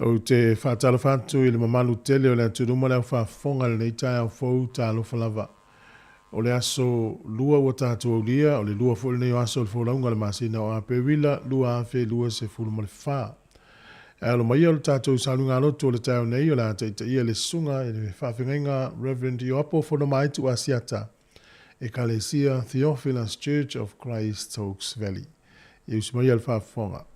O te whātalo whātu I le mamalu tele o le aturuma le whaafonga le neitai au fau tā alofa lava. O le aso lua ua tātou au lia, o le lua fo le nei o aso le fōlaunga le masina o ape wila, lua afe lua se fulu ma le whā. E alo mai o le tātou salunga aloto o le tau nei o le ataita ia le sunga e le whawhingainga Reverend Ioapo Fono Maitu Asiata e Kalesia Theophilus Church of Christ Oaks Valley. E usimai al whaafonga.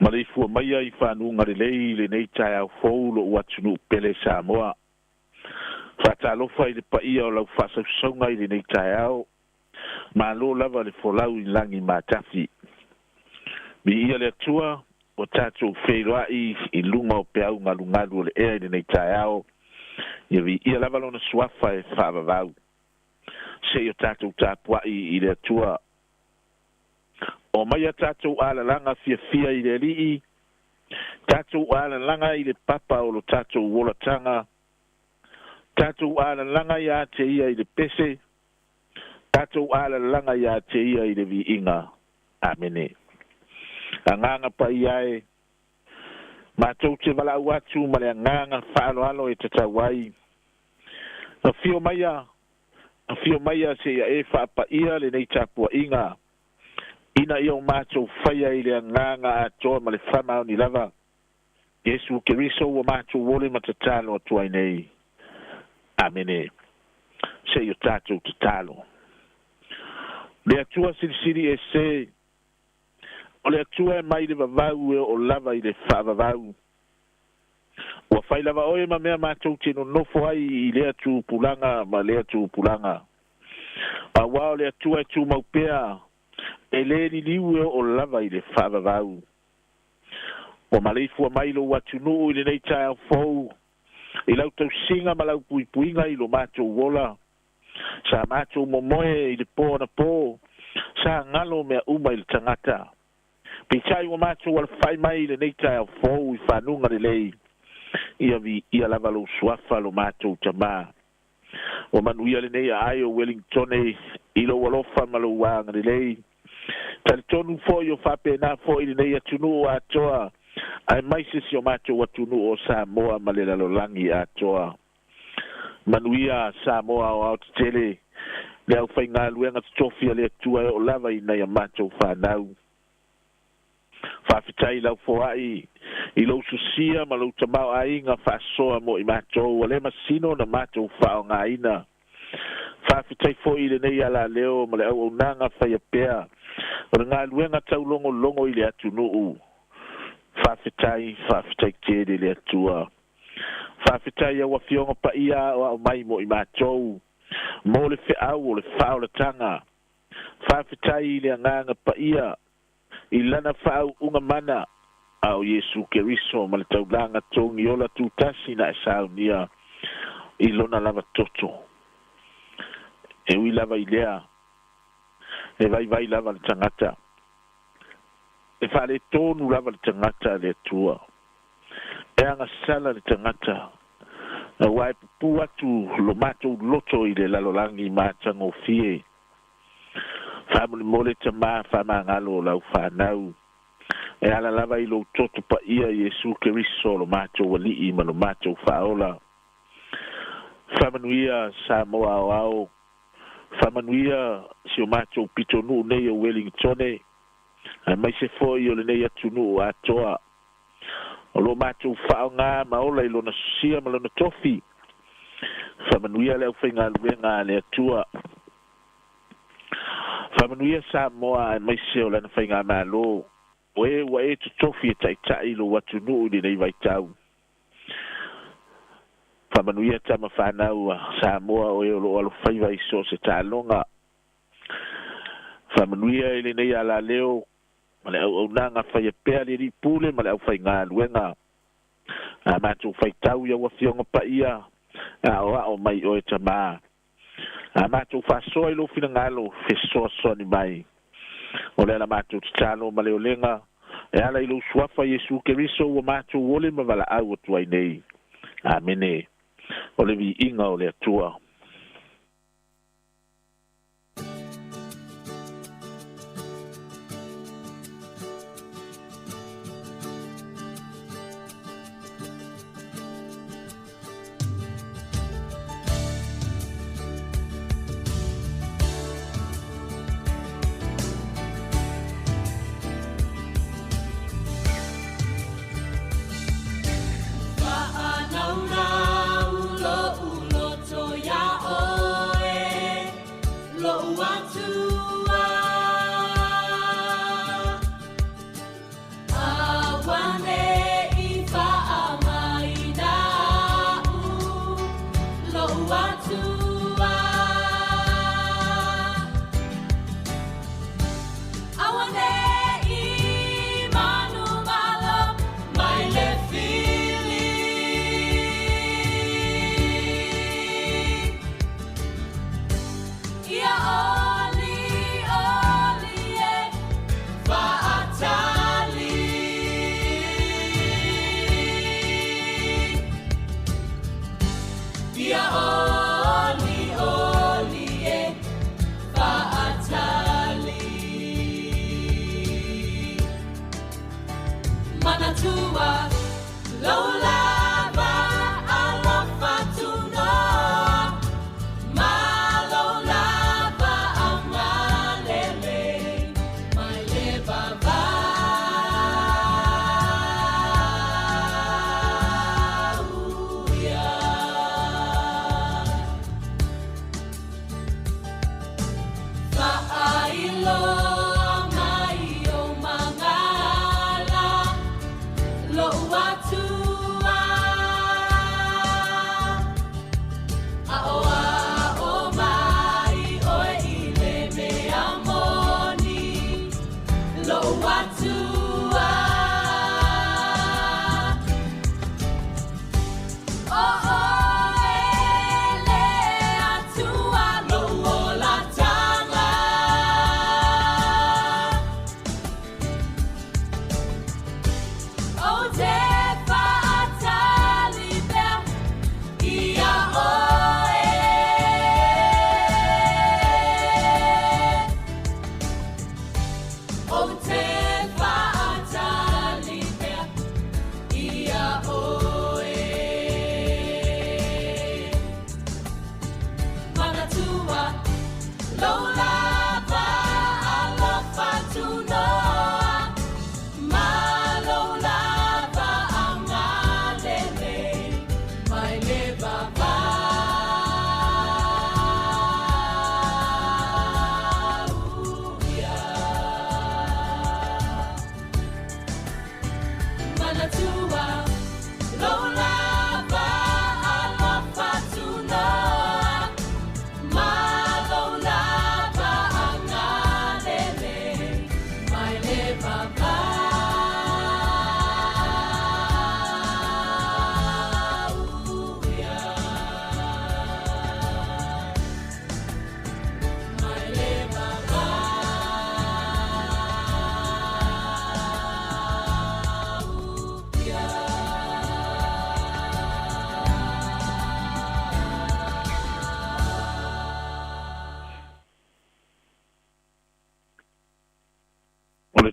Malei fua mai ai whanunga le lei le nei tai au fou lo uatunu pele Sāmoa. Whatalofa I le paia o lau whasausaunga I le nei tai au. Ma lo lava le folau I langi mātafi. Mi ia le atua o tātou wheiroai I lunga o peau ngalungalu o le ea I le nei tai au. Ia vi ia lava lona suafa e whaavavau. Se o tātou tāpuai I le atua. O mai a tātou alalanga fia I le alii, tātou alalanga I le papa o lo tātou wolatanga, tātou alalanga I a te ia I le pese, tātou alalanga I a te ia I le vi inga. Amene. Anganga pa iae, mātou te wala watu ma le anganga whaaloalo e tatawai. A fio maia se ia e whaapa ia le nei tāpua inga. Ina ia o mātou whaia I le anganga atoa ma le whamau ni lava. Yesu Keriso o mātou wole matatalo atua I nei. Amene. Se o tātou te talo. Le atua sirisiri e se. O le atua e mai le vavau e o lava I le whaavavau. Ua whai lava oe ma mea mātou te no nofo ai I le atu pulanga ma le atu pulanga. A wao le atua e tu maupea. E le ni liwe o lava I le whaavavau. O maleifu a mailo watunu I le nei tai au fau. I lau tau singa ma lau puipuinga I lo mātou wola. Sa mātou momoe I le pō na pō. Sa ngalo mea uma I le tangata. Pitai o mātou wala whai mai I le nei tai au fau I whanunga le lei. Ia lava lo suafa lo mātou tamā. O manuia le nei a ai o Wellington I lo walofa ma lo wanga le lei. Tali tonu fo yo fape na fo I nei atunu o atoa. Ai mai se si o mātou atunu o Sāmoa ma le lalolangi atoa. Manuia Sāmoa o au tele. Le au whai ngā luenga tofia le atua o lava I nei a mātou whanau. Whawhitai lau fo ai. I lau susia ma lau tamau ai ngā whasoa mo I mātou. Le masino na mātou whao ngā ina. Whawhitai fo I le nei ala leo ma le au au nanga whai apea. O ngā luenga tau longo I le atu nuu. Whawhitai tere le atua. Whawhitai au awhionga pa ia o au mai mo I mātou. Mo le whiau o le whao le tanga. Whawhitai le anganga pa ia. I lana whao unga mana. Au Yesu Keriso ma le taulanga tongi o la tūtasi na e saunia. I lona lava toto. E ui lava I lea. E vai lava le tangata. E whale tonu lava le tangata le atua. E anga sala le tangata. E wai pupu atu lo matou loto I le lalolangi mātango fie. Whamule mole ta maa whamangalo lau whanau. E ala lava I lo toto pa ia Yesu Keriso lo matou walii ma lo matou whaola. Whamanuia Sāmoa o au. Whamanuia si o mātou pitonu nei o Wellington. Ai mai se foi o le nei atunu o atoa. O lo mātou whao ngā maola I lona susia ma lona tofi. Whamanuia leo whainga luenga le atua. Whamanuia Sāmoa ai mai se o lana whainga malo. O e wa e tu tofi e taitai lo atunu I le nei vai tau. Whamanuia tama whanau a Sāmoa o e o lo alo whaiva I so se tālonga. Whamanuia I le nei ala leo. Ma le au nanga whaia pēr le ripule ma le au whai ngā luenga. A mātou whai tau ia wafionga pa ia. A o mai o e tamā. A mātou whasoa I lo whina ngalo. Whesoa soa ni mai. O le ala mātou te tālo ma le o lenga. e ala i lo suafa Iesu Keriso ua mātou ole ma valaau atu ai nei. Amene. O le viiga o le atua.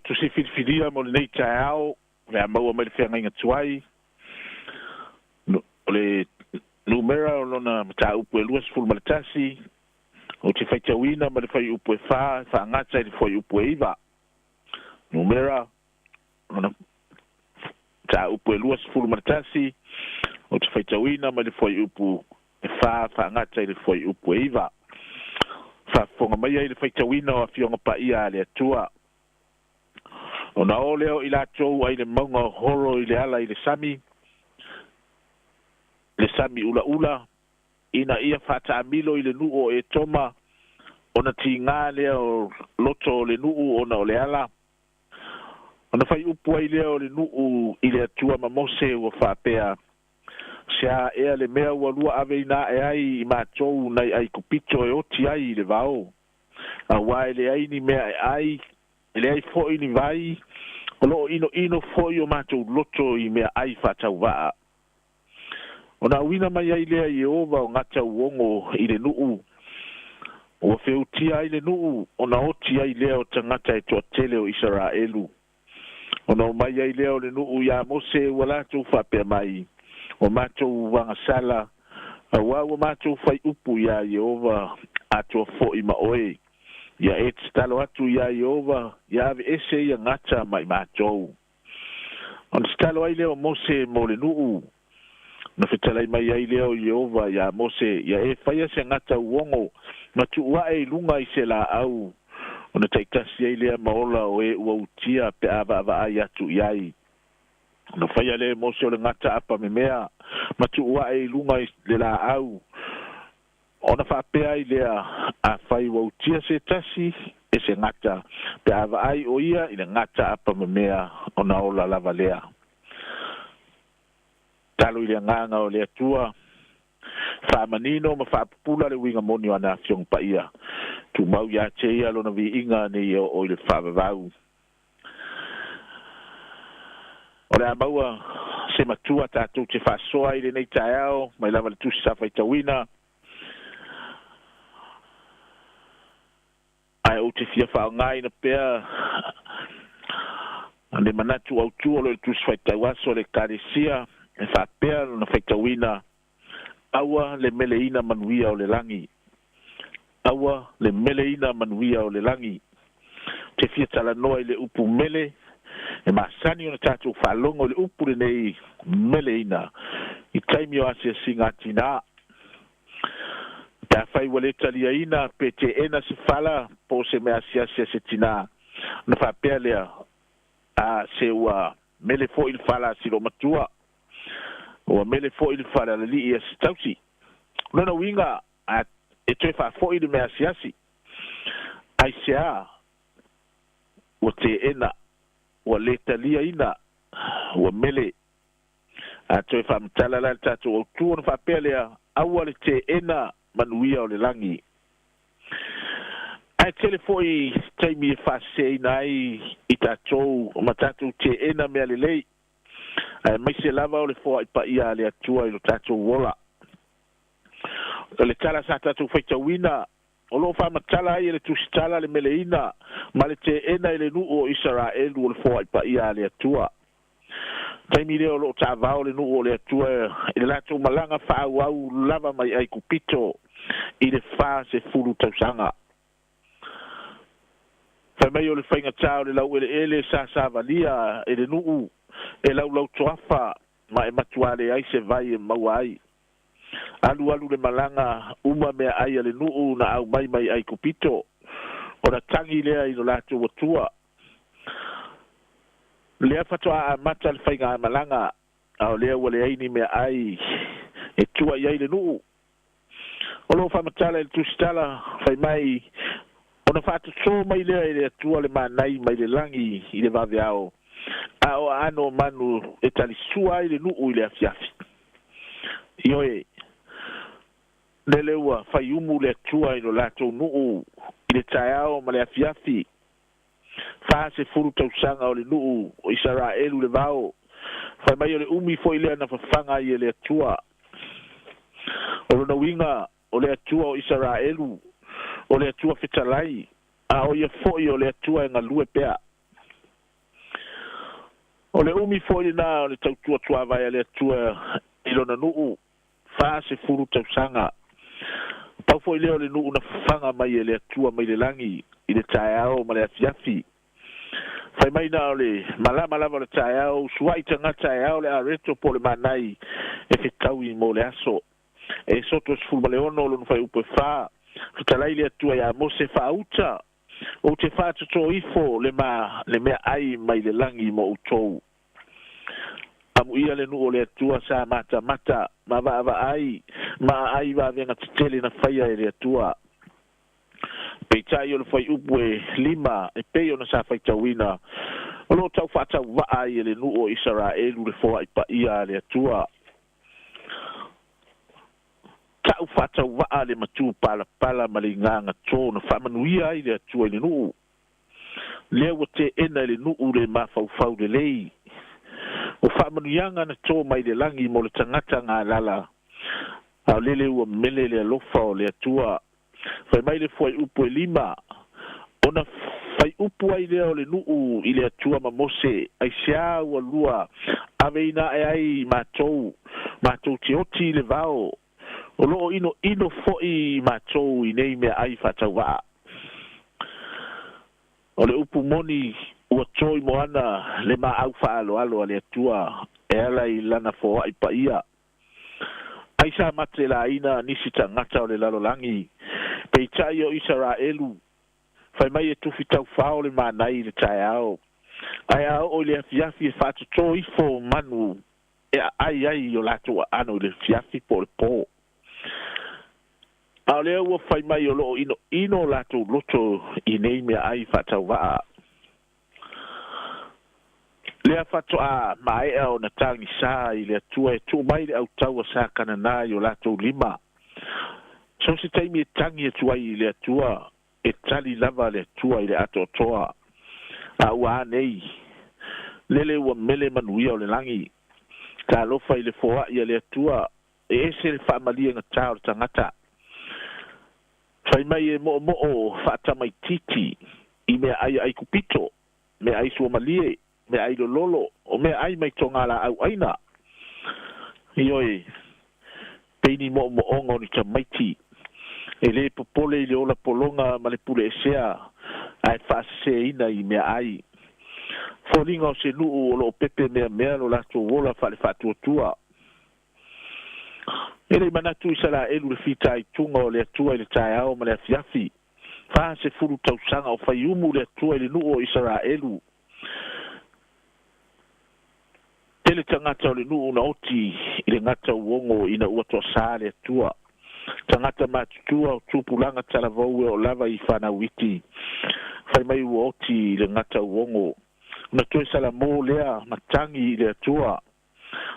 tusi filfilia mo nei taao le mau mai fenga inga tuai le numera lona mata upu luas ful maltasi o te fai tawina ma le fai upu fa ngata le fai upu iva numera lona ta upu luas ful maltasi o te fai tawina ma le fai upu fa ngata le fai upu iva fa fonga mai le fai tawina o fionga pa ia le tua ona oleo ila tou ai le maunga horo i le ala i le sami ula ina ia fata amilo i le nuu e toma ona tinga leo loto le nuu ona o le ala ona fai upu ai leo le nuu i le atua mamose ua whapea sia ea le mea ua lua ave ina e ai i mātou nei ai kupito e oti ai le vau a wai le ai ni mea e ai le ai fo ini vai O lo ino foi o mātou loto I mea ai whātau waa. O nā wina mai ai lea Iehova o ngata uongo I le nuu. O whiutia ai le nuu, o na oti ai lea o tangata e toa tele o Israelu. O na mai ai lea o le nuu ia Mose ua lātou whapea mai. O mātou wangasala, a wawa mātou whai upu ia Iehova atua fo'i ma oe. Ia e talo atu ia Iehova, ia ave ese ia ngata mai mātou. O na talo ai lea o Mose mo le nuu. Na fetalai mai ai lea o Iehova ia Mose, ia e whaia se ngata uongo, ma tu wae lunga I se la au. O na taitasi ai lea maola o e ua utia pe ava ai atu iai. Na whaia lea Mose o le ngata apa me mea, ma tu wae lunga I le la au. O na whapea ai lea a whai ua utia se tasi e se ngata, pe ava ai o ia I le ngata apa me mea o na ola lava lea. Talo I le nganga o le atua, whamanino ma whapupula le winga moni o ana fiong pa ia. Tu mau ia te ia lona vi inga ni o I le whavavau. O le amaua se matua tātou te whasoa I le nei tae ao, mai lava le tusi sa whaitawina. Ai o te fia whao ngai na pea, le manatu au tua lo le tusi whaitawaso le karesia, e whapea na whaitawina. Awa le meleina manuia o le langi. Awa le meleina manuia o le langi. Te fia tala noa I le upu mele, e maasani o na tātou whalongo le upu le nei meleina. I taimi o asia singa tina. Ta whai wale talia ina pe te ena se whala po se mea asia se tina. Na whapea lea a se ua mele fo il whala silo matua. O mele fo il whala le li ia se tausi. Nona winga a e toi wha fo il mea siasi. Ai se a o te ena o le talia ina o mele a toi wha mtala la tato o tuo na whapea lea aua le te ena manuia o le langi. Ai telefoi taimi e whasei nai I tātou o matatou te ena mea le lei. Ai mai se lava o le fōa I pa ia le atua I lo tātou wola. O le tala sa tātou whaitawina, o lo whamatala ai le tusitala le meleina, ma le te ena I le nuu o Israelu o le fōa I pa ia le atua. Taimi leo lo tāwao le nuu o le atua, I le lātou malanga whaau lava mai ai kupito, I le wha se furu tausanga. Whai mai o le whainga tāo le lau ele sa valia, e le nuu, e lau toafa, ma e matuale ai se vai e maua ai. Alu le malanga, uma mea ai le nuu na au mai ai kupito, o na tangi lea I lo lātou watua. Lea fatoa a mata le whainga malanga, au lea wale aini mea ai, e tua I ai le nuu. O lo whamatala le tusitala, whai mai, o na whātu tō mai lea I le atua le manai mai le langi I le vave ao. A o ano manu e tali sua I le nuu I le afiafi. Ioe, le leua whai umu le atua I lo lātou nuu I le tae ao ma le afiafi. Wha se furu tausanga o le nuu o Israelu le vao. Whai mai o le umi fo I lea na whawhanga I le atua. O rona winga o le atua o Israelu, o le atua fetalai, a o ia foi o le atua e ngalue pea. O le umi foi na o le tautua tua vai a le atua I lona nuu, wha se furu tausanga. Pau foi leo le nuu na whanga mai e le atua mai le langi, I le tae ao ma le afiafi. Whai mai na o le malama lava le tae ao, suai tanga tae ao le areto po le manai, e whetau I mo le aso. E soto e sfulma le ono lo nufai upo e wha, tutalai le atua ia Mose wha uta, o te wha tuto ifo le mea ai mai le langi mo utou. Amu ia le nu o le atua sa mata, ma va ai, ma ai va venga titele na whaia e le atua. Peitai o le whai upo e lima, e pei o na sa whaitawina, o lo tau whata wa ai e le nu o Israelu le fōa I pa ia le atua. Tau whata waa le matu pala ma le nganga tō na whamanuia ai le atua I le nuu. lea ua teena i le nu'u le mafaufau lelei o fa'amanuiaga na tō mai le lagi mo le tagata galala ao lele ua mele le alofa o le atua fai mai le fuai upu e 5 ona fai upu ai lea o le nu'u i le atua ma mose aisiā ua lua aveina ai matou te oti i le vao o lo'o ino fo'i matou i nei mea ai fa'ataua'a o le upu moni ua toi mo ana le ma'au fa'aloalo a le atua e ala i lana foa'i pa'ia ai sa mate la'aina nisi tagata o le lalolagi peita'i o Isaraelu fai mai e tufi taufā o le manai i le taeao ai a o'o i le afiafi e fa'atotō ifo manu e ai o latou a'ano i le fiafi po o le pō a o lea ua fai mai o lo'o ino o latou loto i nei mea ai fa'atauva'a lea fato'a mae'a ona tagisā i le atua e tu'u mai le ʻautau a sa kananā i o latou 5 so se taimi e tagi atu ai i le atua e tali lava le atua i le ato'atoa a ua anei lele ua mele manuia o le lagi talofa i le foa'i a le atua e ese le fa'amaliaga tā o le tagata fai mai e mo'omo'o fa'atamaititi i mea ai kupito mea ai suamalie me ai lolo o me ai mai tonga la au aina ioi peini mo ongo ni tamaiti ele popole le ola polonga ma le pule esea ai fase ina i me ai folinga o se nuu o lo pepe mea lo la to wola fa le fatu tua ele manatu isala elu le fita i tunga o le tua i le taeao ma le afiafi fa se furu tausanga o faiumu le tua i le nuu o Israelu ele tangata o le nuu na oti i le ngata uongo ina ua toa sa le atua tangata matutua o tupulanga talavau o lava i whanawiti fai mai ua oti i le ngata uongo na toe salamo lea matangi i le atua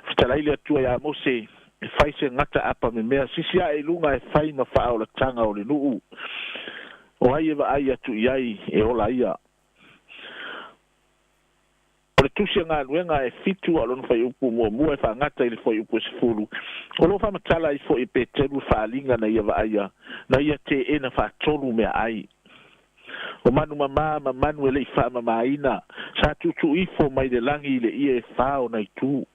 fitalai le atua ya mose e fai se ngata apa me mea sisia e lunga e fai ma faa o la tanga o le nuu o ai eva ai atu iai e ola ia o le tusia ngā nuenga e fitu a lonu fai upu mua e wha ngata i le fai upu e sifuru o lo wha matala i fo i peteru wha linga na ia aia na ia te e na wha tonu mea ai o manu mama manu e le i wha mamaina sa tutu ifo mai le langi i le ia e whao na i tu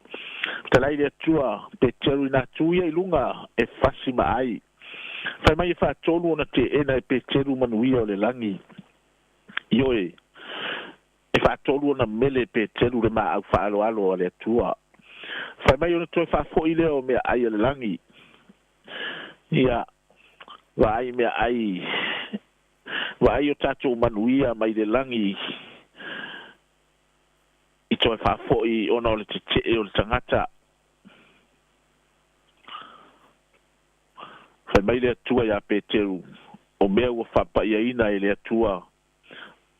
talai le atua peteru i nā tuia i lunga e fasi ma ai whai mai e wha tonu o na te e na e peteru manuia o le langi ioe e whaatolu na mele pe telu le maa au whaaloalo a le atua. Whai mai ona toi whaafo i leo mea ai a le langi. Ia, wa ai mea ai, wa ai o tātou manuia mai le langi i toi whaafo i ona o le te o le tangata. Whai mai le atua ia pe telu o mea ua whapa ia ina i le atua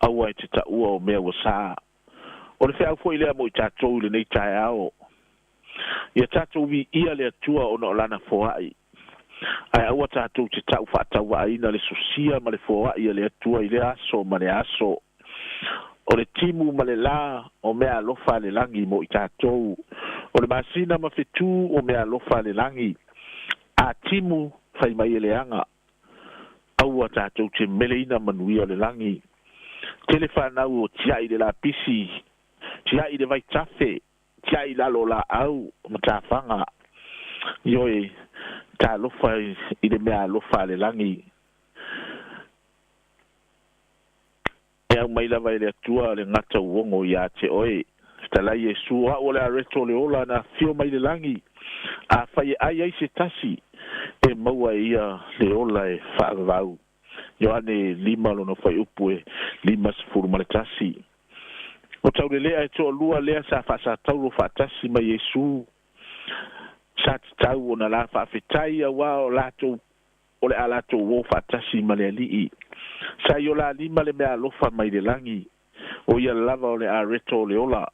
aua te taua o mea wasa. O le whea fo i lea mo i tātou le nei tae ao. Ia tātou vi ia le atua o na olana foai. Ai aua tātou te tau whaataua aina le sosia ma le foai le atua i le aso ma le aso. O le timu ma le la o mea alofa le langi mo i tātou. O le masina ma fetu o mea alofa le langi. A timu whai mai le anga. Aua tātou te meleina manuia le langi. Telefanau o tia i le la pisi, tia i le vai tafe, tia i la lo la au, ma ta fanga. Ioi, ta lofa i le mea lofa le langi. E au mai lava i le atua le ngata uongo i a te oe. Talai e sua o le areto le ola na fio mai le langi. A fai ai se tasi, e maua ia le ola e whaavau. Ioane 5 lona fai upu e 5 sifuru ma le tasi. O tau le lea e toa lua lea sa whaasa tau lo whaatasi ma Yesu. Sa te tau o na la whaafetai a wā o lato o le a lato o whaatasi ma le alii. Sa i o la 5 le mea alofa mai le langi. O ia lava o le a reto o le ola.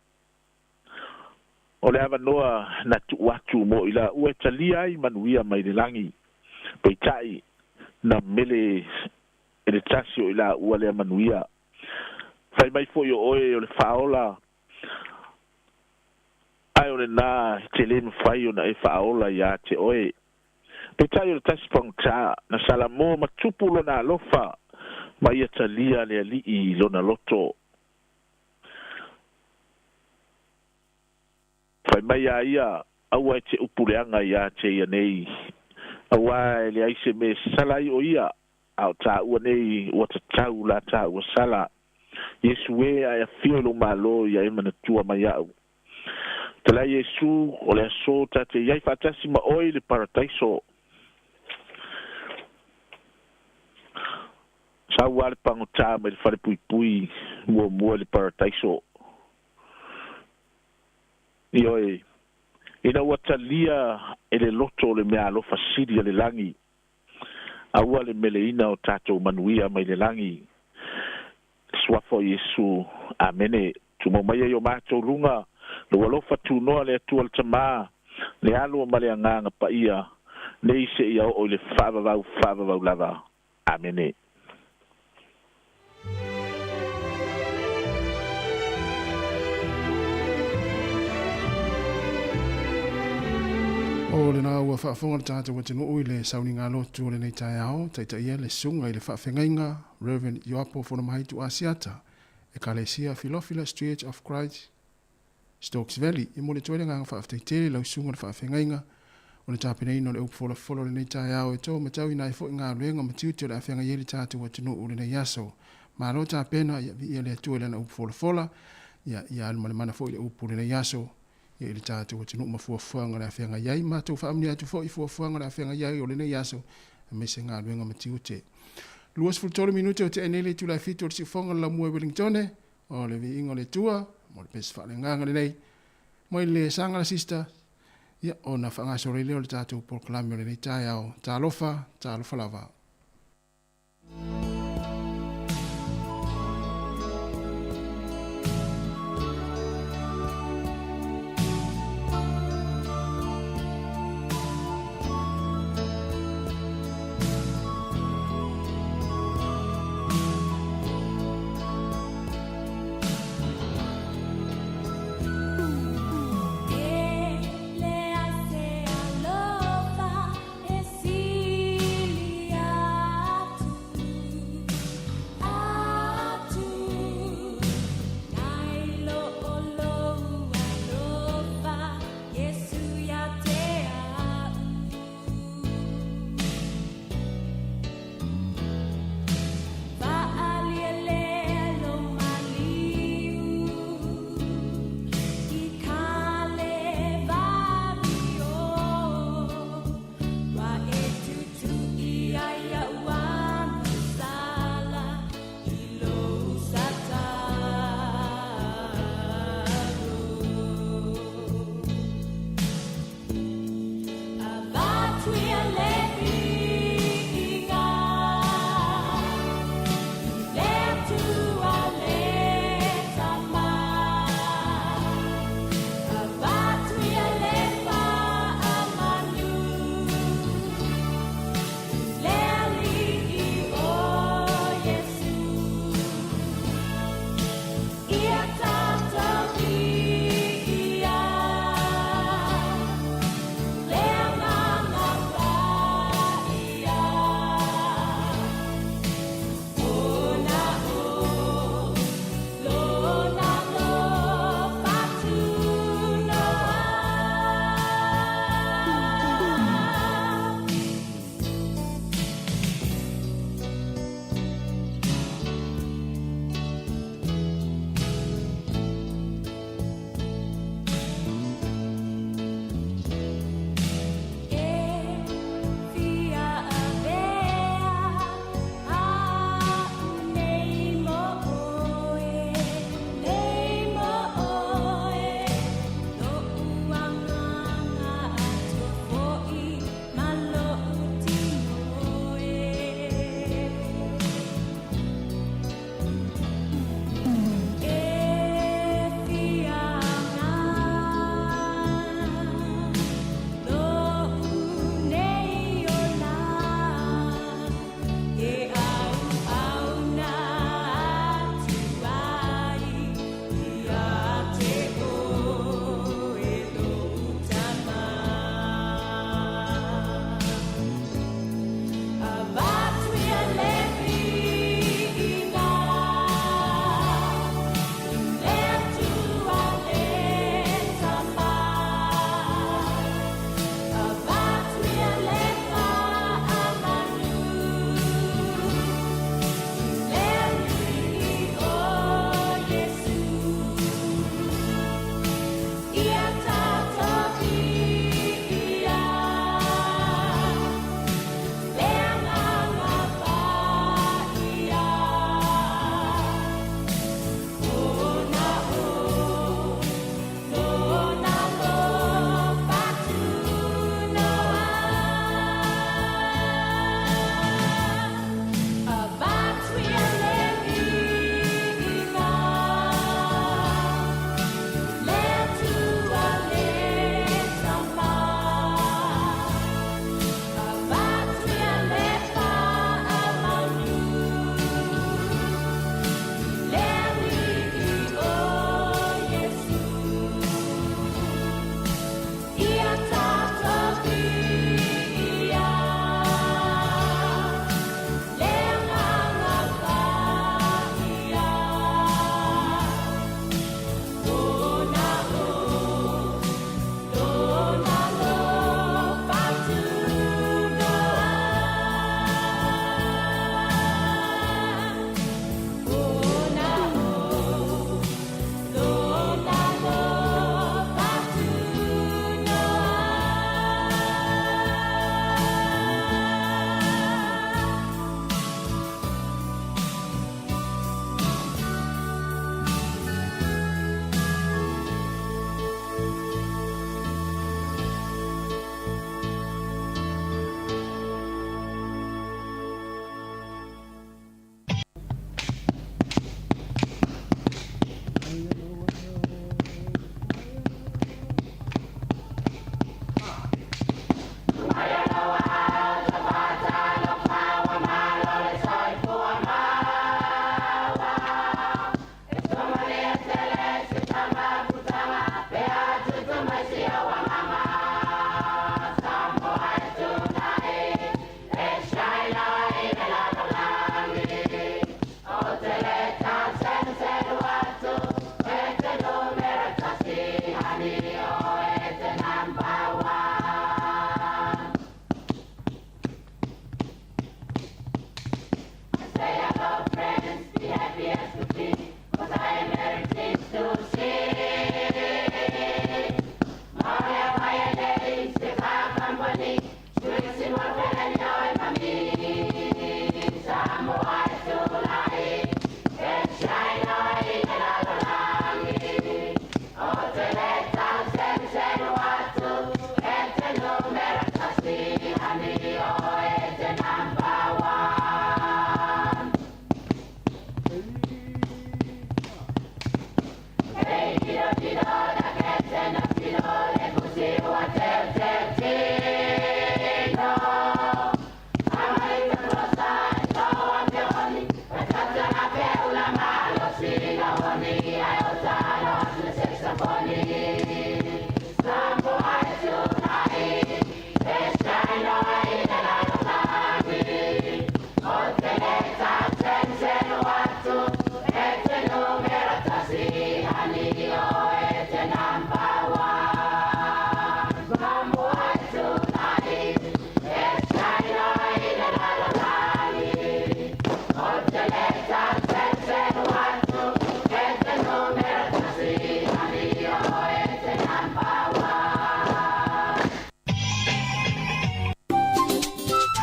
O le ava noa na tu watu mo i la ue talia i manuia mai le langi. Peitai na mele ele tasio ila ua le manuia fai mai fo yo oe o le faola ai o le na te le fai o na e faola ia te oe pe tai o le tasi pangta na salamo matupu lona alofa ma ia talia le alii lona loto fai mai ia aua e te upureanga ia te ia nei aua le aise me salai o ia au ta ua nei ua tatau la ta ua sala Yesu e a fio lo malo ia e mana tua mai au tala Yesu o le aso tate iai fatasi ma oi le paradaiso sa ua le pangota me le fare pui pui mua le paradaiso ioe ina ua talia e le loto le mea alofa siri a le langi aua le meleina o tatou manuia mai le langi swafo Yesu amene tumo mai yo matou lunga lo alofa tunoa le atua le tama le alo ma le anganga pa ia nei se ia o le fava vau lava amene O le nā ua whaafonga le tātou wa tino ui le sauni ngā lotu o le nei tai ao, taita ia le sunga i le whaafengainga, Reverend Ioapo Whanamahaitu Asiata, e Kalesia Philofila Street of Christ, Stokes Valley, i mo le toile ngā whaafteitele lau sunga le whaafengainga, o le tāpina ino le upola folo le nei tai ao e tō matau i nai fo i ngā luenga matiuti o le awhenga ieli tātou wa tino ui le nei aso. Mā lo tāpena ia le atua le na upola fola, ia alma le mana fo i le upola le nei aso, ia le tātou wa tino mafuafuanga le awhenga iai, mātou whaamni atu fo i fuafuanga le awhenga iai o le nei aso, a me se ngā luenga matiuti. Luas fultore minute o te enele tu lai fitu o le sifonga la mua Wellingtone, o le vi ingo le tua, mo le pesa whaale nganga le nei, mo le sanga la sista, ia o na whangaso le leo le tātou polkalami o le nei tai au, tā lofa lava. Ele hace alofa, esilia.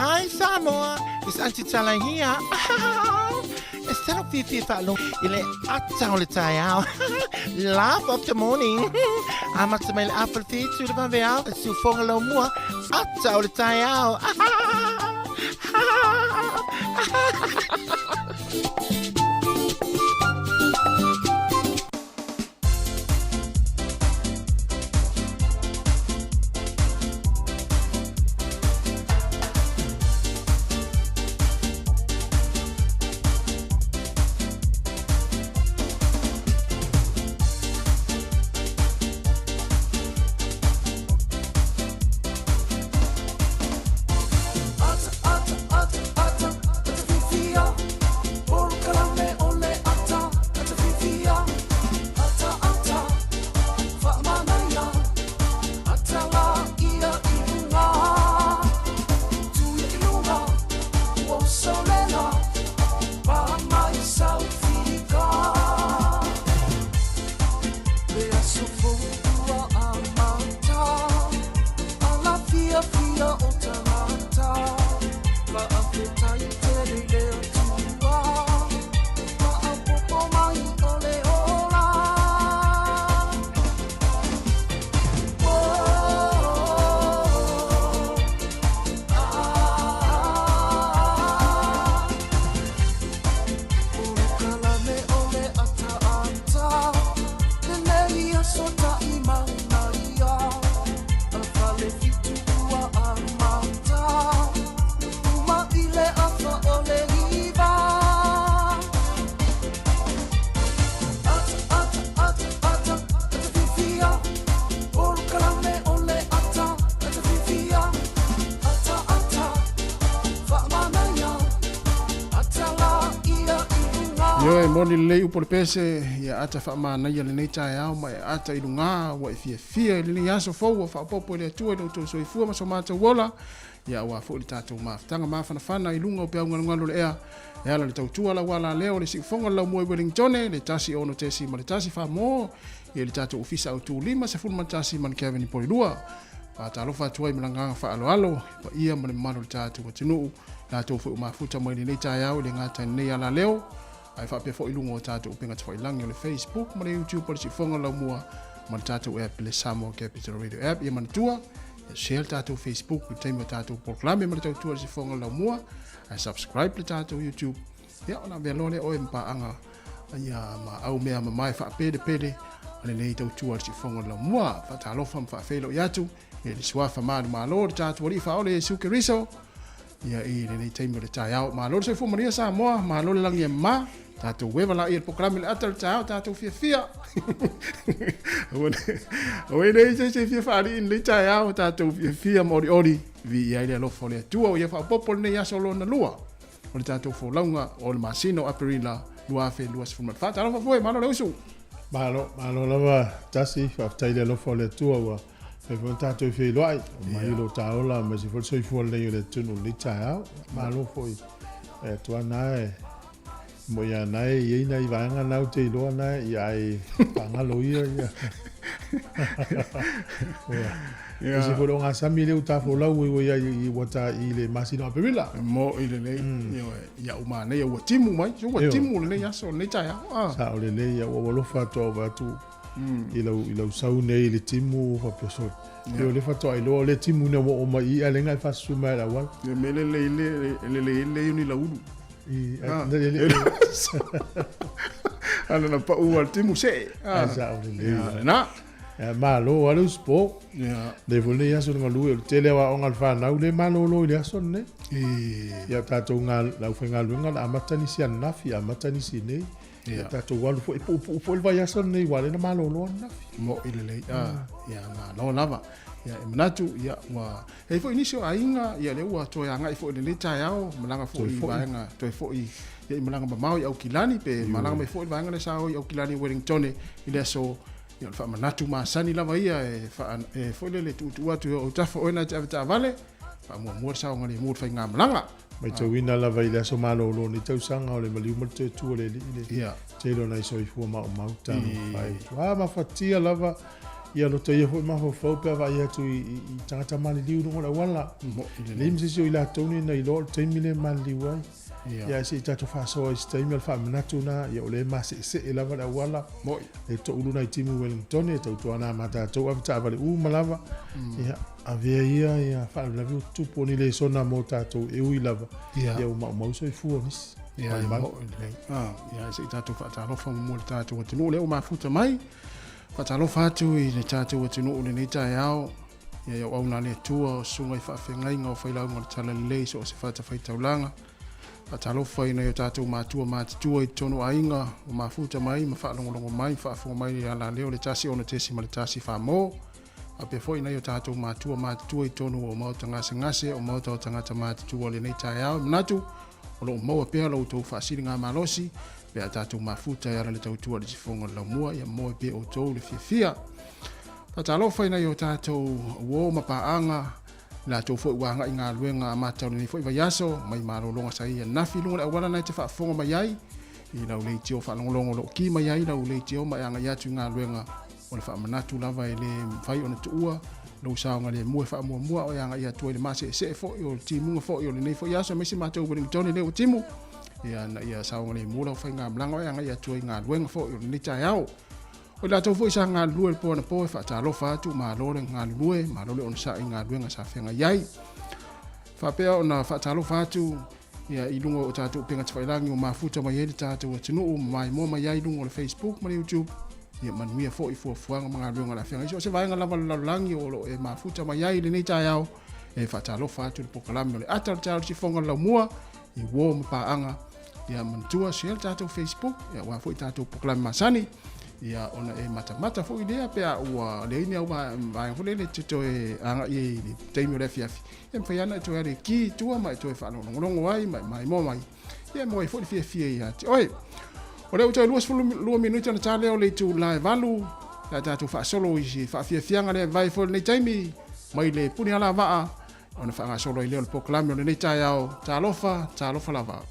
Hi, Sāmoa. It's Auntie Tala here. Instead of Fifi Falo, ile atau le tayao. Laugh of the morning. Amat sa may apple feet to the babayao. Sufong lo mua. Atau le tayao. Moni lei upo le pese ia ata fa mana ia le nei tai au mai ata i lunga wa fia le ni aso fo fa popo le tu no to so fu ma so mata wola ia wa fo le tatu ma tanga ma fana i lunga o pe ngalo le ea e ala le tau tu ala wala leo le si fonga la mo Wellington le tasi ono tesi ma le tasi fa mo ia le tatu ofisa o tu lima se fu ma tasi man Kevin po lua pa ta lo fa tu ai malanga fa alo pa ia ma le malo le tatu wa tinu la to fu ma futa mo le nei tai au le ngata nei ala leo ai fa pe fo ilungo o tātou upenga te fo ilangi o le Facebook, ma le YouTube o le si fonga lau mua, ma le tātou app le Sāmoa Capital Radio app, ia manatua, ia share tātou Facebook, i teimo tātou proklame ma le tātou le si fonga lau mua, ai subscribe le tātou YouTube, ia ona vea lole oe mpa anga, ia ma au mea ma mai fa pede, ale nei tātou le si fonga lau mua, fa tā lofa mfa felo iatu, ia le suafa malu malo, le tātou wali fa ole suke riso, ia i le nei teimo le tai au, ma lo se fu Maria Sāmoa, ma lo le langi e ma, tātou wewa la i el programa le atal tau, tātou fia. Oe nei se fia whaari in le tai au, tātou fia ori, vi ia ile alofa le atua, o ia wha popol nei aso lo na lua. O le tātou fo launga, o le masino aperila, lua afe, lua se fumat. Whata alofa fue, malo le usu. Malo lava tasi, whaftai le alofa le atua wa. Fai tātou fia iloai, o mai ilo taola, ma se fo soi fua le le tunu le tai au, malo foi. Tua nae, mo ia nai ia nai vanga nau te loa nai ia ai pangalo ia ia se foro nga samile uta fo lau ia i wata i le masino apevila mo i le nei ia uma nei o timu mai so o timu le ia so nei tai sa o le nei ia o lo fato vatu i lo sau nei le timu fa peso io le fato ai lo le timu ne o mai ia le ngai fa suma la wal me le ni la ulu ana na pa u al timu se sa o le na malo alu spo le vole ya so ngalu el tele wa ongal fa na le malo lo le so ne ya ta to ngal la fenga lu ngal amatani si anafi amatani si ne Tātou walu fo i vai asa nei wale na malolo na. Mo ile le ia ma no lava. Ia e manatu ia wa e fo inisio ainga ia le ua to ia ngai fo le tai ao malanga fo i vaenga to fo i ia malanga mamau au kilani pe malanga me fo i vaenga le sao au kilani Wellington ile so ia fa manatu ma sani lava ia e fo le tu atu o tafo ona ta vale fa mo sao ngali mo fa nga malanga mai tau ina lava ile so malolo ni tau sanga o le maliu mo te tu le ia telo na so i fu ma ta mai wa ma fatia lava ia lo te ho ma ho pe va ia tu i tata mali liu no la wala lim se so ila toni na i lo te mile mali wai ia se tata fa so i ste mil fa na tu na ia ole ma se ila va wala mo e to ulu na timu Wellington e to ana mata to wa ta vale malava ia avea ia fa la viu tu poni le sona mota to e ui lava ia ma so i fu nis ia ia se tata fa ta lo fa mo tata o tinu le o ma futa mai Patalo fatu i le tātou e tino ule nei tai ao. Ia au na le tua o sunga i whawhengai ngā o whailau ngā tala lei so o se whata whaitaulanga. Patalo whai na i tātou mātua mātua i tono ainga o mafuta mai, ma whaalongolongo mai, whaafunga mai i ala leo le tasi ona tesi ma le tasi whamo. A pe whai na i tātou mātua i tono o mauta ngase, o mauta o tangata mātua le nei tai ao. Manatu, o lo maua pēa lau tau whaasiri ngā malosi, pe a tātou mafuta i ala le tautua le tifonga la mua, ia moe pe o tau le fia. Patalo whaina i o tātou uo mapaanga, la tau fo i wanga i ngā luenga a mātau ni fo i vaiaso, mai marolonga sa ia nafi lunga le awala nai te whaafonga mai ai, i lau leiti o whaalongolongo lo ki mai ai, lau leiti o mai anga iatu i ngā luenga, o le whaamanatu lava i le whai o na tuua, lau saonga le mua whaamua o anga iatu i le mase se fo i o le timunga fo i o le nei fo i aso, mesi mātau Wellington le o timu, ia saonga le mua lau whai ngā mlanga o anga iatu i ngā luenga fo i o le nei tai au. O la tau foi sa ngā lue le pōna pō e whaatalo whātu, mā lore ngā lue, mā lore on sa i ngā lue ngā sa whenga iai. Whapea o na whaatalo whātu, ia i lungo o tātou penga te whailangi o mafuta mai ele tātou o tinu o mai mō mai iai lungo o le Facebook, ma le YouTube, ia manuia fo i fuafuanga mga lue ngā la whenga. Iso se vaenga lava laulangi o lo e mafuta mai iai le nei tai au, e whaatalo whātu le pokalami o le atal tālu si whonga lau mua, i wō mapaanga, ia mantua share tātou Facebook, ia wafo i tātou pokalami masani, ia ona e mata fo idea pe a ua le ni au vai fo le tito e anga i te mi le fiafi e fa yana to ere ki tua mai to e fa longo ai mai mo mai e mo e fo fiafi ia oi o le uto luas fo lu minuto na tale o le tu la valu la tatu fa solo i fa fiafi anga le vai fo le taimi mai le puni ala va ona fa nga solo i le poklami o le tai au talofa lava.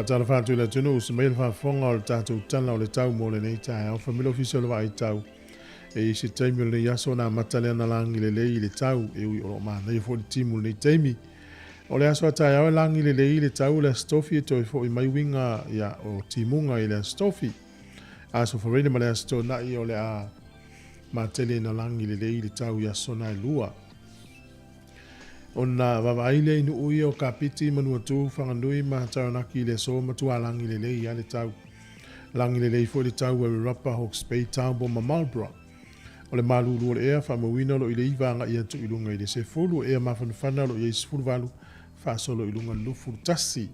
Patala whātu la tunu usa mail whaafonga o le tātou tala o le tau mo le nei tae au whamila ofisa o le wai tau. E isi taimi o le yaso na matalea na langi le lei le tau e ui oro maa nei fo le timu le taimi. O le aso tae au langi le lei le tau le stofi e toi fo i mai winga ia o timunga i le stofi. Aso whareine ma le asto na i o le a matele na langi le lei le tau ia sona e lua. Ona wawaile inu ui o kapiti manua tu whanganui ma taranaki le so matua langi le lei a le tau. Langi le lei fo le tau e rapa Hawke's Bay Town bo ma Marlborough. O le malulu o le ea whamawina lo i le iwanga i atu ilunga i le se fulu ea mawhanwhana lo i sifuru walu whaasolo ilunga lufu tasi.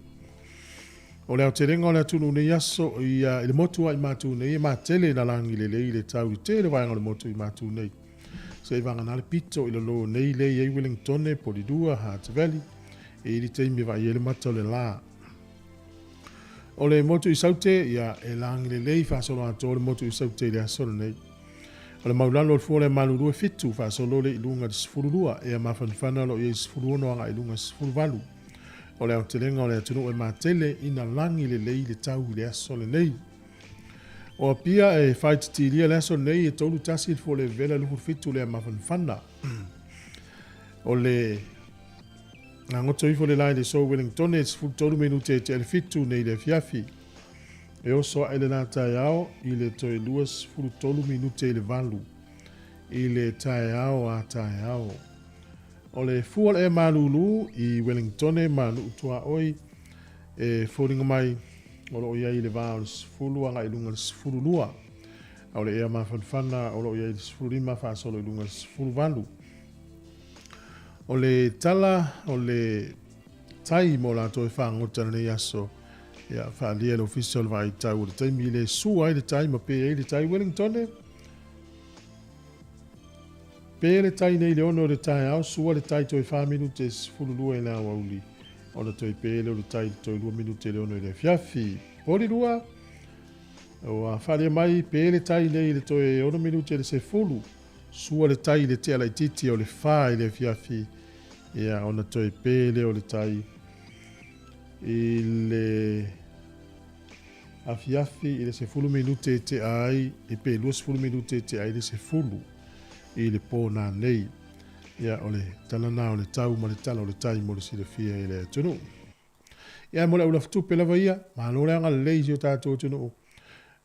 O le au te renga o le atunu ne yaso i le motua i matu nei e matele na langi le lei le tau i te le wainga le motu i matu nei. Se i vanga nale pito i le lo nei le i Wellington e Polidua, Hart Valley, e i li teimi va i ele mata o le la. O le motu i saute ia e langi le lei whaasolo ato o le motu i saute i le asolo nei. O le maulano o le fuole maluru e fitu whaasolo le ilunga di sifurulua e a mawhanwhana lo i sifuruono anga ilunga sifuruvalu. O le au te renga o le atunu e matele ina langi le lei le tau i le asolo nei. O pia e whaititiria le aso nei e tolu tasi fo le vela lufu fitu le mawhanwhana. O le ngoto i fo le lai le so Wellington e sifu tolu minute e te ele fitu nei le fiafi. E o soa ele nā tae ao i le toi luas furu tolu minute i le valu. I le tae ao a tae ao. O le fual e malulu i Wellington e manu utua oi e fōringa mai o lo ia i le vā o le sifuru anga i lunga le sifuru lua. O le ea mawhanwhana o lo ia i le sifuru lima whaasolo i lunga le sifuru valu. O le tala o le tai mo la toi whaangota nei aso. Ia whaalia le official vai tau o le taimi i le sua i le tai ma pe e le tai Wellington e. Pe le tai nei le ono le tai au sua le tai toi 5 minute sifuru lua i le awauli. O le toi pele o le tai toi 2 minute le ono i le fiafi. Poli lua. O a whalia mai pele tai nei le toi 1 minute le se fulu. Sua le tai le te ala i titi o le wha i le fiafi. Ia ona toi pele o le tai. I le afiafi i le se fulu minute te ai. I pe lua se fulu minute te ai le se fulu. I le pōna nei. Ia o le talana o le tau ma le tala o le tai mo le silafia i le tunu. Ia mo le ula tupe lava ia, ma lo le anga le leisi o tātou tunu.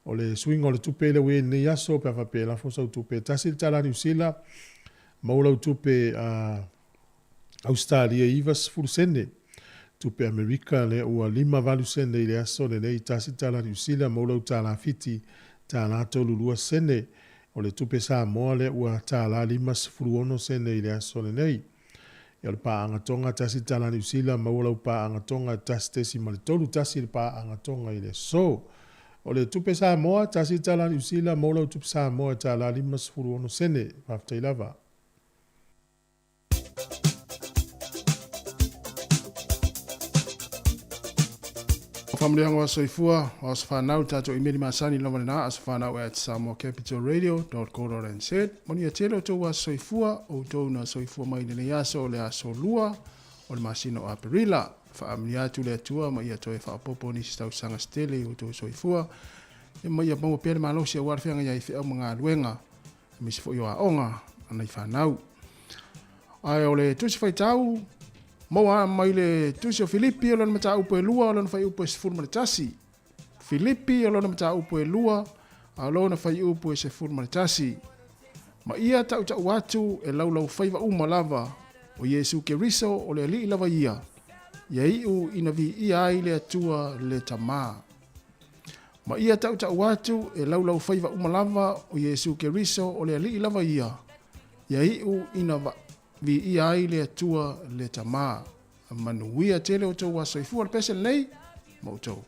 O le swing o le tupe le wē nei aso, pe awha pe la fosa o tupe tasi le tala New Zealand, ma ula o tupe Australia ivas furu sene. Tupe Amerika le ua 5 valu sene i le aso le nei tasi tala New Zealand, ma ula o tala fiti tala tolu lua sene. O le tupe Sāmoa le ua tāla 5 sene i le aso le nei. Ia le pāangatonga tasi tala New Zealand maula u pāangatonga tasi tesi ma le tolu tasi le pāangatonga i le so. O le tupe Sāmoa tasi tala New Zealand maula u tupe Sāmoa tāla 5 sene. Paftai lava. Whamrianga wa soifua, o as whanau tato i meri masani loma na as whanau at samoacapitalradio.co.nz. Moni a telo tō wa soifua, o tō na soifua mai nene aso o le aso lua, o le masino a perila. Whaamni atu le atua, ma ia toe whaapopo ni stau sanga stele o tō soifua. E ma ia maua pere malosi a warwhianga ia i whiau mga luenga, misi fo i a onga, anai whanau. Ai o le tusi whaitau, Moa mai le tusi o Filipi o lana mata upo e lua o lana whai upo e sefuru maritasi. Filipi o lana mata upo e lua o lana whai upo e sefuru maritasi. Ma ia tau tau atu e laulau whaiva lava o Yesu ke riso o le ali lava ia. Ia iu ina vi ia ai le atua le tama. Ma ia tau tau atu e laulau whaiva lava o Yesu ke riso o le ali lava ia. Ia iu ina vi ia ai le atua le tama. Manuia tele o tau wa soifua le pese nei, mautou.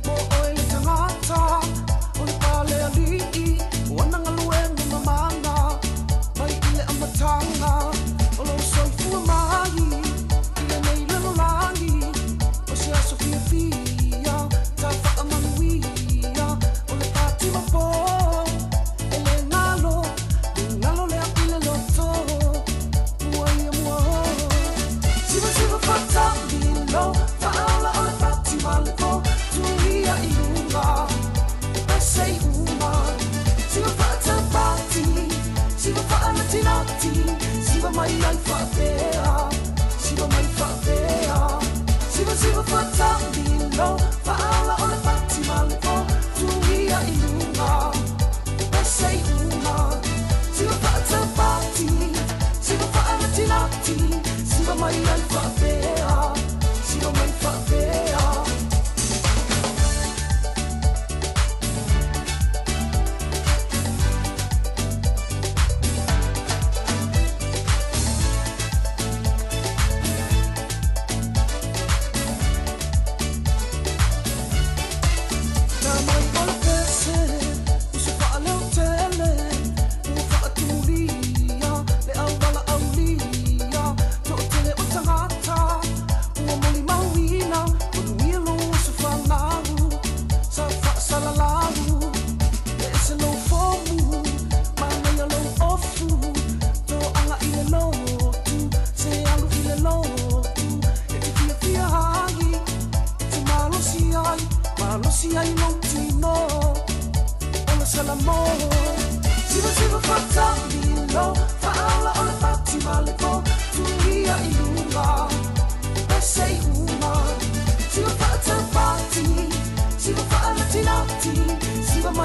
Mo oile tangata, o le pale ali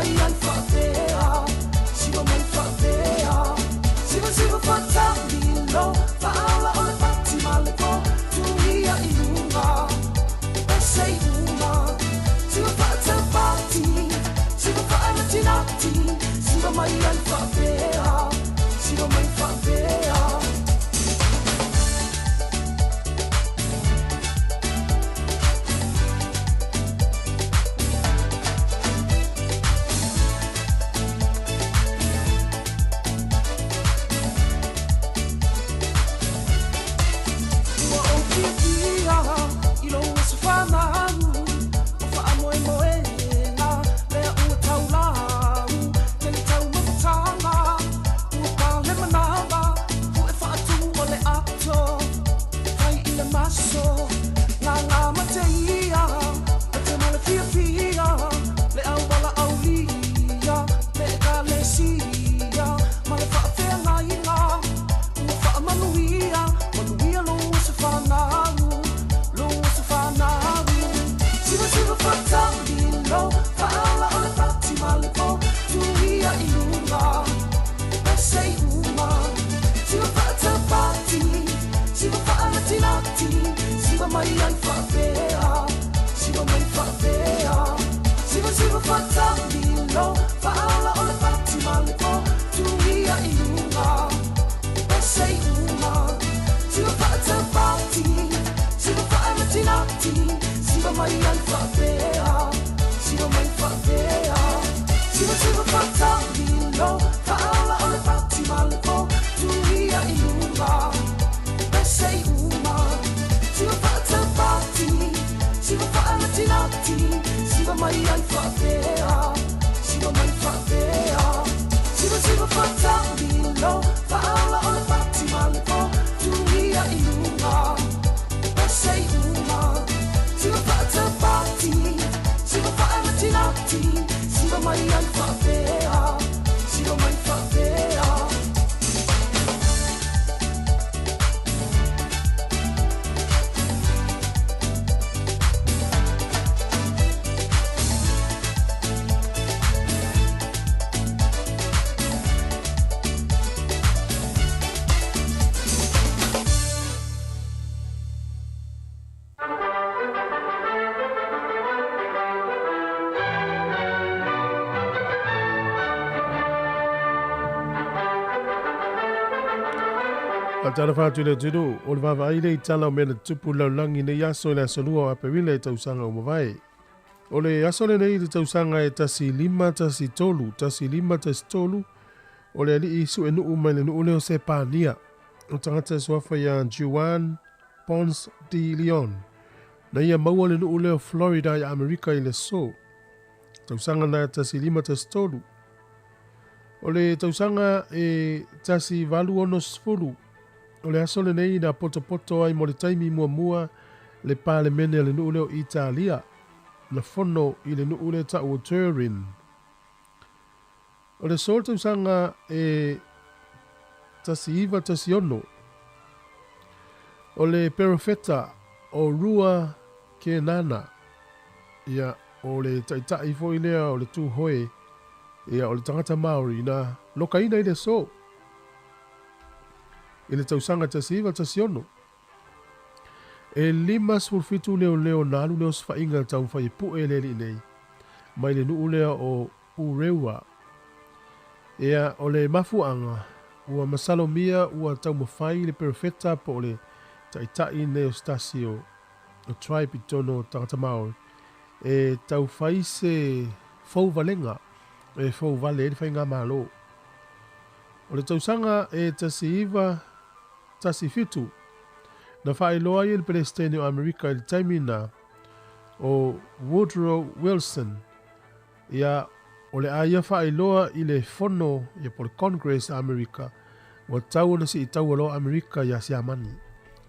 mai ai whapea, siwa mai whapea. Siwa whatamilo, whaala o le pati malepo, tuia i lunga, esei uma. Siwa whatapati, siwa whaanatinati, siwa mai ai whapea, siwa mai whapea. Tala whātu le tūru, o le wawa aile I tala o mena tupu laulangi ne yaso le asolua o apewile e tausanga o mawai. O le aso le nei le tausanga e tasi lima tasi tolu, o le ali isu e nuu mai le nuu leo se pānia. O tangata e suafa ia Juan Pons de Leon. Na ia maua le nuu leo Florida I Amerika I le so. Tausanga na tasi lima tasi tolu. O le tausanga e tasi valu ono sfulu. O le aso le nei na poto ai mo le taimi mua le pāle mene le nuu leo Italia. Na fono I le nuu leo ta ua Turin. O le sol tausanga e tasi iwa tasi ono. O le perofeta o rua ke nana. Ia o le taitai fo ilea o le tu hoe. Ia o le tangata Maori na lokaina I le so. I le tausanga tasi iwa tasi ono. E lima sulfitu leo na alu leo sfainga tau fai pu e leli nei. Mai le nuu lea o urewa. Ea o le mafuanga, ua masalomia ua tau mawhai le perifeta po le taitai neo stasio o tribe I tono tangata Maori. E tau whai se fau valenga, e fau vale e whai ngā malo. O le tausanga e tasi iwa, tasi fitu, na whai loa I le Palestine o Amerika I le taimina o Woodrow Wilson. Ia o le aia whaailoa I le fono ia po le Congress Amerika wa tau na si I tau alo Amerika ia si amani.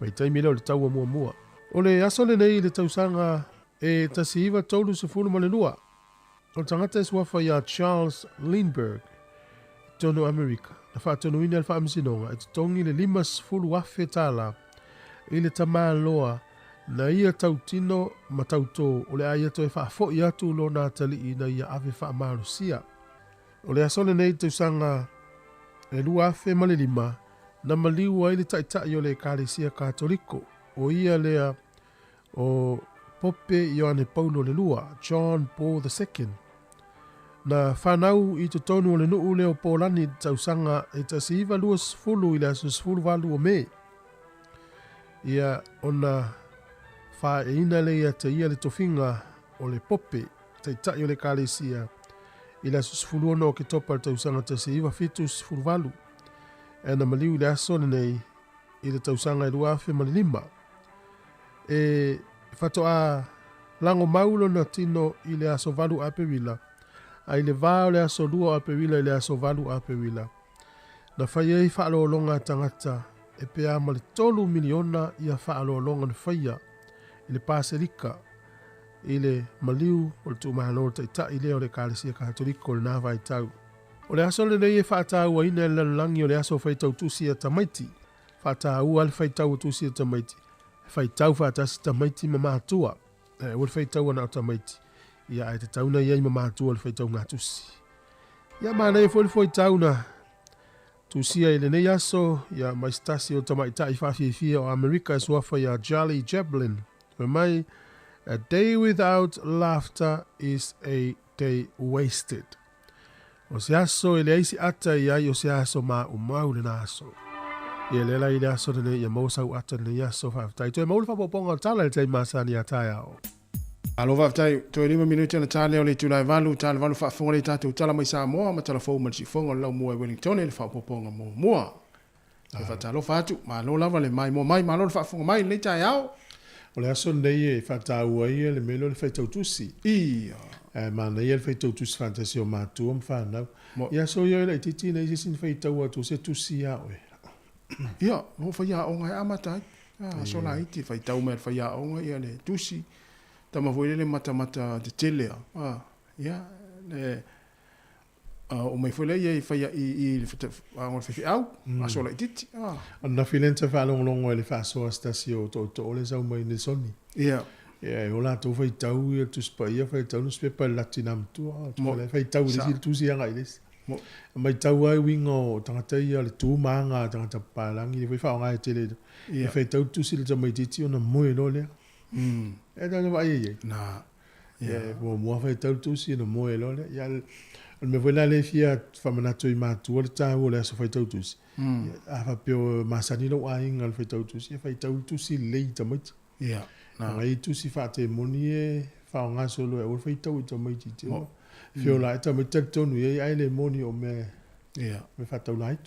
Wai taimi leo le tau mua. O le aso le nei le tausanga e tasi iwa tolu se fulu malelua. O tangata e suafa ia Charles Lindbergh tono Amerika. Na wha tono ina le wha amsinonga e tongi le limas fulu wafe tala I le tamā loa Na ia tautino ma tauto o le aia toi whaafoi atu lo nā tali I na ia ave whaamarusia. O le asole nei tausanga e lua afe ma le 5 na maliu ai le taitai o le Ekalesia Katoliko o ia lea o Pope Ioane Paulo le lua, John Paul II. Na whanau I tonu o le nuu leo Polani tausanga e tasiva lua sfulu I le aso sfulu walu o me. Ia ona whaeina le ia te ia le tofinga o le Pope taitai o le Ekalesia I le aso sfulu ono o ke topa le tausanga tasiva fitu sfulu walu. E na maliu le aso nei I le tausanga I lua afe ma le 5. E whatoa lango maulo na tino I le aso walu ape wila. Ai le vao le aso lua ape wila I le aso walu ape wila. Na whaiei whaalolonga tangata e pea ma le 3 miliona ia whaalolonga na whaia I le Paselika I le maliu o le tūmahalo taitai leo le Ekalesia Katoliko le nāwai tau. O le aso le nei e whaatau wa ina le langi o le aso whaitau tusi a tamaiti. Whaatau al whaitau tusi a tamaiti. Whaitau whaatasi tamaiti ma mātua. O le whaitau ana o tamaiti. Ia ai te tauna iai ma mātua le whaitau ngā tusi. Ia mana e foi tauna. Tusia I le nei aso ia maistasi o tamaita I whawhiawhia o Amerika e suafa ia Jolly Jablin. Me mai, a day without laughter is a day wasted. O se aso I le aisi ata iai o se aso ma umau le na aso. Ia lela I le aso le ia mausau ata le aso whawhitai. Toi maule whapoponga o tala le tei masani a tai ao. Alo whaftai, toi 5 minuti na tāle o le tūlai valu whaafonga le tātou tala mai Sāmoa, ma tala fau ma si fonga lau mua Wellington e le whaapoponga mo mua. E whatalo whatu, ma lo lava le mai mo mai, ma lo le whaafonga mai le tai ao. O le aso nei e whatau ai le melo le whaitau tusi. Ia. Ma nei e le whaitau tusi fantasi o mātua ma whanau. Ia so ia le titi nei se sin whaitau atu se tusi a oe. Ia, ho whaia o ngai amatai. So la iti whaitau mea whaia o ngai ia le tusi. Tama foi le mata de tele ia le o mai foi le ia fai I o fai au aso la titi na filenta fa longo le fa so stasio to le sa mai ne soni ia o la to fai tau ia tu spa ia fai tau no spe pa latinam tu le fai tau le tu si anga iles mai tau ai wingo tangata ia le tu manga tangata palangi fai fa nga tele ia fai tau tu si le mai titi ona moi lo le e da vai ye na mo fai tau tu si no moi lo le ia me vola le fia famanato I mātua le tāu le aso fai tau tu si a fa pio masani lo ai ngal fai tau tu si fai tau tu si le tamaiti ia na ngai tu si fa te moni e fa nga solo e fai tau tamaiti te fio la tamaiti tonu ye ai le moni o me ia me fa tau lai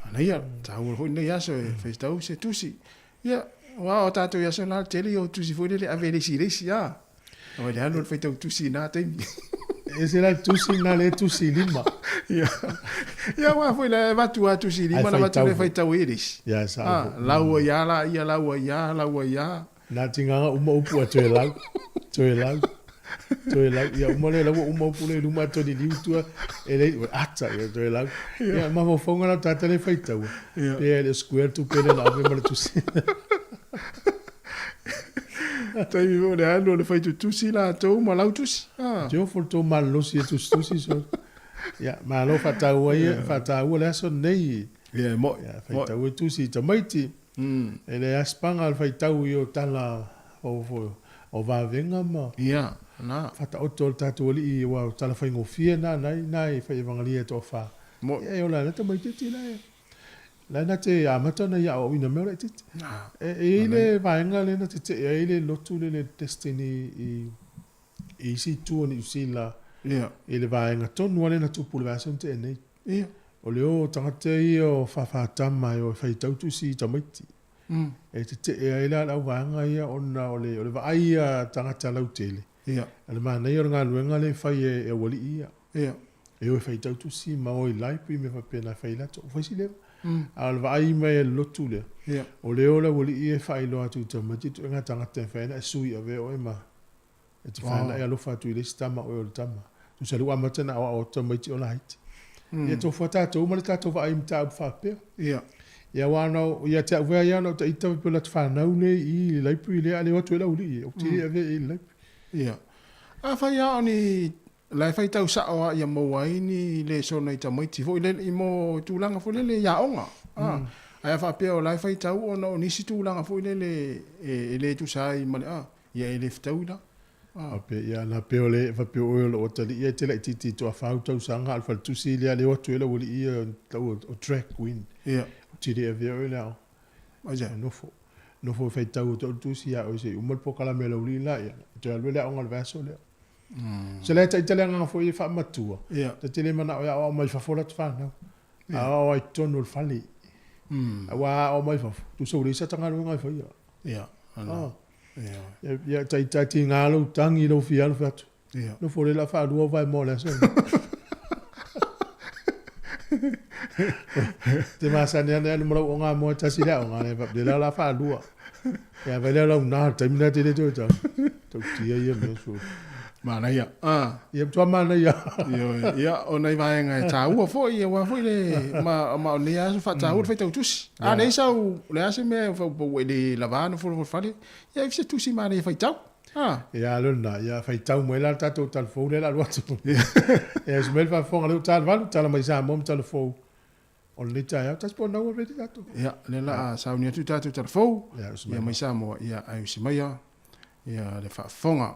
ana ia tāu ho nei aso fai tau se tu si ia wa o tātou ia so la tele o tu si foi le avele si ia o le anu fai tau tu si na te e se la tu si na le tu si lima ia wa foi le vatu tu si lima na vatu le fai tau iris ia sa lau ia la ia lau ia na tinga uma upu a toe lau ia uma le lau uma upu le luma to di liutua e le ata ia toe lau ia ma vo fonga na tata le fai tau e le square tu pele na ave ma le tu si tai mi le anu le fai tu si la to ma lau tu si jo for to mal lo si tu si so ya ma lo fatau le aso nei ia mo fai tau tu si tamaiti e le aspanga al fai tau io tala o va venga ma ia na fata o tol tatu li I wa tala fai ngofia nai fai evangelia to fa mo e o la tamaiti ti la na te amata na ya o ina mele tit e ile vaenga le na te e ile lotu le destiny I si tu ni si la ile vaenga tonu le na tu pulvason te nei o le o tangata I o whawhatama o whaitau tu si tamaiti e te e ile au vaenga ia ona o le vai tangata lau tele ale mana I o ngā luenga le whai e wali ia e o whaitau tu si ma o I laipi me whapena whailato o whaisi lewa al vai mai lotu le o le ola woli I fai lo atu tamati tu nga tangata faina sui ave o ma e te faina e lo fatu ile stama o le tama tu salu amata na o tamati o light e to fata to ma ta to vai mta fa pe ia wano ia te avea ia no te ita pela te whanau ne I laipu I lea le watu e lau li o te ave I laipu ia a whai a oni lai whai tau sao a ia mawai ni le sona I tamaiti fo I le I mo tūlanga fo le ia onga ai fa pe o lai fai tau o no nisi tūlanga fo le le tu sai male ia ele ftau la Ape ia na pe ole fa pe o lo tali ia te le titi to fa tau sanga al fa tu si le le watu le woli ia tau o track win ia ti le ave o la aja no fo fa tau to tu si ia o se umol po kala me lo li la ia te al le on al verso le se le te le nga fo I fa matua te te le mana o mai fa fo la fa na a o tono il fali wa o mai fa tu so ri sa tanga no ngai fa ia ana ia tai ngalo tangi no fi al fatu no fo le la fa do vai mo la so te masanya ne no mo nga mo ta si la nga ne va de la fa do ya va le la na te mina te to to ti ia me so mana ia ia tua mana ia ia o nei vai ngai ta u fo ia wa fo le ma ne ya fa ta u fa tu tusi nei sau le ase me fo po le lavano fo fa le ia se tusi ma ne fa tau ia luna ia fa tau mo la ta to tal fo le la lo tu ia smel fa fo le tal val tal mai sa mom tal fo on le ta ya ta spo no re ta to ia le la sa ni tu ta tal fo ia mai sa mo ia ai si mai ia le fa fonga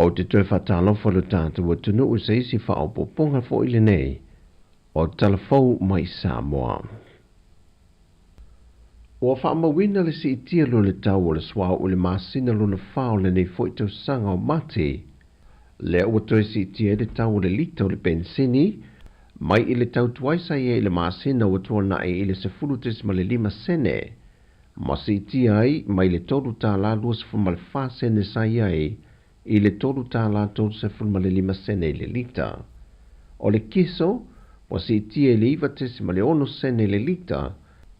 O te tue whatalofo le tātou tunu o se isi whaopoponga fo ile nei o talafou mai Sāmoa. O whaamawina le si itia lo le tau o le swao o le masina lo na whao le nei fo I tau sanga o mate. Le o toi si itia le tau o le lita o le pensini mai I le tau tuaisa I le masina o tua na I le se fulutis ma le 5 sene. Ma si itia ai mai le tolu tā la lua se fuma le 4 sene sai ai I le tolu tā la tolu se fuma le 5 sene le lita. O le kiso, wa si itia le iwa tesi ma le 1 sene le lita,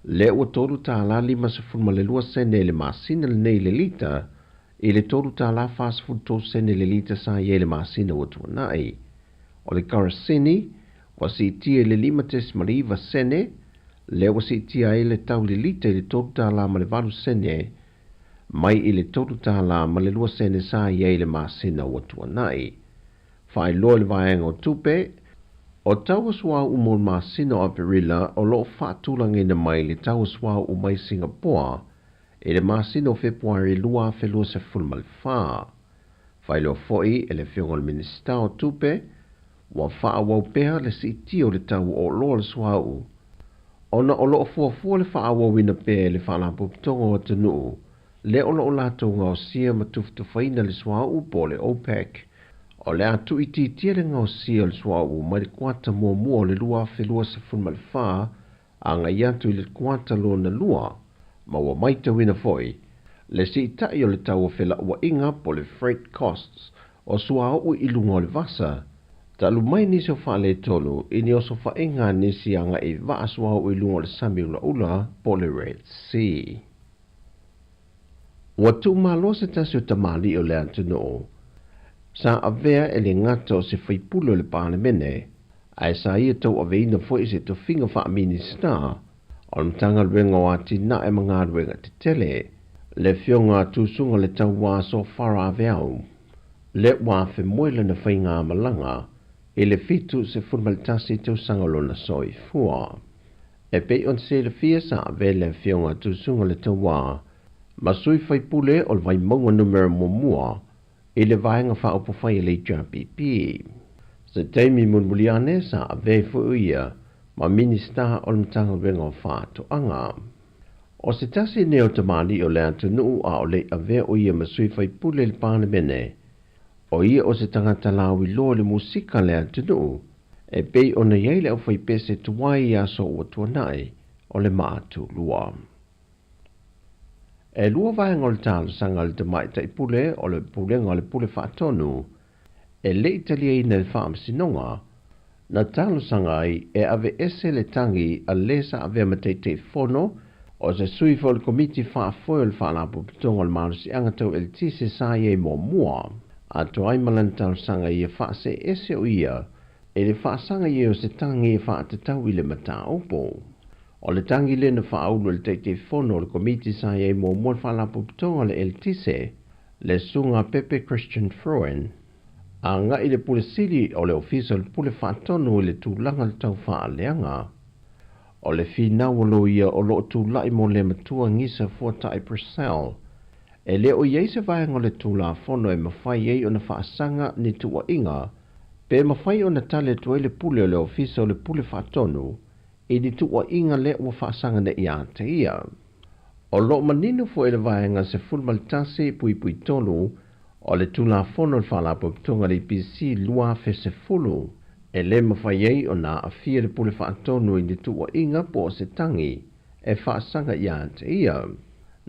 le ua tolu tā la 5 se fuma le 2 sene le masina le nei le lita, I le tolu tā la 4 se 2 sene le lita sai ai le masina o tua nai. O le karasini, wa si itia le 5 tesi ma le 2 sene, le wa si itia ai le tau le lita I le tolu tā la ma le 8 sene, mai I le tolu tā la ma le 2 sene sa I le masina o tua nai. Whai loa le vaenga o tupe, o tau asua umo masina o Aperila o loo whaatulangina mai le tau asua umai Singapore, e le masina o Februari lua felua se fulma le wha. Whai loa foi e le whionga le minista o tupe, wa wha wau pēha le si iti o le tau o loa le sua u. Ona o loo fua le wha wawina pē le wha puputonga o tanu, le o loo lato ngau sia matuftu whaina le sua u po le OPEC, o le atu iti tia le ngau sia le sua u mai le kuata mua le lua felua se fulma le wha, a ngai atu I le kuata lo na lua, ma wa mai te wina foi, le si itai o le tau o fela ua inga po le freight costs, o sua u ilunga o le vasa, talu mai nisi o wha le tolu, ini o so wha inga nisi anga I va sua u ilunga o le sami ula po le Red Sea. Wa tu malo se tasi o tamali o le antino, sa avea e le ngata o se whaipulo le panemene, ai sa ia tau aveina fo se to finga wha minista, o mtanga ruenga o ati na e mga ruenga te tele, le fionga tūsunga le tau wā so whara aveau, le wā whe moila na whainga malanga, e le fitu se fulmalitasi tau sangalo na soi fua. E pe on se le fia sa avea le fionga tūsunga le tau wā, masui whaipule o le vai maunga numero mua, e le vaenga wha opo whai le JPP. Se teimi munmuliane sa ave fuia, ma minista o le mtanga wenga o whātu anga. O se tasi neo tamani o le antunu a o le ave o ia masui whaipule le panemene, o ia o se tangata lawi lo le musika le antunu, e pei o na yeile o whaipese tuwai a so ua tuanai o le maatu lua. E lua vaenga o le talo sanga le tamai taipule o le pulenga o le pule whaatonu, e le italia ina le whaamsinonga, na talo sanga ai e ave ese le tangi a lesa ave mateite fono O se sui fo le komiti whaafoe le whaalapo pitonga le marusi angatau el tise sa ye mo mua. A to ai malantau sanga ia whaase ese o ia, e le whaasanga ia o se tangi e whaatatau i le mata opo. O le tangi le na whaaulu le teite fono le komiti sa ye mo mua le whaalapo pitonga le el tise, le sunga Pepe Christian Froen. A nga i le pule sili o le ofisa le pule whaatonu i le tūlanga le tau whaaleanga. O le finawalo ia o lo tūlai mo le matua ngisa fuatai Purcell. E le o iei se vaenga le tūla fono e mawhai ei o na whaasanga ni tua inga, pe mawhai o na tale tua le pule o le ofisa o le pule whaatonu, i ni tua inga le o whaasanga na ia te ia. O lo maninu fo e le vaenga se fulmalitase pui pui tolu, o le tūla fono le whaalapo pitonga le PC lua fe se fulu. E le mawhai ei o na a fia le pule whaatonu i ni tua inga po se tangi, e whaasanga ia te ia.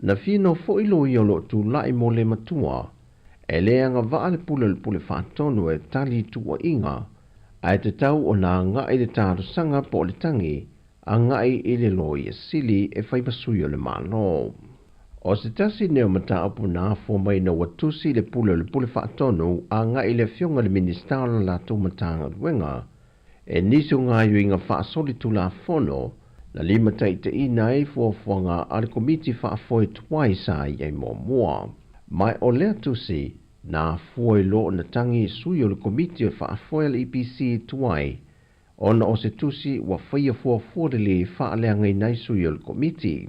Na fino fo ilo i o lo tu lai mo le matua, e le anga waa le pule whaatonu e tali tua inga, a e te tau o na ngai le tāru sanga po le tangi, a ngai i le lo i a sili e whaipasui o le malo. O se tasi neo mata apu na fo mai na watusi le pule whaatonu, a ngai le fionga le ministaula la tō matanga duenga, e niso ngā yuinga whaasoli tu la fono, na lima taite ina e fuafuanga a le komiti whaafoe tuai sa iei mo mua. Mai o lea tusi, na fuoi lo na tangi sui o le komiti o whaafoe le EPC tuai, ona o se tusi wa whaia fuafuadili whaalea ngai nai sui o le komiti.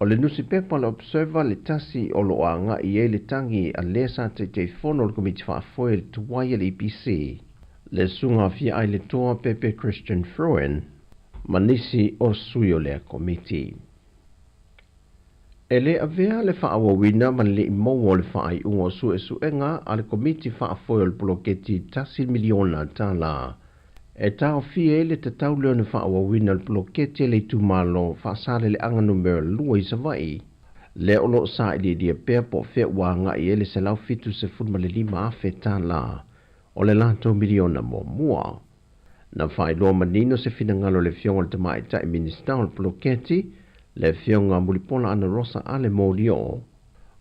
O le nusi pepa le observer le tasi o lo a nga i e le tangi a lesa te fono le komiti whaafoe le tuai le EPC, le sunga fia ai le toa Pepe Christian Froen, manisi o sui o lea komiti. E le avea le whaawawina man le imoa le whaai ungo suenga a le komiti whaafoe le poloketi tasi miliona tala. E tau fie le te tau leo le whaawawina le poloketi le tumalo whaasale le anga numero lua i savai. Le olo sa i dia pea po fea wanga i ele se lau fitu se funma le lima afe tala o le lato miliona mo mua. Na whai loa manino se finangalo le fionga le tamai tai minister o le poloketi, le fionga mulipola ana rosa ale mo lio.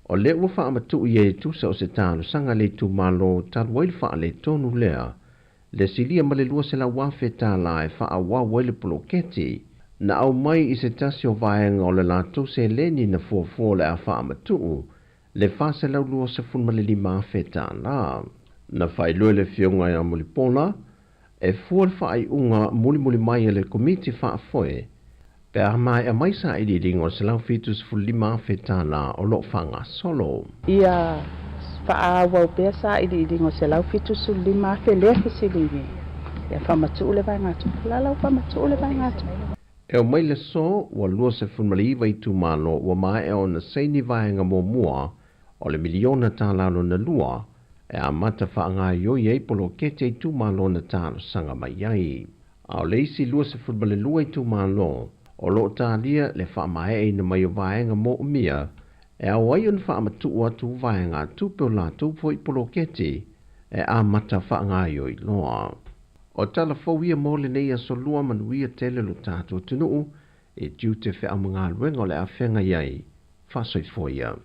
O le ua wha amatu i e tusa o se talo sanga le tu malo talu wail wha le tonu lea, le silia ma le lua se la wafe tala e wha a wawa le poloketi, na au mai i se tasi o vaenga o le lato se leni na fuafua le a wha amatu, le wha se lau lua se funma le lima afe tala. Na whai lua le fionga e a mulipola, e fuar whaai unga muli mai le komiti whaafoe, pe a mai a mai sa ili ringo se lau fitus fulima whetana o lo whanga solo. Ia whaawau pia sa ili ringo se lau fitus fulima whelea kisiliwi. Ia whamatu ule vai ngatu, lalau whamatu ule vai ngatu. E o mai le so, wa lua se funmali iwa i tu malo, wa mai e o na seini vaenga mo mua, o le miliona tālalo na lua, e a mata whaanga ioi ei polo kete i tu malo na tālo sanga mai ai. Ao leisi lua se futbale lua i tu malo, o lo tālia le whaamae ei na mai o vaenga mo umia, e au ai on whaamatua tu vaenga tu peo la tu po i polo kete, e a mata whaanga ioi loa. O tala fawia mo le nei a solua manuia tele lo tātua tunuu, e tiu te whea mga luenga o le a whenga iai, whasoi foia.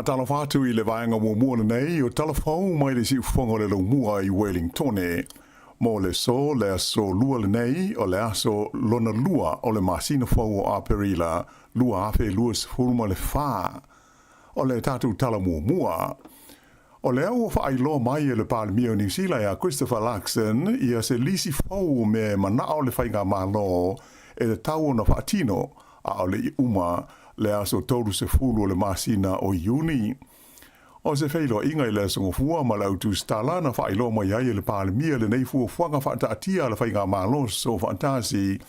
Tala whātu i le vaenga mo mua nei, o tala whau mai le si ufonga le lo mua i Wellington e. Mo le so, le aso lua le nei, o le aso lona lua o le masina whau o Aperila, lua afe lua se furuma le wha. O le tatu tala mua. O le au wha ailo mai e le Palemio New Zealand a Christopher Luxon, ia se lisi whau me manao le whainga malo e le tau na whaatino a o le uma le aso tolu se fulu le masina o Iuni. O se feilo inga i le songo fua ma lau tu stala na wha ilo mai ai le Palemia le nei fua fuanga wha taatia le whainga malo so fantasi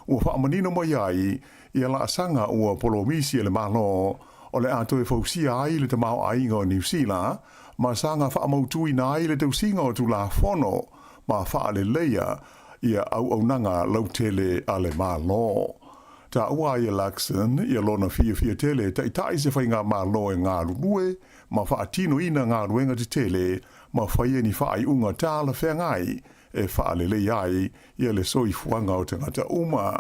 ua wha manino mai ai i la asanga ua polomisi le malo o le ato e fausia ai le tamau ainga o New Zealand ma sanga whaamautui na ai le tausinga o tu la fono, ma whaale leia ia au nanga lautele ale malo. Ta ua ia laksen, ia lona fia tele, ta itai se whai ngā malo e ngā rurue, ma whaatino ina ngā ruenga te tele, ma whaia ni whaai unga tāla whengai, e whaale leiai, ia le soi fuanga o te ngata uma.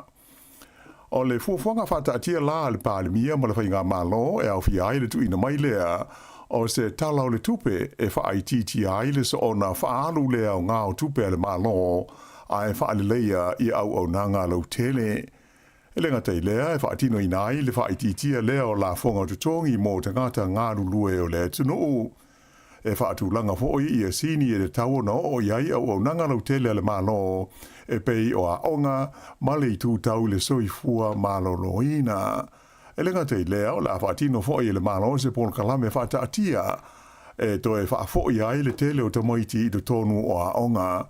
O le fuafuanga whātaatia la le pālimia ma le whai ngā malo, e au fia ai le tu ina mai lea, o se tala o le tupe, e whaai titi ai le so o na whaalu lea o ngā o tupe le malo, a e whaale leia i au nanga lau tele. E le ngata i lea, e whaatino ina ai, le whaititia lea o la fonga tutongi mō te ngata ngā rulue o le tunu. E whaatu langa fōi i e sini e le tau na o iai au nanga lau tele le malo, e pei o a onga, male i tū tau le soifua malo loina. E le ngata i lea, o la whaatino fōi le malo se pōn kalame whaataatia, e to e whaafoi ai le tele o te moiti i te tonu o a onga,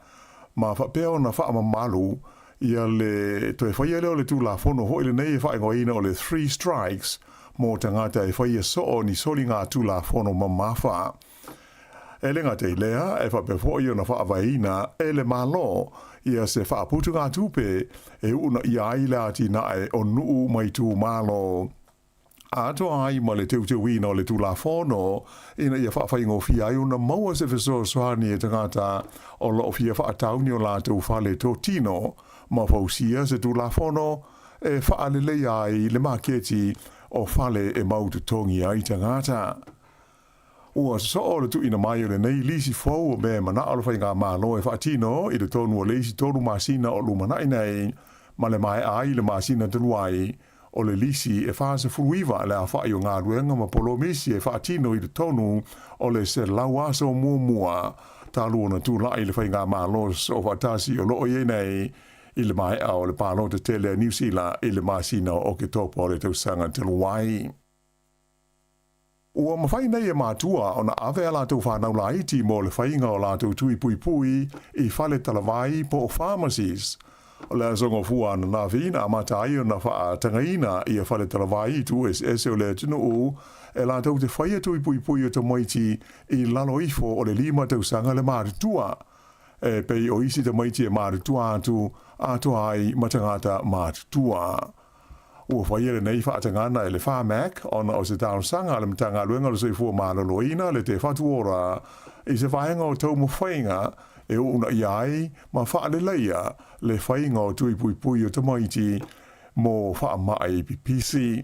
ma whapeo na whaamamalu, ia le to e whaia leo le tū la fono hoi le nei e whaingoina o le 3 strikes mō te ngata e whaia so ni soli ngā tū la fono mamafa. E le ngata i lea e whape whoi o na whaavaina e le malo ia se whaaputu ngā tūpe e una ia aila ati na e o nuu mai tū malo. A toa ai ma le teu wina o le tū la fono ina ia whaafai fia ai una maua se wheso soani e te ngata o lo fia whaatauni o la tū whale tō tino ma fausia se tu la fono e whaale lei ai le maketi o whale e mautu tongi ai tangata. Ua so o le tu ina mai o le nei lisi fau o me mana alo whai ngā mālo e whaatino i le tonu o leisi tonu masina o lumanai nei ma le mai ai le masina teluai o le lisi e whaase furuiva le a whai o ngā ruenga ma polo misi e whaatino i le tonu o le se lauasa o mua talu o na tu lai le whai ngā mālo o whaatasi o loo ie nei i le mai au le pālo te tele a New Zealand i le masina o ke topo o le tausanga te luai. Ua mawhai nei e mātua o na awe a lātou whanau la iti mō le whainga o lātou tui pui pui i whale talawai po pharmacies. O le azongo fua na nā whina a matai o na wha tangaina i a whale talawai tu SS o le tunu u e lātou te whaia tui pui pui o te moiti i lalo ifo o le 5 tausanga le mātua. E pei o isi te maiti e mātua atu ai matangata mātua. Ua whaiere nei whaatangana e le whāmak, ona o se tāonsanga le matanga luenga le soifua mālaloina le te whatuora, i se whaenga o tau mawhainga e una iai ma whaale leia le whainga o tui pui pui o te maiti mō whaamai PPC.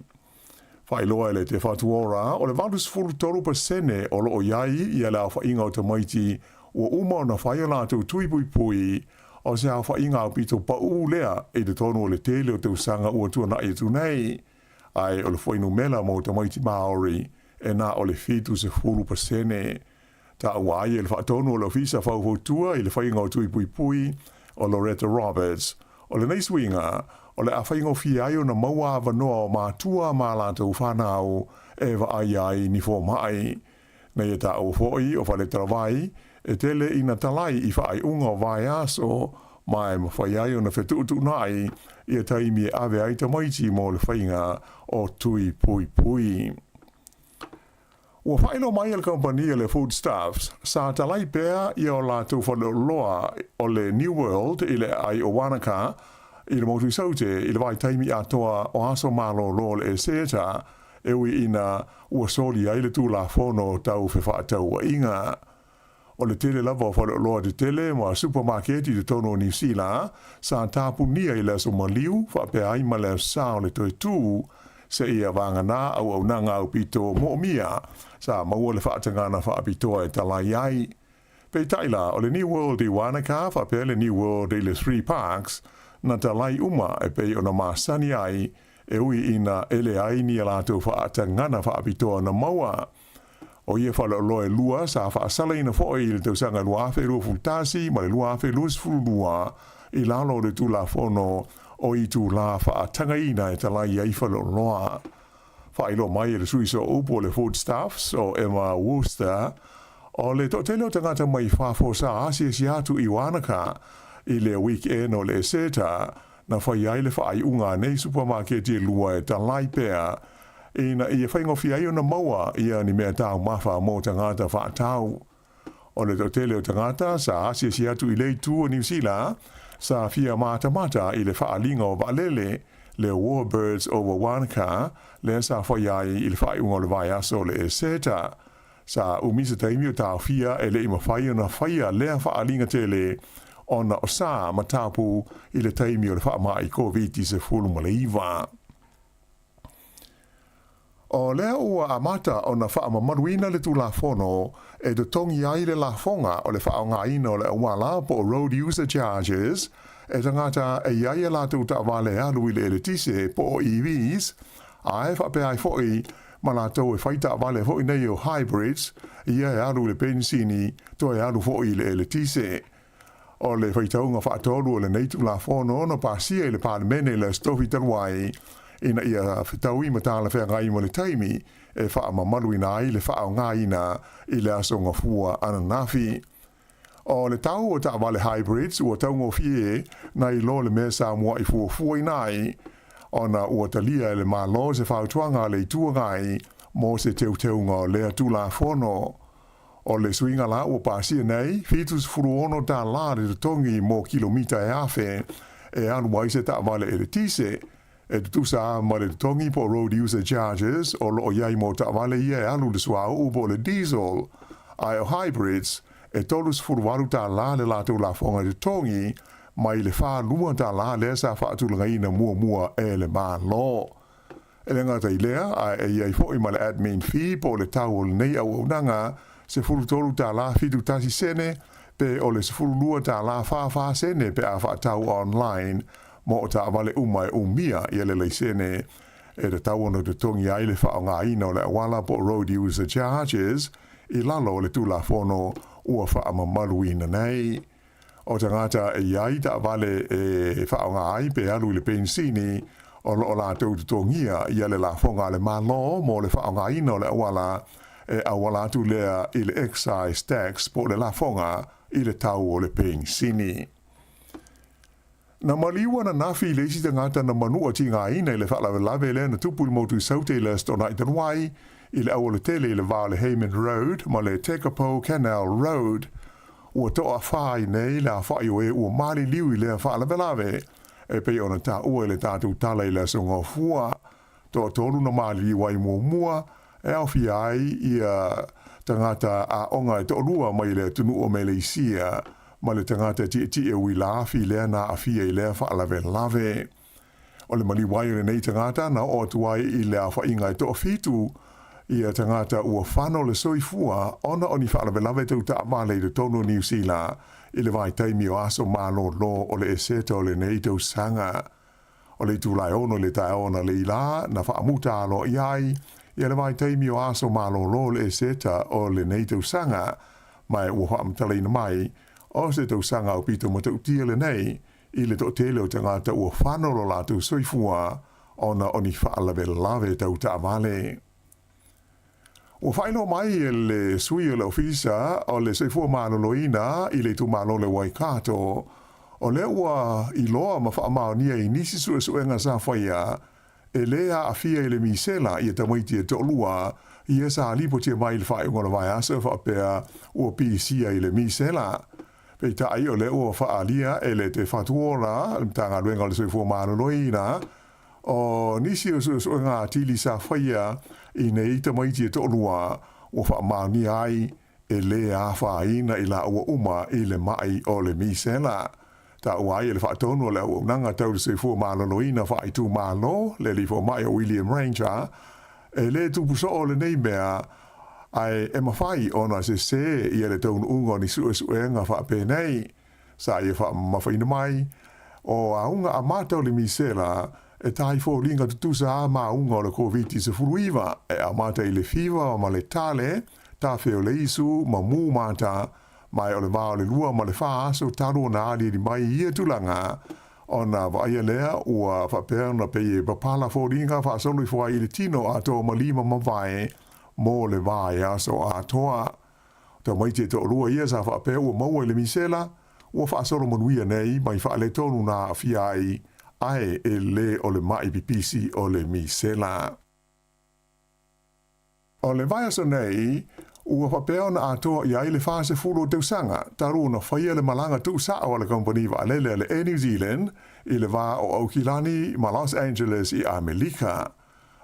Whailoa le te whatuora, o le 23% o lo o iai i ala whainga o te maiti ua uma na whaia lātou tui pui pui o se hawha inga o pito pa lea e te tonu o le tele o te usanga ua tua na e tu nei. Ai o le whainu mela mo te maiti Māori e na o le fitu se 4%. Ta ua ai e le whaatonu o le ofisa whauhotua i le whainga o tui pui pui o Loretta Roberts. O le neisuinga o le a whainga o fiaio na maua avanoa o mātua mā lātou whanau e wa ai ni fō mai. Nei e ta o fōi o whale tarawai e tele ina talai i whaai unga o vai aso mai ma whai ai o na whetuutu nai i a taimi e awe ai ta maiti mō le whainga o tui pui pui. Ua whaino mai al kompania le foodstuffs, sa talai pēr i o lātou whanoloa o le New World i le ai o Wanaka i le motu saute i le vai taimi atoa o aso malo lo le e seta e ui ina ua soli ai le tū la fono tau whewhaatau inga. O le tele lava o whaloloa de tele ma supermarketi de tono New Zealand sa tāpu nia i le so maliu whape ai ma le sao le toi tū se ia wangana au nanga au pito mo mia sa maua le whaatangana whaapitoa e talai ai. Pei taila o le New World i Wanaka whape le New World i le 3 Parks na talai uma e pei o na masani ai e ui ina ele ai ni alato whaatangana whaapitoa na maua. O ia whaloloa e lua sa whaasala ina fōi i le tausanga luafe rua fultasi ma le luafe luas fulua i lalo le tū la fono o i tū la whaatanga ina e talai ai whaloloa. Whailo mai e le suiso upo le foodstuffs o Emma Worcester o le totele o tangata mai whafosa asia si atu i Wanaka i le weekend o le seta na whai ai le whai unga nei supermarketi e lua e talai pēr ina ia whaingo fia i ona maua ia ni mea tau mawha mō tangata whaatau. O le totele o tangata sa asia si atu i lei tua New Zealand sa fia mata i le whaalinga o Valele le Warbirds over Wanaka le sa whaiai i le whaiunga o le vai aso le e seta. Sa umisa taimi o tau fia e le ima whai ona whaia lea whaalinga tele ona o sa matapu i le taimi o le whaama i COVID-19 ma le iwa. O lea ua amata o na whaama maruina le tu la fono e do tongi ai le la fonga o le whaonga ino le awala po road user charges e tangata e iaia la tu ta wale alu i le eletise po o EVs a e whape ai foi ma la tau e whaita wale foi nei o hybrids ia e alu le benzini to e alu foi le eletise. O le whaitaunga whaatolu o le neitu la fono no pasia i le palemene le stofi taruai ina ia whetaui matala whea ngai mo le taimi e wha mamalu ina ai le wha o ngā ina i le aso ngā fua ananafi. O le tau o ta wale hybrids ua tau ngō fie na i lo le mea Sāmoa i fua inai o na ua talia le malo se whautuanga le tua ngai mo se teu lea tula fono. O le suinga la ua pasia nei, fitus furuono ta la le tongi mo kilomita e afe e anu waise ta wale e le tise e tu sa ma le tongi po road user charges o lo iai mo ta wale ia e anu le sua upo le diesel ai o hybrids e tolus furuwaru ta la le lato la fonga le tongi mai le wha lua ta la le sa wha atulanga ina mua e le ma lo. E le ngata i lea e iai fo i ma le admin fee po le tau o le nei au nanga se furu tolu ta la fitu tasi sene pe o le se furu lua ta la fa sene pe a wha tau online mo o ta wale umai umia i ele lei sene e le tau ono te tongi ai le wha o ngā ina o le awala po road user charges i lalo le tula fono ua wha ama maluina nei. O ta ngata e iai ta wale e wha o ngā ai pe alu le benzini o lo la tau te tongia i ele la fonga le malo mo le wha o ngā ina o le awala e awala tu lea i le excise tax po le la fonga i le tau o le benzini. Na maliwa na nafi le isi tangata na manua ti ngā ina i le whalawe lawe le na tupu i motu saute le stona i tanwai i le awala tele i le vale Hayman Road ma le Tekapo Canal Road ua toa whai nei le a whai o e ua mali liu i le whalawe lawe e pei ona ta ua i le tātou tala i le songa fua toa tolu na mali liu ai mua e au fi ai i a tangata a onga e toa mai le tunu o Malaysia ma le tangata ti e wila fi lea na a fia i lea whaalawe lave. O le mali wai le nei tangata na o tuai i lea whainga e toa fitu i a tangata ua whano le soifua ona oni whaalawe lave tau ta amale le tono New Zealand i le vai taimi o aso malo lo o le eseta o le nei tau sanga. O le tūlai ono le tae ona le ila na whaamuta alo iai i le vai taimi o aso malo lo le eseta o le nei tau sanga mai ua whaamtala ina mai o se tau sanga o pito ma tau tia le nei i le tau tele o tangata ua whanoro la tau soifua ona oni whaalawe lave tau ta amale. Ua whaino mai e le sui o le ofisa o le soifua maloloina i le tu malo le Waikato o le ua i loa ma whaamaonia i nisi suenga sa whaia e lea a fia i le misela i e tamaiti e tolua i e sa lipo tia mai le whaingola vai asa whaapea ua pisia i le misela. Pei ta ai o le ua whaalia e le te whatuora, tanga ruenga le soifua maloloina, o nisi o suenga tili sa whaia i nei tamaiti e tolua ua whaamani ai e le a whaina i la ua uma i le mai o le misela. Ta ua ai e le whaatonu o le ua unanga tau le soifua maloloina whaitu malo, le lifo mai o William Ranger, e le tupuso o le nei mea ai e mawhai ona se i ele taunu unga ni suenga whaape nei sa i mawhaina mai o a unga a mātau le misela e tai fō linga tutusa a mā unga o le COVID-19 furuiva e a māta i le fiwa ma le tale ta wheo le isu ma mū māta mai o le vāo le lua ma le wha aso taro na ali di mai ia tulanga ona vaia lea ua whapea na peye papala fō linga wha solo i fwai i le tino a tō malima mawai mo le vai aso a toa. Ta mai te to rua ia sa fa pe o mo le misela o fa solo manuia nei mai fa le tonu na fiai ai e le o le mai BBC o le misela. O le vai so nei, ua papeo na atoa ia i le fase fulu teu sanga, taru na whaia le malanga tu sa o le kompani wa alele le New Zealand, i le va o Aukilani ma Los Angeles i Amerika.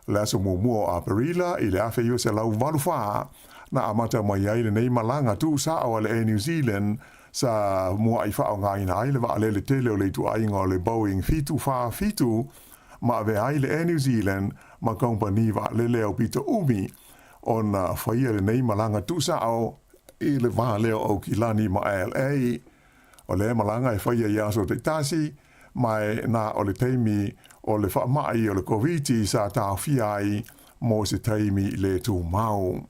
Le aso mua a Perila i le afe iu se lau walufa, na amata mai ai le nei malanga tu sa o le New Zealand, sa mua i whao ngai na ai le wa alele tele o le tu ainga o le Boeing fitu wha fitu, ma ave ai le New Zealand, ma kompani wa alele o pita umi, o na whaia le nei malanga tusa au i le wā leo o Kilani ma LA. O le malanga e whaia i aso te tasi, mai na o le teimi o le whaamai o le COVID sa tau fiai mo se teimi le tū mau.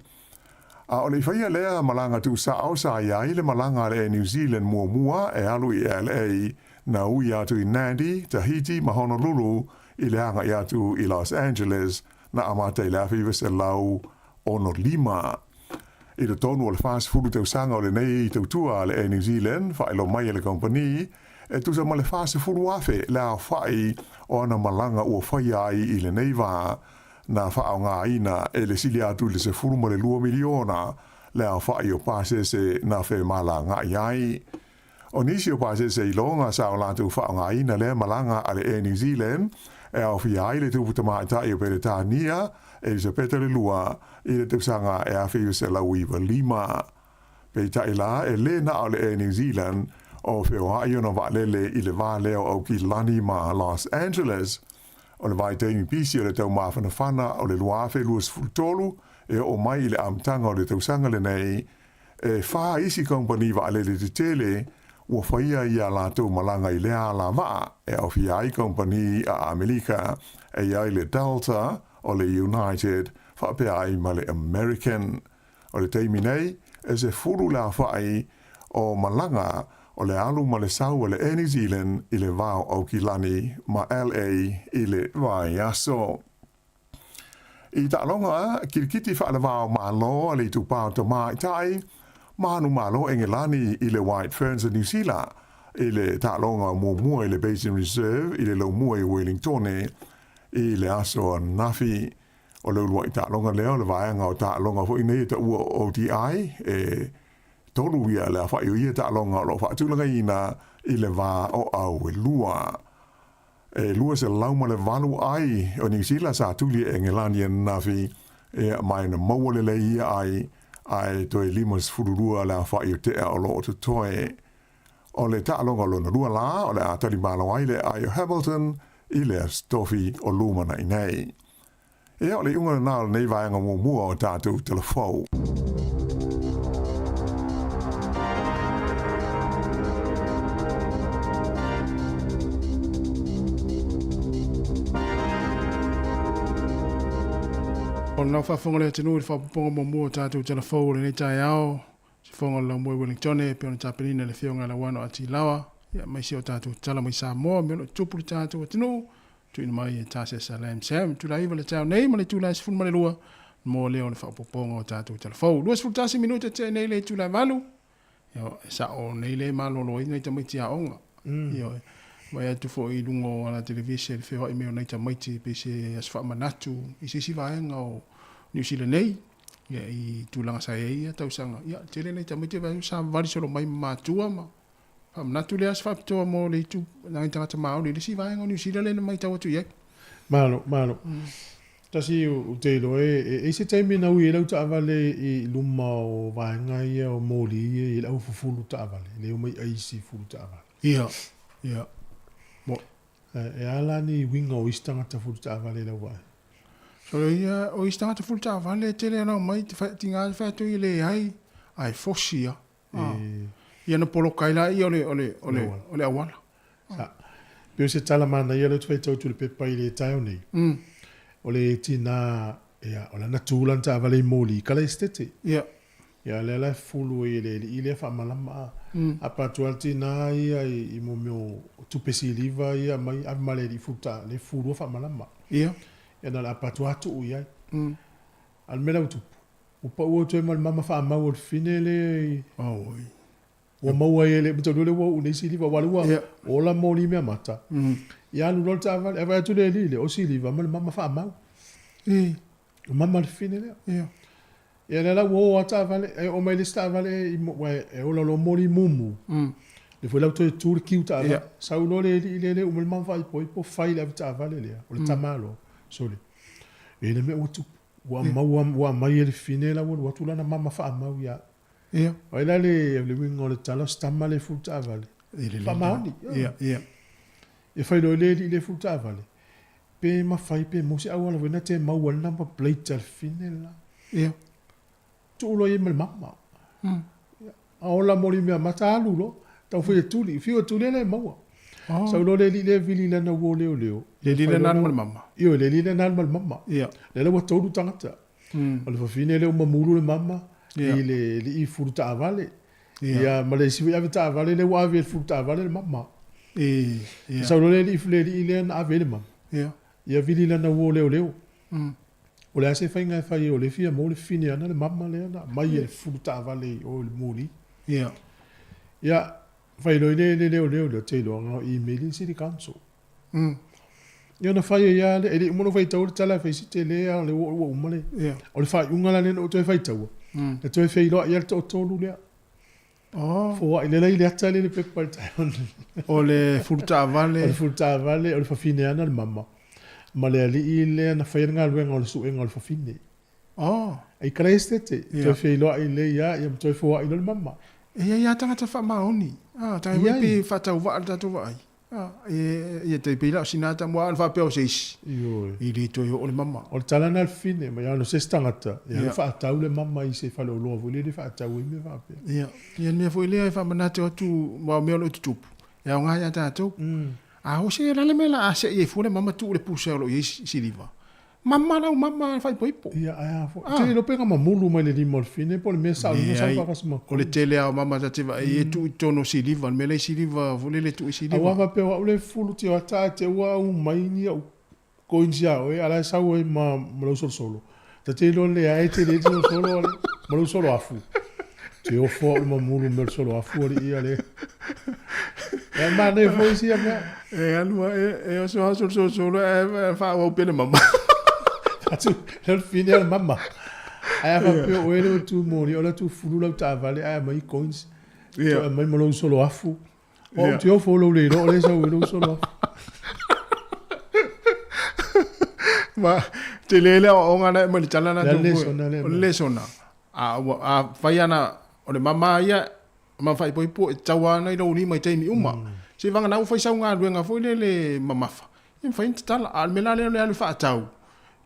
A o le whaia lea malanga tusa au sa ia i le malanga le New Zealand mua e alu i LA na ui atu i Nandi, Tahiti, ma Honolulu i le anga i atu i Los Angeles na amata i le awhiwa se lau ono lima. I le tonu o le fast food tau sanga o le nei tau tua le New Zealand, whae lo mai le company, e tusa ma le fast food wafe le a whae o ana malanga ua whae ai i le nei wā, na whao ngā ina e le sili atu le se furu ma le 2 miliona, le a whae o pāsese na whae mala ngā iai. O nisi o pāsese i longa sa o lātu whao ngā ina le malanga a le New Zealand, e au whi ai le tupu tamaitai o pere tānia, e se peta le lua, i le tuksanga e a whiu se lau iwa 5. Pei tai la e le na o le New Zealand, o whio hai ona wa lele i le wā leo au ki Lani ma Los Angeles. O le vai teimi pisi o le tau mawhana whana o le luafe luas fultolu, e o mai i le amtanga o le tuksanga le nei, e wha isi kompani wa lele te tele, ua whaia i a lātou malanga i lea la waa, e au whi ai kompani a Amerika, e ai le Delta, o le United, whape ai ma le American. O le teimi nei, e se furu la whai o malanga o le alu ma le sau o le New Zealand i le vau au Kilani ma LA i le vai aso. I ta longa, kirikiti wha le vau ma lo le tu pao ta mai tai, manu malo Engelani i le White Ferns o New Zealand, i le ta longa mua i le Basin Reserve, i le lo mua i Wellington, i le aso nafi o le ulua i ta longa leo, le vaenga o ta longa fo i nei ta ua ODI, e tolu ia le a wha i ta longa o lo wha tūlanga ina i le vā o au e lua. E lua se lauma le valu ai o New Zealand sa tuli e Ngelani e nafi, e mai na maua le le ia ai toi limas fururua le a wha i te o lo o te toe. O le ta longa lo na lua la, o le a tali malo ai le ai o Hamilton, i le stofi o lumana i nei. E o le unga na nei vaenga mua o tātou telefou. O nau whafonga le tenu i whaponga mua tātou telefou le nei tai ao, si whafonga la mua Wellington e pe ona tāpenina le whionga la wano ati lawa, ia mai si o tātou tala mai Sāmoa, me ono tupuri tātou atinu, tuina mai e tāse Salam Sam, tula iwa le tau nei, ma le tula e sifun ma le lua, mo leo le whapoponga o tātou telefou. 2 minuta te nei le tula valu, ia sa o nei le malolo i nei tamaiti a onga, ia mai atu fo i lungo ala televisi le whewha i meo nei tamaiti pe se asfa manatu, i se si vaenga o New Zealand nei, ia i tūlanga sa ia tau sanga, ia tele nei tamaiti vai sa vari solo mai matua ma, natu le asfa pitoa mo le tu ngai tangata maori le si vaenga o New Zealand le mai tau atu iek. Malo. Tasi u te ilo e se teimi na ui e lau ta avale i luma o vaenga ia o moli ia i lau fufulu ta avale, le o mai aisi fulu ta avale. Ia. Mo. E ala ni winga o istangata fulu ta avale lau vai. So ia o istangata fulu ta avale tele ana mai te tinga fatu i le ai fosia. Ia na polo kaila i ole awala. Sa. Pio se tala mana ia le tuwai tau tu le pepa i le taio nei. Ole tina ia ola na tulan ta avale moli kala estete. Ia. Ia le fulu i le fa malama. Apa tualti na ia i mo meo tupesi liva ia mai avmale di futa le fulu fa malama. Ia. Ia na apa tuatu ia. Al mela utu. Upa ua tu mal mama fa mau finele. Oi. Wa mau ia le mtodole wa unesi liva walua. Ola moli me mata. Ia lu lol ta avale ava tu le o si liva mal mama fa mau. Mama le finele. Ia. Ia la wo ata vale e o mai le sta vale I mo e o lo mori mumu. Le foi la to tu ki uta Yeah. sa ulo le o mal man vai po fai la ta vale le o le tamalo sole. E le me o tu wa mai le fine la wo tu la na mama fa ma ya. Ia. O la le wingo le talo sta male fu ta vale. Fa maoni. Ia, ia. E fai lo le fu ta vale. Pe ma fai pe mo se awala wena te ma wal number plate al fine la. Ia. Tu lo ye mal mama. A ola mori mea mata alu lo. Tau fai tuli. Fio tuli le maua. Sa ulo le vili lana wo leo leo. Le lile nan mal mama. Io le lile nan mal mama. Ia. Le la wa tolu tangata. O le fafine le mamulu le mama. Ia. Le I furuta avale. Ia. Ia ma le siwi avita avale le wa ave furuta avale le mama. Ia. Sa ulo le le na ave le mama. Ia. Ia vili lana wo leo leo. O le ase whainga whai o le fia mo le fine ana le mama le ana. Mai e furuta avale o le muri. Ia. Ia whai loi le leo te loanga o email City Council. Ia na whai ia le ele umono whai tau le tala whai si te lea le wo umale. Ia. O le whai ungala le o toi whai tau. Le toi whai loa ia le tau tolu lea. Fo ile lai le ata le pepa le tai. O le furuta O le vale. furuta avale o le whawhine ana le mama. Ma le ali I le na whai ngā luenga o le suenga o le whawhine. Ai kara este te. Toi whai loa I le ia ia toi whua I le mama. Ia tangata wha maoni. Tai Ia, wipi whatau wa alta tu wa ai. Ia te pila sinata mua alfa peo seis. Ioi. I le toi o le mama. O le talana le fine, ma iano se stangata. Ia le whaatau le mama I se whale o loa vule le whaatau I me whapea. Ia. Ia mea fo ilea wha manate o tu mua mea lo tutupu. Ia o ngai a tātou. Ho se rale mela a se ie fune mama tu le pusa o lo i siriva. Mama lau mama fai poipo. Ia aia fo. Te lo penga mamulu mai le limo le fine, po le mea sa unga sa whakasima. O le tele au mama ta te va e tu tono siriva, me le siriva, vole le tu i siriva. Awa va peo ule fulu te o ata te ua u maini au koinsia o e ala sau e ma malau solo. Ta te lo le ae te le tino solo ale, malau solo afu. Te o fo o mamulu me solo afu ale ia le. E ma ne fo isi a mea. E alua e o so solo e fa o pene mama. Atu, le fine al mama. Aia fa peo o ele o tu mori, o la tu fulu lau ta vale, aia mai coins. Ia. Mai malau solo afu. O te o fo lo le ro, le sa o lo solo afu. Ma te lele o ngana ma le tala na tu. lesona le. O lesona. A fai ana o le mama ia ma fai poipo e tawana I lo ni mai taimi uma. Se vanga na u fai sau ngā ruenga foi le mamafa. Im fai tala al melale le alu fa tau.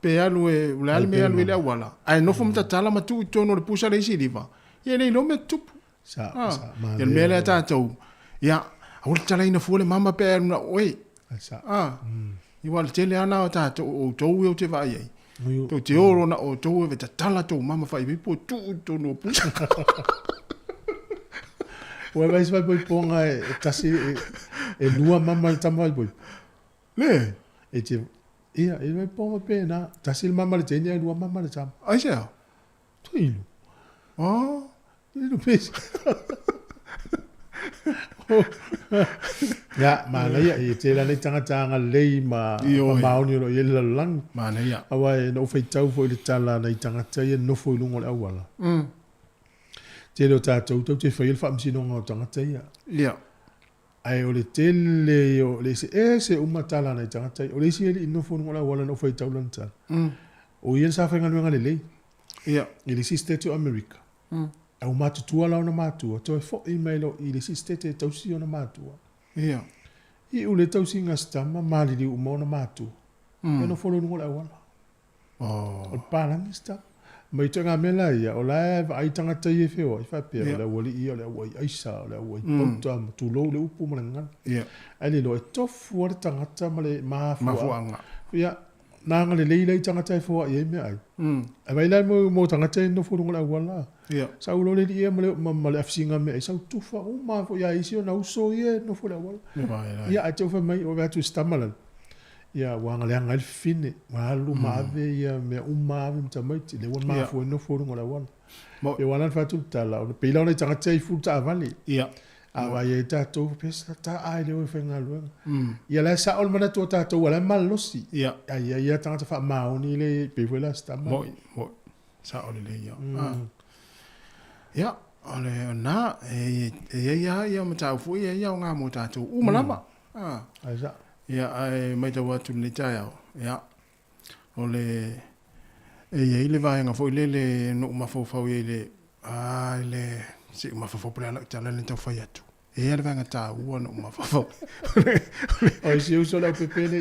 Pe alu e le alu me alu le awala. Ai no fom tala ma tu tono le pusa le siriva. Ia le no me tupu. Sa Ia le mele tātou. Ia au le tala ina fuole mama pe alu na oi. Sa. I wale tele ana o tātou o tou e o te vai ai. Tau te oro na o tou e ve tala tou mama fai vipo tu tono pusa. O vai vai boi ponga e tasi e lua mama le tama boi. Le. E te ia e vai ponga pena tasi le mama le tenia e lua mama le tama. Ai sea. Tuilu. Tuilu pesi. Ya ma la ia e te la le tanga lei ma mauni ro ye la lang. Ma na ia. Awa e no fai tau foi le tala na tanga te no foi lungo le awala. Te lo tātou tau te whail whamsino ngā tangata ia. Ia. Ai o le tele o le se umatala nei tangata ia. O le si ele ino whonu ngā wala no whai tau lantara. O ian sa whainga nuenga le lei. Ia. I le si state o America. Au matutua lau na matua. Toi fo i mailo i le si state tausi o na matua. Ia. I u le tausi ngā stama malili umau na matua. Ia no whonu ngā wala. O le pālangi stama. Mai tanga mela ia o la ai tanga tai e feo I fa pe o la wali ia o la wai aisa o la wai ponta tu lo le upu manga ia ali lo e tofu o tanga ta male mafuanga ia na ngale le tanga tai fo ia me ai e vai la mo tanga tai no fo ngola wala ia sa ulo le ia male afsinga me sa tu fa o ma fo ia isi o na uso ia no fo la wala ia a te fa mai o va tu stamala ia wanga le anga fine wa lu mave ia me mave mtamaiti le won ma fo no fo ngola wala e wala fa tu tala o pe la ona tanga tai fu ta vale ia a va ia ta to pesa ta ai le fe ngalo ia la sa ol mana to ta to wala malosi ia ia tanga fa ma oni le pe vola sta mo Sa o le ia. Ia, o le na, ia matau fu ia ngā mo tātou. Umalama. Ai sa. Ia, ai mai tau atu le tai au. Ia, o le, ia le vaenga fo le no mafofau le, le, si mafofau prea la tala le tau fai atu. Ia le vaenga tā ua no mafofau. O si uso lau pepele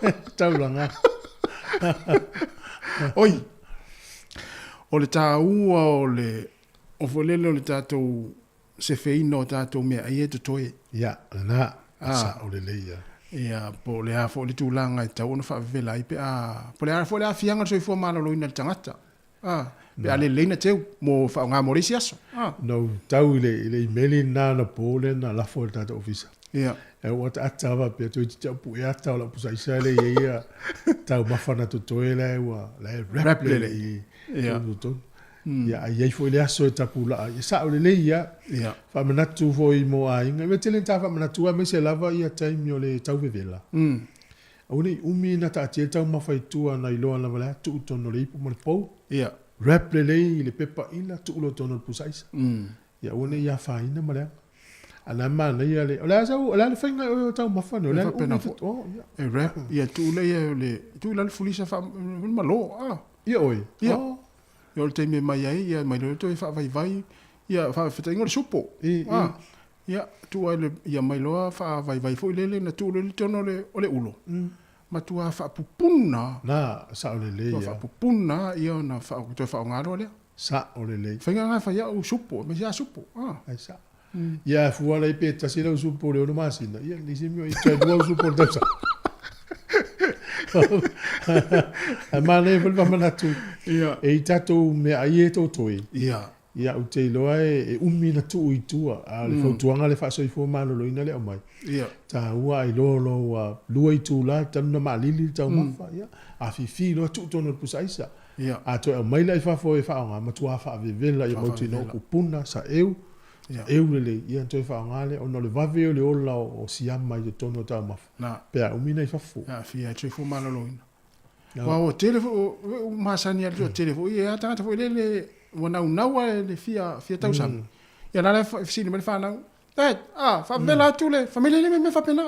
I taulanga. Oi, o le tā ua o le, o folele o le tātou se feina o tātou mea ai e toi. Ia, na, sa o le leia. Ia, po le a fo le tūlanga I tau ona whaavela I pe a, po le a fo le a fianga soi fua mana loina le tangata. Pe a le leina teu, mo wha ngā morisi aso. No, tau le meli nana pole na la fo le tātou ofisa. Ia. E wata atawa pe tu ti tapu e ata la pusa isa le ia tau mafana to toele wa le rap le ia ia ai foi le aso tapu la ia sa le ia fa manatu foi mo ai me tele ta fa manatu me se lava ia time yo le tau vevela oni umi na ta ti tau mafaitua na ilo na vela tu tono le ipu mo po ia rap le pepa ina tu lo tono pusa isa ia oni ia fa ina male ana mana ia le ola sa ola le fainga o tau mafano ola pena fo e rap ia tu le fulisa fa malo ia oi ia yo te me mai ai ia mai lo to fa vai ia fa feta ngor supo ia tu ai le ia mai lo fa vai fo le na tu le tono le ole ulo ma tu fa pupuna na sa ole le fa pupuna ia na fa to fa ngaro le sa ole le fainga fa ia o supo me ia supo ai sa ia fuala I peta si la supo le ono masina ia li simio I c'è due supo da sa ma ne vol va manatu ia e tato me ai to toi ia ia u te loa e umi na tu I tua a le fautuanga le fa so I fo malo lo ina le o mai ia ta ua I lo wa lua I tu la tanu ma lili ta ma ia a fi lo tu tono pusaisa ia a to e mai la fa fo e fa nga ma tua fa vivela ia mo tino ku puna sa eu le ia toi fa ngale o no le vave o le ola o siama I tono ta ma na pe a umina I fa fu fi a trifo malaloina wa o telefo o masani al telefo ia ta fo le wana unawa le fia tau sam ia na le fisi me fa na fa bela tu le família me fa pena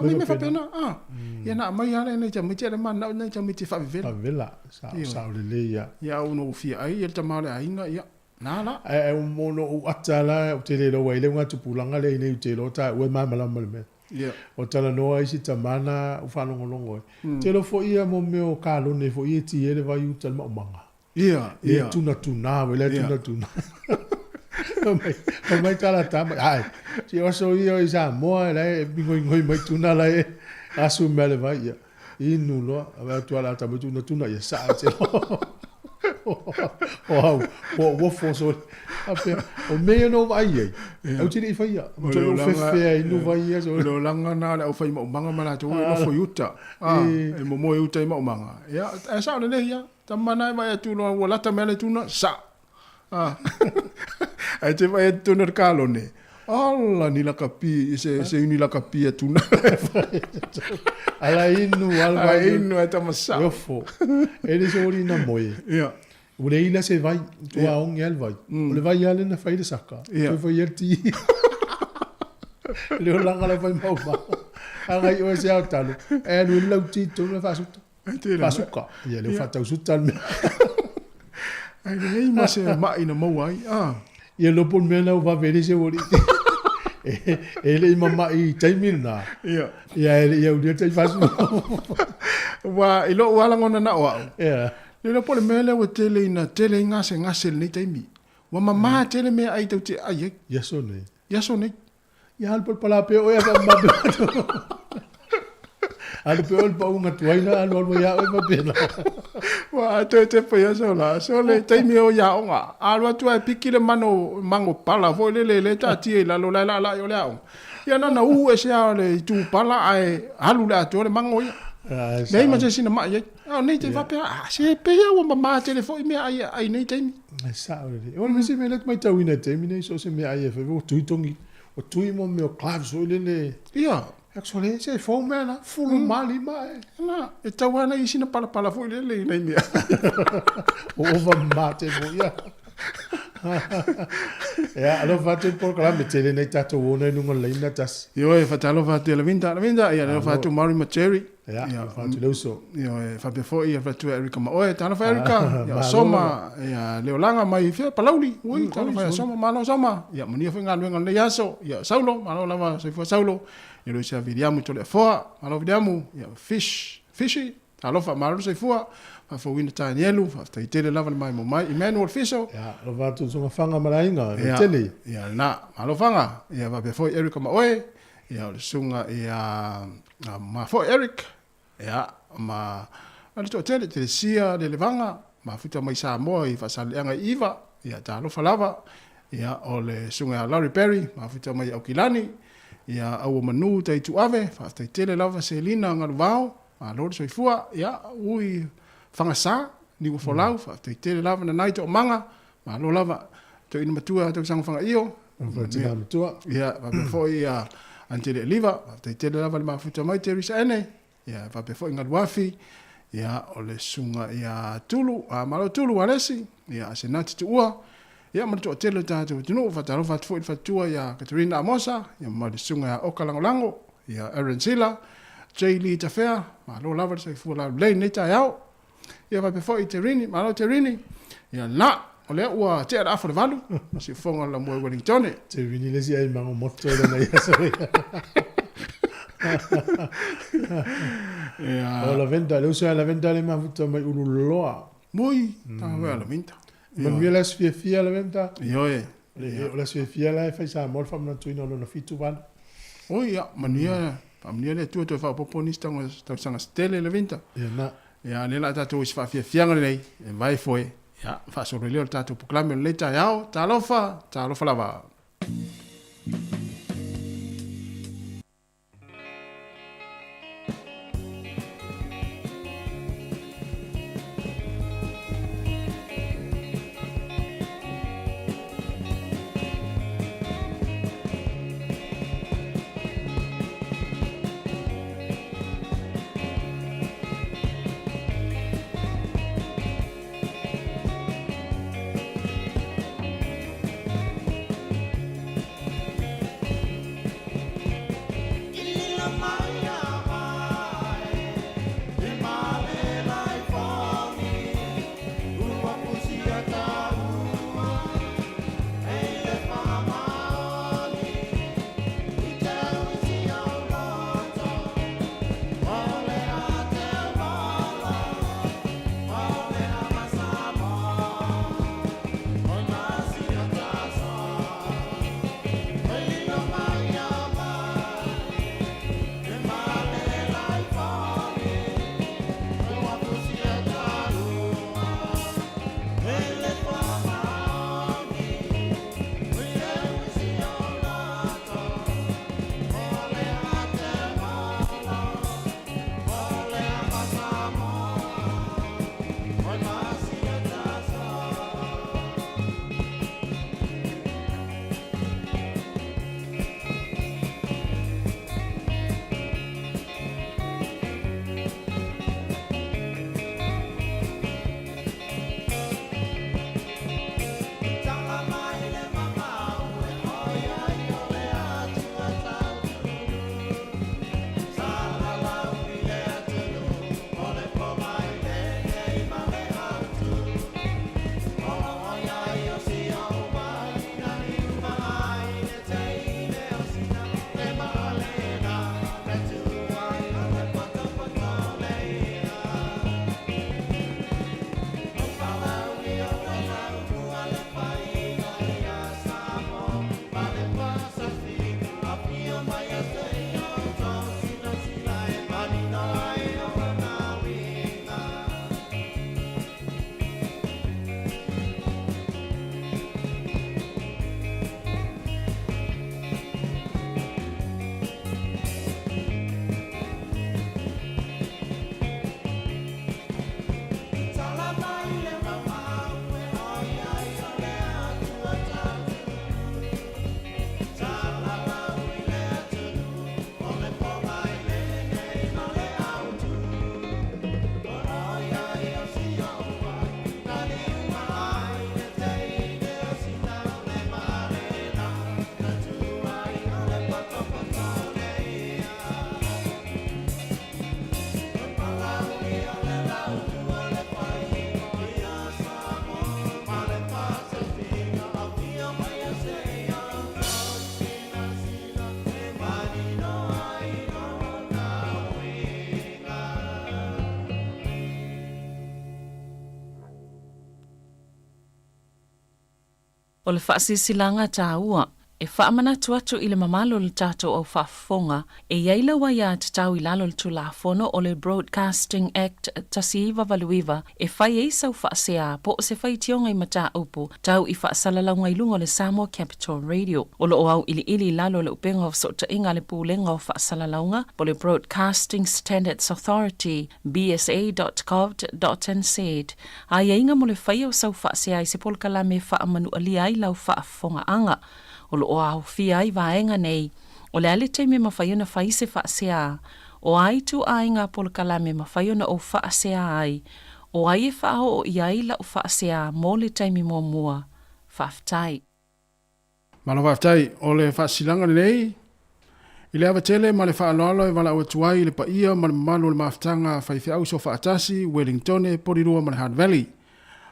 ia na mai ale ne jam te le man na jam te fa vela sa le ia uno fia ai il tamale ainga ia nala e un mono o atala o te le lo ile nga tu pulanga le ne te lo ta o ma mala me o tala no ai si tamana o fa longo te lo fo ia mo me o kalo ne fo ia ti ele vai u tal manga ia tuna we le tuna mai kala tama ai si o so ia I Sāmoa le ngoi mai tuna la e asu mele vai ia inu lo ava tu ala tama tuna ia sa te o foso o me no vai o tiri fai ia o fe inu vai ia so lo langa na le o fai mo manga mala tu no fo yuta e mo yuta mo manga ia e sa le ia tamana vai tu no wala tamele tu no sa ai te vai tu no kalo ne alla ni la capi se ni la capi tu no ala inu e tamasa yo fo ele so ri na moi ia o le ina se vai tu a on el vai o le vai ale na fai de saka tu vai el ti le langa la vai mau ba anga yo se autalo e no le ti tu na fa suka ia le fa tau sutal me ai le ma se ma ina mau ai ia lo pon me na va vere se ori ele mama I taimina ia ele ia udia tai fasu wa ilo wala ngona na wa ia le pole mele o tele ngase ni taimi wa mama tele me ai tau te ai ia so ne ia hal por pala pe o ia ma al pe ol pa unga tuaina al ol ya o pena wa te pa ia so le taimi o ya onga alwa tu ai pikile mango pala vo le ta ti la lo la yo le au ia na u e se ale tu pala ai halu la to le mango ia nei ma se sina ma ia nei te va pe se pe ia o mama telefone me ai nei taimi sa o me se me let mai tawina taimi nei so se me ai fe o tuitongi o tui mo me o clave so le ia Actually, se fo me na fulu mali mai. Na, e tau ana isi na pala fo ile le nei mea. O ova mate mo ia. Ya, alo fatu por kala me tele nei tato wona nunga leina tas. Yo e fatalo fatu la vinta, ia le fatu Mauri Macheri. Ya, fatu leuso. Yo e fa be fo ia fatu Erika ma oe tana fa Erika. Ya soma ya leolanga mai fe palauli. Ui tana fa soma malo soma. Ya mania fe ngal le yaso. Ya Saulo malo lava se fo Saulo. Yo se vidiamu to le foa, malo vidiamu ya fishy. Talo fa malo se fo. Fa wina ta nielu, fa ta tele lava mai mo mai Emmanuel Fiso. Ya, lo fatu so fanga malainga, tele. Ya na, malo fanga. Ya va be fo Erika ma oe. Ya le sunga ya ma fo Eric. Ya ma ale to tele sia le levanga, ma futa mai Sāmoa I fa saleanga Iva. Ya talo fa lava. Ya ole sunga Larry Perry, ma futa mai Aukilani. Ya au manu tai tu ave, fa tai tele lava Selina ngalu vao. Ma lord so fua, ya ui fanga sa ni wo folau, fa tai tele lava na night o manga. Ma lo lava to ina matua to sang fanga io. Tina matua. Ya, va be fo ya antele liva, fa tai tele lava ma futa mai Teresa ene. Ya, va be fo ngalu wafi. Ya ole sunga ya tulu, malo tulu alesi. Ya senati tu ua. Ya ma to tele tato tunu fa talo fa fo fatua ya Katerina Amosa, ya ma de sunga ya Okalangolango, ya Aaron Sila, Jaylee Tafea, ma lo lava se fu la le neta yao. Ya va pe fo Terini, ma lo Terini. Ya na ole ua te ara fo valu, si fonga la mo Wellington. Te vini le si ai mango moto le na ia so. Ya. O la venta, le usa la venta le ma futa mai ululoa. Moi, ta va la minta. Man via la sfia la venta. Yo e. La sfia la fa sa mol fam na tuino no fitu van. Oi, ya, mania, mania le tu fa poponista ngo sta sanga stele le vinta. Ya na. Ya ne la tatu is fa fianga nei, e vai foi. Ya, fa so le tatu proclame le ta yao, ta lofa lava. O le whaasilanga tāua, e whaamanatu atu i le mamalo le tātou au whaafonga, e iaila wa ia te tau i lalo le tulafono o le Broadcasting Act tasiiva valuiva, e whai e sau whaasea po se whai tionga i mata upu, tau i whaasalalaunga i lunga le Sāmoa Capital Radio. O lo au ili lalo le upenga o sota inga le pūlenga o whaasalalaunga, po le Broadcasting Standards Authority, bsa.gov.nz. A inga mo le whai o sau whaasea i se polkala me whaamanu alia i lau whaafonga anga. O lo au fia i vaenga nei, o le ale teime mawhaiona whai se whaasea, o ai tu ainga polkala me mawhaiona o whaasea ai, o ai e whao o iai la o whaasea mō le teime mō mua, whaftai. Mana whaftai, o le whaasilanga nei, i le avatele ma le whaaloalo e wala o tuai le pa ia ma le mamalo le maftanga whaiwhi au so whaatasi, Wellington, Porirua ma le Hutt Valley.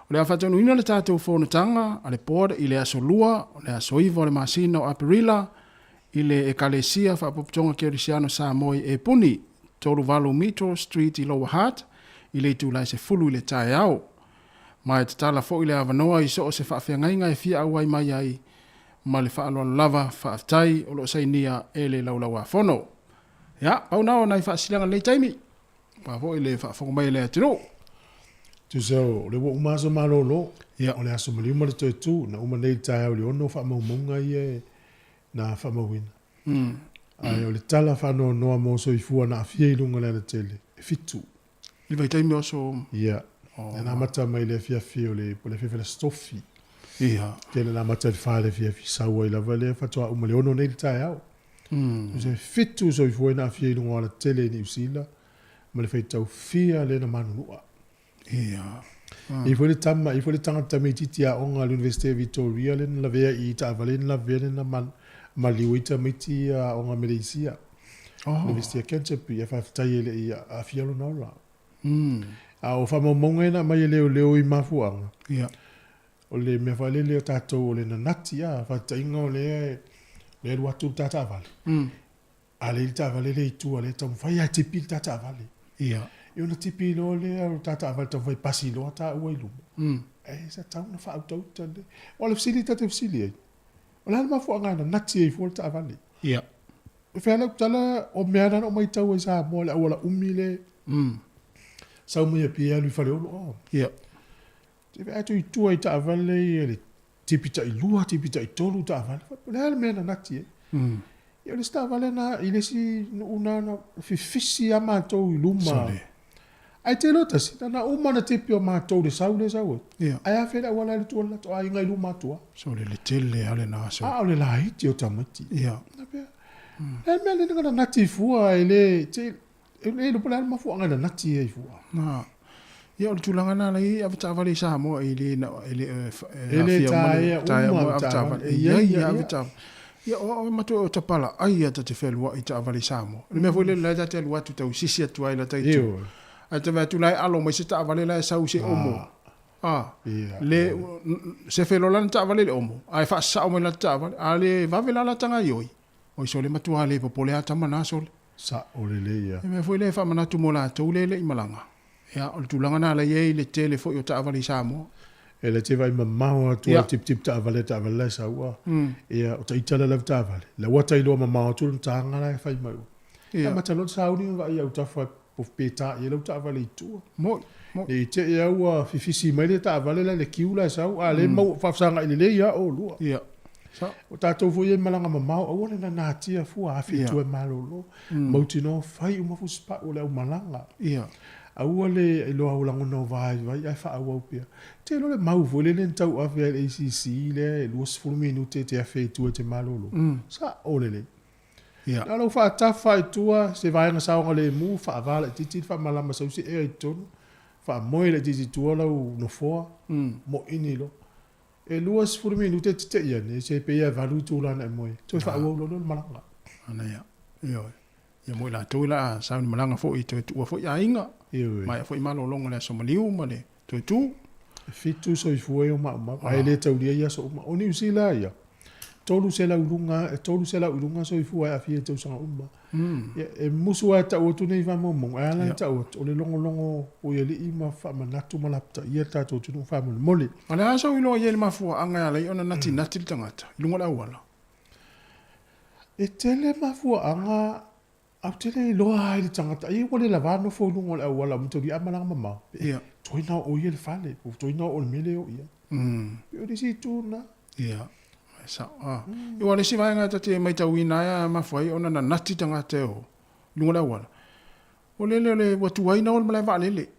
O le awhatonu ina le tātou whonatanga, a le pōra i le aso lua, o le aso iwa o le masina o Aparila, i le ekalesia whapoputonga Kerisiano Sāmoa e puni, tolu valu Mitro Street i Lower Hutt, i le tūlai se fulu i le tae au. Mai te tala fo i le avanoa i so o se whaafengainga e fia au ai mai ai, ma le whaaloalo lava whaaftai o lo sainia e le laulau a whono. Ia, pau nao nai whaasilanga le taimi, pa fo i le whaafonga le atiro. Tu so le wo umaso malolo ya ole aso mali mo le tu na uma nei tai o le ono fa mo monga ye na fa mo win ai ole tala fa no mo so ifu na fie lunga le tele fitu le vai tai mo so ya na mata mai le fia ole po le fia stoffi ya ke na mata fa le fia sa wo la vale fa to uma le ono nei tai au so fitu so ifu na fie lunga le tele ni usila ma le fai tau fia le na manu ia I fo le tanga tami titi a onga l'Université Victoria le la vea i ta valen la vea na maliwita miti a onga Malaysia. L'Université Canterbury fa tai le i a fialo na la. A o fa mo monga na mai leo i mafuanga. Ia. O le me fa le tato o le na nati a fa tainga o le watu tata vale. A le ta vale le tu ale tam fa ya tipi tata vale. Ia. Io na tipi lo le tata aval ta vai pasi lo ta o ilu. Sa tau na fa auto tande. O le fsili tata fsili. O la ma fu anga na nati e fu ta avali. Ia. E fa la tala o mea no mai tau sa mo le ola umile. Sa mo ye pia lu fa le o. Ia. Te va tu tu ai ta avali le tipi ta ilua tipi ta tolu ta avali. Le mea na nati e. Io le sta valena ile si una fisi ama to iluma. Ai te lota si, na uma na tipi o mātou le sau. Ia. Ai a whera wala le tua lato, ai ngai lu mātua. So le tele ale na so. A o le la hiti o tamati. Ia. Na pia. E mea le nga na nati fua, ele, e lupa le mafua nga na nati e fua. Na. Ia o le tūlanga nā lai, avata avale Sāmoa e le tae uma avata avale. Ia, avata. Ia o matu o tapala, ai ata te whelua i ta avale Sāmoa. Le mea fwile lai tate alua tu tau sisi atu ai la taitu. Ai te mea tu lai alo mai se ta avale lai sau se omo. Le se whelolan ta avale le omo. Ai wha sao mai la ta avale. A le vavela la tanga ioi. O iso le matu a le popole a tamana sole. Sa o le le ia. E mea fwile wha manatu mo la tau le i malanga. Ia o le tūlanga nā lai ei le tele fo i o ta avale Sāmoa. E le te vai mamao atu a tip ta avale sa ua. Ia o ta itala la ta avale. La wata ilo mamao atu ta ngana e fai mai. Ia matalot sa uni va ia uta fa po peta ia ta avale tu. Mo. E te ia ua fifisi mai le ta avale la le kiula sa ua le mau fa sanga ile le ia o lua. Ia. Sa o tatou foi e malanga mamao o le na natia fu a fi tu e malolo. Mautino fai uma fu spa o le malanga. Ia. Aua le ilo au lango no vai ai fa au pia te lo le mau vole le tau a ve ACC le luas fu minute te a fe tu te malolo sa olele ia na lo fa ta fa tu se vai na sa ngale mu fa vala titi fa malama sa se e ton fa mo le titi tu la no fo mo inilo e luas fu minute te ia ne se pe ia valu tu la na mo tu fa au lo malanga ana ia ia mo la tu la sa ni malanga fo i tu fo ia inga mai foi malo longa le so maliu male tu fitu so i foi uma ai le tau dia so uma o New Zealand ia tolu se la ulunga so ifu ai afia tau sanga umma. E musu ai ta o tu nei va mo ai ala ta o le longo o ye li ima fa manatu malapta ia ta to tu fa mo mole. Ana so ilo ye ma fu anga ala ona nati tangata. Lunga la wala. E tele ma fu anga au tele lo ai tangata i wole la va no fo lunga la wala mo to di amala mama. Ia. Toina o ye le fale, o toina o le mele o ia. Yo disi tu na. Ia. Sa I wale si vai ngata te mai tau ina ya mafai ona na nati tanga te o lunga la wala o le watu wai na o mala va lele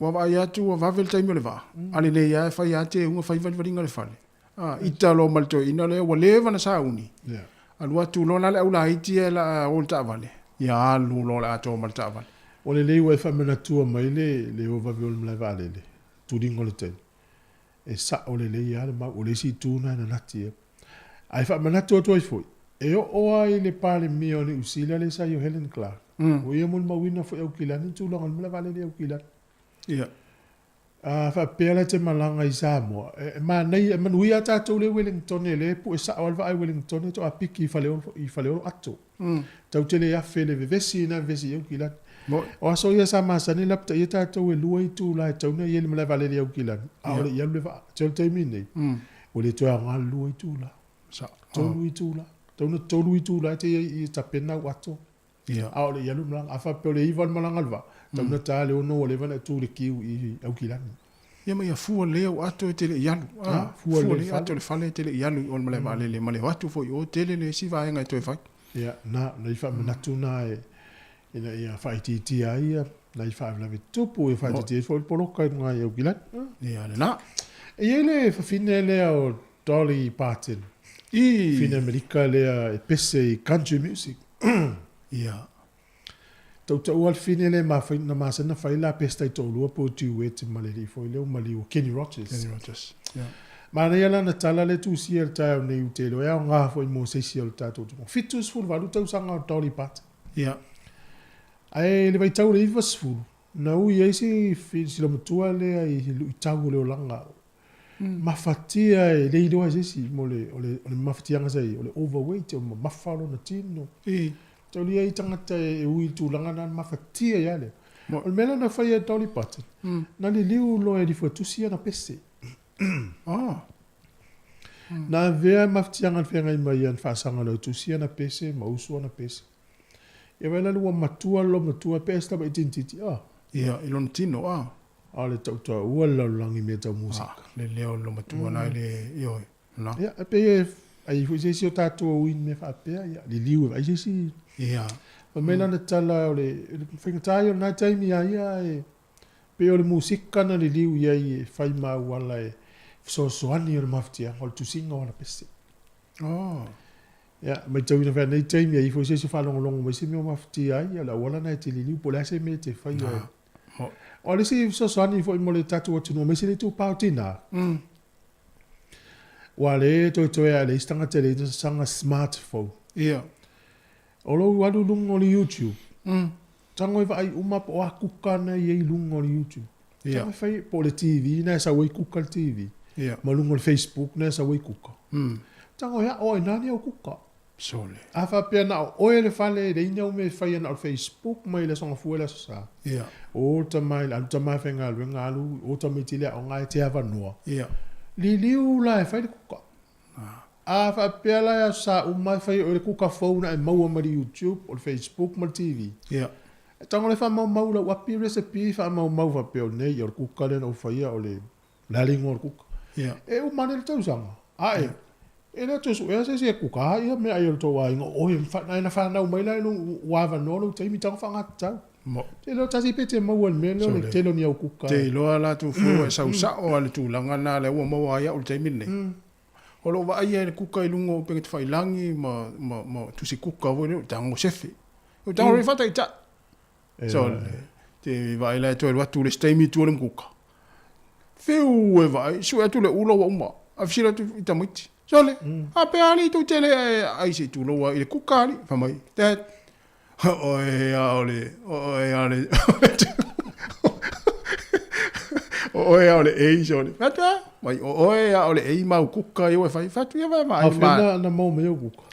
wa va ya tu wa vel tai me le va ale le ya fa ya te unga fai val valinga le fale italo malto ina le wa le va na sa uni al watu lo na le ula iti la o ta vale ya lu lo la to malta vale o le wa fa mena tu mai le o va vel mala va lele tu dingo le te e sa o le ia le ma o le si tuna na nati e ai fa mana to foi e o ai le pale mi o le usila le sa yo Helen Clark o ia mo ma wina fo e kila ni tu longa mala vale le kila ia fa pela te malanga i Sāmoa e ma nei e man uia ta to le Wellington le pu e sa o va ai Wellington to a piki i fale o ato tau tele ya fele vesi na vesi yo kila o aso ia sa masa ni lapta ia tātou e lua i tū lai tau na ia le mala vale au kilani. A ole ia le va, tau te mine. O le toa ngā lua i tū la. Tolu i tū la. Tau na tolu i tū la te i ta pena wato. A ole ia le mlanga. A wha peo le iwan malanga lwa. Tau na tā le ono o le vana tū le kiu i au kilani. Ia mai a fua leo ato e tele ialu. Fua le ato le fale tele ialu o le mala vale le male watu foi o tele le si vaenga e toi fai. Ia, na i wha manatu na e ina ia whaititi ai na i whaavlawe tupu e whaititi e whaiporoka i ngai au gilat. Ia le na. E ele whawhine lea o Dolly Parton. Whine Amerika lea e pese i country music. Ia. Tau tau al whine lea na masana whaila pesta i tōlua po tiu e te maleri fo i leo mali o Kenny Rogers. Kenny Rogers. Ia. Mana ia lana tala le tu sia le tai au nei utelo e au ngā fo i mo seisi o le tātou tumo. Fitus furu walu tau sanga o Dolly Parton. Ia. Ai le vai tau le iwa sfuru. Na ui eisi sila matua lea i tau le o langa. Mafatia e le idoa eisi mo le mafatianga sei, o le overweight, o mafalo na tino. Tau lia i tangata e ui tu langa na mafatia ia le. O le mela na whai e Dolly Parton. Na le liu lo e li fuatusia na pese. Na vea mafatianga whenga i mai an whaasanga lo tusia na pese, mausua na pese. E wela lua matua pesta ba itintiti. Ia, ilon tino, le tau ua laulangi mea tau musika. Le leo lo matua na le ioi. Ia, e pe ai fu sesi o tātua uin me whapea, ia, li liu ai sesi. Ia. Ma mena na tala o le whengatai o nai taimi ia e pe o le musika na li liu ia i e whai mau wala e soani o le maftia, o le tusinga o la pese. Ya, mai tau ina whea nei taimi ai fu sesi whalongolongo mai se mea maftia ai, la wala na te li liu po le ase me te whai o. O le si soani fo i mo le tatu o tunu, mai se le tu pao tina. Wa le toi a le istanga te le sanga smartphone. Ia. O lo wadu lungo le YouTube. Tango i vai uma po a kukana i lungo le YouTube. Ia. Tango i po le TV, na sa wei kuka le TV. Ia. Ma lungo le Facebook, na sa wei kuka. Tango ia o nani o kuka. Sole. A fa pe na o ele fale de ina me fai na Facebook mai le songa fuela sa. Ia. O ta mai fenga le ngalu, o ta mitile o ngai te ava noa. Ia. Li liu la e fai kuka. A fa pe la ya sa o mai fai o le kuka phone e mau ma YouTube o Facebook ma TV. Ia. Tango le fa mau la wapi recipe fa mau fa pe o nei o kuka le o fai o le la lingo kuka. Ia. E o mane le tau sanga. Ai. E na tu so se kuka ia me ai to wa ngo o fa na fa na mai la no wa va no te mi tang fa ngata. Mo. Te lo tasi pete mo wal me no te lo ni o kuka. Te lo la tu fu sa o le tu langa na le o mo wa ia o te minne. O lo va ia le kuka i lungo pe te fai langi ma tu si kuka vo le tango sefi. O tango ri fata ita. So te vai la to le tu le stemi tu le kuka. Feu e vai su tu le ulo wa uma. Afsira tu itamiti. Sole, a pe ali tu tele ai se tu lo ile kukali fa mai. That oi ale. Oi ale e sole. Fata, mai oe a ole ei mau kuka i oe fai fatu ia vai mai Awhena na mau mea kuka.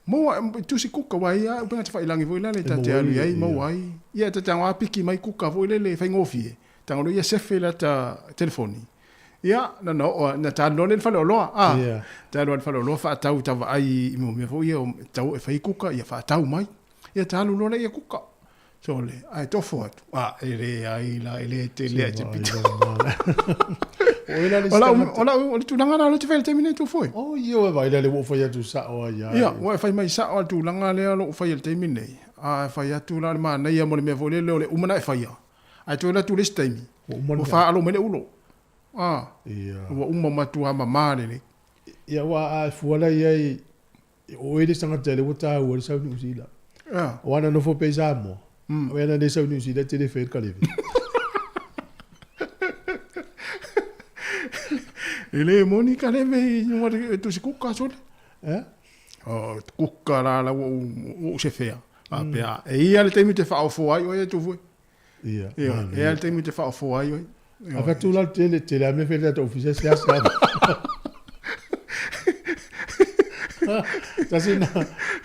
mo tusi kuka wai a upenga te whailangi voi lale ta te alu ai mau ai ia te tanga apiki mai kuka voi lele whai ngofie tanga lo ia sefe la ta telefoni ia na ta no le fale loa ta lo fale loa fa tau ta ai mo me voi o tau e whai kuka ia fa tau mai ia ta lu lo ia kuka so le ai to fort ele ai la ele te le te pita Ola tu langa na le te fel termine tu foi. Oh, io vai le wo foi tu sa o ya. Ya, wo fai mai sa o tu langa le lo fai le termine. Fai tu la ma na ia mo le me vole le umana e fai. Ai tu la tu le stemi. Wo fa alo me le ulo. Ia. Wo umma ma tu ama ma le. Ia wa a fuala ia o ele sanga tele wo ta o sa ni usila. Ya. O ana no fo pe Sāmoa. O ana de sa ni usila te le fe kalevi. Ele Monica le me no tu si kuka so. Kuka la wo se fea. Pe e ia le temi te fa o fo ai o tu foi. Ia. Ia, e le temi te fa o fo ai o. Ava tu la tele a me fe le office sia sa. Tasina,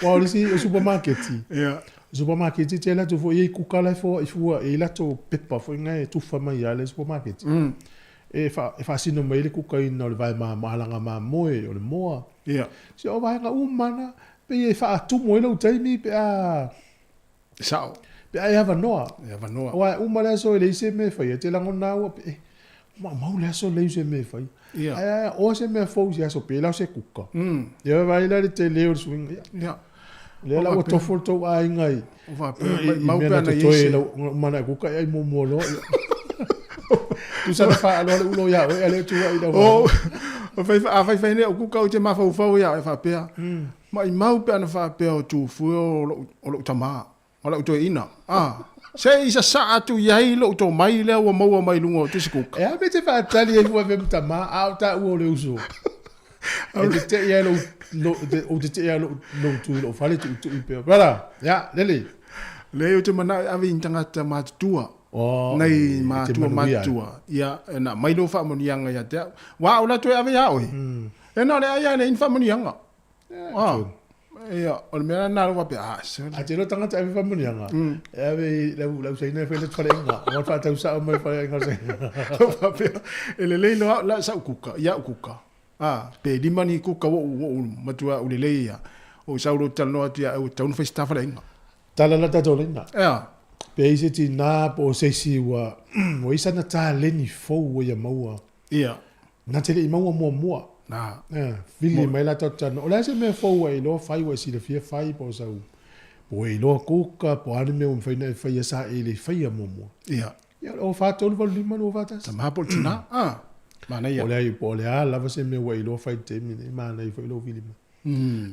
wa lisi o supermarket. Ia. Supermarket te la tu foi kuka la fo i fu e la to peppa foi ngai tu fa mai ale supermarket. E fa sino mai le kuka ina le vai malanga ma moe o le moa. Ia. Se o vai nga umana pe e fa tu mo le taimi pe a sao. Pe ai hava noa. Hava noa. Wa umana so le se me fa te lango na o pe ma le so le se me fa. Ia. Ai o se me fo ya so pe la se kuka. Ia vai la te le o swing. Ia. Le la o to foto ai ngai. O va pe mau pe na ye. Mana kuka ai mo lo. Tu sa fa lo le ulo ya o ele tu ai da. Oh, fai ne o kuka o te mafa ufau ya fa pe. Mai mau pe na fa pe o tu fu o lo tama. O lo to ina. Se isa sa tu yai lo to mai le o mau mai lungo tu sikuka. E a me te fa tali e fu ve tama a ta u le uso. E te ia lo o te ia lo tu lo fale tu pe. Voilà. Ya, lele. Le o te mana ave intangata matua. Nei matua. Ia na mai lo fa monianga ya te. Wa o la to ave ya oi. E na le ia ne infa monianga. Ia, o le mea nā rawa pe a te lo tangata ave fa monianga. E ave lau sei nei fele fale inga. O fa tau sa o mai fale inga sei. E le lei no la sa kuka, ia kuka. Pe lima ni kuka wo matua o le lei ia. O sa ro talo atia o tau no festa fale inga. Tala la tato lena. Ia. Pe ise ti nā po se si wa o isa na tā leni fou o ia maua. Ia. Na te le i maua mua. Na. Vili mai la totana. O la se me fou e lo fai wa si le fia fai po sau. Po e lo kuka po ane me o mwhaina e fai sa e le fai a mua. Ia. Ia o whātou le walu lima no whātas. Ta maha po tina. Mana ia. O le ai po le a lava se me wa i lo fai te mine. Mana i fai lo vili ma.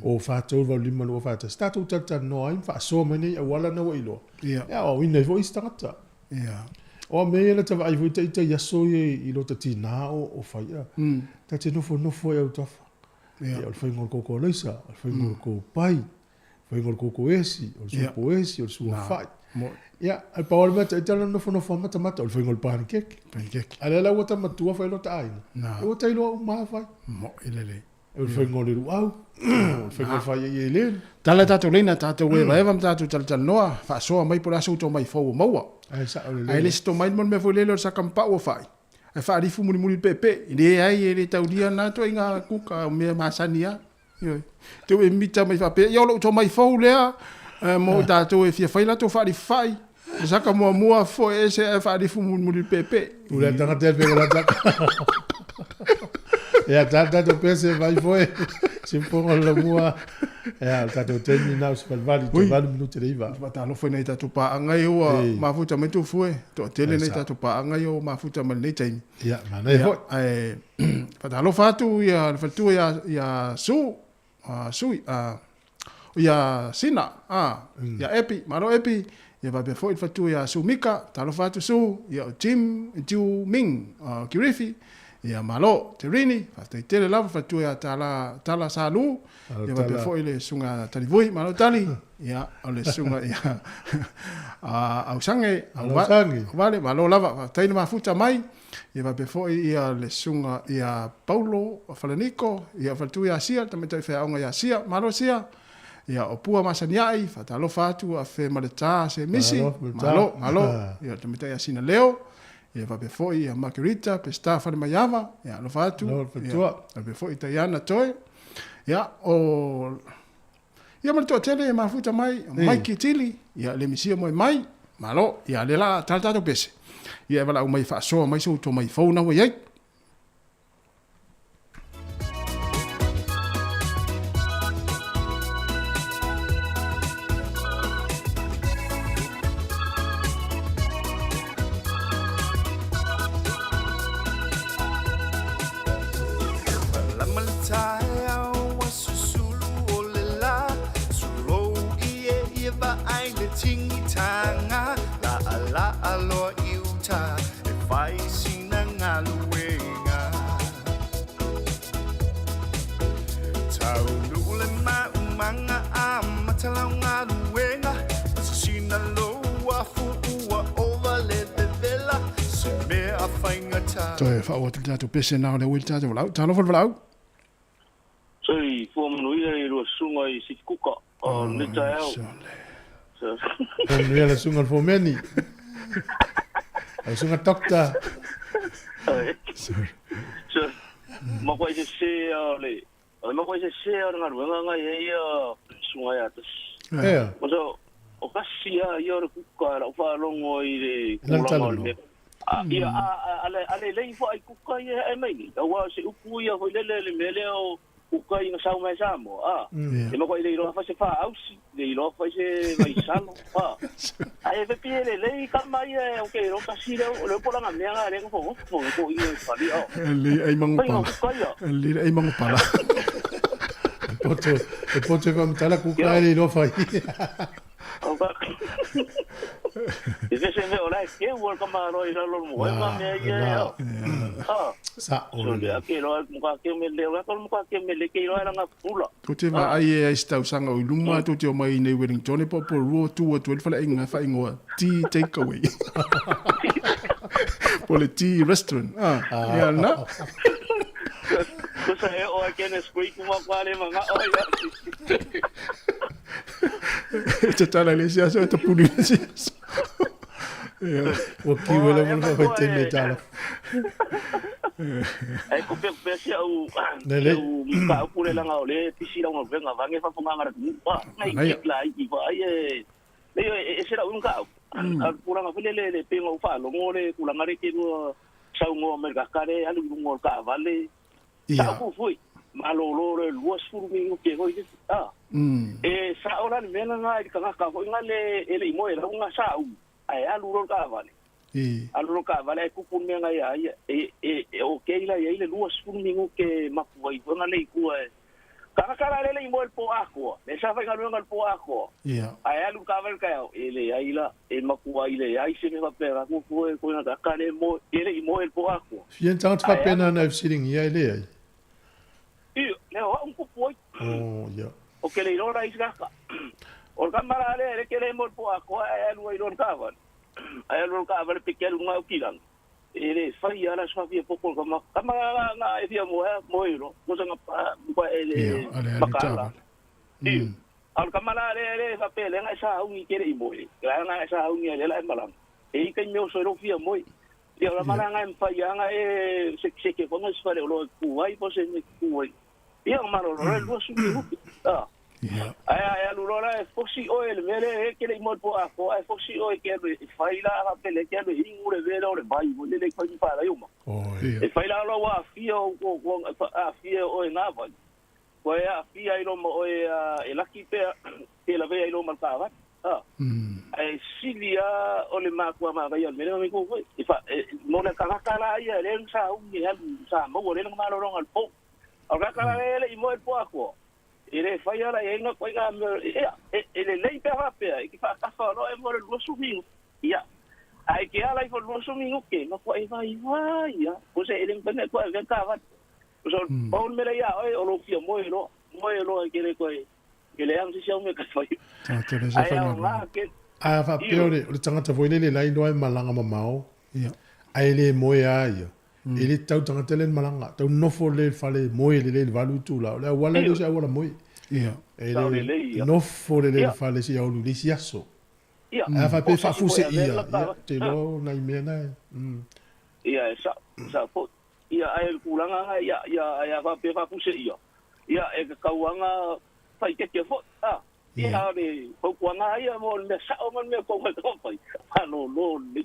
O whātou le walu lima no whātas. Tātou tata no ai mwha so mene a wala na wa i lo. Ia. Ia o ina i fo istangata. Ia. O me la tava ai fo ita yaso i lo tina o fai a. Ta te nofo e au tafa. Ia o fai ngol koko leisa. O fai ngol ko pai. Fai ngol koko esi. O supo esi. O supo fai. Ia, al pawal mata i tala nofo mata. O fai ngol pancake. Pancake. Ale la wata matua fai lo ta aina. E wata ilo maa fai. Mo ilele. E fai ngol iru au. O fai ngol fai e len. Tala tato leina tato weva eva mtato tala noa. Fa soa mai pora so to mai fo maua. Ai le sto mai mon me fo lelo sa kampa o fai. Ai fa rifu muli pepe. Ile ai ele taudia na to inga kuka me masania. Yo. Te e mita mai fa pe. Yo lo to mai fo lea. Mo tato e fia fai la to fa ri fai. Saka mua fo e se fa rifu muli pepe. Ula tanga te pe la taka. E tata to pese vai foi. Se pongo la mua. E tato teni na se vali to vali minuti riva. Mata lo foi nei tato pa ngai o mafuta mai tu foi. To tele nei tato pa ngai o mafuta mai nei tai. Ia, mana e foi. Pata lo fatu ia fatu ia su ia sina ia epi maro epi ia va be foi fatu ia su mika talo fatu su ia Jim Ju Ming Kirifi Ia malo, te rini, whatei tele lava whatua ia tala salu. Ia wa befo i le sunga talivui, malo tali. Ia, o le sunga ia au sange, vale, malo lava, whatei na mafuta mai. Ia wa befo ia le sunga ia Paulo, Falaniko, ia whatua ia sia, tamita i whaonga ia sia, malo sia. Ia o pua masaniai, whatalofa atu a whe maleta se misi. Malo, ia tamita ia sina leo. Ia va befo ia Margarita pe Stefan Mayava ia lo fatu ia befo italiana toi ia o ia mal to tele ma futa mai Mike Tili ia le misia mai malo ia le la tata to pese ia va la mai fa so mai so to mai fo na we ai Toi fa o tata pese na le wil tata wala talo fo wala Sei fo mnui e ro sunga I sikuka o le tau Fo mnui le sunga fo meni sunga dokta so ma ko se le ma ko se nga nga ye sunga ya tas so o kasia yo kuka la fa longo I le kulango ia ale le fo ai kuka ia e mai wa se upu ia ho le mele o kuka I sa mai Sāmoa e mo ko ile ro fa se fa ausi le ro fa se mai salo ai ve pele le ka mai o ke ro ka si le po la me nga le ko I fa li o le ai mangu pa le ai mangu pa la poto va mtala kuka le ro fa Ese se me ora que vuol camaro I lo mo ma me ya sa o le que lo mo que me le ko mo que me le que lo era nga pula tu te va ai e sta usanga o luma tu te o mai nei Wellington po po ro tu o tu fa inga fa ingo tea take away po le tea restaurant ya na cosa è o che ne squeak ma quale ma ya te tala le sia so te puli sia o ki wele mo fa te me tala ai ko pe sia o ka pule la ngole pisi la ngol venga vange fa funga ngara pa mai la I va ai le se la un ka pura nga le pe ngo fa lo ngole kula ngare ke no sa ngo me ka kare alu ngol ka vale sa fu fui malo le luas furmi ke go e sa ora ni mena nga ka ko ngale ele mo era nga sa u ai alu ro ka vale alu ka vale ku kun me nga ya o ke ila ya ile luas furmi ke maku ai nga le ku kara le mo el po ako le sa fa ngalu ngal po ako ai alu ka vale ka ele ai la e maku ai le ai se me va pera ku ko nga ka le mo ele mo el po ako fien tant fa pena na sitting ya ile ai le un po ya o que le irora isgaka o kamara le que le mo po ako ai lu iror kavan ai lu kavan pequeno nga o kilang ele fai ala sua via pouco kamara na e via mo iro mo nga pa ele makala al kamara le fa pele nga sa un que le mo nga sa un le la malam e que meu so ro via mo e la mala nga fai nga e se que como se fare lo kuai po se kuai ia maro lo lu su ai allora è fossi o il vero che le molto a po è fossi o che fai la pelle che le ingure vero le vai vuole le fai fare io ma e fai la lo a fio a fio o na vai poi a fio io mo e la chipe che la vei io marcava e Silvia o le ma qua ma vai almeno mi co e fa non è cara ia le sa un sa mo vuole non malo non al po ora cara le mo il po a qua ele fai ala e nga koi ga ele lei pe rapea e ki fa ka fa no e mo lo subi ia ai ke ala fo lo so mingo ke ma ko vai ya o se ele pene ko ve ka va so on me ya o lo fio mo lo ke le ko ke le am si xiao me ka fa a fa peore o tangata voile le lai no malanga mamao ai le mo ya ele tau tangata le malanga tau no fo le fale mo le valu tu la le wala do sa wala mo ele no fo le fale si au lu si aso a fa pe fa fu se te lo na me na sa po ai kulanga ya fa pe fa fu se e ka wanga fai ke fo ia le ko kuanga ia mo le sa o man me ko ko pai ano lo ni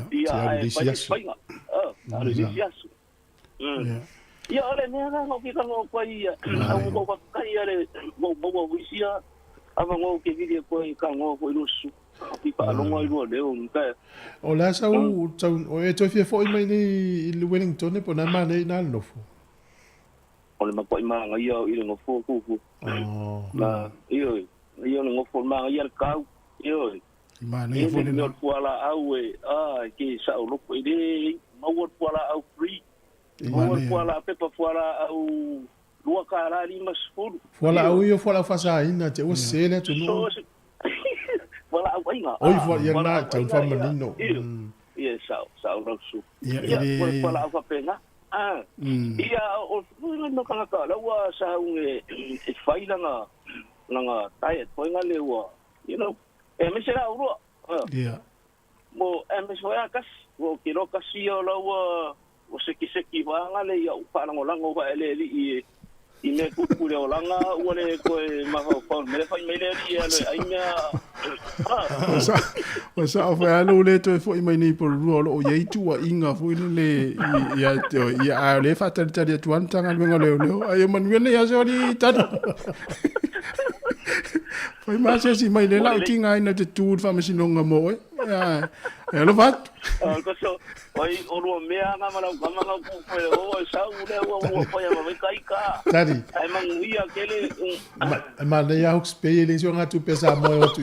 ia ai pai ale siasu ia ole ne ga no ki ka no ko ia au ko ka kai ale mo wisia ava ngo ke vidi ko ka ngo ko lusu ki pa lo ngo lo le un ka o la sa o e to fie fo mai ni Wellington ne po na ma ne na no fo ole ma ko ma nga ia ile ngo fo ku na iyo ngo fo ma ia ka iyo ma ne fo ni no puala au ke sa o lo ko ide ma wo puala au free ma wo puala pepa puala au lua kara li masfuru puala au yo puala fa sa ina te o sele tu no puala au inga oi fo ia na tau fa manino ia sa o su ia puala au fa pena ia o no kanga ka lawa sa unge e faila nga diet po nga lewa you know me será uro mo me soya kas o kilo kasio lawa o seki ba nga le ya pa lango ba ele i me ku le olanga o le ko ma ko me le fa me le ia le aina o sa fa alo le to fo i mai ni por ruolo o ye tu a inga fo le ia a le fa ta tu antanga me ngole ai man ngene ya so di ta foi mais se mai le la tinga ina te tu fa me sinonga mo e lo fat ko so oi o ro me nga ma ku o sa u le o po ya ma kai ka tadi ai man uia kele ma le ya hooks pe le so nga tu pesa mo o tu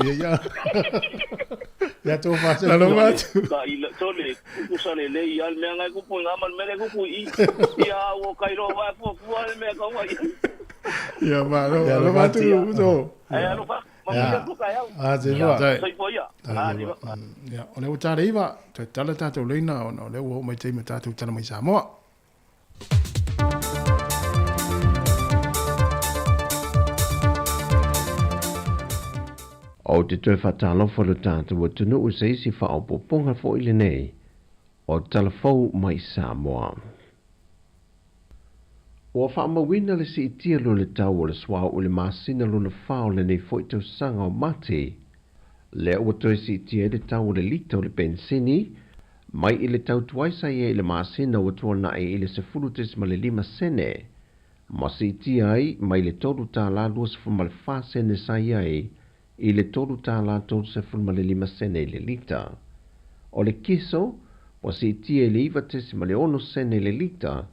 ya to fa se lo mat ka ile to le ku sa le ya me nga ku nga man me le ku ya o kai ro va fu me ka wa ya ma lo mat tu so ai lo fa ya o le utare iwa te tala tātou leina o le ua mai teima tātou tala mai Sāmoa. O te toi whatalofo le tātou o tunu u seisi whaopoponga fo ile nei o talafou mai Sāmoa. O whaamawina le si itia lo le tau o le swa o le masina lo na whao le nei fo i tau sanga o mate. Le o toi si itia le tau o le lita o le pensini, mai i le tau tuaisa ia i le masina o tua na i le sefulutis ma le 5 sene. Ma si itia ai, mai le toru tā la lua sefu ma le 4 sene sa iai, i le toru tā la toru sefu ma le 5 sene i le lita. O le kiso, o si itia i le iwatis ma le 1 sene i le lita,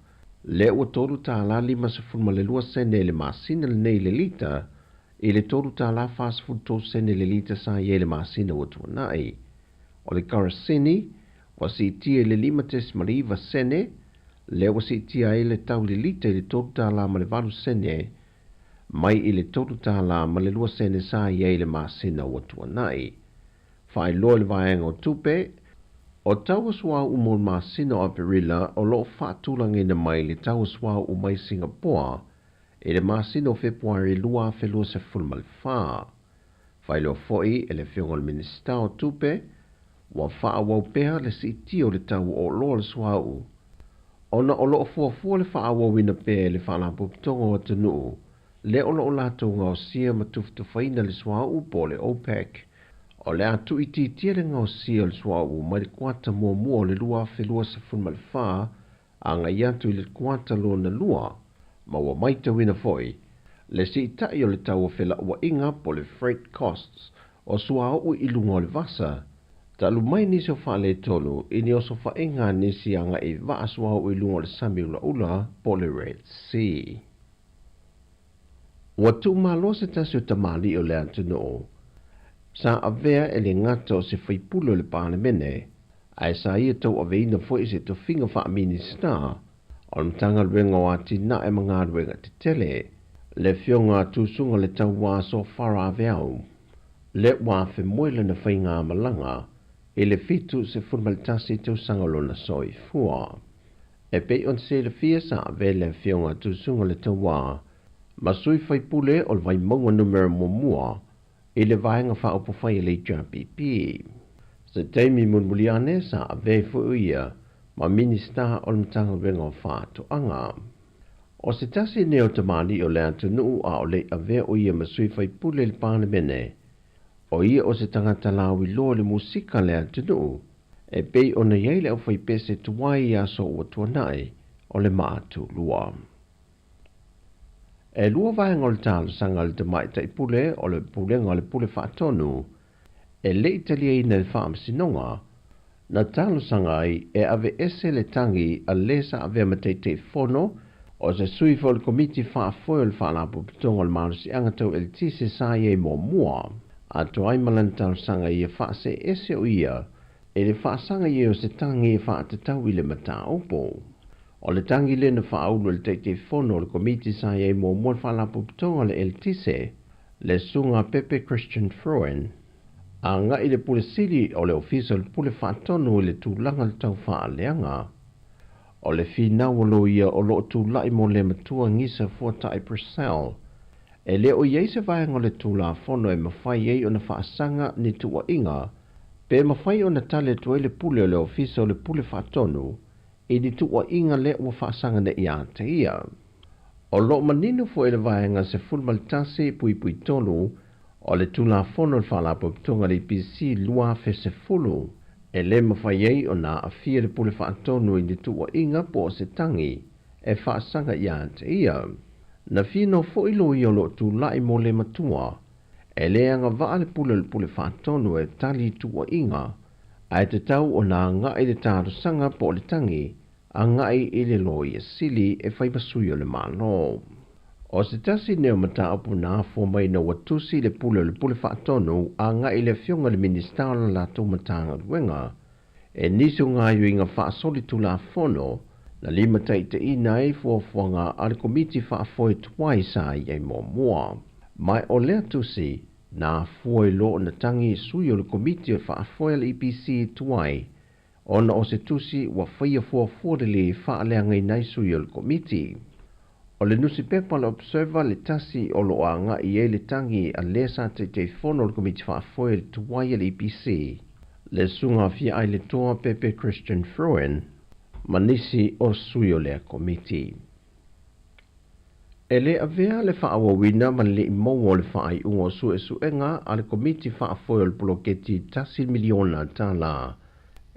le ua toru tā la 5 ma le 2 sene le masina le nei le lita, i le toru tā la 2 sene le lita sa ie le masina ua tuanai. O le karasini, wa si tia le 5 ma le 2 sene, le ua si tia e le tau le lita i le toru tā la ma le 8 sene, mai i le toru tā la ma le 2 sene sa ie le masina ua tuanai. Whai loa le vaenga o tupe, o tau aswa umol masina o Perila o lo whaatulangi na mai le tau aswa umai Singapore e le masina o Februari lua felua se fulma le wha. Whai lo foi e le whiongol minista o tupe wa wha wau pēha le si tio le tau o loa le swa u. Ona o lo fua le wha wau ina pē le wha la puptongo o tanu le o lo lato ngau sia matuftu whaina le swa u po le OPEC. O le atu i titia le ngau sia le swa u mai le kuata mua le lua felua se fulma le wha a ngai atu i le kuata lo na lua ma wa mai te wina foi le si itai o le tau o fela ua inga po le freight costs o swa u i lunga o le vasa ta lu mai nisi o wha le tolu i ni oso wha inga nisi anga i vaa swa u i lunga o le sami ula po le Red Sea. Wa tu malo se tasi o tamali o le atu no sa avea e le ngata o se whaipulo le pāne mene, Ai sa ia tau aveina foi se to finga wha minista. O mtanga luenga o atina e mga luenga te tele. Le fionga tūsunga le tau wā so whara aveau. Le wā whi moile na whainga malanga. E le fitu se funmalitasi tau sangalona soi fua. E pei on se le fia sa ave le fionga tūsunga le tau wā. Masui whai pule o le vai maunga numero mua. E le vaenga wha opo whai le JPP. Se teimi munmuliane sa ave fuia. Ma minista o le mtanga luenga o whātuanga. O se tasi neo tamani o le atunu a o le ave o ia masui whai pule le pāne mene. O ia o se tangata lawi lo le musika le atunu. E pei o na iei le au whai pese tuwai ia so ua tuanai o le maatu lua. E lua vaenga o le talo sanga le tamai tai pule o le pulenga o le pule whaatonu. E le italia ina le whaamsinonga. Na talo sanga ai e ave ese le tangi a lesa ave matei te fono. O se sui fo le komiti whaafoe le whaalapu pitonga le marusi angatau el tise sa ie mo mua. A to ai malantau sanga ia whaase ese o ia. E le whaasanga ia o se tangi e whaatatau i le mata opo. O le tangi le na whaaulu le te fono le komiti sa ie mo mua le whaalapu pitonga le el tise. Le sunga Pepe Christian Froen. A nga i le pule sili o le ofisa le pule whaatonu i le tūlanga le tau whaaleanga. O le fina walo ia o lo tu lai mo le matua ngisa fuata i Purcell. E le o iei se vaenga le tu la fono e mawhai ei o na whaasanga ni tua inga. Pe mawhai o na tale tu le pule o le ofisa o le pule whaatonu. E ni tua inga le ua whaasanga na ia te ia. O lo maninu fo e le vaenga se fulmalitase pui tonu. O le tu la fono le whaalapo pitonga le PC lua fe se fulu. E le mawhaiei o na a fia le pule whaatonu i ni tua inga po se tangi e whaasanga ia te ia. Na fia no fo ilo i o lo tu lai mo le matua. E le anga waa le pule whaatonu e tali tua inga. A te tau o na ngai le tāru sanga po le tangi a ngai i le loi e sili e whaipasui o le malo. O se tasi neo mata apu na fo mai na watusi le pule whaatonu a ngai le fionga le ministara la tō matanga ruenga. E niso ngā yuinga whaasoli tu la fono na lima taite i nai fuafuanga a le komiti whaafoe tuai sa i mo mua. Mai o lea tusi na fuoi lo na tangi sui o le komiti o whaafoe le EPC tuai. Ona o se tusi wa whaia fuafuadele whaaleanga i nai sui o le komiti. O le nusi pepa le observer le tasi o lo anga i e le tangi a lesa te fono le komiti whaafoe le tuai le EPC. Le sunga fia ai le toa Pepe Christian Froen, manisi o sui o lea komiti. E le avea le whaawawina man le imoa le whaai ungo suenga a le komiti whaafoe o le poloketi tasi miliona tala.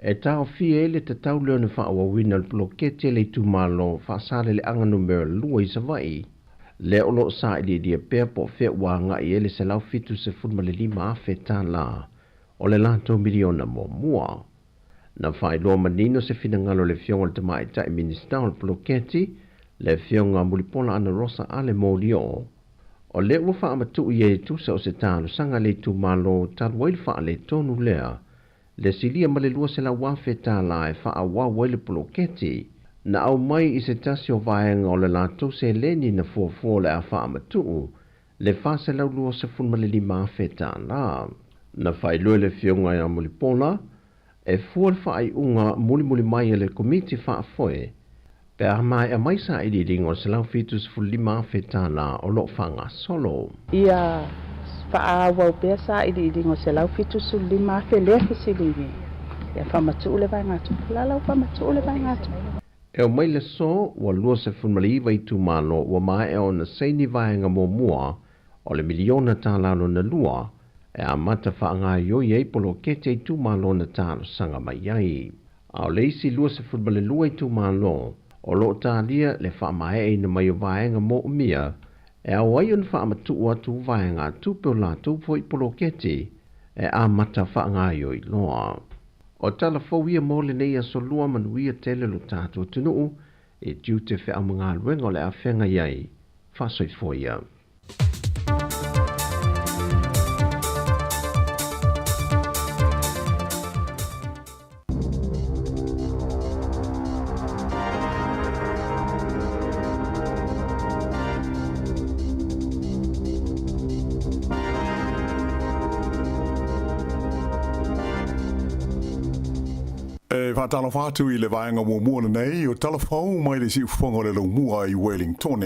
E tau fie le te tau leo na whaawawina le poloketi le tumalo whaasale le anga numero lua i savai. Le olo sa ili dia pea po fea wanga i ele se lau fitu se funma le lima afe tala. O le lato miliona mo mua. Na whai loa manino se finangalo le fionga le tamai tai minister o poloketi, le fionga mulipona ana rosa ale molio. O le ua wha amatu i e tusa o se talo sanga le tumalo talwai le wha le tonu lea. Le silia ma le lua se la wafe tala e wha a wawai le poloketi. Na au mai i se tasi o vaenga o le lato se leni na fuafua le a wha amatu. Le wha se lau lua se funma le lima afe tala. Na whai lue le fionga i a mulipona, e fual whai unga muli mai le komiti whaafoe, pe a mai a maisa i ringo se lau fitus fulima whetana o lo whanga solo. Ia whaawau pia sa i ringo se lau fitus fulima whelea siliwi. Ia whamatu ule vai ngatu, lalau whamatu ule vai ngatu. E o mai le so, wa lua se fulmaliwa i tumano, wa mai e o na seini vaenga mo mua, o le miliona tālano na lua, e a mata whaanga yo iei polo kete i tumalo na tālo sanga mai iai. Ao leisi lua se futbale lua i tumalo, o lo tālia le whaamae e na mai o vaenga mo umia, e a waion whaamatua tu vaenga tupeo la tupo i polo kete, e a mata whaanga yo i loa. O tala fawia mo le neia so lua manuia tele lo tātua tunuu, e diu te whea mga luenga le a whenga iai, whasoi foia. whatalo whātu I le vaenga mua nei o telefou mai le si ufongo le mua I Wellington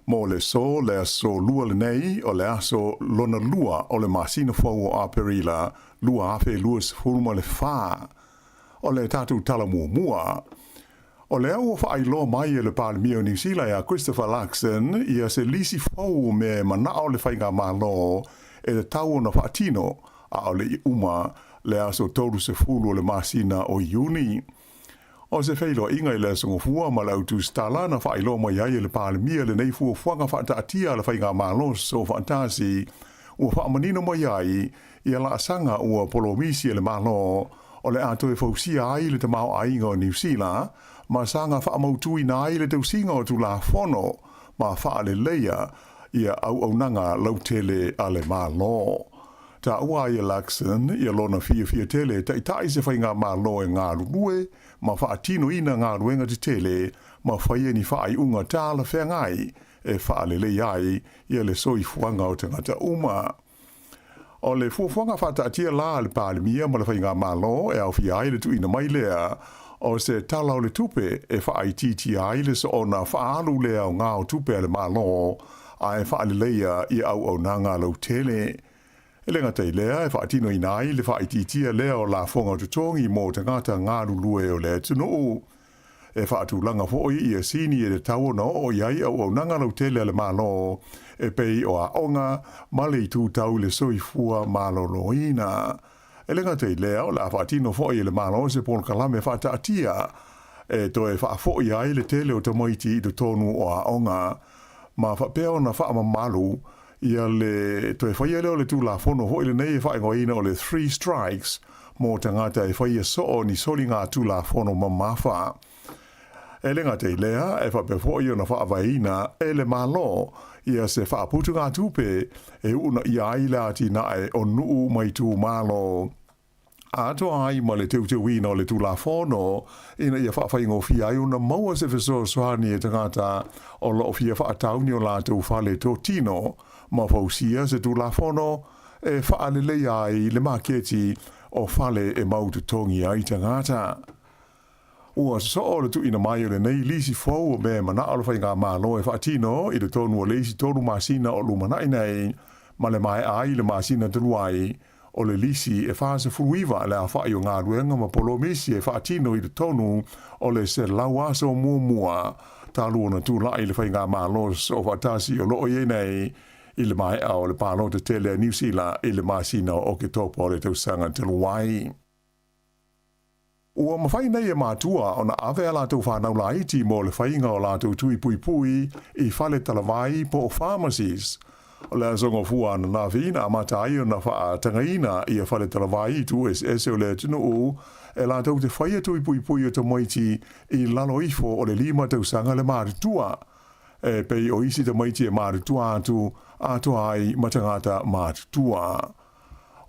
mo le so le aso lua le nei o le aso lona lua o le masina fau o aperila lua afe lua sefuruma le wha o le tatu tala mua o le au wha ailo mai le palemia o New Zealand a Christopher Luxon ia se lisi fau me manao le whainga malo e le tau na whaatino a o le uma le aso tolu se fulu o le masina o Iuni. O se feilo inga I le songofua ma le autu stala na whailo mai ai le palemia le nei fua fuanga whaataatia le whainga malo so fantasi ua whaamanino mai ai ia la asanga ua polomisi le malo o le ato e fausia ai le tamau ainga o New Zealand ma sanga whaamautui na ai le tausinga o tu la fono ma whaale leia ia au nanga lautele a le malo. Ta ua ia Luxon ia lona fia tele ta itai se whainga malo e ngā lulue ma whaatino ina ngā ruenga te tele ma whaia ni whaai unga tāla whengai e whaale ai ia le soi fuanga o tangata uma. O le fuanga whaataatia la le palemia ma le whainga malo e au fia ai le tuina mai lea o se tala o le tupe e whaai titi ai le so ona whaalu lea o ngā o tupe le malo a e whaale leia ia au nanga lau tele. E lenga tei lea e whaatino inai le whaititia lea o la fonga tutongi mō tangata ngā lulue o le tunu. E whaatu langa foi ia sini e le tau no o iai au nanga lau tele le malo e pei o a onga male I tu tau le soifua malo loina. E lenga tei lea o la whaatino foi le malo se pon kalame whaataatia e to e whaafo iai le tele o tamoiti I do tonu o a onga ma whapeo na whaamamalu ia le to e whaia leo le tū la fono hoi le nei e whaingoina o le 3 strikes mō tangata e whaia so ni soli ngā tū la fono mamafa. E le ngā te lea e whape hoi o na whaavaina e le malo ia se whaaputu ngā tūpe e una ia aila ati nae o nuu mai tū malo. Ato ai ma le teu wina o le tū la fono ina ia whaawhaingo fia ai una maua se wheso soani e tangata o lo fia whaatauni o la tū whale tō tino ma fausia se tu la fono e whaale lei ai le maketi o whale e mautu tongi ai tangata. Ua so o le tu ina mai o le nei lisi fau o me mana alo whainga malo e whaatino I le tonu o leisi tonu masina o lumanai nei ma le mai ai le masina taluai o le lisi e whaase furuiva le a whai o ngā ruenga ma polomisi e whaatino I le tonu o le se lauasa o mua talu o na tu lai le whainga malo o whatasi o loo ye nei I le mai au le pālo te tele a New Zealand I le masina o ke topo le tausanga te luai. Ua mawhai nei e mātua o na awe a lātou whanau la iti mō le whainga o lātou tui pui I whale talawai po o pharmacies. O le azongo fua na nāwhina a matai o na wha tangaina I a whale talawai tu SS o le tunu u e lātou te whaia tui pui o te moiti I lalo ifo o le 5 tausanga le mārutua. E pei o isi te maiti e mārutua atu ai matangata mātutua.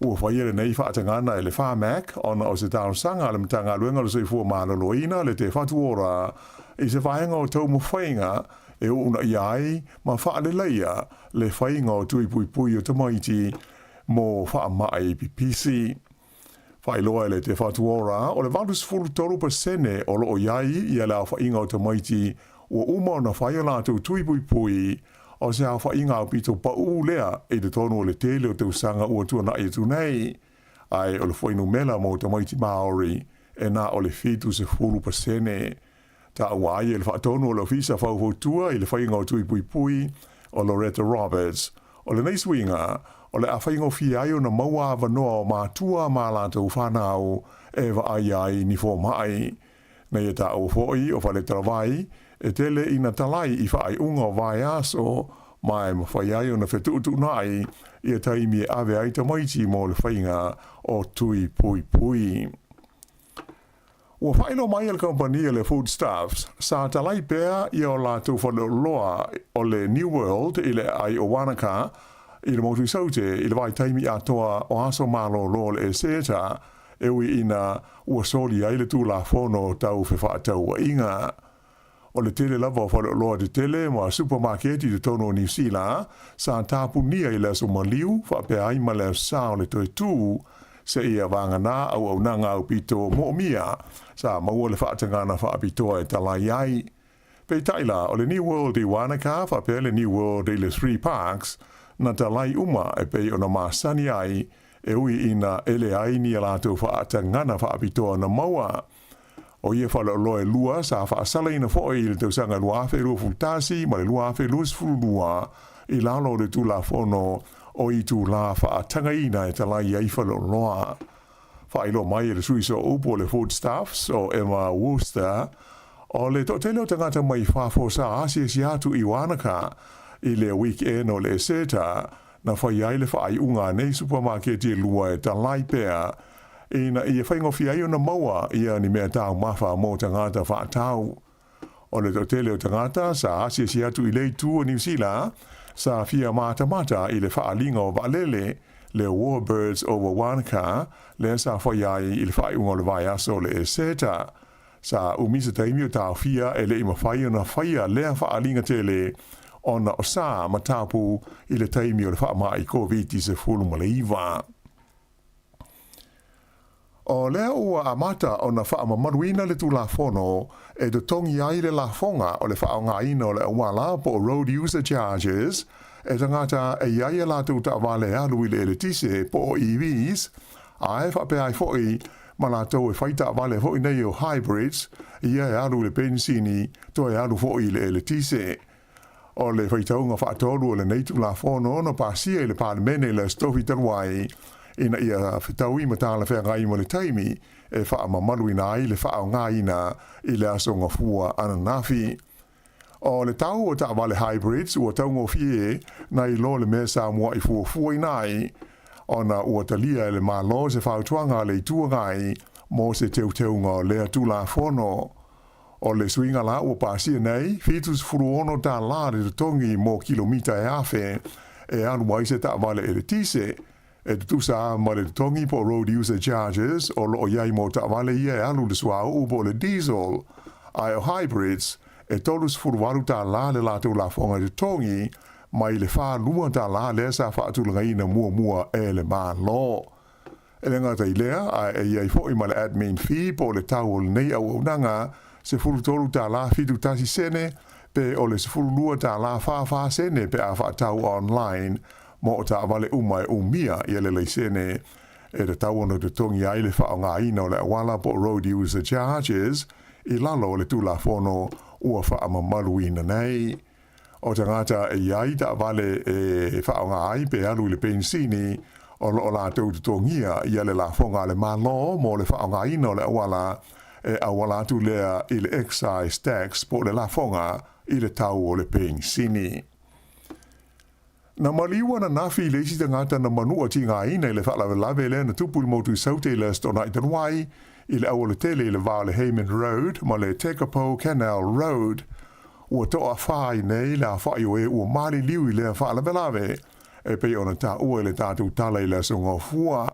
Ua whaiere nei whaatangana e le whamak ona o se tāonsanga le matanga luenga le soifua māloloina le te whatuora I se whaenga o tau mwhainga e una iai ma whaale leia le whainga o tui pui o te maiti mō whaamai PPC. Whailoa le te whatuora o le 24% o lo o iai ia la whainga o te maiti ua uma na whaia lātou tui pui o se a whainga o pito pa lea e te tonu o le tele o te usanga ua tua na e tu nei. Ai o le whainu mela mo te maiti Maori e na o le fitu se 4%. Ta ua ai e le whaatonu o le ofisa whauhotua I le whainga o tui pui o Loretta Roberts. O le neiswinga o le a whainga o fiai o na maua wanoa o mātua mā lātou whanau e wa ai ni fō mai. Nei e ta o fōi o whale tarawai e tele ina talai I whaai unga o vai aso mai ma whaiai o na whetuutu nai I a taimi e awe ai ta maiti mō le whainga o tui pui. Ua whaino mai al kompania le foodstuffs sa talai pēr I o lātou whanoloa o le New World I le ai o Wanaka I le motu saute I le vai taimi atoa o aso malo lol e seta e ui ina ua soli ai le tū la fono tau whewhaatau inga. O le tele lava o whaloloa te tele ma supermarketi te tono o New Zealand sa tāpu nia I le aso maliu whape ai ma le sao le toi tū se ia vangana au nanga au pito mo mia sa maua le whaatangana whaapitoa e talai ai. Pei taila o le New World i Wanaka whapea le New World i le 3 Parks na talai uma e pei ona masani ai e ui ina ele ai ni alato whaatangana whaapitoa na maua. O ia whala loe lua sa whaasala ina fo i le tausanga luafe rua fultasi ma le luafe luas fulua i lalo le tula fono o i tu la whaatanga ina e talai ai whala loa. Whailo mai e le suiso upo le food staffs o Emma Worcester o le totele o tangata mai whafo sa asia si atu i Wanaka i le weekend o le seta na whai ai le whai unga nei supermarket i lua e talai pea ina ia whaingofi ai o na maua ia ni mea tau mawha mo tangata whaatau. O le totele o tangata sa asia si atu i le tu o New Zealand sa fia mata i le whaalinga o Valele le Warbirds over Wanaka le sa whai ai i le whai unga o le vai aso le seta. Sa umisa taimi o tau fia e le ima whai o na whaia lea whaalinga tele ona o sa matapu i le taimi o le wha mai COVID-19 ma le iwa. O lea ua amata o na wha mamaruina le tu la fono e do tongi ai le la fonga o le wha o ngā ina o le awala po road user charges e tangata e iaia la tu ta wale alu i le eletise po EVs a e wha pe ai foi ma la tau e whaita wale foi nei o hybrids ia e alu le benzini to e alu foi le eletise. O le whaitaunga whaatolu o le neitu la fono na pasia i le palemene le stofi taruai ina ia whitau i matala whea ngai mo le taimi e wha mamalu ina ai le wha o ngā ina i le aso ngā fua ananafi. O le tau o ta wale hybrids ua tau ngō fie na i lo le mea Sāmoa i fua inai o na ua talia le malo se whautuanga le itua ngai mo se teu ngā lea tu la fono. O le swinga la ua pasia nei, fitus furuono ta la le tongi mo kilomita e afe, e anu mai se ta vale e le tise, e tu sa ma le tongi po road user charges, o lo iai mo ta vale ia e anu le sua upo le diesel, ai o hybrids, e tolus furuaru ta la le lato la fonga le tongi, mai le wha lua ta la le sa wha atulanga ina mua e le maa lo. E le ngata i lea, e iai fo i ma le admin fee po le tau o le nei au nanga, se fulu tolu ta la fitu tasi sene, pe o le se fulu lua ta la fa sene pe a tau online, mo o ta vale umai umia i ele le sene, e le tau ono te tongi ai le wha o ngā ina o le awala po road user charges, i lalo le tula fono ua wha mamalu ina nei. O ta ngata e iai ta vale e wha o ngā ai pe alu le pensini, o lo la tau te tongia i ele la fonga le malo, mo le wha o ngā ina o le awala, e awala tu lea i le excise tax po le la fonga i le tau o le pensini. Na maliwa na nafi le isi tangata na manua ti ngā ina i le whalawe lawe le na tupu i motu saute le stona i tanwai i le awale tele i le Vale Hayman Road ma le Tekapo Canal Road ua toa whai nei le a whai o e ua mali liu i le whalawe lawe e pe ona ta ua i le tātou tala i le songa fua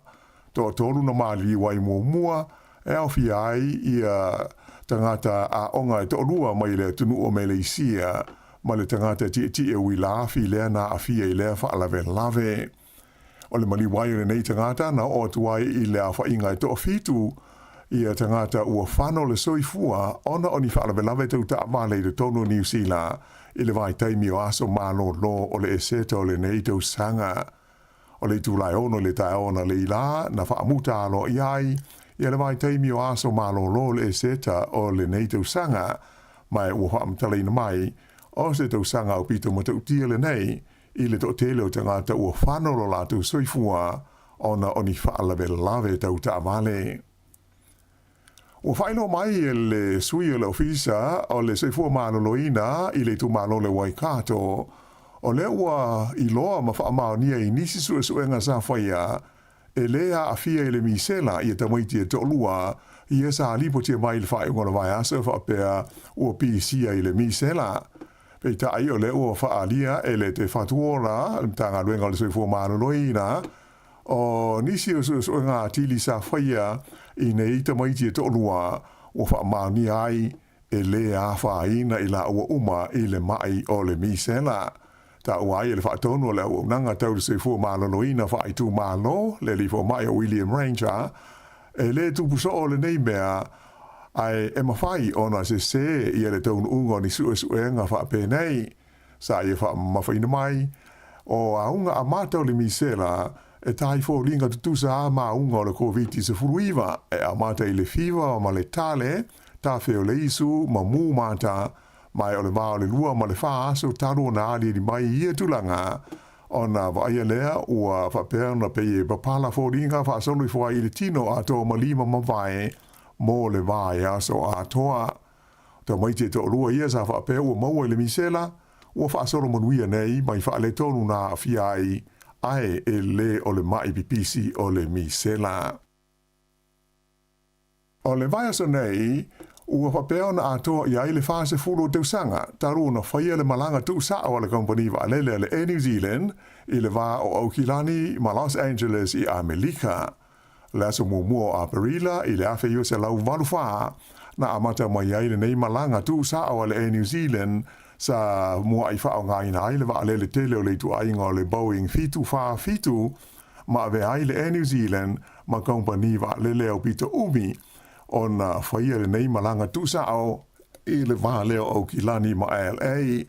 toa tolu na mali wai mua e au fi ai ia tangata a onga e to'olua mai le tunu o Malaysia ma le tangata ti e ui la afi lea na afi e lea whaalawe lave. O le mali wai le nei tangata na o tuai i le a whainga e to'o fitu ia tangata ua whano le soifua ona o ni whaalawe lave tau ta amale le tono New Zealand i le vai taimi o aso malo lo o le eseta o le nei tau sanga. O le tūlai ono le tae ona le ila na whaamuta alo iai ia le vai taimi o aso malolo le seta o le nei tau sanga mai ua whaamtaleina mai o se tau sanga o pito ma tau tia le nei i le to tele o tangata ua whanolo la tau soifua ona oni whaalawe lave tau ta vale. Ua whaino mai e le sui o le ofisa o le soifua maloloina i le tu malole Waikato o le ua i loa ma whaamaunia i nisi suenga sa whaia e lea a fia i le misela i e tamaiti e to'olua i e sa lipo tia mai le whae ngona vai asa whaapea ua pisia i le misela. Pei tai o le ua whaalia e le te whatuora, tanga luenga o le soifua maloloina, o nisi o suenga atili sa whaia i nei tamaiti e to'olua ua whaamaunia ai e lea whaina i la ua uma i le mai o le misela. ta wai le whaatonu le au nanga tau se fu malolo ina whai tu malo le li fo mai o William Ranger e le tu puso o le nei mea ai e mawhai ona se i le taunu unga ni suenga wha pe nei sa i wha mawhaina mai o aunga a matau le misela e tai fo linga tutusa a maunga o le COVID se furuiva e a mata i le fiva ma le tale ta feo le isu ma mu mata mai o le vao le lua ma le wha aso taru na ali di mai ia tulanga ona vaia lea ua whapea na peye papala fo linga wha solo i fua i le tino a to malima mawai mo le vai aso a toa ta mai te to lua ia sa whapea ua maua i le misela ua wha solo manuia nei mai wha le tonu na fiai ai e le o le mai pipisi o le misela. O le vai aso nei, ua whapea na atoa i ai le whase fulo tau sanga, taru na whaia le malanga tu sao a le company wa alele le New Zealand, i le va o Aukilani ma Los Angeles i Amerika. Le aso mua a Perila i le awhi o se lau waluwha, na amata mai ai le nei malanga tu sao a le New Zealand, sa mua i whao ngai na ai le wa alele tele o le tu ainga o le Boeing fitu wha fitu, ma ve ai le New Zealand, ma company wa alele o pita umi, ona whaia le nei malanga tusa au i le waha leo au ki lani ma LA.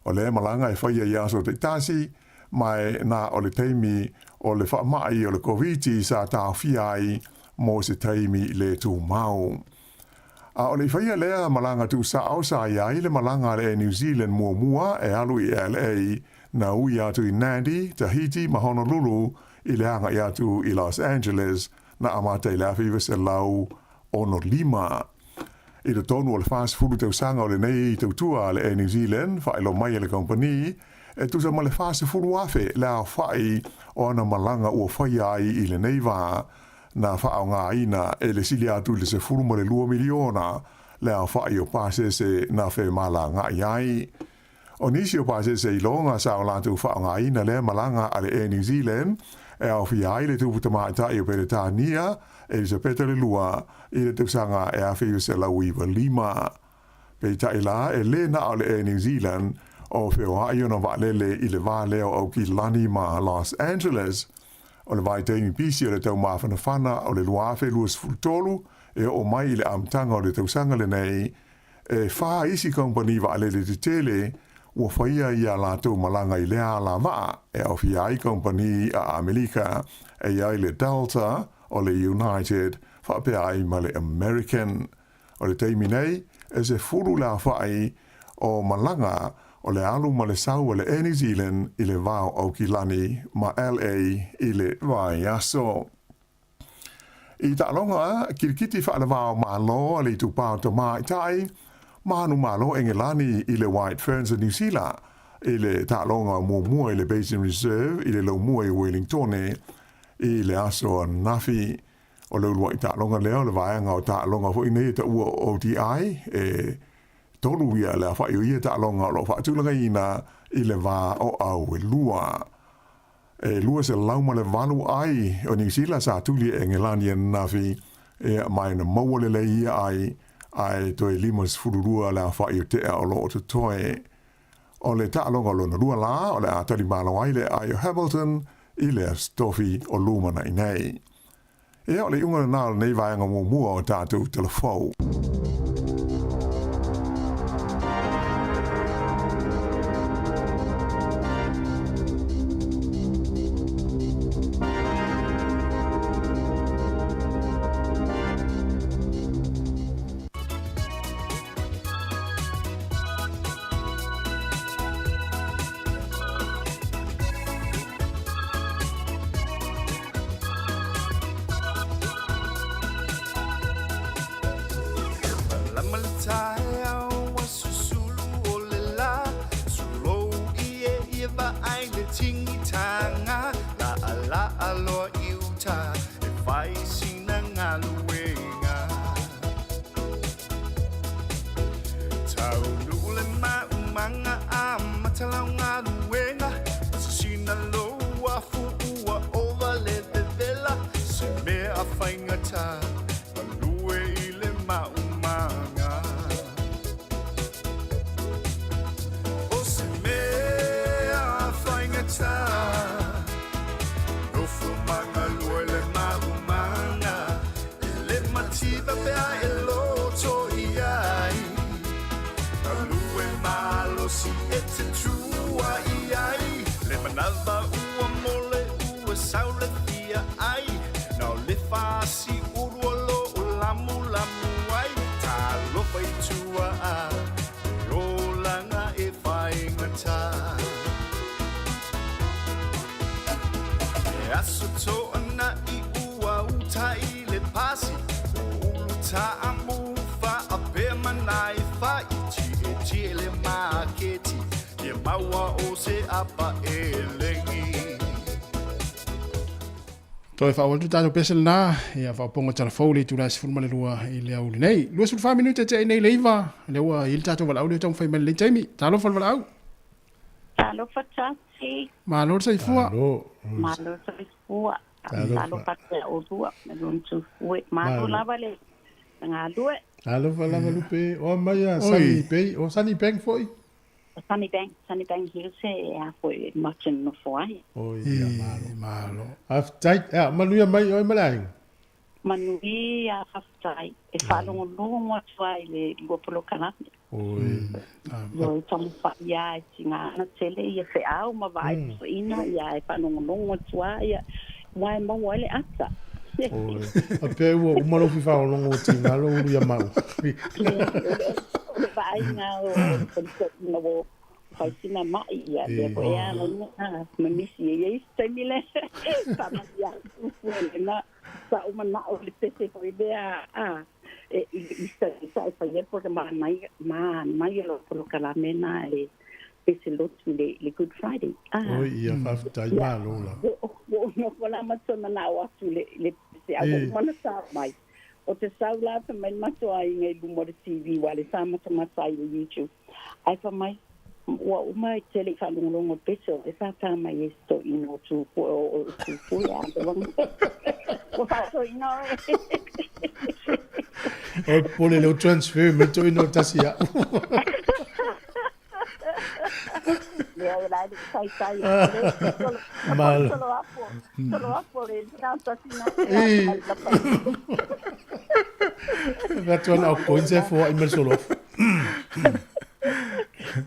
O le malanga e whaia i aso te tasi, mai na o le teimi o le whaamai o le COVID sa tā whiai mo se teimi le tū mau. A o le whaia lea malanga tusa au sa iai le malanga le New Zealand mua e alu i LA na ui atu i Nandi, Tahiti, ma Honolulu i le anga i atu i Los Angeles na amata i le awhiwa se lau ono lima. I le tonu o le fast food tau sanga o le nei tau tua le New Zealand, whaelo mai le company, e tusa ma le fast food wafe le a whai o ana malanga ua whai ai i le nei wā, na whao ngā ina e le sili atu le se furu ma le 2 miliona le a whai o pāsese na whai mala ngā iai. O nisi o pāsese i longa sa o lātu whao ngā ina le malanga a le New Zealand, e au whi ai le tuputa mātai o pere tānia, e se peta le lua i le tuksanga e a whiu se lau iwa lima. Pei tai la e le na o le New Zealand o whio ai ona wa lele i le wā leo au ki lani ma Los Angeles. O le vai teimi pisi o le tau mawhana whana o le luafe luas fultolu e o mai le amtanga o le tuksanga le nei e wha isi company wa lele te tele ua whaia i a lātou malanga i lea la maa e au whi ai company a Amerika e ai le Delta o le United, whapea ai ma le American. O le teimi nei, e se furu la whai o malanga o le alu ma le sau o le New Zealand i le vau au ki lani ma LA i le vai aso. I ta longa, kirikiti wha le vau ma lo le tu pāo ta mai tai, manu ma lo engelani i le White Ferns of New Zealand, i le ta longa mua i le Basin Reserve, i le lau mua i Wellington i le aso nafi o le ulua i ta longa leo le vaenga o ta longa fo i nei ta ua ODI e tolu ia le wha i ta longa o lo wha tūlanga ina i le vā o au e lua. E lua se lauma le valu ai o New Zealand sa tuli e ngelani e nafi e mai na maua le ia ai toi limas fururua le wha i o te o lo o te toe. O le ta longa lo na lua la o le a tali malo ai le ai o Hamilton i le stofi o lumana i nei. E o le unga nā nei vaenga mua o tātou telefou. si e te tua I ai Le manawa ua mole ua saule fia ai Nau le fasi uruolo o lamu lamu ai Ta lo fai tua a E o langa e fai ngata E aso to ana I ua utai le pasi Ulu ta amu fa a pe manai fai Ti le maketi E maua o se apa e lengi Toi fa wal tutano pesel na ia fa ponga telefoni tu las fun malua I le au nei. Lu sul 5 minute te nei leiva. Le wa il tato wal audio tong fa mel le taimi. Talo fal wal au. Talo fa tasi. Malo sai fua. Malo sai fua. Talo fa te o tua. Me lun tu fue. Malo lava le. Nga due. Talo fa lava lupe. O mai a sani pe. O sani peng foi. Sunny Bank Hills e a foi martin no foi. Oi, malo. Aftai, manuia mai oi malai. Manui a aftai e falo no tuai le gopolo kana. Oi. Yo tomo fa ia tinga na tele ia fe au ma vai ina ia e falo no tuai wai mo wale ata. Oi. A pe o malo fi fa longo tinga lo ia mau. Vai na o no fai sina mai ia de boia na me misi ia stemile para ia na sa uma na o le pese ko idea e isa fa ia porque mai lo por kala mena e ese lot le Good Friday oi ia fa tai malo la no kola matona na wa le se a mana sa mai o te saula pe mai mato ai ngai lumore TV wale sa mata masai o YouTube ai fa mai wa mai tele fa longo peso e sa ta mai esto ino tu ya o fa so ino o pone le transfer me to ino tasia ya la sai mal solo apo le na tasina Gattuan au coinse for i mer solo.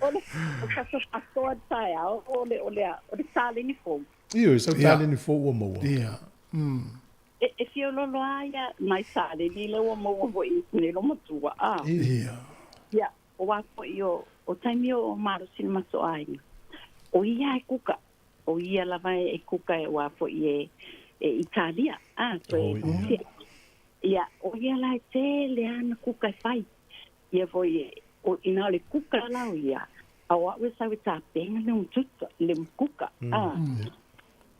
O caso pastor sai o sale ni fo. Io so tale ni fo o mo. Ia. E fio lo loaia mai sale ni le o mo vo I ne lo mo tua. Ia. Ya, o wa ko io o taimio o maro sin maso ai. O ia e kuka. O ia la vai e kuka e wa fo e Italia. So ia o ia la te le ana kuka e fai. Ia foi o ina le kuka la o ia. A wa we sa we ta penga le un tuta le kuka.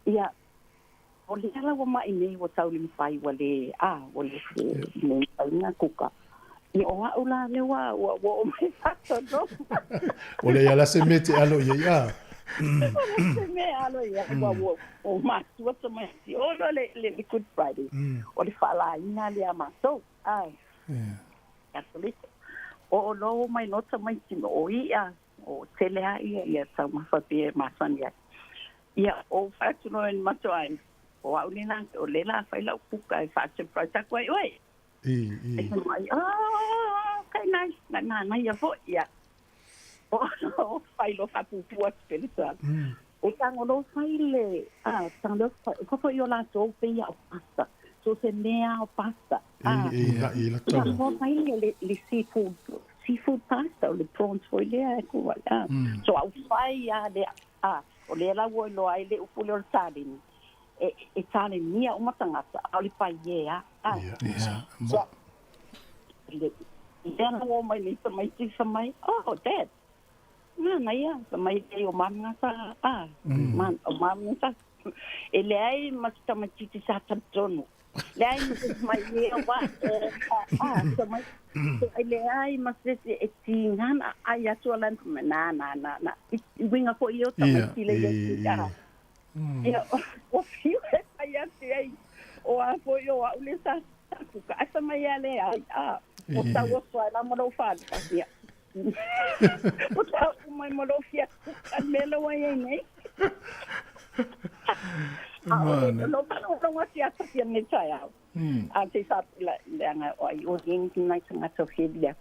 Ia o le ala wa mai nei o tau le fai wa le o le le na kuka. Ia o wa ula le wa o mai fato do. O le ala se mete alo ia. Se me alo ia o mas what's my o le Good Friday o le fala ina le amaso absolutely o lo mai nota mai tino o ia o tele ia sa ma fa pe ma san ia o fatu no en matoai o aulina o le la fa la puka e fa se pra ta kwai oi mai kai nice na ia vo ia o fai lo fa pupu spiritual o tango lo fai le tango ko fo io la so pe ia o pasta so se mea o pasta la to ko fai le seafood pasta o le prawns foi le ko wala so au fai ia le o le la wo lo ai le u pulo sardine e tane nia o matangata o le pai ia le no mai le mai oh dad na ia mai te o manga sa man o manga sa ele ai mas tamatiti sa tantono le ai mai ia wa so mai ele ai mas e tingan ai atualan na winga ko io tamati le ia o fiu ai ai o a foi o le sa ka asa mai ale o ta wo so la mo lo fa ia o ta mai mo lo fia al melo ai nei lo no wasia ta fia ne chaya a te sa la o ai o yin na so fia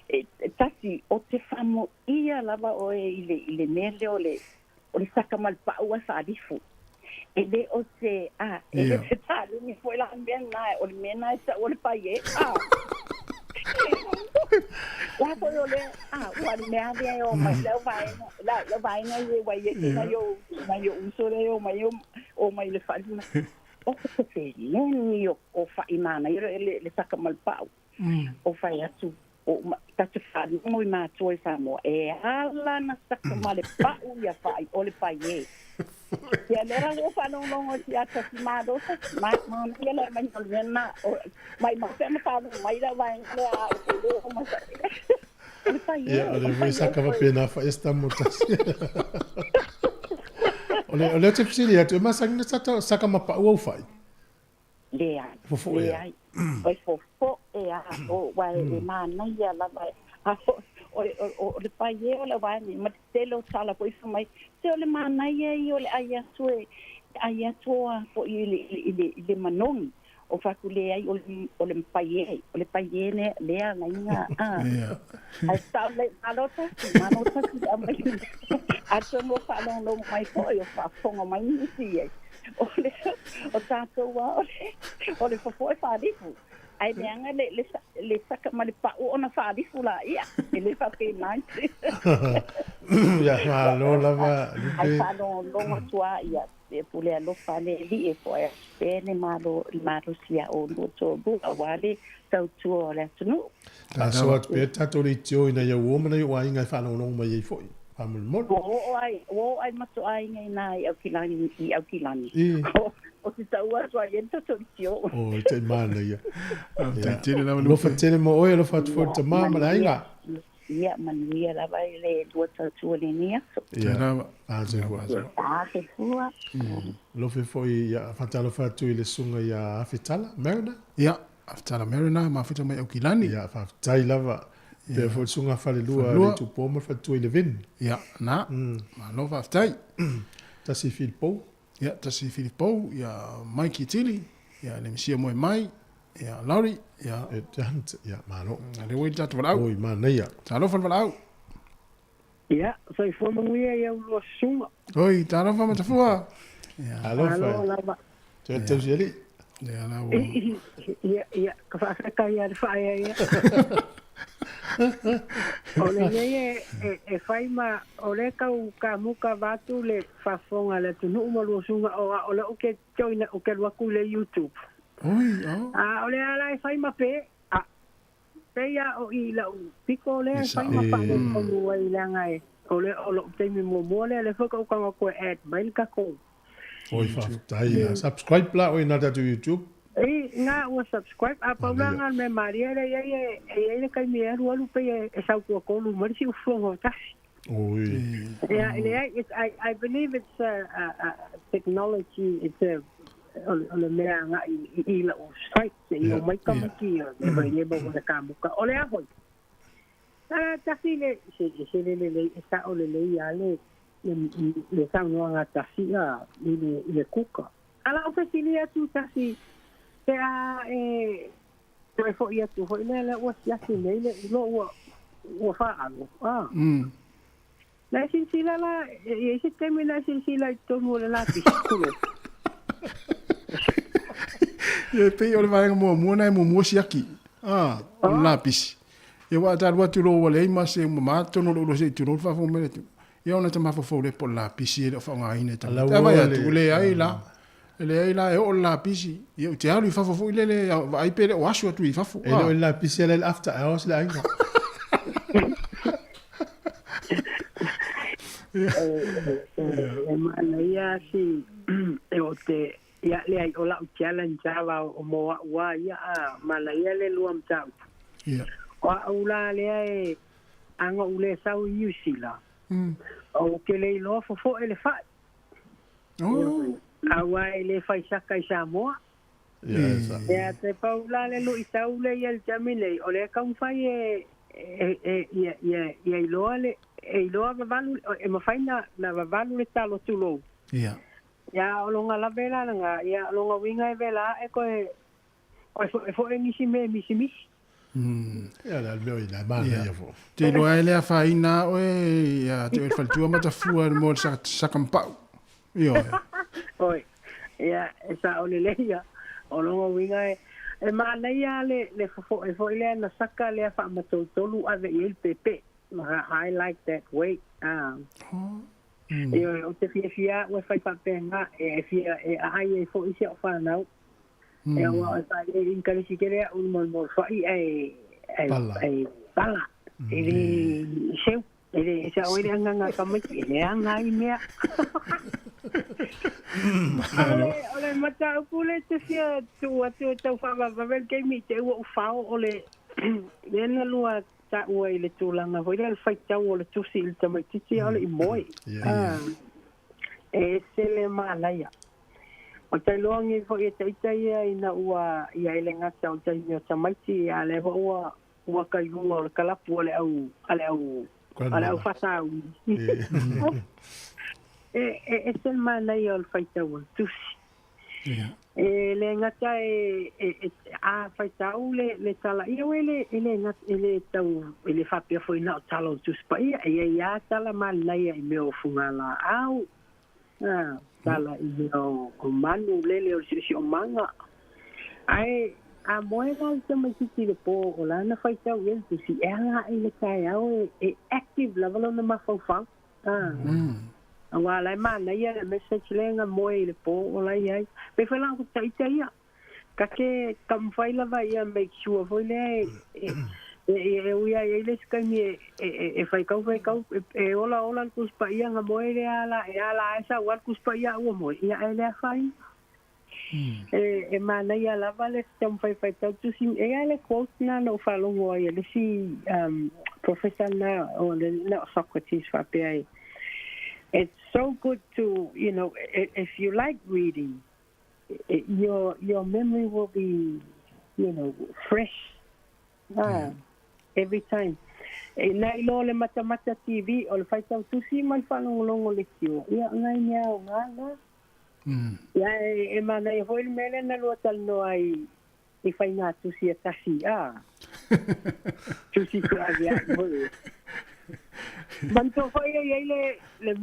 e tasi o te whamo ia lava o i le mele o le saka malpau a whaarifu. E le o te, e le te tālu ni fwela mea nai, o le mena e sa o le pai e, la ko yo le, wani mea vea o mai leo vaina i wai e tina yo usore o mai le whaarifuna. O te wheneni o whaimana, le saka malpau. O whai atu. Ta te whāri ngoi mātua i Sāmoa. E ala na saka ma le pau ia whai, o le pai e. Ia lera o whanongongo si ata si mādosa. Māna ia lera mai o lena. Mai mawhena whānongo mai la vai ngale a o te leo o masa. O le pai e. Ia, o le voi saka wapena wha esta motasi. O le te pisiri atu, e masangina saka mapau au whai. Lea. Fofo e a. Oi fofo e a. O wai e mana ia la vai. O le pai e o le wani, ma te telo tala po ifa mai, te o le mana ia i o le aia tua po i le manongi, o whaku le ai o le pai e ne lea na inga, a stau le manota ki a mai, a tono whanongo mai po i o whafonga mai nisi e, o tātou wa o le fofo e wharifu. Ai meanga le saka ma le pa'u ona whaarifu la ia. E le whape naiti. Ia, whalo lava. Ai whalo longa tua ia. E pule alofa le li e foe. Pene malo sia o luto bu awale tau tua o le atunu. Ta so at pe tato le tio ina ia womana i wa inga whalo longa mai i foi. Pamul mo. O ai maso ai ngai nai au kilani. O te taua sua ienta to tio. O te mana ia. Lo fa tele mo oe lo fa tu te mama la inga. Ia manuia la vai le dua tau le nia. Ia. Se fua. Se fua. Lo fe foi ia fatalo fa tu le sunga ia afitala Marina. Ia, afitala Marina ma fita mai au kilani. Ia fa tai lava. Pe fo sunga fa le lua le tu pomo fa tu le vin. Ia, na. Ma lo fa tai. Ta si Filippo. Ia, tasi Filippo, ia Mikey Tilly, ia le misia moe mai, ia Lauri, ia... E te hanta, ia, mano. Le wei tatu walau. Oi, mana ia. Talofa walau. Ia, sai foma nguia ia ulua sunga. Oi, talofa matafua. Alofa. Lava. Te tau siali. Ia, lau. Ia, ka whaaka ia le whaia ia. O le nei e whaima o le kau ka muka watu le whafonga le tunu umaru sunga o le uke joina uke waku le YouTube. Oi, o le ala e whaima pe, pe ia o i la piko le whaima whaile konua i langa e. O le teimi mo le whaka ukanga koe ad mail ka ko. Oi, whaftai. Subscribe la oi nata tu YouTube. Nga ua subscribe a paulanga me Maria e kai me aru alu pe e sau ko ko lu marisi u fongo tasi. Oi. Yeah, I believe it's technology. It's a on the meanga I la o site I mai kamaki e vai e bo na kamuka. Ole a hoi. Tasi le le sa ole le ia le sa no nga tasi a le kuka. Ala o fesilia tu tasi e fo ia tu foi le o sia si le lo o fa algo la sila la e se termina sila to mo la pisculo e pe o le vai mo na mo siaki la pis e wa ta wa tu lo le ma se ma to no lo se tu no fa fo me tu e ona ta ma fo le po la pis e fa nga ine ta va ya tu le ai la le la e o la pisi io te alu fa fo le ai pere o asu tu fa fo e la pisi le after hours la inga ma ia si e o te ia le ai o la challenge va o mo wa ia ma la ia le luam tau ia o la le e anga ule sau yusila o ke le lo fo ele fa awa ele fai saka I Sāmoa. Ya te paula le lo isaule y el jamile o le kan fai ya iloa le iloa valu e ma fai na valu le talo tulo. Ya. Ya o longa la vela nga ya longa winga e vela e ko e fo e nisi me misi. Ia la meo ina mana ia fo. Te loa e lea whaina oe, ia te oe whaltua matafua mo sakampau. Io. Oi, ia, e sa o le leia, o longa winga e mana ia le fofo, e fo ilea na saka lea wha matotolu ave i il pepe. I like that way. Io, o te fia ue whai papenga, e fia, e ai e fo isi o whanau. E o e inkarisi kerea un mol whai e pala. E le seu. E le sa oire anga kamaki, e le anga i mea. Ole mata upule te fia tu atu tau whawawavel kei mi te ua ufao ole lena lua ta ua i le tūlanga hoi le whaitau o le tusi i le tamaititi ole i moi. E se le mālaia. O tai loangi hoi e taitaia i na ua i aile ngata o tai mio tamaiti a le ua kailua o le kalapu ale au whatau. E se mālaia o le whaitau o le tusi. E le ngata a whaitau le tala ia ele tau ele whapia foi na o tala o tuspa ia ia tala malaia i meo fungala au tala i meo o manu lele o sisi o manga ai a moena i tama titi le po o lana whaitau ia tusi e anga i le kai au e active level na mawhawhau Awalai mana ia le message lenga moe le po o lai ai. Pe fai lang taita ia. Kake kam fai lava ia make sure foi le e uia ele skami e fai kau e ola kuspa ia nga moe le ala esa wa kuspa ia o moe ia ele fai. E mana ia lava le tam fai tau tu sim e ele quote na no falongo ia le si professor na o le na Socrates fa pe. It's so good to, if you like reading, your memory will be, fresh every time. Na ilo le mata TV o le whaitau tusi mai whanongolongo le tio. Ia ngai mea o ngana. Ia e mana e hoi mele na lua talno ai i whainga tusi a tasi. Tusi kuravi ai hoi. Manto foi le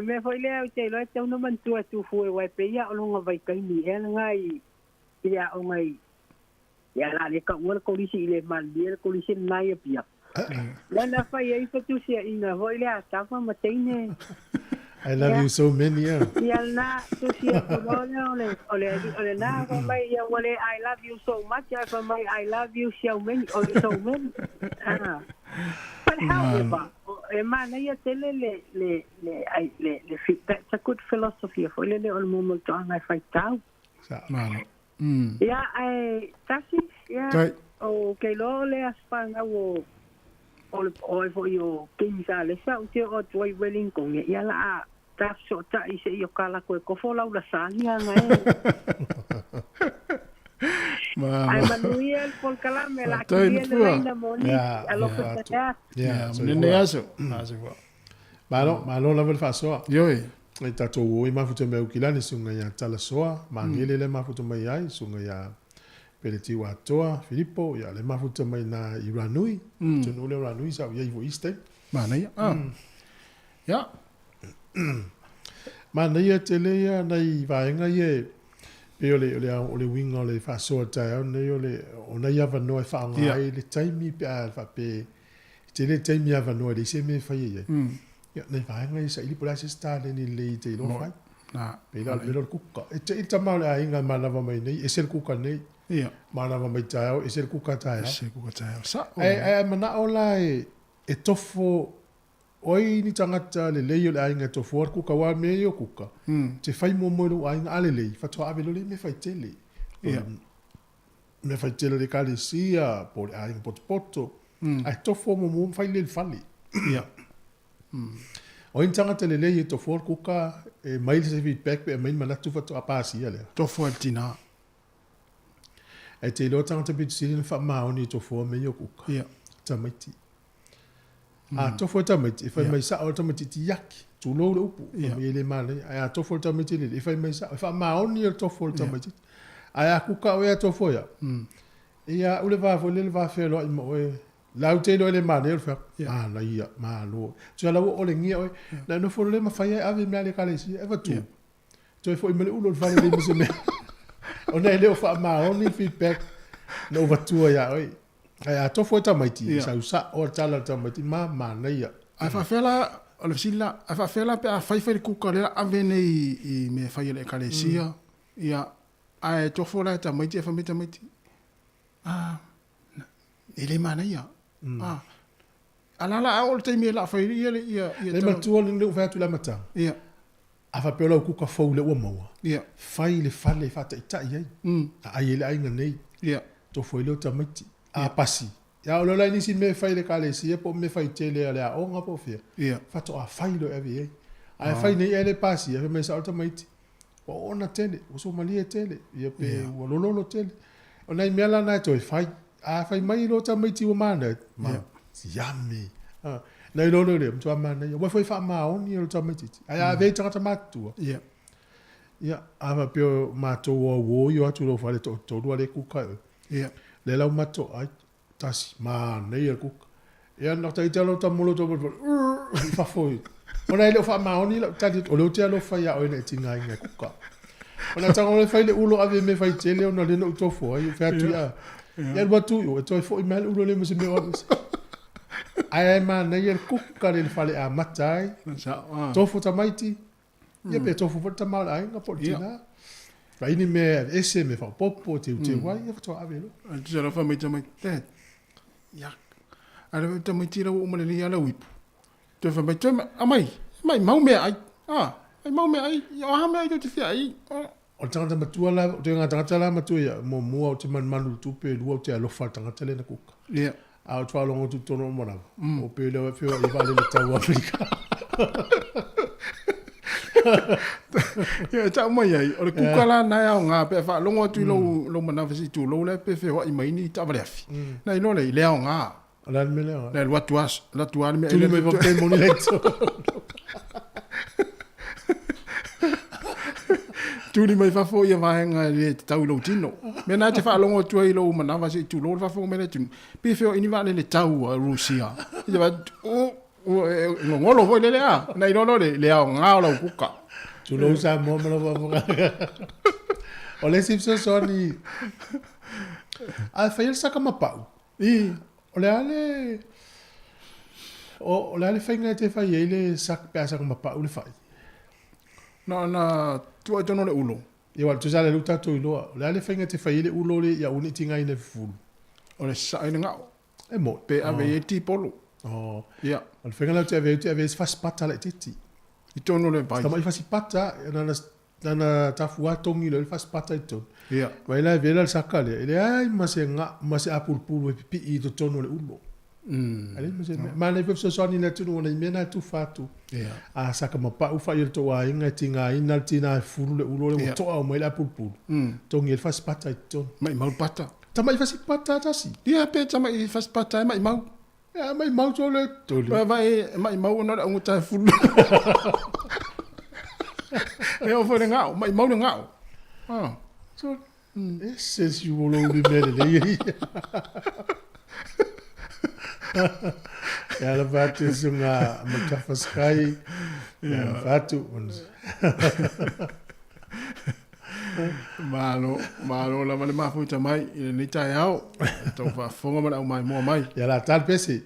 me foi le te lo te no manto tu foi wa pe ya lo vai kai ni e ngai ya o ngai ya la le ka wor ko lisi le mal le ko lisi na ya pia la na fa ya iso tu sia ina foi le ata fa matine I love you so many ya na tu sia tu ole na ko mai ya wale I love you so much ya fa mai I love you so many But however, mana ia tele le that's a good philosophy for le o mo to ai fai tau. Mana. Ya ai tasi ya o ke lo le aspanga o fo yo kinsa le sa o te o toi weling kong ya la ta so ta i se yo kala ko fo la sania ngai. Ai Manuel por calame la que viene la moni a lo que sea. Nene aso. Malo la vel faso. Yo e tato o ma futo me ukilani sunga ya tala soa mangele le ma futo mai ai sunga ya peleti wa toa Filippo ya le ma futo mai na Iranui to no le Iranui sa ya vo iste mana ya ya mana ya tele ya na I vaenga ye pe ole winga le fa so ta ne ole ona ya va no fa ngai le taimi pe fa pe tele taimi ya va no le se me fa ye ya ne vaenga isa ili pola se sta ni le te lo fa na pe la le kuka e tama le inga mana va mai nei e se kuka nei ya mana va mai ta e se kuka ta sa e mana ola e tofo oi ni tangata le leio le ainga to for kuka wa me yo kuka te fai mo mo ainga ale le fa to ave le me fai tele me fai tele le kalisia por ainga poto ai to fo mo fai le fali ya oi tangata le leio to for kuka e mai se feedback e mai mana tu fa to apasi ale to fo tina e te lo tangata bit silin fa ma oni to fo me yo kuka ya tamaiti tofo tamati fa mai sa tamati ti yaki tu lo upu me le male a tofo tamati le fa mai sa fa ma oni tofo tamati a kuka o ya tofo ya Ia, ule va fo le va fe lo mo e. Lau te lo le mane o fa. Ah, na ia, ma lo. Tu ala o le ngia o. Na no fo le ma fa ia ave me ale kalesi, e va tu. Tu fo i mele ulo fa le mi me. Ona ele o fa ma only feedback. No va tu ia oi. Ai to fo ta maiti, sa usa o tala ta maiti ma na ia. Ai fa fela o le sila, ai fa fela pe a fai fai ku ka le ave nei I me fai le kalesia. Ia ai to fo la ta maiti fa meta maiti. Ah. Ele mana ia. Ah. Alala o te me la fai ia ia. Le matu le no fa tu la mata. Ia. Afa pelo ku ka fo le o mo. Ia. Fai le fale fa ta ita ia. Ai ele ai nei. Ia. To fo le ta maiti. A pasi. Ya o la ni si me fai le kalesi e po me fai tele ale a onga po fia. Ia. Fa to a fai lo evi e. Ai fai nei ele pasi e me sa maiti. O ona tele, o so mali e tele. Ia pe o lolo tele. O nei mela na to fai. A fai mai lo ta maiti o mana. Ma. Yummy. Nei lo le to mana. Wa fai fa ma on ni lo ta maiti. Ai a ve ta matu. Ia. Ia, ava pe ma to wo yo atu lo fa le to le ku ka. Ia. Le lau mato ai tasi ma nei ku e ana tai talo ta molo to fa foi ona ile fa ma oni la tadi o lo te lo fa ya o ile tinga inga ku ka ona tanga le fa ile ulo ave me fa tele ona le no to fo ai fa tu ya ya ba tu yo to fo email ulo le mo se me o ai ma nei ku ka le fa le a matai to fo ta maiti ya pe to fo ta mal ai nga portina Vai ni me ese me fa popo te wai e fa ave lo. Tu la fa me te mai te. Ya. Ara te mai tira o mo le ala wip. Tu fa me te mai mau me ai. Ah, ai mau me ai. Ya ha me ai te fia ai. O tanga ta matua la, o te ngata ngata la matua ya mo mua o te manu tu pe lua o te alofa tanga tele na kuka. Ya. A o tua longo tu tono mo na. O pe le fio I vale le tau Afrika. Ya ta mai ai o le kukala na ya nga pe fa longo tu lo mana visi tu lo le pe fe wa I mai ni ta vale afi na ino le le nga la me le le wa tuas la tuar me tu me vote mon eletto tu ni mai fa fo ia va nga le tau lo tino me na te fa longo tu ai lo mana visi tu lo fa fo me le tu pe fe ini va le tau Rusia ia va ngolo vo le a na ino le nga lo kuka tu lo usa mo me lo va o le sipso soni a fa il saka mapau o le ale o le ale fenga te fa ile sak pesa como mapau le fai na tu ai tono le ulo ia tu sale luta tu ilo le ale fenga te fa ile ulo le ya uni tinga ine fulu o le sa ina nga e mo pe ave ti polo oh ia o le fenga la te ave fa spata le titi I tono le vai. Tama I fa spata na tafua tongi le fa spata I tono. Ia. Vai la vela sakale. Ele ai ma se apulpulu e pipi I to tono le ulo. Ale ma se ma le pepso soni na tunu na mena tu fatu. Ia. A saka ma pa u fa I to wa inga tinga ina tina fulu le ulo le to au mai la pulpulu. Tongi le fa spata I tono. Mai mau pata. Tama I fa spata tasi. Ia pe tama I fa spata mai mau. Ja, mai mau so le tolu. Mai mau na ungu tai fulu. E o foi ngau, mai mau ngau. Ah. So esse si volo di mele lei. Ja, la vate sunga makafaskai. Ja, vatu uns. Malo la vale mafu tamai ni tai au. To fa fonga mana mai mo mai. Ja la tal pesi.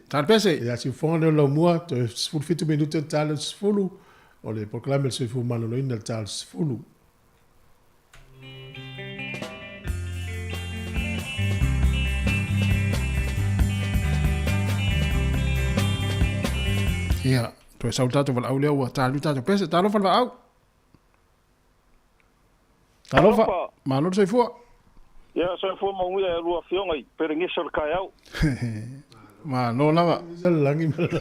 Ja si fonga lo mua to sul fitu minuto tal sfulu. O le proclame il suo fu mano no in tal sfulu. Ja, to e sautato val au leo wa talu tato pese talo fa au. Talo fa. Ma lo sei fu. Ya, sei fu mo ngia rua fionga I per ngi sor kai au. Ma no lava. Langi malo.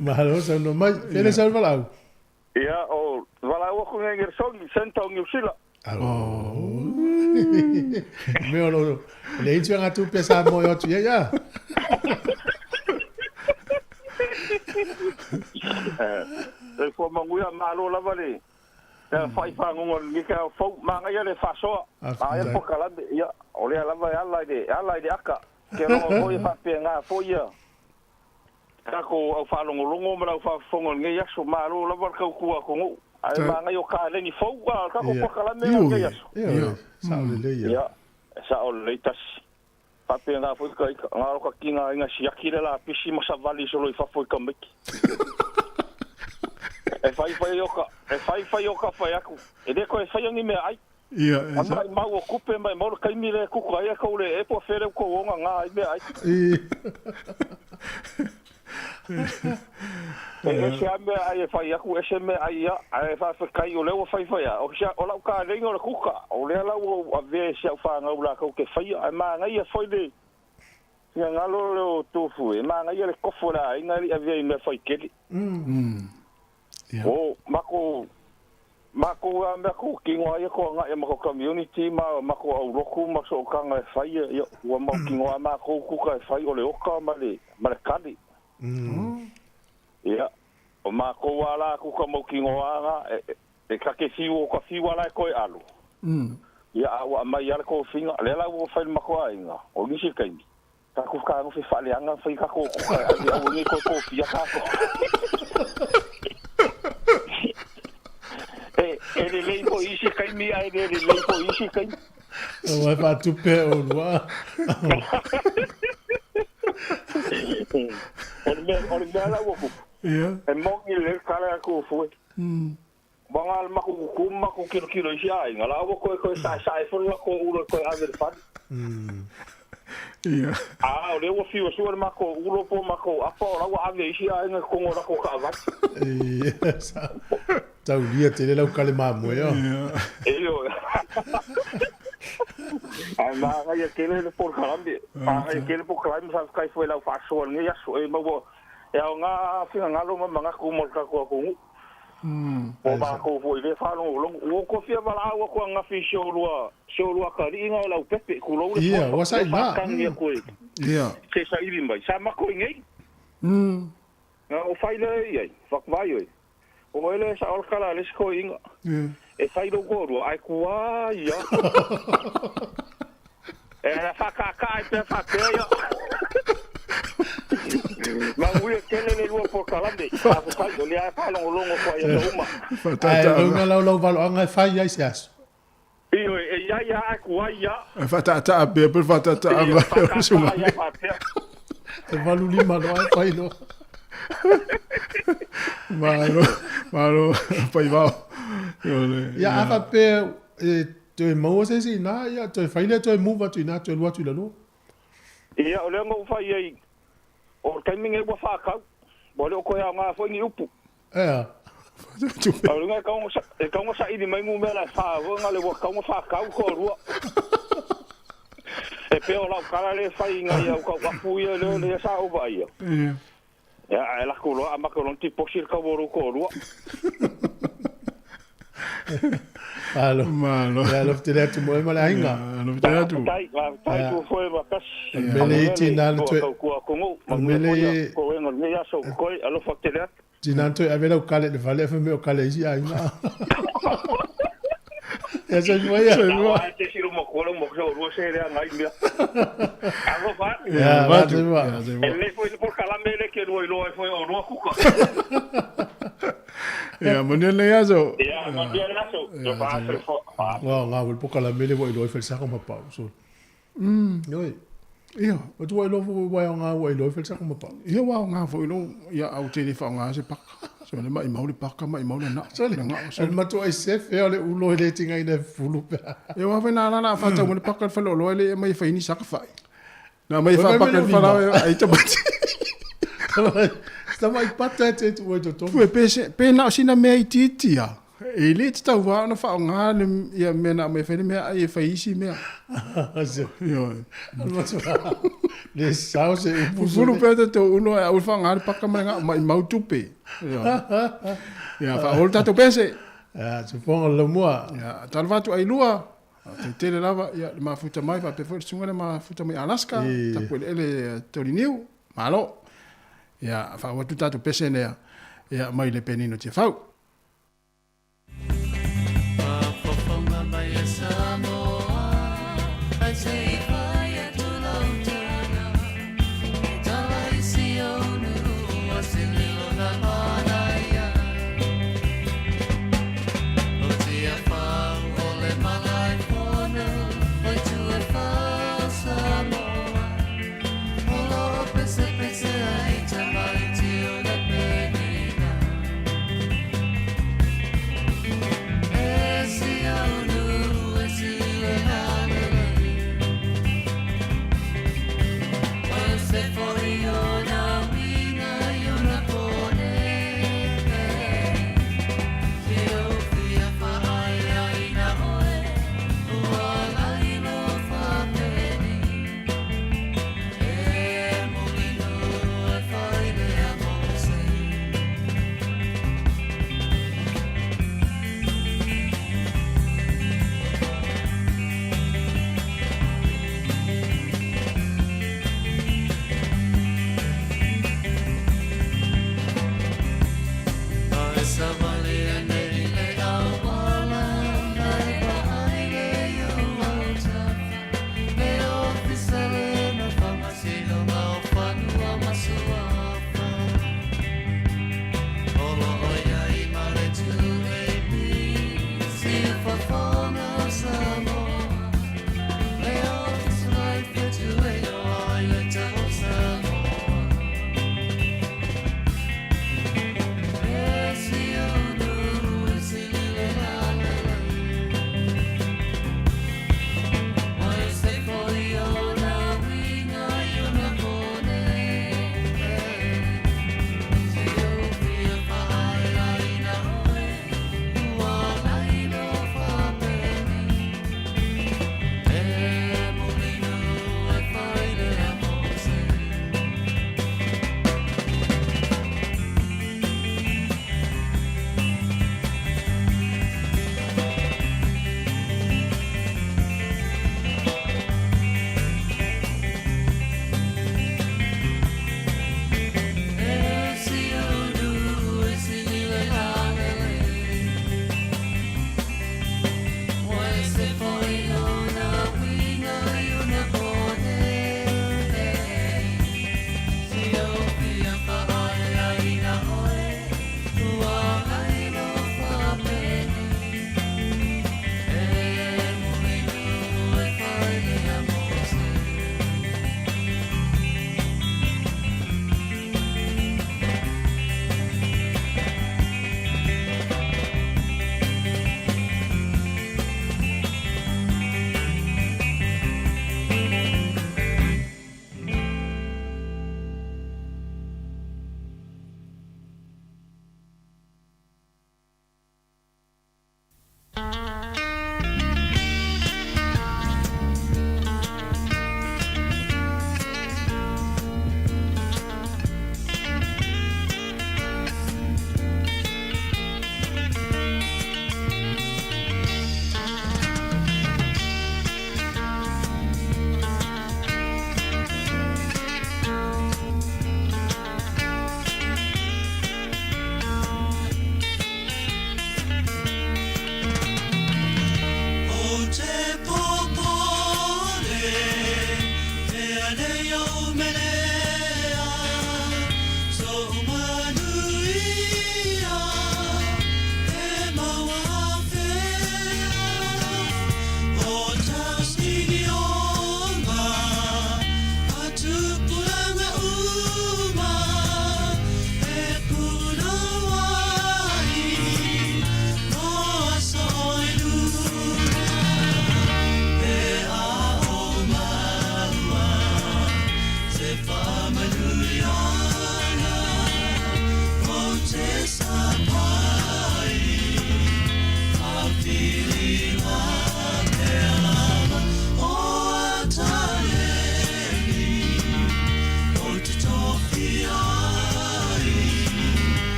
Ma lo sa no mai, pele sa val au. Ya, o vala o ko ngi songi senta ngi usila. Oh. Me lo le inchi nga tu pesa mo yo tu ya. Sei fu mo ngia malo lava le. fai fango ni ka fo manga ya le faso ai po kala ya ole ala vai ala de aka ke no ko fa penga fo ya ka ko au fa longo mara fa fongo ngi ya so maru la var ka ku ko ai manga yo ka le ni fo ka ko po kala me ngi ya sa le ya sa ole tas fa penga fo ka ngaro ka kinga inga si akira la pisi mo sa vali so lo fa fo ka miki e fai yoka fai aku e de ko e fai ngi me ai ia mai mau kupe mai mo ka mi le ku ko ai ko le e po fere ko wonga nga ai me ai e se ame ai fai aku e se me ai ya ai fa kai o le o fai ya o xa o la ka le ngo ku ka o le la o ave se fa nga ula ko ke fai ai ma nga ia foi de nga ngalo le tofu e ma nga ia le kofora inga ave me fai ke oh, mako kingo ai ko nga e mako community mako au roku mako kanga fai yo wa mako kingo mako ku ka fai ole oka male kali ya o mako wala ku ka mako kingo nga e ka ke fiu ka fiu wala ko alu ya wa mai ya ko finga le la wo fai mako ai nga o ni se kai ka ku ka no fa le anga fai ka ko ya wo ni ko fi ya ka ele lei po isi kai mi ai ele lei po isi kai o vai fa tu pe o wa on me la wo ku e mo ni le kala ko fu bangal maku kilo isi ai ngala wo ko sa fo ko ulo ko ave fa ia o le wo fiu so mako ulo po mako apo la wo ave isi ai nga ko ngora ko ka va tau dia te lau kale mamo yo ai ma ga kele le por kalambi ai kele por kalambi sa kai foi la fa so ngi ya so e mo e nga finga ngalo ma nga ku mo ka ko o ba ko foi le fa no lo ko fia bala wo ko nga fi show lua ka ri nga la pepe ku lo ia wa sai ma ia ke sa iri mai sa ma ko ngai nga o fai le ai fa vai oi o ele sa or kala le sko inga e fai do goro ai kuwa ya e fa ka te fa te ya ma ui kele le lua por kalande fa fa do le fa longo ko ya uma ai lo valo anga fai ai sias io e ya ai kuwa ya fa ta be per fa ta anga suma e valo lima no ai fai no Malo, pai va. Ya afa pe te mo se si na ya te fai le te mu va tu na te lo tu la no. Ia o le ngo fai ai. O kai minge bo fa ka. Bo le ko ya nga fo ngi upu. O nga ka ngo sa idi mai mu me la fa o nga le bo ka ngo fa ka ko ru. E pe o la kala le fai nga ya ko wa pu ye le sa o va ia. Ya, la kulo ama ko non tipo circa boru ko ru. Malo. Ya lo te tu mo ma la inga. Lo te tu. Tai tu foi va kas. Mele tinal tu. Mele ko en el ya so ko alo faktelet. Tinal tu avela o kale de vale fe me o kale ji ai na. Ya se moya. Te siro mo ko mo so ru se le ngai mia. Algo va. Ya, va te va. El foi por kala mele que lo foi o ro ku. Ya, monele ya so. Ya, monele ya so. Yo va a fo. Wa nga vol poka la mele wo lo fel sa ko pa so. Noi. Ia, o tu lo wa nga wo lo fel sa ko pa. Ia wa nga fo lo ya au te fa nga se pak. So le mai mauli paka mai mauli na. So le nga so ma tu ai se fe ole ulo le tinga ina fulu pe. Ia wa na fa ta mo paka fa lo le mai fa ini saka fa. Na mai fa paka fa la ai ta bati. Sta mai pata te tu o to. Fu pe na sina me titia. E le ta wa na fa nga le ia me na mai fa me ai fa isi me. Ia. Le sao se fulu pe te uno au fa nga paka mai mau tupe. Ya, fa volta to pese. Ya, supongo lo mua. Ya, tal va tu ai lua. Te le lava ya ma futa mai fa pe fo sunga ma futa mai Alaska, ta pu ele toriniu, malo. Ya, fa volta to pese ne. Ya, mai le penino te fau.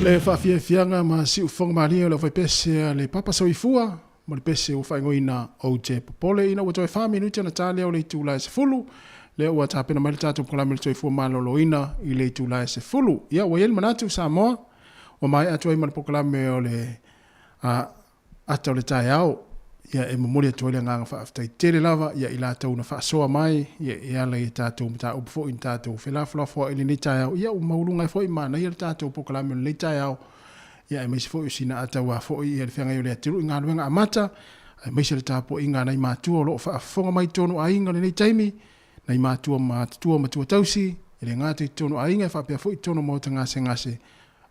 Le whawhiawhianga ma si ufonga maria le whaipese le papa soifua ma le pese u whaingoina o te popole ina ua toi whaminuti na tāle o le tūlai se fulu le ua tāpena mai le tātou kalame le soifua maloloina i le tūlai se fulu ia ua yel manatu Sāmoa o mai atu ai ma le pokalame o le ata o le tai au ia e mamuri atu le nganga whaaftai tere lava ia i la tau na whaasoa mai ia le tātou mta upfo in tātou whelaflafo i le tai au ia u maulunga fo i mana ia le tātou pokalame o le tai au ia e meisi fo i sina atau a fo i le whianga i le atiru i ngā luenga amata e meisi le tāpo i ngā nei mātua o loo whaafonga mai tonu a inga le nei taimi nei mātua matua tausi i le ngātai tonu a inga e whapea fo i tonu mauta ngase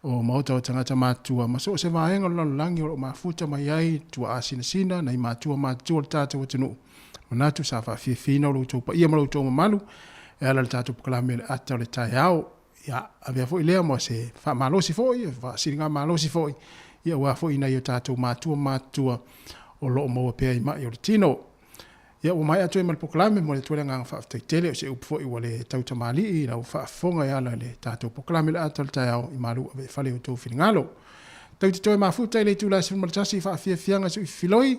o mauta o tangata mātua. Ma so se vaenga lo langi o mafuta mai ai tua asina sina nei mātua le tātou o tenu. Manatu sa whawhiawhina o lo tōpa ia ma lo tōma malu e ala le tātou pokalame le ata o le tai au. Ia avea fo i lea mo se wha malosi fo i, wha siringa malosi fo i. Ia ua fo i nei o tātou mātua o lo maua pēa i mai o le tino. Ia ua mai atu e mal pokalame mo le tuele nganga whaaftai tele o se upfo i wale tauta mali i rau whaafonga i ala le tātou pokalame le ata o le tai au i malu ave whale o tō whiringalo. Tauti toi mafuta i le tūlai se fulmaratasi i whaafia su i filoi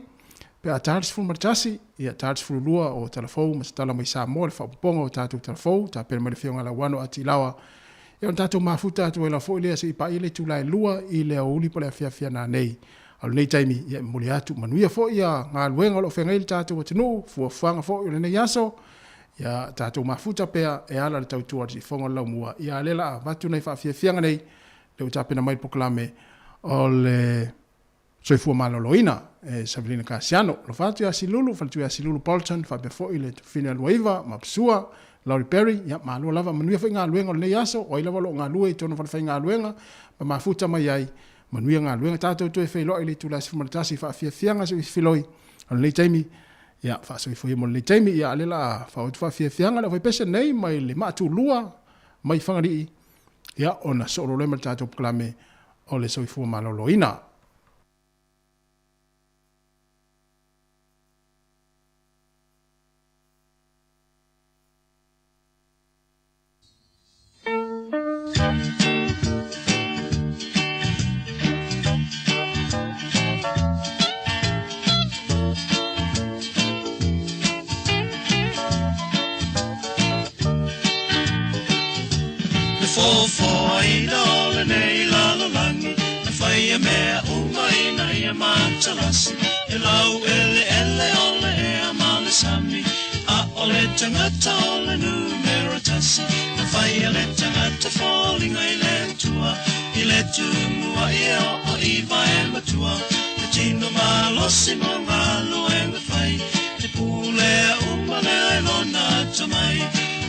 pe a tāris fulmaratasi i a tāris fululua o talafou ma sa tala mai Sāmoa le whaaponga o tātou talafou ta pere mele whionga la wano ati lawa. Ia on tātou mafuta atu e la fo i lea se i pa i le tūlai lua i le o uli pole a whiawhia nā nei. Al nei taimi ia muli atu manuia fo ia ngā luenga lo whenga ili tātou atinu fua whanga fo i le nei aso ia tātou mafuta pea e ala le tautua si whonga lau mua ia lela a vatu nei whawhiawhianga nei le utapena mai pokalame o le soifua maloloina e Sabrina Kasiano lo whatu ia silulu whatu ia silulu Bolton whapea fo i le tufine aluaiva mapsua Laurie Perry ia malua lava manuia fo i ngā luenga o le nei aso o i lava lo ngā lue i tono whanawhai ngā luenga ma mafuta mai ai manuia ngā luenga tātou tu e whailoi le tūla si fumaratasi whawhiawhianga su i whiloi ala nei taimi ia whaasoi mo le taimi ia alela whaotu whawhiawhianga le whaipesa nei mai le mātu lua mai whangarii ia ona soro le ma tātou pokalame o le soifua maloloina. E lau ele ole e amale sami a ole tangata ole numero tasi na fai ele tangata falling ai le tua i le tumua i o i vai matua te tino malosi mo ngalo e me fai te pule umale ai lona tamai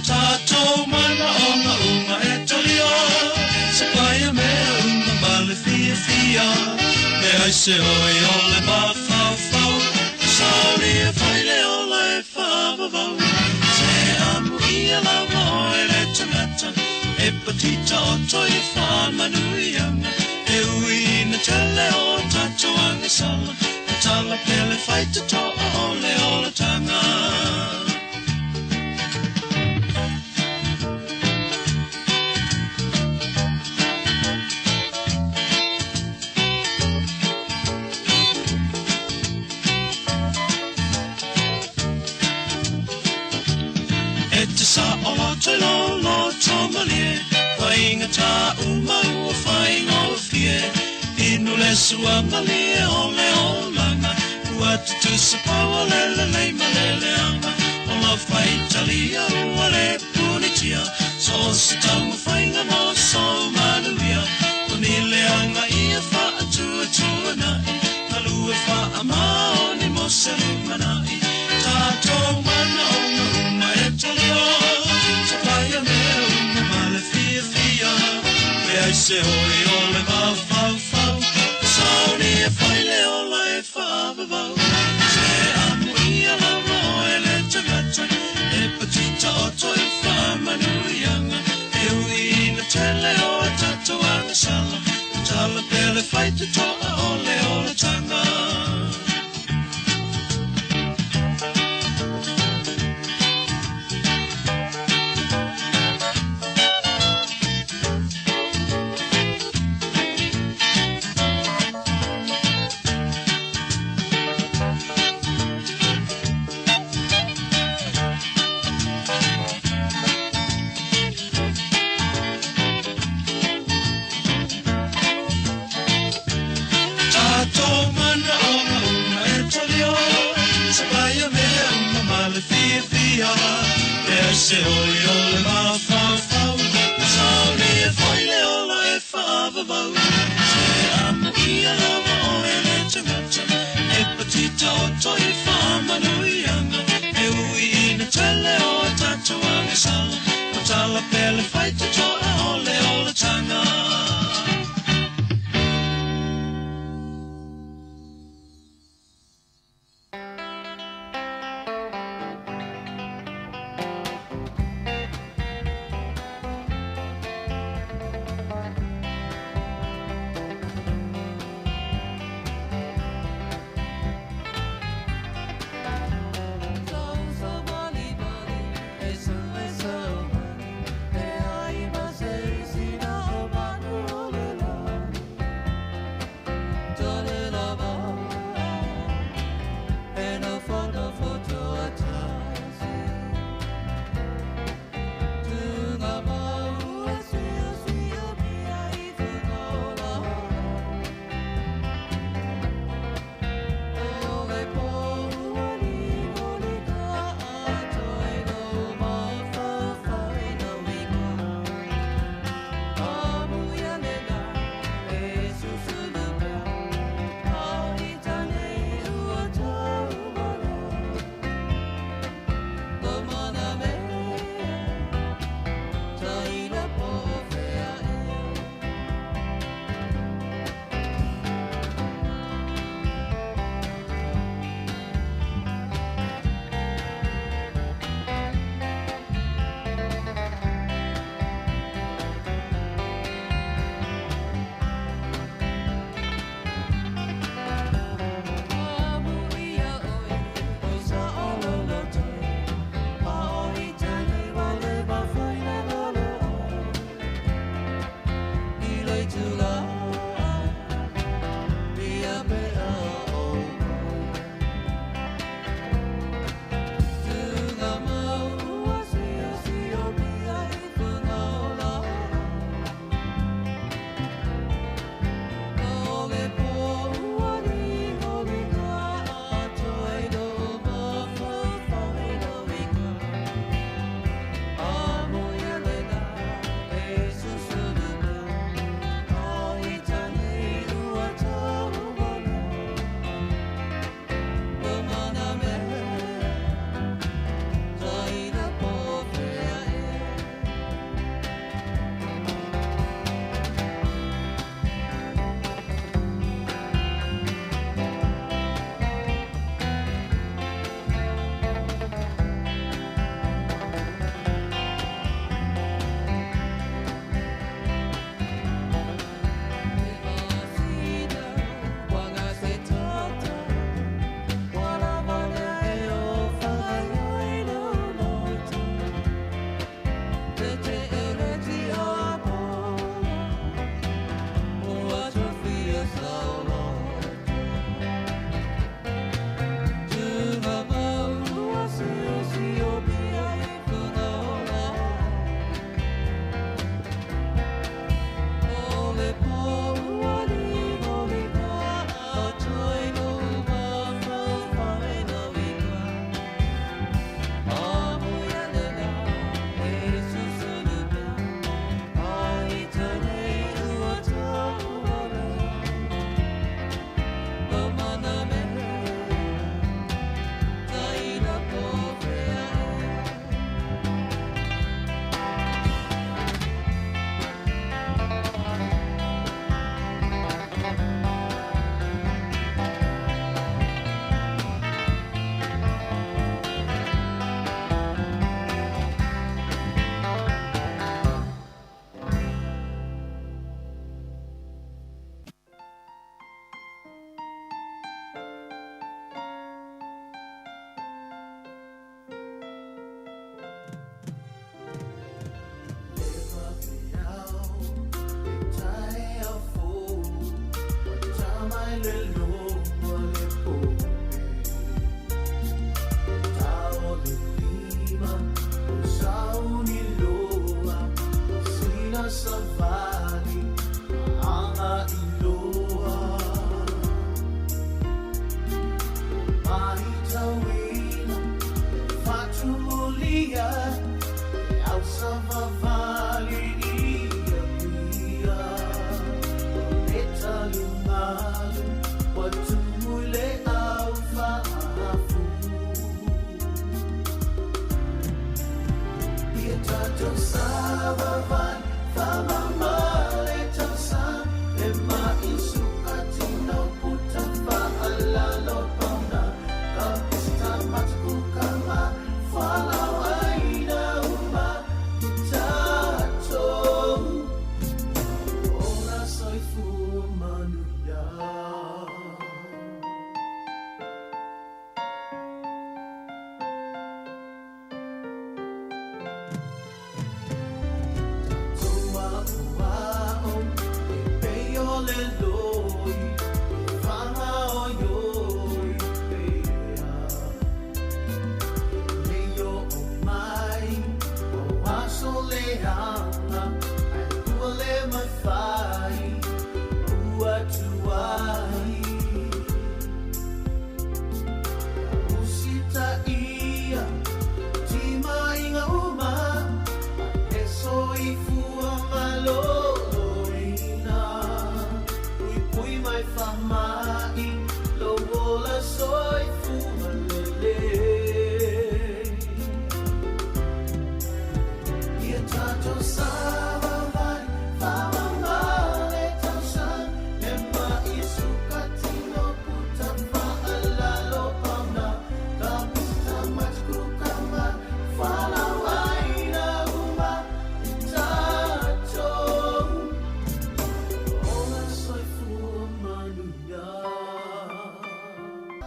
tato mana unga e tolio se pai me unga male fia me ai se oi ole ba sorry if I lay life of a se amu ia la voi le tangata e petita o toi fa manuianga e ui na tele o tato ange sala tala pele fight to ole tanga inga ta uma ua whainga o fie inu le suanga lie ole o langa ua tutu sa paua lele lei malele anga o la whaitalia ua le punitia so sa tau whainga mo so manuia o ni le anga ia wha atua tua nai kalua wha amao ni mo se rumanai tato mana o na uma e talio sa paia mea una male fia fia me ai se hoi o le mau fau fau sauni e whaile o la e whaavavau se amu ia lama o e le tagata e patita o toi whamanuianga e ui na tele o a tato anga sala tala pele whaita toa ole o le tanga se oi o le mawhau fau sauni e whaile o la e whaavavau se amu ia lava o e le tangata e patita o toi whamanuianga e ui ina tele o a tatuanga sala o tala pele whaita toa ole o le tanga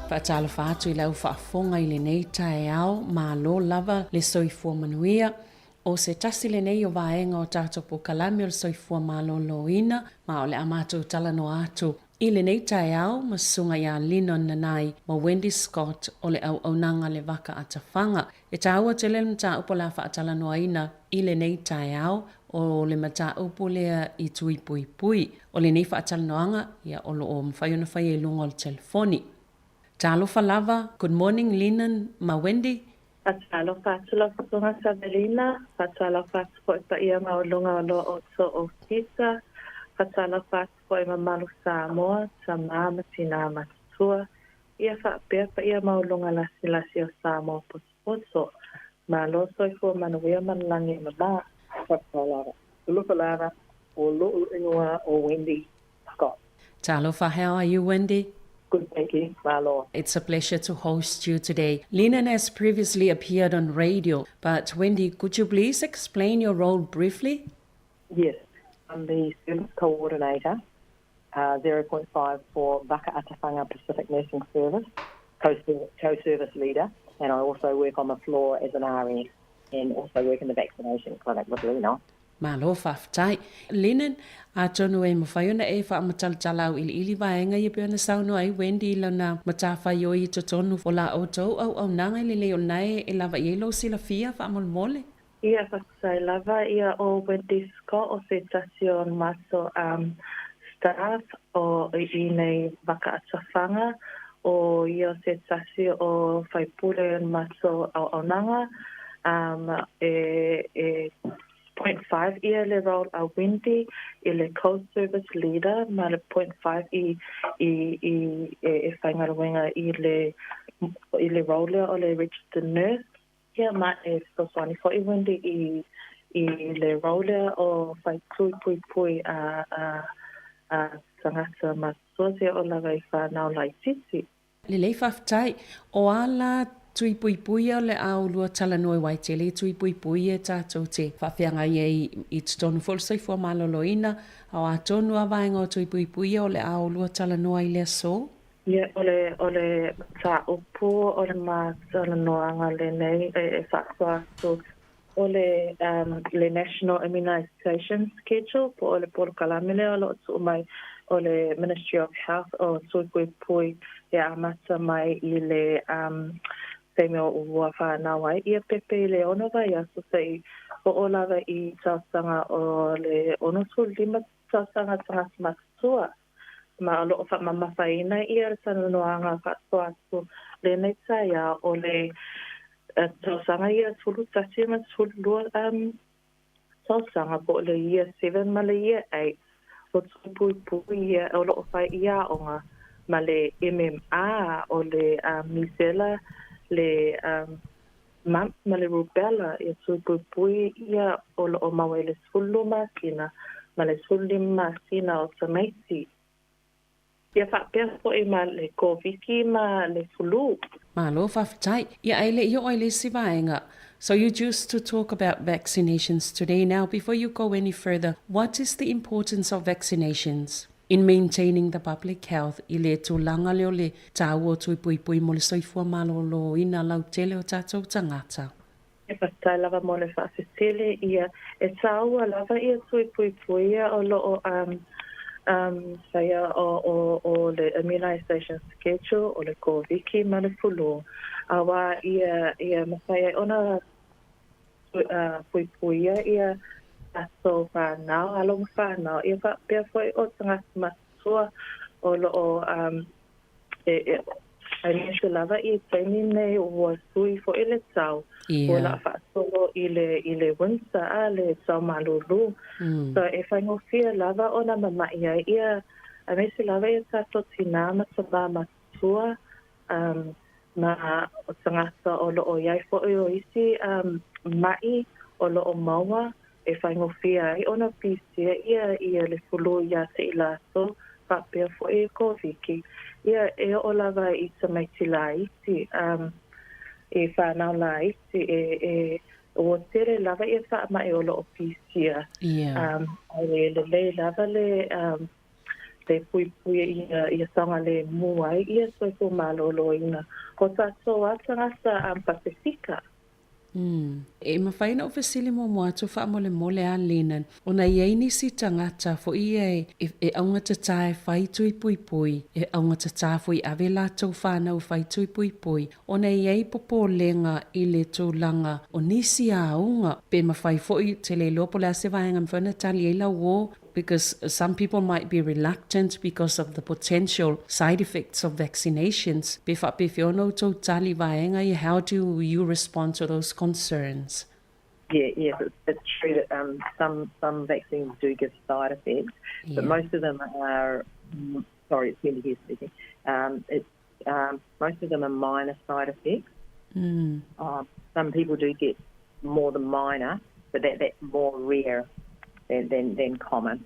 Whaatala whaatu I lau whaafonga I le nei tae ao, mā lo lava le soifua manuia, o se tasi le nei o vaenga o tātou po kalami o le soifua mā lo loina, ma o le amatu tala no atu. I le nei tae ao, ma sunga ia lino nanai, ma Wendy Scott o le au aunanga le waka atawhanga. E tāua te le mta upo la whaatala no aina, I le nei tae ao, o le mata upo lea I tui pui pui. O le nei whaatala noanga, ia o lo o mwhaiona whai e lunga o le telefoni. Talofa lava, good morning Linan, ma Wendy. Talofa sunga Savelina, talofa po pa ia maulunga lo o so o tisa, talofa po ma malu Sāmoa, sama matina matua, ia fa pe pa ia maulunga la silasi o Sāmoa poso, malo so fo manuia manlangi mama, talofa talofa lava, o lo ingoa o Wendy Scott. Talofa, how are you Wendy? Good, thank you, Marlo. It's a pleasure to host you today. Linan has previously appeared on radio, but Wendy, could you please explain your role briefly? Yes, I'm the service coordinator, 0.5 for Waka Atawhanga Pacific Nursing Service, co-service leader, and I also work on the floor as an RN and also work in the vaccination clinic with Lena. Malo whaftai. Linan, a tonu e mawhaiona e wha amatalatalau ili vaenga I peona sauno ai Wendy lana matawhai o I to tonu o la oto au nanga ili leo nai e lava yelo sila fia wha amolmole. Ia whakasai lava ia o Wendy Scott o se tasio maso staff o I nei Waka Atawhanga o ia se tasio o whaipule maso au nanga 0.5 ia le role a Wendy I le co-service leader ma le 0.5 I whaingaruenga I le role o le registered nurse ia ma e soswani fo I Wendy I le role o whaitui pui a sangata ma sosia o laga I whanau lai titi. Le lei whaftai o ala tui pui pui o le au lua tala noi waitele tui pui pui e tātou te whawhianga I tonu folsoifua maloloina au a tonu a vaenga o tui pui pui o le au lua tala noi le so? Ia, o le tā upu, o le mā tala noanga le nei e whakwa o le National Immunisation Schedule po o le polo kalamile o lo tu mai o le Ministry of Health o tui pui pui e amata mai I le Samuel ua whanawai ia pepe le ono vai aso sei o olawa I tausanga o le ono su lima tausanga tanga matua ma o loo whamamawhaina ia tanu noanga whatua aso le nei taia o le tausanga ia tulu tasi ma tulu lua tausanga po le year 7 ma le year 8 so pui o lo fai ia onga ma le MMA o le misela le ma le rubella e so pui ia o lo mawele sulu masina ma le sulu masina o samaiti ia fa po e ma le COVID ma le flu Malo whawhitai, ia aile i o aile sivaenga. So you choose to talk about vaccinations today. Now, before you go any further, what is the importance of vaccinations in maintaining the public health? I le tūlanga leo le tāua tui pui mo le soifua malolo ina lau tele o tātou tangata. E whastai lava mo le whaafetele ia e tāua lava ia tui pui o lo saya o le immunization schedule o le COVID ma le flu. Awa ia masaya ona pui ia aso whanau, along whanau. Ia pia foi o tangata masua o lo ai nese lava I taini nei ua sui fo ele tau. O la whaasolo I le winsa a le tau malulu. So e whaingofia lava o na mamai ai ia ai nese lava ia tato tina mataba masua ma o tangata o lo o iai fo o isi mai o lo o maua e whaingofia ai ona pisia ia le fulu ia se ilaso whapea fo e koviki. Ia e o lava I tamaiti la iti, e whanau la iti, o tere lava e wha mai o lo o pisia. Le lava le pui ia sanga le muai, ia soifo malolo ina. Ko tato atangasa Pasifika. E mawhaina o Vasili mo moatu wha mole a lenan. O na iei nisi tangata fo ia e aunga tatae whai tui pui. E aunga tatae fo I ave lātou whanau whai tui pui. O na iei popo lenga I le tūlanga o nisi a aunga. Pe mawhai fo I te le lopo le ase vaenga mwhana tali e lau o. Because some people might be reluctant because of the potential side effects of vaccinations. How do you respond to those concerns? Yeah, it's true that some vaccines do give side effects, but most of them are. Sorry, it's Wendy here speaking. Most of them are minor side effects. Some people do get more than minor, but that's more rare than common.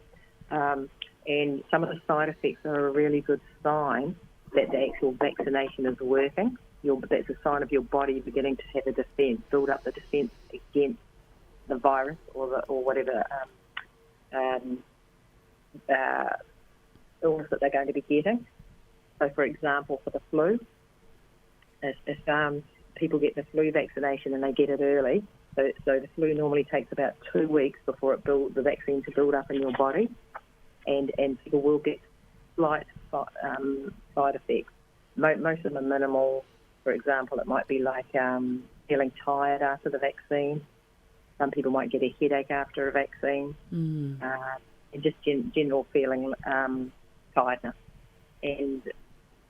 And some of the side effects are a really good sign that the actual vaccination is working. That's a sign of your body beginning to have a defence, build up the defence against the virus or whatever illness that they're going to be getting. So, for example, for the flu, if people get the flu vaccination and they get it early, so the flu normally takes about 2 weeks before the vaccine to build up in your body, and people will get slight side effects. Most of them are minimal. For example, it might be like feeling tired after the vaccine. Some people might get a headache after a vaccine, and just general feeling tiredness. And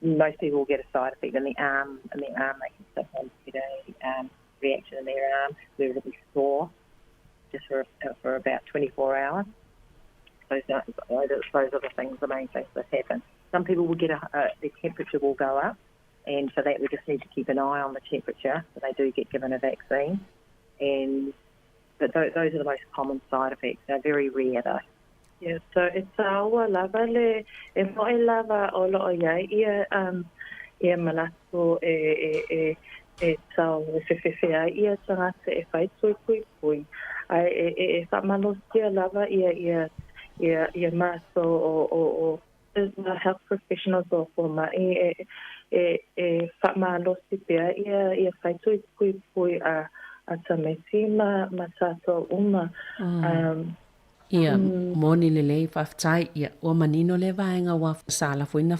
most people will get a side effect in the arm. They can sometimes get a reaction in their arm. They're really sore, just for about 24 hours. Those are the things, the main things that happen. Some people will get their temperature will go up, and for that we just need to keep an eye on the temperature. So they do get given a vaccine, but those are the most common side effects. They're very rare though. Yeah, so it's aua lava le e moe lava o lo ia ia malato e tau e whewhewhea ia tangata e whai tui pui. Ai e whamalosia lava ia maso o health professionals o forma e whamalosi pia ia whai tui pui a tameti ma tato uma. Ia, moni lelei whaftai, ia, o manino le vaenga wa sala fuina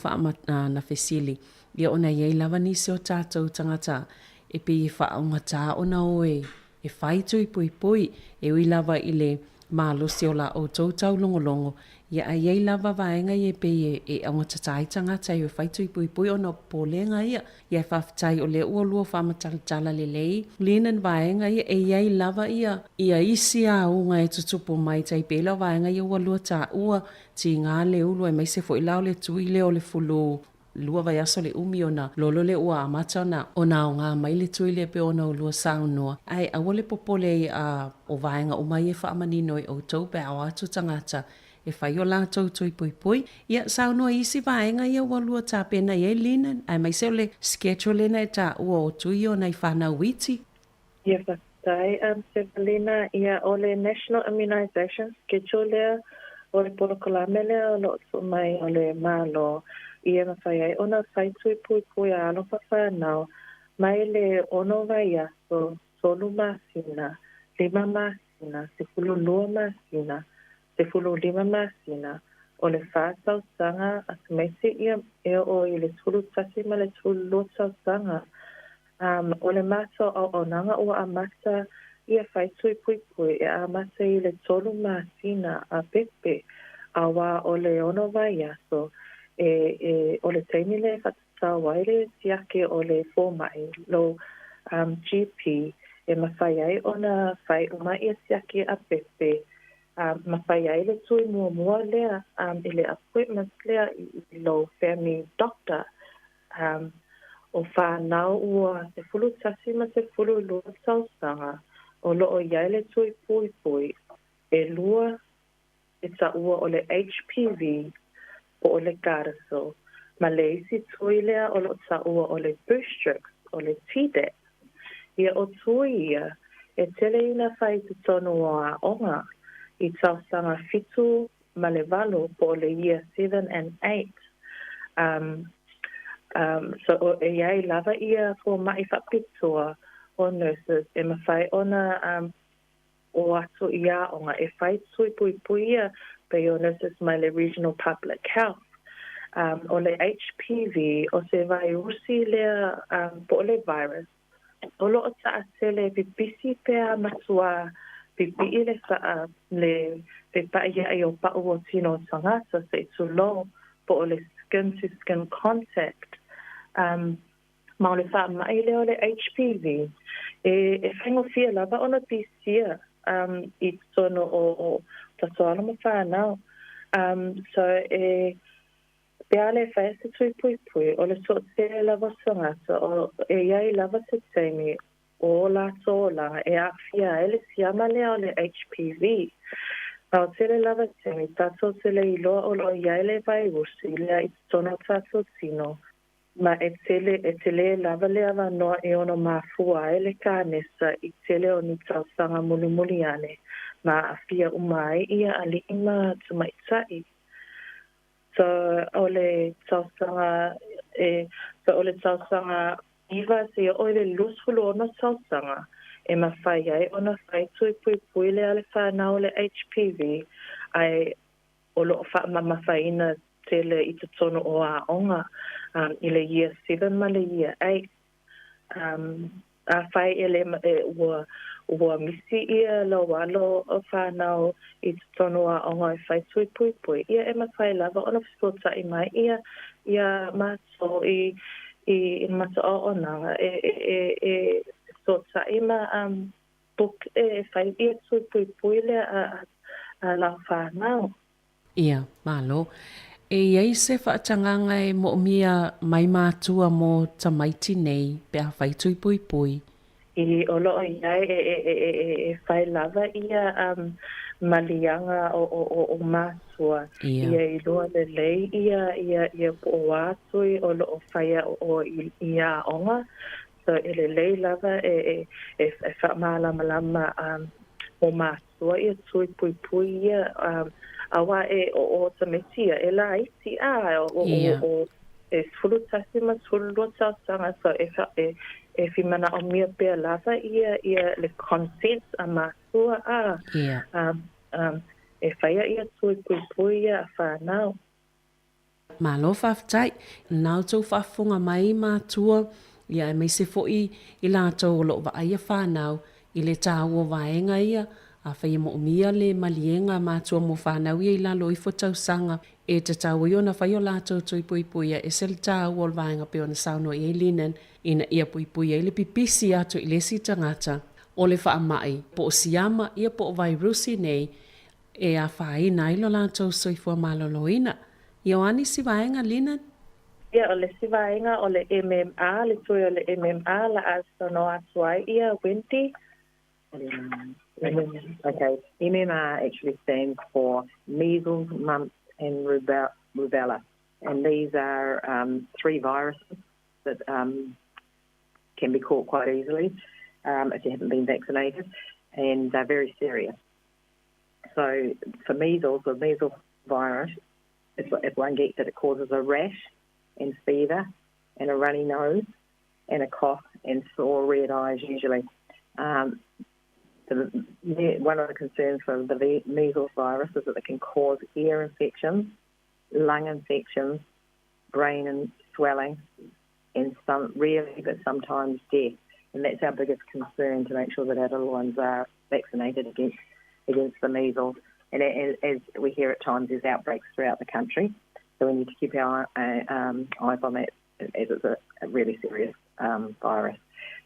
na Vasili. Ia ona iei lava nisi o tātou tangata, e pe i whaonga tā ona oe, e whai tui pui, e ui lava i le mālosi o la o tautau longolongo, Ia ai ei lava vaenga i pe e anga tatai tanga tai o whaitu i pui o na polenga ia. Ia whawhitai o le ua lua whamatala le lei. Linan vaenga ia e ei lava ia. Ia isi a unga e tutupo mai tai pela vaenga ia ua lua ta ua. Ti ngā le ulu e mai se fo i lau le tui le o le fulu. Lua vai aso le umi ona lolo le ua amata ona o ngā mai le tui le pe ona o lua saunua. Ai awa le popole o vaenga o mai e whaamanino i o tau pe au atu tangata e whai o lātou tui pui pui. Ia saunua isi vaenga ia ua lua tā pena i e linan. Ai mai se o le schedule na e tā ua o tui o nei whanau witi. Ia whakatai, Sevalina, ia o le National Immunization Schedule o le polokolame lea o lo tu mai o le malo. Ia na whai ai ona whai tui pui pui a alo whawhanau. Mai le ono vai aso, solu masina, 5 masina, se fulu lua masina, se fulu 5 masina. O le whātau sanga, a meisi ia e o i le tulu tasi ma le tulu lua tau sanga. O le mato o nanga ua amata ia whai tui pui pui e amata i le tolu masina a pepe a wā o le ono vai aso. O le teimi le whatatau waire siake o le fōmai lo GP e mawhai ai ona whai umai ia siake a pepe mawhai ai le tui mua lea i le appointment lea i lo family doctor o whanau ua se fulu tasi ma se fulu lua tausanga o loo iai le tui pui pui e lua e ta ua o le HPV o le karaso, ma le isi tui lea o lo ta ua o le Bustrix, o le Tdap. Ia o tui ia, e tele ina whai te tonu o a onga, i tau sanga fitu ma le valo po le year 7 and 8. So e iai lava ia ko mai whapitua o nurses, e ma whai ona o atu ia onga, e whai tui pui pui ia, o nurses mai le regional public health. O le HPV, o se virusi lea po le virus. O lo o ta atele pipisi pea matua, pipi i le saa le pepa ia i o pa ua tino tangata se tu lo po o le skin to skin contact. Ma o le saa mai le o le HPV. E whaingo fia lava ona pisia i tono o tatoala mo whanau. So pea le whaese tui pui pui o le so te lava sangata o e iai lava se teimi o la tōlanga e a fia e le siama lea o le HPV. O te le lava teimi tato te le iloa o lo iai le virusi lea i tono tato tino. Ma e tele lava lea wanoa e ono mafua e le kānesa i tele o ni tausanga muli ane. Ma a fia umai ia ali ima tumaitai. So o le tausanga iwa se o le lusfulu ona tausanga e ma whai ai ona whai tui pui pui le ale whanau le HPV ai o lo ma whai ina tele i te tono o a onga i le year 7 ma le year 8. A whai ele ua misi ia lo walo o whanau i te tono a onga i whai tui pui pui. Ia e ma whai lava ona fsota i mai ia mato i mato o onanga e fsota i ma book e whai ia tui pui pui le a la whanau. Ia, malo. E iei se whaatanganga e mo mia mai mātua mo tamaiti nei pe a whai tui pui pui. I o loo iai e whai lava ia malianga o mātua. Ia i loa le lei ia po wātui o loo whaia o ia onga. So e le lei lava e whamalama o mātua ia tui pui pui ia awa e o tametia e la iti o e fulu tasima fulu lua sanga so e fimana o mia pea lava ia le consent a mātua e whaia ia tui pui pui ia a whanau. Malo whawhtai, nau tau whawhunga mai mātua ia e mai se fo'i i lātou o lo wa aia whanau i le tāua vaenga ia a whai mo umia le malienga mātua mo whanau i lalo i whatausanga e te tau i ona whai o lātou tui puipuia e sel tāu o lwaenga pe ona sauno i linen ina ia puipuia i le pipisi atu i lesi tangata o le whaamai po o siama ia po o vairusi nei e a whaina i lo lātou soifua maloloina. Ioani si vaenga linen? Ia o le sivaenga o le MMA, le tui o le MMA, la asono atuai ia Wendy. Okay, MMR actually stands for measles, mumps, and rubella, and these are 3 viruses that can be caught quite easily if you haven't been vaccinated, and they're very serious. So for measles, the measles virus, if one gets it, it causes a rash and fever and a runny nose and a cough and sore red eyes usually. One of the concerns for the measles virus is that it can cause ear infections, lung infections, brain and swelling, and but sometimes death. And that's our biggest concern, to make sure that our little ones are vaccinated against the measles. And as we hear at times, there's outbreaks throughout the country, so we need to keep our eyes on that, as it's a really serious virus.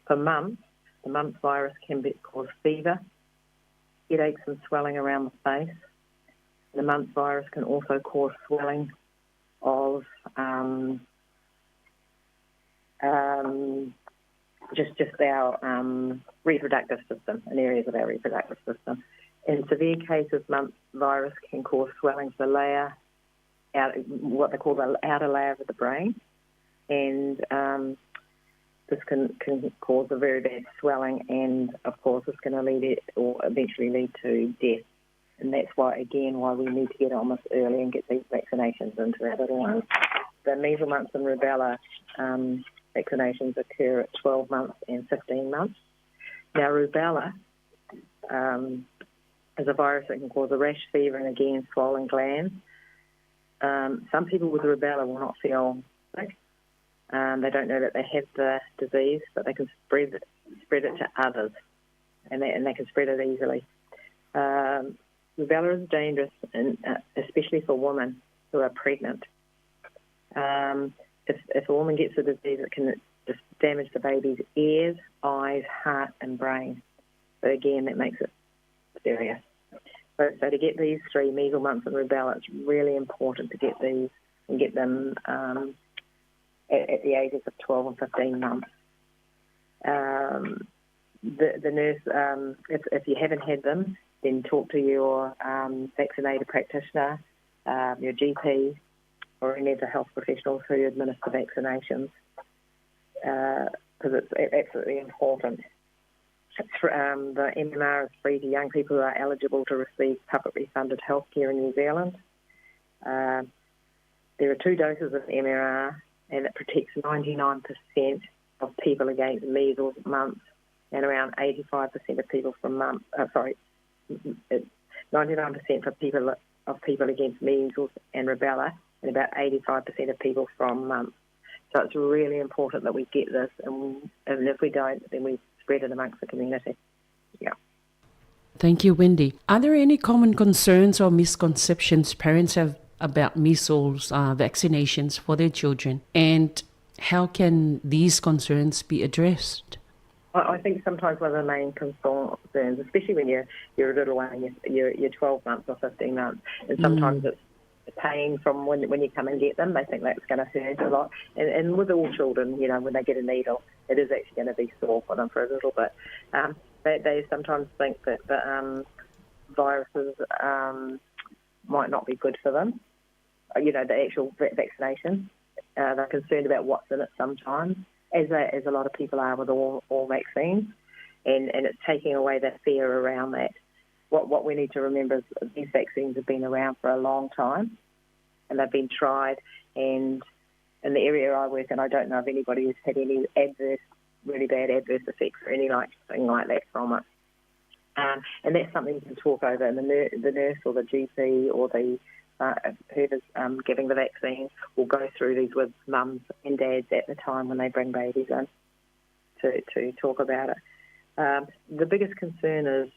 For mumps, the mumps virus can cause fever, headaches and swelling around the face. The mumps virus can also cause swelling of just our reproductive system, and areas of our reproductive system. In severe cases, mumps virus can cause swelling to the layer, what they call the outer layer of the brain, and this can cause a very bad swelling, and of course this can eventually lead to death. And that's why we need to get on this early and get these vaccinations into our little ones. The measles, mumps and rubella vaccinations occur at 12 months and 15 months. Now rubella is a virus that can cause a rash, fever and again swollen glands. Some people with rubella will not feel sick. They don't know that they have the disease, but they can spread it to others, and they can spread it easily. Rubella is dangerous, especially for women who are pregnant. If a woman gets the disease, it can just damage the baby's ears, eyes, heart, and brain. So again, that makes it serious. So to get these 3, measles, mumps, and rubella, it's really important to get these and get them at the ages of 12 and 15 months. The nurse, if you haven't had them, then talk to your vaccinated practitioner, your GP, or any of the health professionals who administer vaccinations, because it's absolutely important. The MMR is free to young people who are eligible to receive publicly funded healthcare in New Zealand. There are 2 doses of MMR, and it protects 99% of people against measles, mumps, and around 85% of people from 99% of people against measles and rubella, and about 85% of people from mumps. So it's really important that we get this, and if we don't, then we spread it amongst the community. Yeah. Thank you, Wendy. Are there any common concerns or misconceptions parents have about measles vaccinations for their children, and how can these concerns be addressed? I think sometimes one of the main concerns, especially when you're a little one, you're 12 months or 15 months, and sometimes it's pain from when you come and get them. They think that's going to hurt a lot, and with all children, when they get a needle, it is actually going to be sore for them for a little bit. They sometimes think that the viruses might not be good for them. The actual vaccination. They're concerned about what's in it sometimes, as a lot of people are with all vaccines, and it's taking away that fear around that. What we need to remember is these vaccines have been around for a long time, and they've been tried, and in the area I work in, I don't know if anybody has had any really bad adverse effects or anything like that from it. And that's something you can talk over, and the nurse or the GP or the whoever's giving the vaccine will go through these with mums and dads at the time when they bring babies in to talk about it. The biggest concern is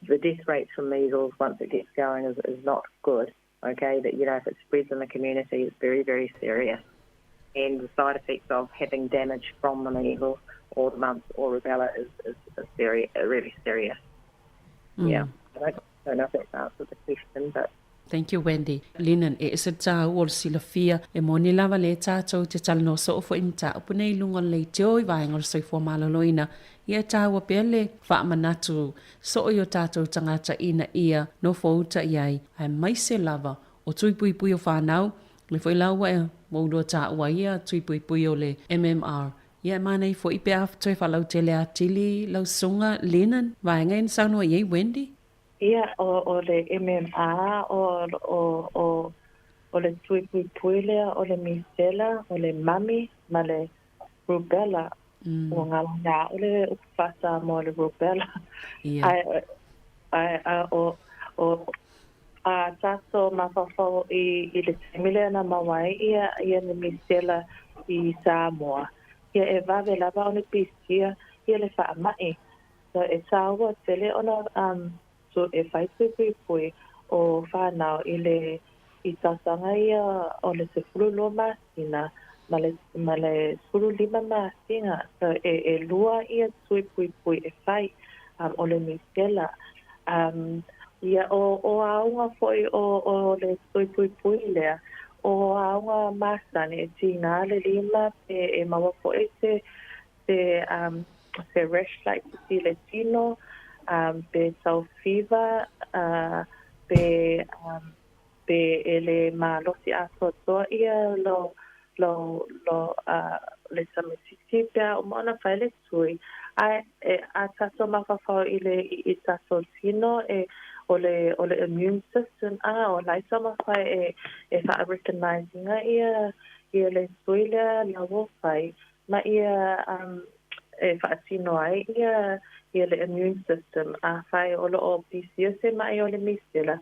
the death rates from measles once it gets going is not good. Okay, that if it spreads in the community, it's very, very serious. And the side effects of having damage from the measles or the mumps or rubella is very, really serious. Yeah, I don't know if that's answered the question, but. Thank you, Wendy. Linan, isa tau o silafia e moni lava le tātou te talno so ofo imta upunei lungon le te oi vai ngor soi fua malaloina. Ia tau a pele wha manatu so o yo tātou tangata ina ia no fauta iai ai maise lava o tui pui pui o whanau. Le foi laua e maudua tā ua ia tui pui pui o le MMR. Ia manei fo ipe aftoe whalau te le atili lau sunga Linan vai ngain saunua iei Wendy. Ia o le MMA o le tui pui pui lea o le misela o le mami ma le rubella o ngā ngā o le upasa mo le rubella a taso mawhawhau i le temile na mawai ia le misela i Sāmoa ia e vawe lava o le pisia ia le whaamai so e Sāmoa tele ona so e whai pui o whanau i tasanga ia o le sefuru lo masina ma le sefuru lima masinga so e lua ia tui pui e whai o le misela ia o aunga foi o le tui pui lea o aunga masani e tina le lima e mawa foi se rash like si le tino pe sau fever pe ele malosi asoto ia lo le samitisi pe o mana file sui a taso mafafao i taso tino o le immune system o lai sama fai e fa recognizing ia le sui la wo fai ma ia e fa tino ai ia le immune system a fai o lo PCS mai o le misela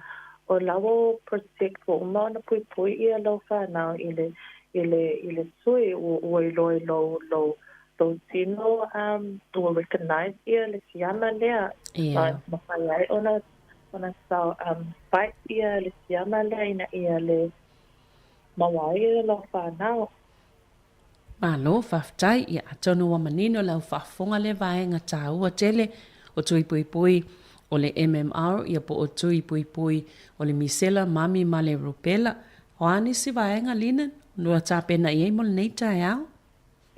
o lawo protect o mana pui ia lo fa now ile sui o lo tino to recognize ia le siama lea ma fai ai ona sa fight ia le siama lea ina ia le mawai lo fa now Malo whaftai ia atonu wa manino lau whafonga le vaenga tā ua tele o tui pui pui o le MMR ia po o tui pui pui o le misela mami ma le rupela o ani si vaenga Linan nua tā pena iei mo le nei tai au?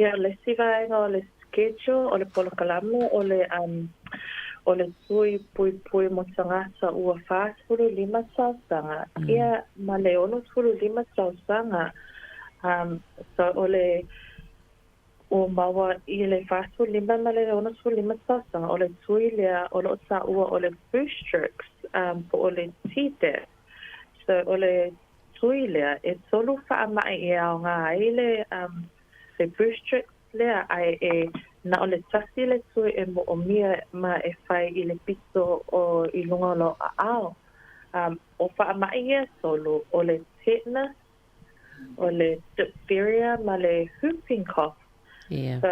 Ia le si vaenga o le schedule o le polokalame o le tui pui pui mo tangata ua whaasuru 5 sausanga ia ma le ono turu 5 sausanga so o mawa i le fasu lima ma le ono su lima sausanga o le tui lea o lo sa ua o le boostrix po o le tite so o le tui lea e solu wha mai e ao ngā ai le boostrix lea ai na o le tasi le tui e mo o mia ma e whai i le piso o i lunga lo a ao o wha mai e solu o le tetanus o le diphtheria ma le whooping cough. Yeah. So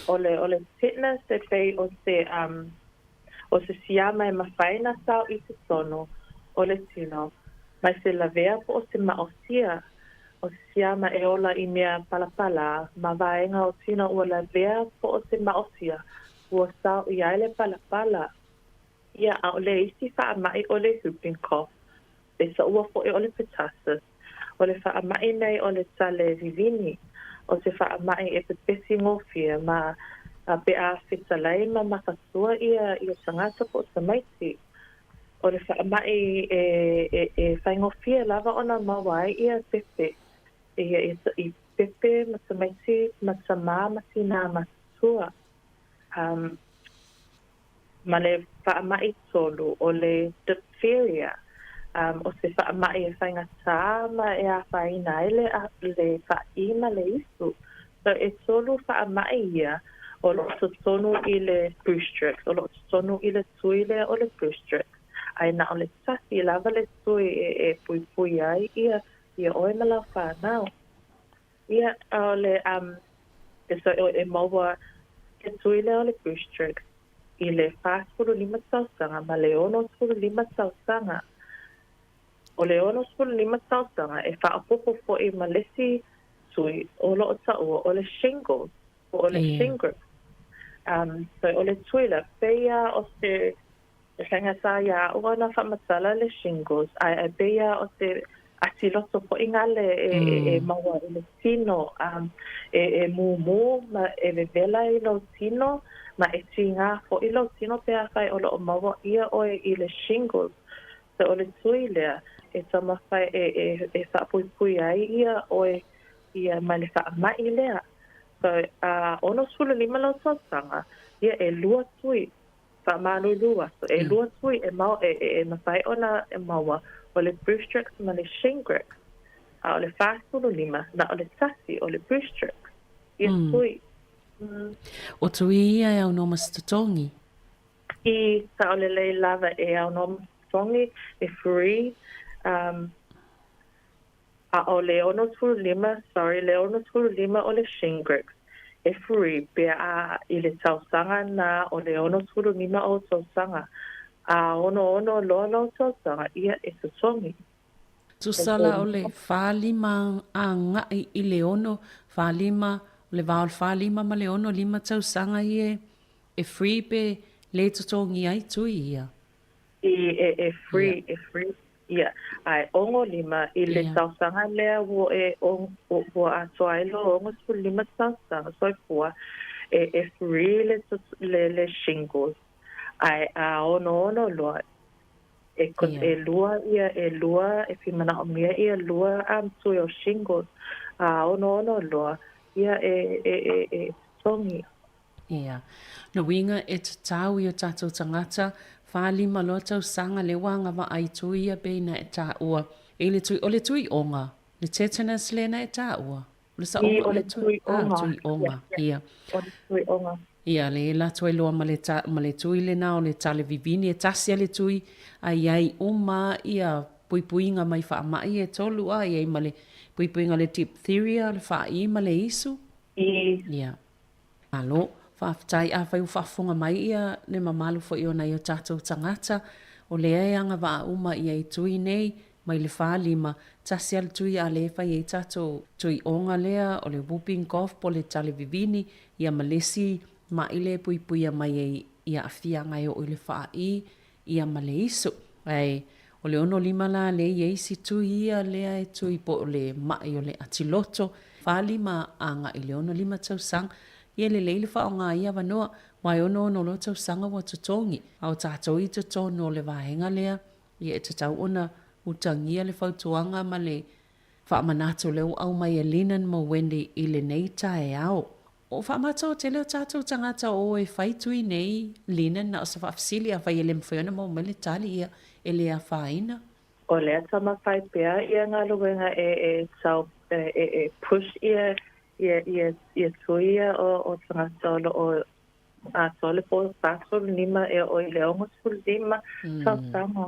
o le tetanus e pei o se siama e mawhaina sau i se sono o le tino. Mai se lavea po o se maosia o se siama e ola i mea palapala ma vaenga o tino ua lavea po o se maosia ua sau i aile palapala. Ia a o le isi wha mai o le whooping cough. E sa ua po e o le pertussis. O le wha mai nei o le tale vivini, o se wha mai e pepesi ngofia ma pe a whitalai ma makasua ia tangata po sa maiti. O le wha mai e whai ngofia lava ona mawai ia pepe. I pepe ma sa maiti ma sa maa ma tina ma sua. Ma le wha mai tolu o le diphtheria. O se wha mai e whainga tā ma e a whaina ele le whaima le isu. So e solu wha mai ia o lo tonu i le boostrix, o lo tonu i le tui le o le boostrix. Ai na o le tasi lava le tui e pui ai ia oe ma lau whanau. Ia o le so e maua e tui le o le boostrix. i le whāsuru lima tausanga ma le ono suru lima tausanga. O le ono suru lima tausanga e whaapopo fo i malesi sui o lo o taua o le shingles o le shingles. So o le tuila peia o se tangata ia o na whamatala le shingles ai peia o se atiloto po ingale e maua le tino e mumu ma e vela i lo tino ma e tinga fo i lo tino pe a kai o lo maua ia o i le shingles. So o le tuila e tama whai e whapui ai ia o ia mai le whaamai lea. So ono sula lima lau tausanga ia e lua tui whaamanu lua. So e lua tui e mau e mawhai ona e maua o le Brewstrix ma le Shingrix. O le whaasulu lima na o le tasi o le Brewstrix. Ia tui. O tui ia e au noma statongi? I sa o le lei lava e au noma statongi e free. O le ono tulu lima o le Shingrix. E free pe a i le tausanga na o le ono tulu lima o tausanga. A ono loa tausanga ia e tatongi. Tu sala o le whālima a ngai i le ono whālima, le wāol whālima ma le ono lima tausanga i e free pe le tatongi ai tui ia. E free. Ia, ai ongo lima i le tausanga lea wo a toailo ongo su lima tausanga soifua e free le shingles. Ai a ono loa e lua e fimana o mia ia lua tui o shingles. A ono loa ia e tongi. Ia, na winga e tau i o tātou tangata whālima loa tausanga le wanga wa ai tui ia beina e tā ua. E le tui, o le tui onga, le tetanus le na e tā ua. Le sa onga o le tui onga. Tui onga, ia. O le tui onga. Ia, le la tui loa ma le tui le na o le tale vivini e tasia le tui ai uma ia puipuinga mai whaamai e tolu a ia ma le puipuinga le diphtheria le whaai ma le isu. Ia. Alo. Whaafitai a whai uwhafonga mai ia ne mamalu fo iona i o tātou tangata o le eanga wa uma ia i tui nei mai le whālima tasi al tui a le whai i tātou tui onga lea o le whooping cough po le tale vivini ia malesi ma ile puipuia mai ia awhianga o le whaai ia ma le isu. Ai, o le ono lima la le i eisi tui ia lea e tui po le mai o le atiloto whālima anga i le ono lima tausang ia le leile whaonga ia wanoa, wai ono lo tau sanga wa tutongi. Au tātou i tutono le wahenga lea, ia e tatau ona utangia le whautuanga ma le whaamanato leo au mai e linan mo wende i le neita e au. O whaamata o te leo tātou tangata o e whaitui nei linan na o sa whaafsili a whai e le mwhiona mo mele tali ia e lea whaina. O lea tama whai pia ia ngā luenga e push ia ia tuia o tangata o a sole po paso lima e o i leongo sul lima tausanga.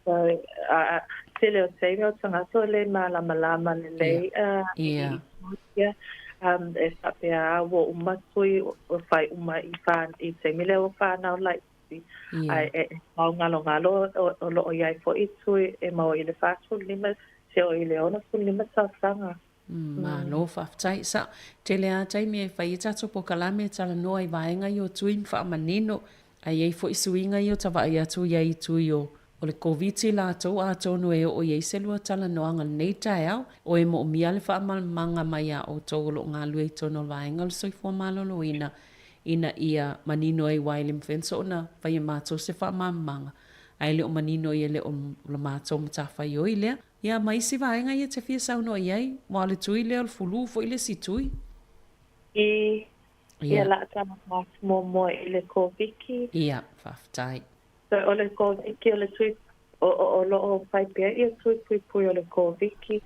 So te leo teime o tangata le malama le lei e whapea wo umatui o whai uma i whan i teime leo whanau laiti e ngalo o lo o iai fo i tui e mau i le paso lima se o i leongo sul lima tausanga. Ma lo whaftai sa te lea taimi e whai tato po kalame tala noa i vaenga i o tui mwha manino ai ei fo isuinga i o tawa i atu i tui o le COVID la tau a tonu e o i selua tala noa ngal nei tae au o e mo o mia le wha manga mai a o tau lo ngā lue i tono vaenga le soifua malolo ina ia manino e waile mwhenso na whai e mātou se wha manga ai le o manino i le o le mātou mta whai o i lea ia mai si vaenga ia te fia sauno iai, wa le tui leo le fulu fo ile si tui. Ia la tama mo i le koviki. Ia, whaftai. So o le koviki o le tui, o lo o whai pia ia tui pui o le koviki,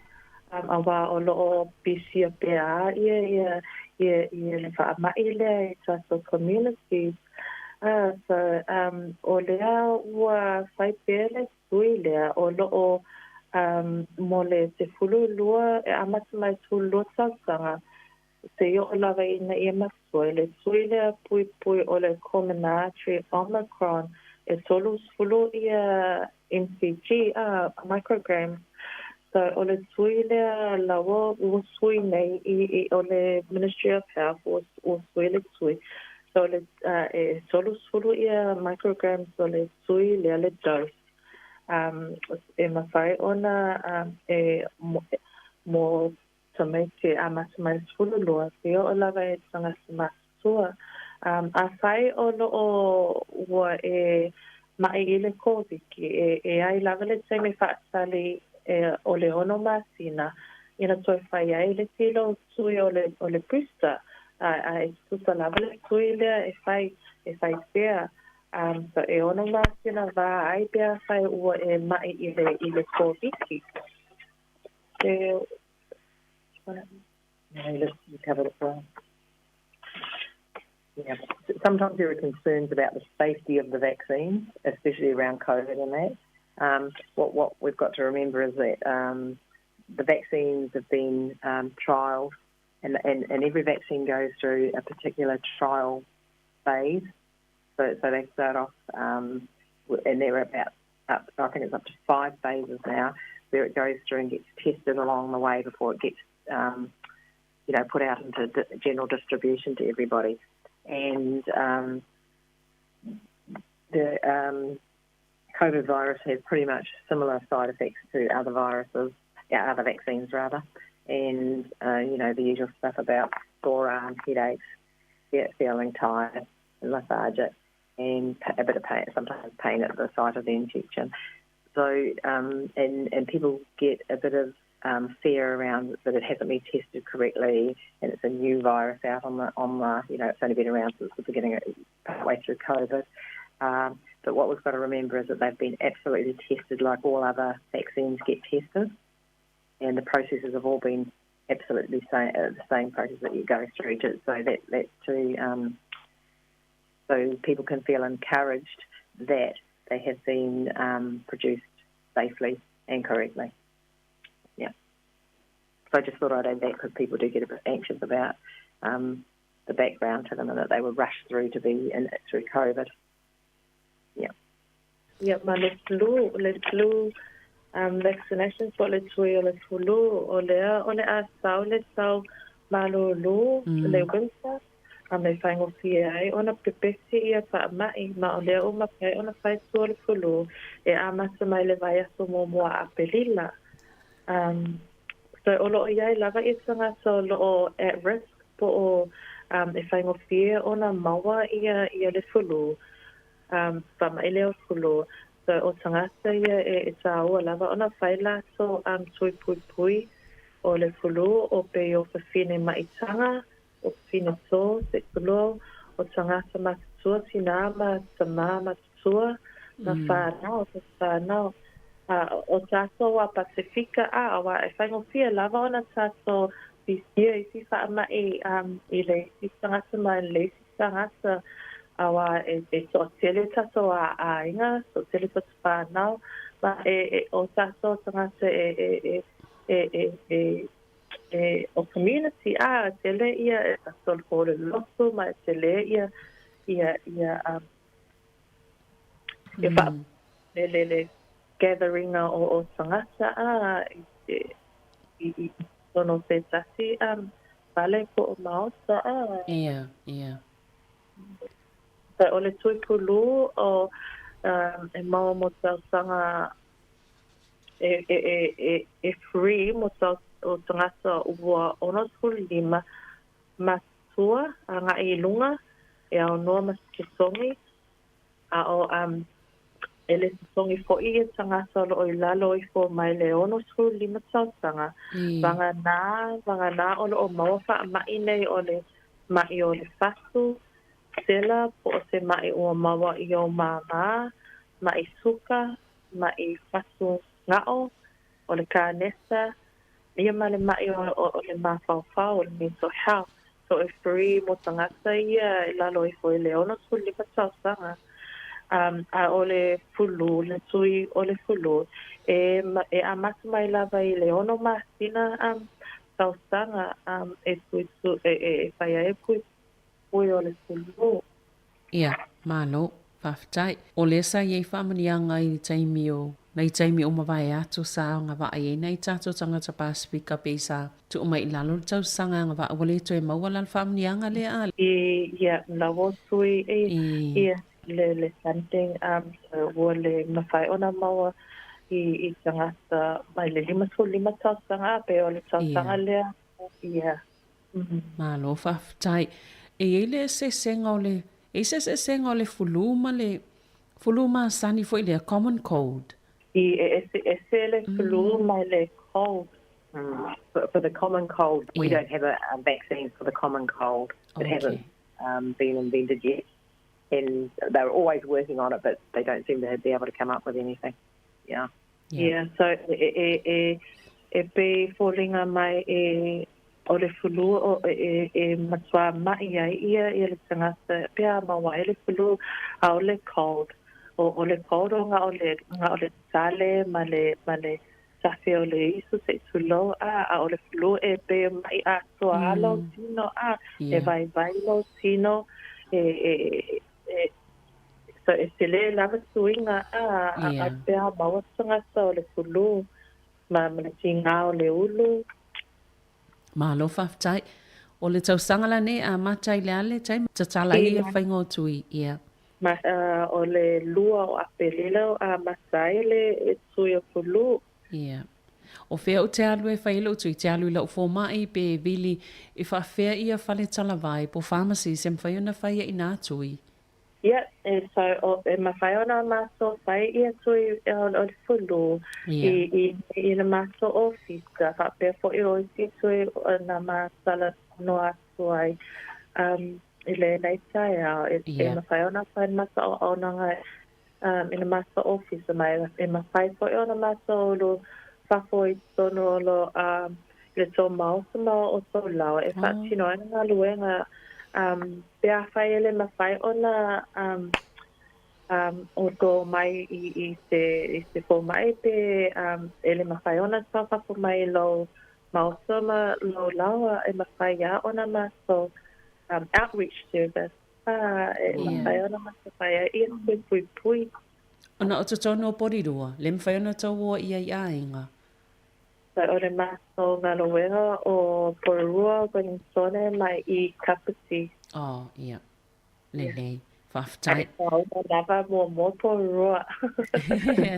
a wa o lo o bisia pia ia le wha mai lea i taso communities. So o lea ua whai pia le tui lea o lo o mo le te fulu lua e amata mai tu lua tausanga te o lava ina ia masoi le tuile pui o le combinatory Omicron e tolu fulu ia MCG micrograms. So o le tuile lawa o sui nei I o le Ministry of Health o sui le tui. So le e tolu fulu ia micrograms o le tui le dose. E mawhai ona e mo tamete a masamai fulu loa te o lava e tanga masua. A whai o ua e mai ile COVID e ai lava le te me whaasali o le ono masina ina toi whai ai le tilo tui o le booster a e tusa lava le tui lea e whai pia. So e ono masina va ai pia whai ua e mai ile COVID. Let's cover it well. Yeah. Sometimes there are concerns about the safety of the vaccines, especially around COVID and that. What we've got to remember is that the vaccines have been trialled, and every vaccine goes through a particular trial phase. So they start off, and they're about, I think it's up to 5 phases now, where it goes through and gets tested along the way before it gets, put out into general distribution to everybody. And the COVID virus has pretty much similar side effects to other viruses, other vaccines rather, and the usual stuff about forearm headaches, feeling tired and lethargic, and a bit of pain, sometimes pain at the site of the injection. So and people get a bit of fear around that it hasn't been tested correctly, and it's a new virus out on the it's only been around since the beginning of partway through COVID. But what we've got to remember is that they've been absolutely tested like all other vaccines get tested, and the processes have all been absolutely the same process that you go through. So people can feel encouraged that they have been produced safely and correctly. Yeah. So I just thought I'd add that because people do get a bit anxious about the background to them and that they were rushed through through COVID. Yeah. Yeah, le flu vaccinations for le tui o le flu o le a sau malulu le winter. Me whaingo fia ai, ona pepesi ia pa mai, ma o lea o mapai, ona whai tua le fulu, e amasa mai le vai aso mo mua a pelila. So o loo iai lava i sanga so loo at risk po o e whaingo fia ona maua ia le fulu, pa mai leo fulu. So o tangata ia e tāua lava, ona whai la so tui pui o le fulu, o pe o whawhine maitanga, o fine so se kulo o tangata matua sinama tama matua na whanau o tato wa Pasifika awa e whaingo fia lava ona tato pisia I si whaamai I le si tangata mai le si tangata awa e so tele tato a inga so tele tato whanau ma o tato tangata o community tele ia sol kore loso ma tele ia le gathering o tangata I tono te tasi vale ko o maosa ia so o le tui pulu o e mau mo tausanga e free mo tausanga o tangata ua ono skuli 5 matua nga I lunga e au noa maskisongi a o ele songi fo I tangata lo I lalo I fo mai le ono skuli 5 tausanga vanga na o lo o mawawha mai nei o le mai o le fasu sela po se mai o mawa I o mama mai suka mai fasu ngao o le kanesa ia male mai o le mawhawha o le miso hao. So e free mo tangata ia lalo I fo le ono skuli 5 tausanga. A o le fulu, le tui o le fulu, e amatu mai lava I le ono masina tausanga e puisu e whaia e pui o le fulu. Ia, malo, whawhitai. O lesa iei whamanianga i taimi o nei taimi o mawai atu sa ngā wā e nei tātou tangata Pasifika pesa tu umai lalo tau sanga ngā wā wale tu e maua lal whamanianga le a. Ia, lawo tui ia le funding so wale mawhai ona maua I tangata mai le 5 tausanga pe o le tausanga lea. Ia. Malo, whawhitai. E ele se senga o le se senga o le fuluma sani fo ile a common cold. E se le flu mai le cold. For the common cold, we don't have a vaccine for the common cold. It hasn't been invented yet. And they're always working on it, but they don't seem to be able to come up with anything. Yeah, so e pe fōringa mai o le fulu o e matua mai ai ia le tangata pia maua le fulu a o le cold. O le cold o ngā o le sale ma le safi o le isu se tulo a o le fulu e pe mai a soa alo tino e vai lo tino so e sele lava suinga a pia maua tangata o le fulu ma le tinga o le ulu. Malo whawhitai. O le tausanga la ne a matai le ale tai tatala I e whaingo tui. Ma o le lua o apelelo a masai le tui o fulu. O whea o te alu e whailo tui te alu la o fōmai pe vili I whawhea ia whale talavai po pharmacy sem whaiona whaia I nā tui. So e mawhaiona maso whai ia tui o le fulu I na maso ofisa whapea fo I o si tui o na masala noa tuai I le nei tai au e mawhaiona whai maso o nanga I na maso ofisa mai e mawhai fo I o na maso o lo whafo I tono o lo le tō maosama o tō lau e whatino ana ngā luenga pea whai ele mawhai ona o tō mai I se fō mai pe ele mawhai ona tō whafo mai lo maosama lo laua e mawhai ia ona maso outreach service e mawhai ona maso whai ia pui. Ona o tono o porirua, le mawhai ona tō ua ia I ainga. So o le maso ngā loenga o porirua ko sone mai I kapiti. Ia. Lelei. Whawhitai. Lava mo porirua.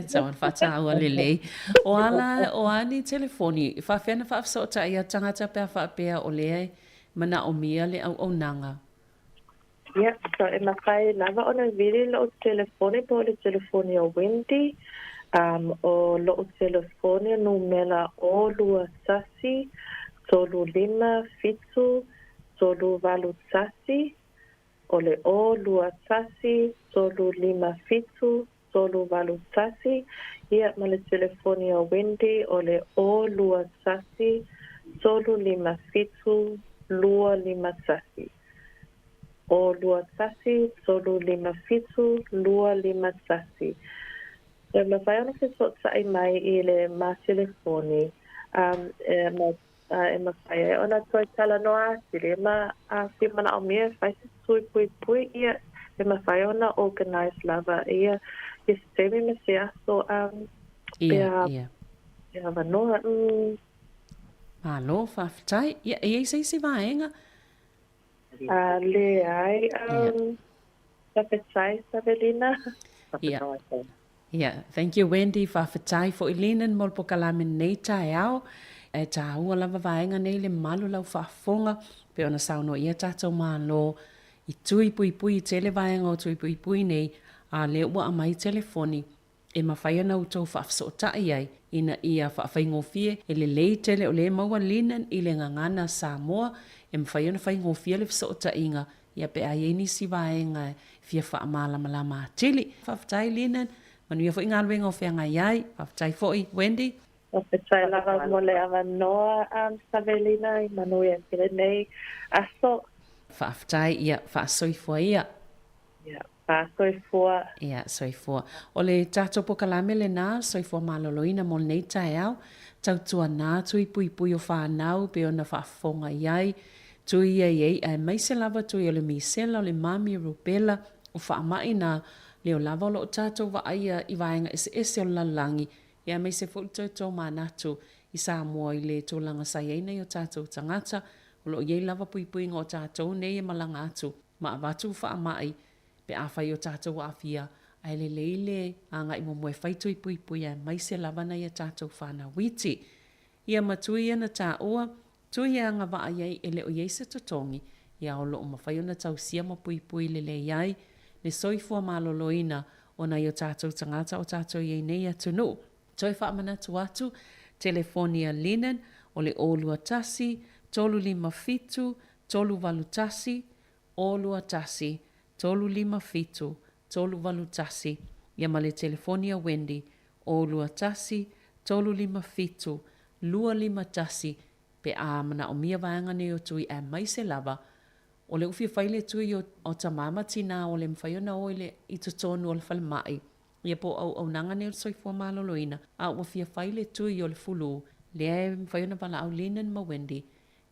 Tauan whatau a lelei. O ani telefoni, whawhena whawsota ia tangata pia whapea o lea mana o mia le au nanga. So e mawhai lava o na viri lo telefoni po le telefoni o Wendy. O lo telefoni numela o lua sasi, tolu lima fitu, tolu valu sasi, o le o lua sasi, tolu lima fitu, tolu valu sasi, ia ma le telefoni o Wendy o le o lua sasi, tolu lima fitu, lua lima sasi. O lua sasi, tolu lima fitu, lua lima sasi. So ma whai ona ke sotai mai I le ma telefoni e ma whai ona toi tala noa sile ma si mana o mea whai se tui pui ia e ma whai ona organize lava ia se temi me se aso ia wanoa Malo whawhitai ia e se vaenga le ai whawhitai Savelina Thank you Wendy whawhitai fo ilinan molpo kalamin nei tae au e tāua lava vaenga nei le malu lau whaafonga pe ona sauno ia tātou mālo I tui pui tele vaenga o tui pui nei a le ua a mai telefoni e mawhaia na utou whaafsotai ai ina ia whaafingofie e le lei tele o le maua linan I le ngangana Sāmoa e mawhaia na whaingofie le whaafsotai inga ia pe a ieni si vaenga fia whaamalama tili whaafitai linan Manuia fo inga luenga o whianga iai, whawhitai fo Wendy. Whawhitai lava mole awa noa Savelina I manuia kire nei aso. Whawhitai ia, whaasoifua ia. Whaasoifua. Ia, soifua. O le tātou pokalame le nā, soifua maloloina mo nei tae au. tautua nā tui pui o whanau pe ona whaafonga iai, tui ei ai mai se lava tui o le misela o le mami rupela o whaamai nā leo lava o lo tātou wa aia i vaenga ese o lalangi, ia mai se fōtoi tō mānatu i Sāmoa i le tōlanga sai ei nei o tātou tangata, o lo iei lava pui ngō tātou nei e malanga atu, ma avatu whaamai, pe awhai o tātou awhia, ai le leile a ngai mo moe whaitui pui a mai se lava nei a tātou whana witi. Ia matui ana tā oa, tui a ngā waa iei e le o iei se totongi, ia o lo o mawhai o na tau sia ma pui le le iai, le soifua maloloina o nei o tātou tangata o tātou iei nei atu no. Toi whaamana tu atu, telefonia linen o le olua tasi, tolu lima fitu, tolu walu tasi, olua tasi, tolu lima fitu, tolu walu tasi, ia ma le telefonia Wendy, olua tasi, tolu lima fitu, lua lima tasi, pe a mana o mia vaanga ne o tui a mai se lava, o le uwhia whaile tui o tamama tina o le mwhaiona o le i totonu o le whalemai, ia po au nanga ne o soifua maloloina, a o whia whaile tui o le fulu, le e mwhaiona pala au linen ma Wendy,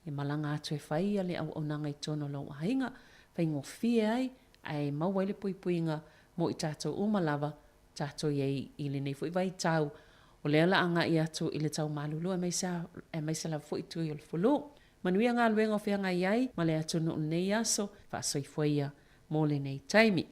e malanga atu e whai a le au nanga i tono lau hainga, whai ngō fia ai mauaile puinga mo i tātou umalava, tātou iei i le nei fui vai tau, o le ala anga i atu i le tau malulu e mai sa la fui tui o le fulu. Manuia ngā luenga o whianga iai, ma le atu no nei aso, wha soifuia mo le nei taimi.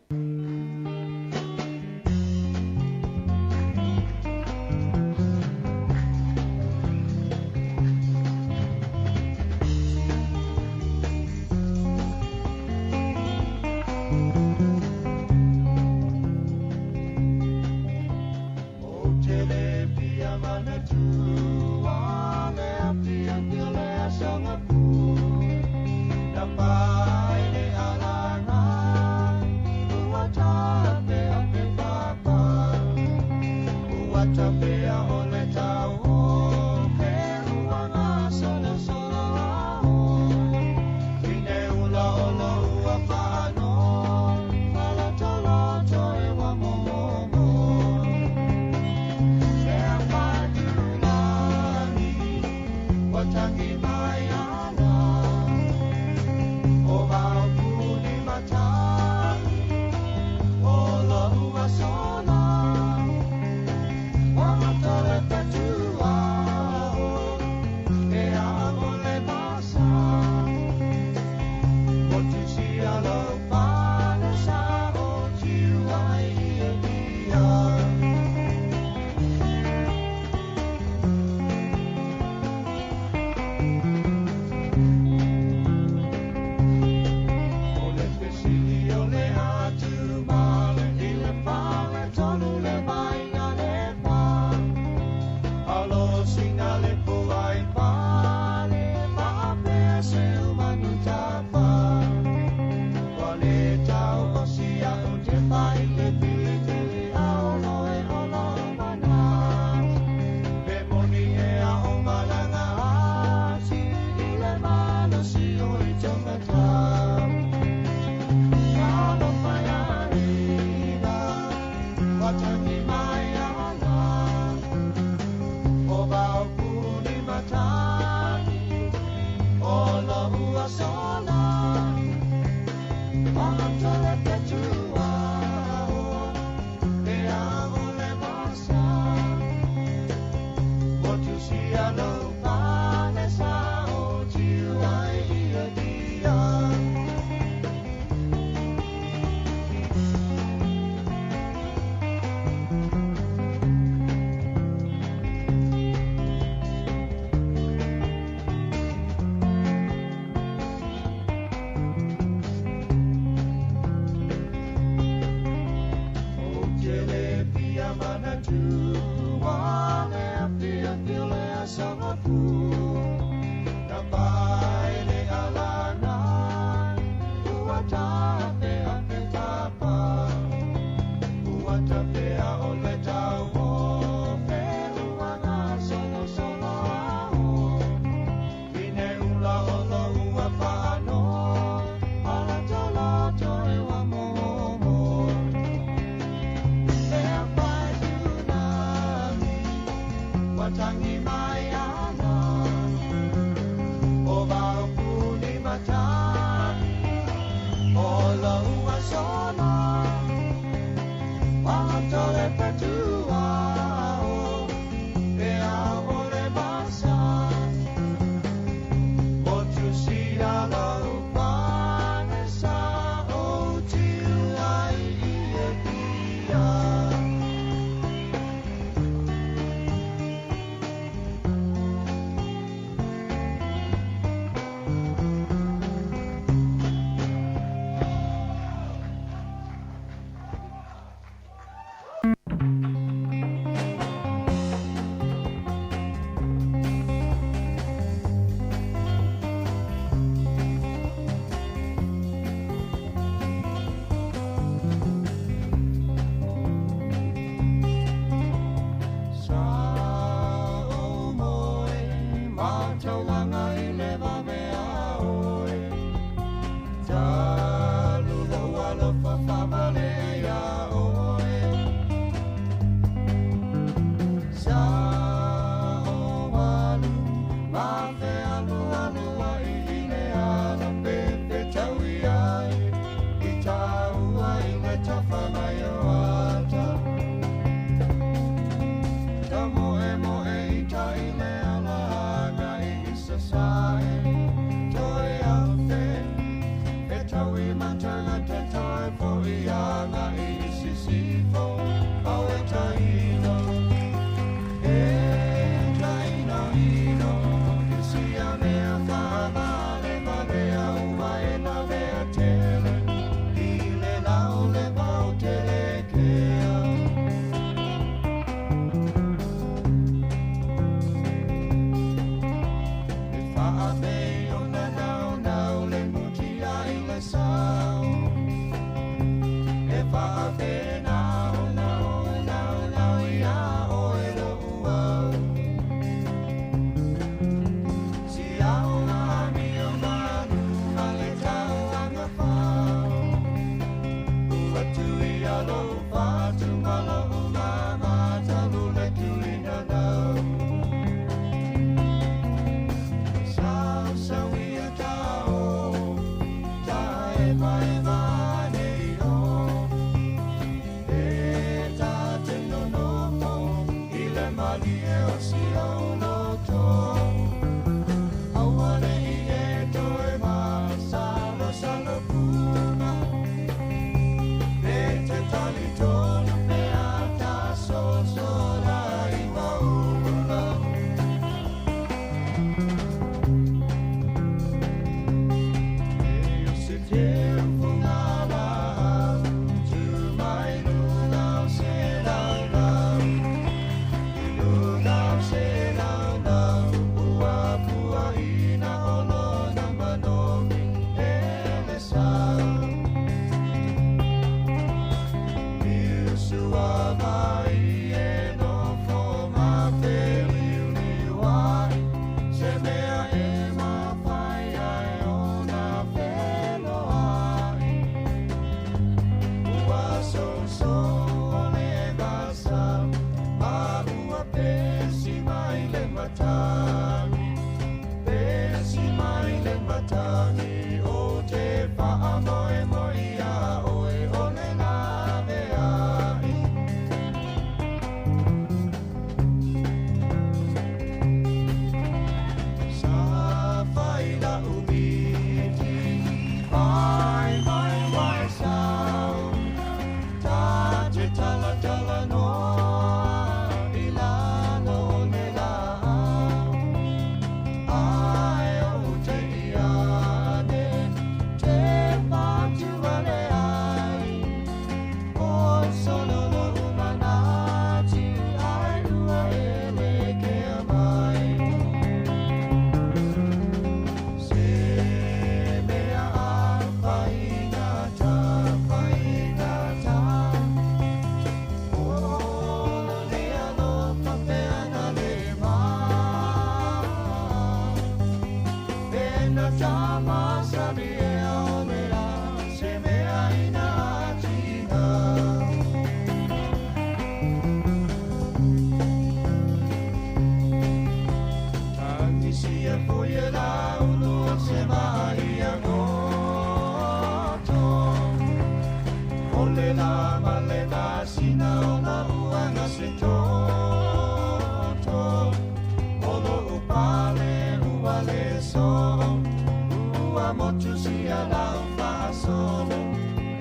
ua motu si a lau wha solo.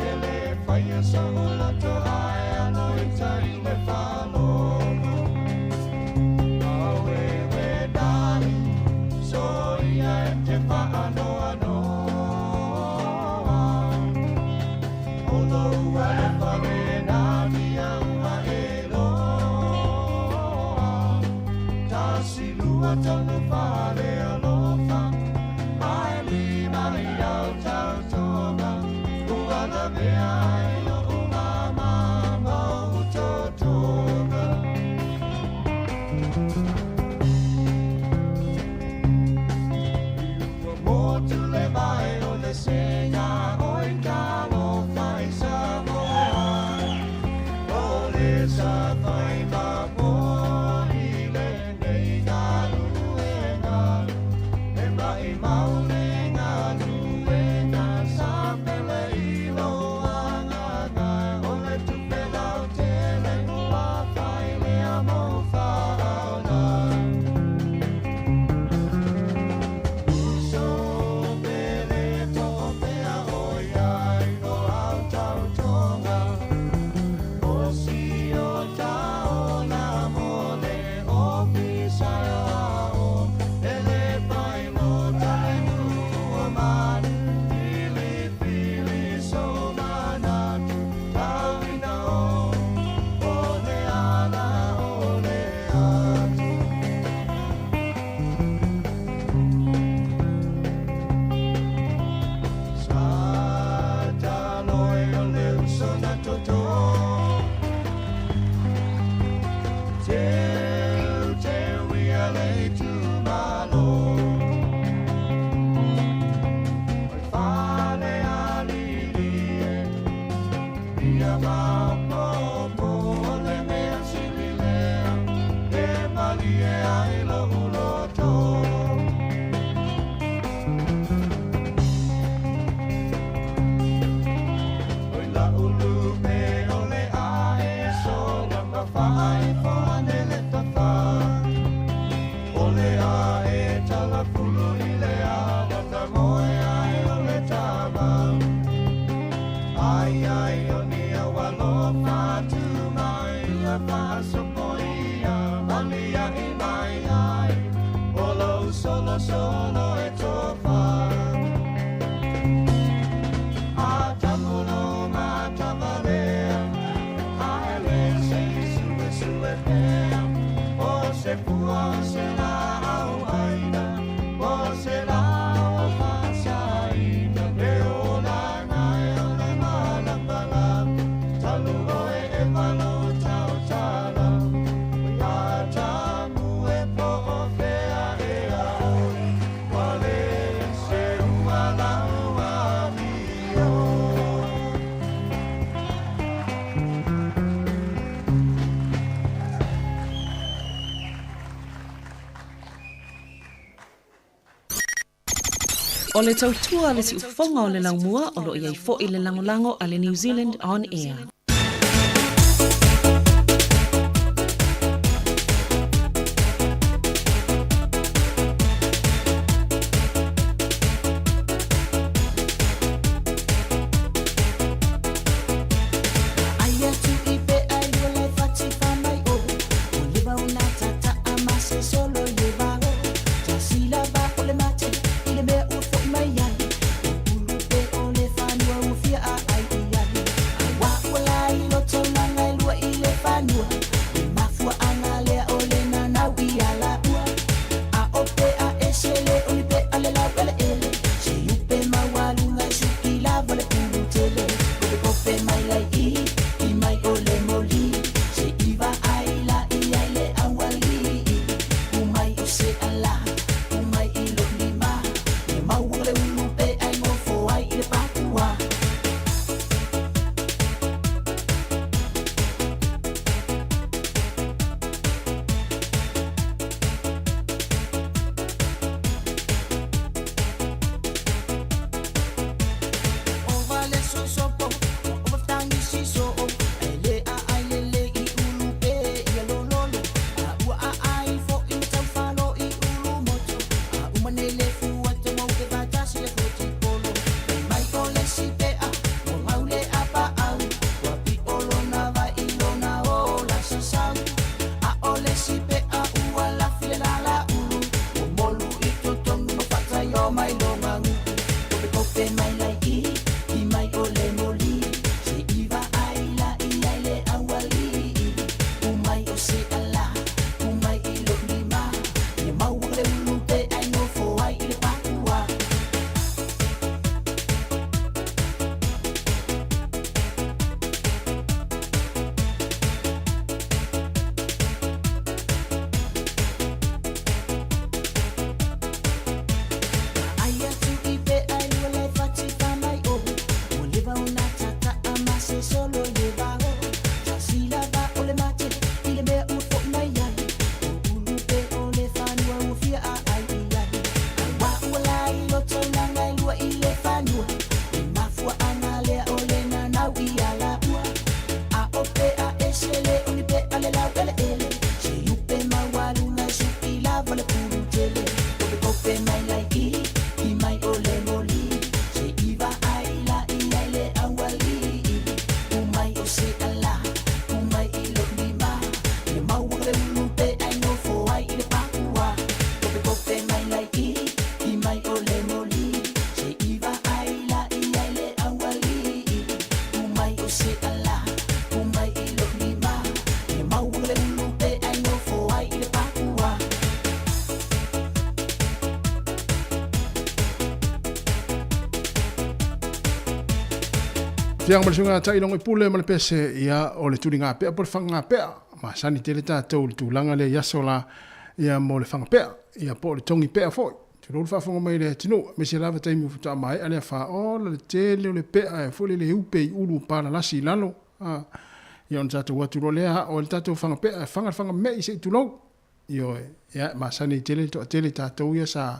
Ele whaia sa hula to ai ano I tai le whalono. Awe we dali, so ia e te whaano anoa. Olo ua le whare na dia ua e loa. Tasi lua tonu whare alofa. Ai li mai au tau toga. Ua na mea e o mama mau to toga. Motu le mai o le senga o I kalo whai Sāmoa. O le sa whai mapo I le nei ngā luenga. E mai mau le ngā luenga sa pele I loa nganga. O le tupe lau tele ua whai lea mo whaona. So pele to pea oi ai no au tau tonga. O si o tau na mole o pisai ao. Ele pai no tai nua mani. Pili pili so manatu. Tau ina o. Ole ana ole atu. Sa taloi o le uso na toto. Teu teu ia le tu malo. Oi whale alilie. Ia mapopo o le mea sililea. E mali e ai lo uloto. Oi la ulu me o le ae so nganga whaai whane le tawha. O le ae tala pulu I le awata moe ai o le tama. Ai ai o ni a walo whatu mai a whaso poia. Malia I mai ai. O lo solo solo e tofa. A tamuno ma tavalea. Ai le se sue sue pea. O se pua se la au aina. O se la au whasaina. E o la ngai o le malapala. Talu oe e malo tau tala. Ia tamu e po o fea e aoi. Wale se ua lau a mio. O le tautua le si ufonga o le laumua o lo iai fo I le langolango a le New Zealand On Air. Aia tu I pe ai o le whati whamai o. O le wauna tata amase solo le wao. Ta sila ba o le mate I le mea u fo mai ai. O ulu pe o le whanua u fia a ai I ai. Ai wa o la o mai longa ngu Kope kope mai lai I mai ole moli Se iwa aila I aile awali Umai o se ala Umai I lo lima Ia mau wakale ulute ai no fo ai I le pakua Tiang malsunga tai long ipule mal pese ia o le tulinga pe por fanga pe ma sani tele ta to tu langa le yasola ia mo le fanga pe ia po le tongi pe fo tu lo fa fonga mai le tinu me se lava tai mu futa mai ale fa o le tele le pe fo le upe ulu para la si lalo ia on tatu watu lo le o le tatu fanga pe fanga me se tu lo io ia ma sani tele ta to ia sa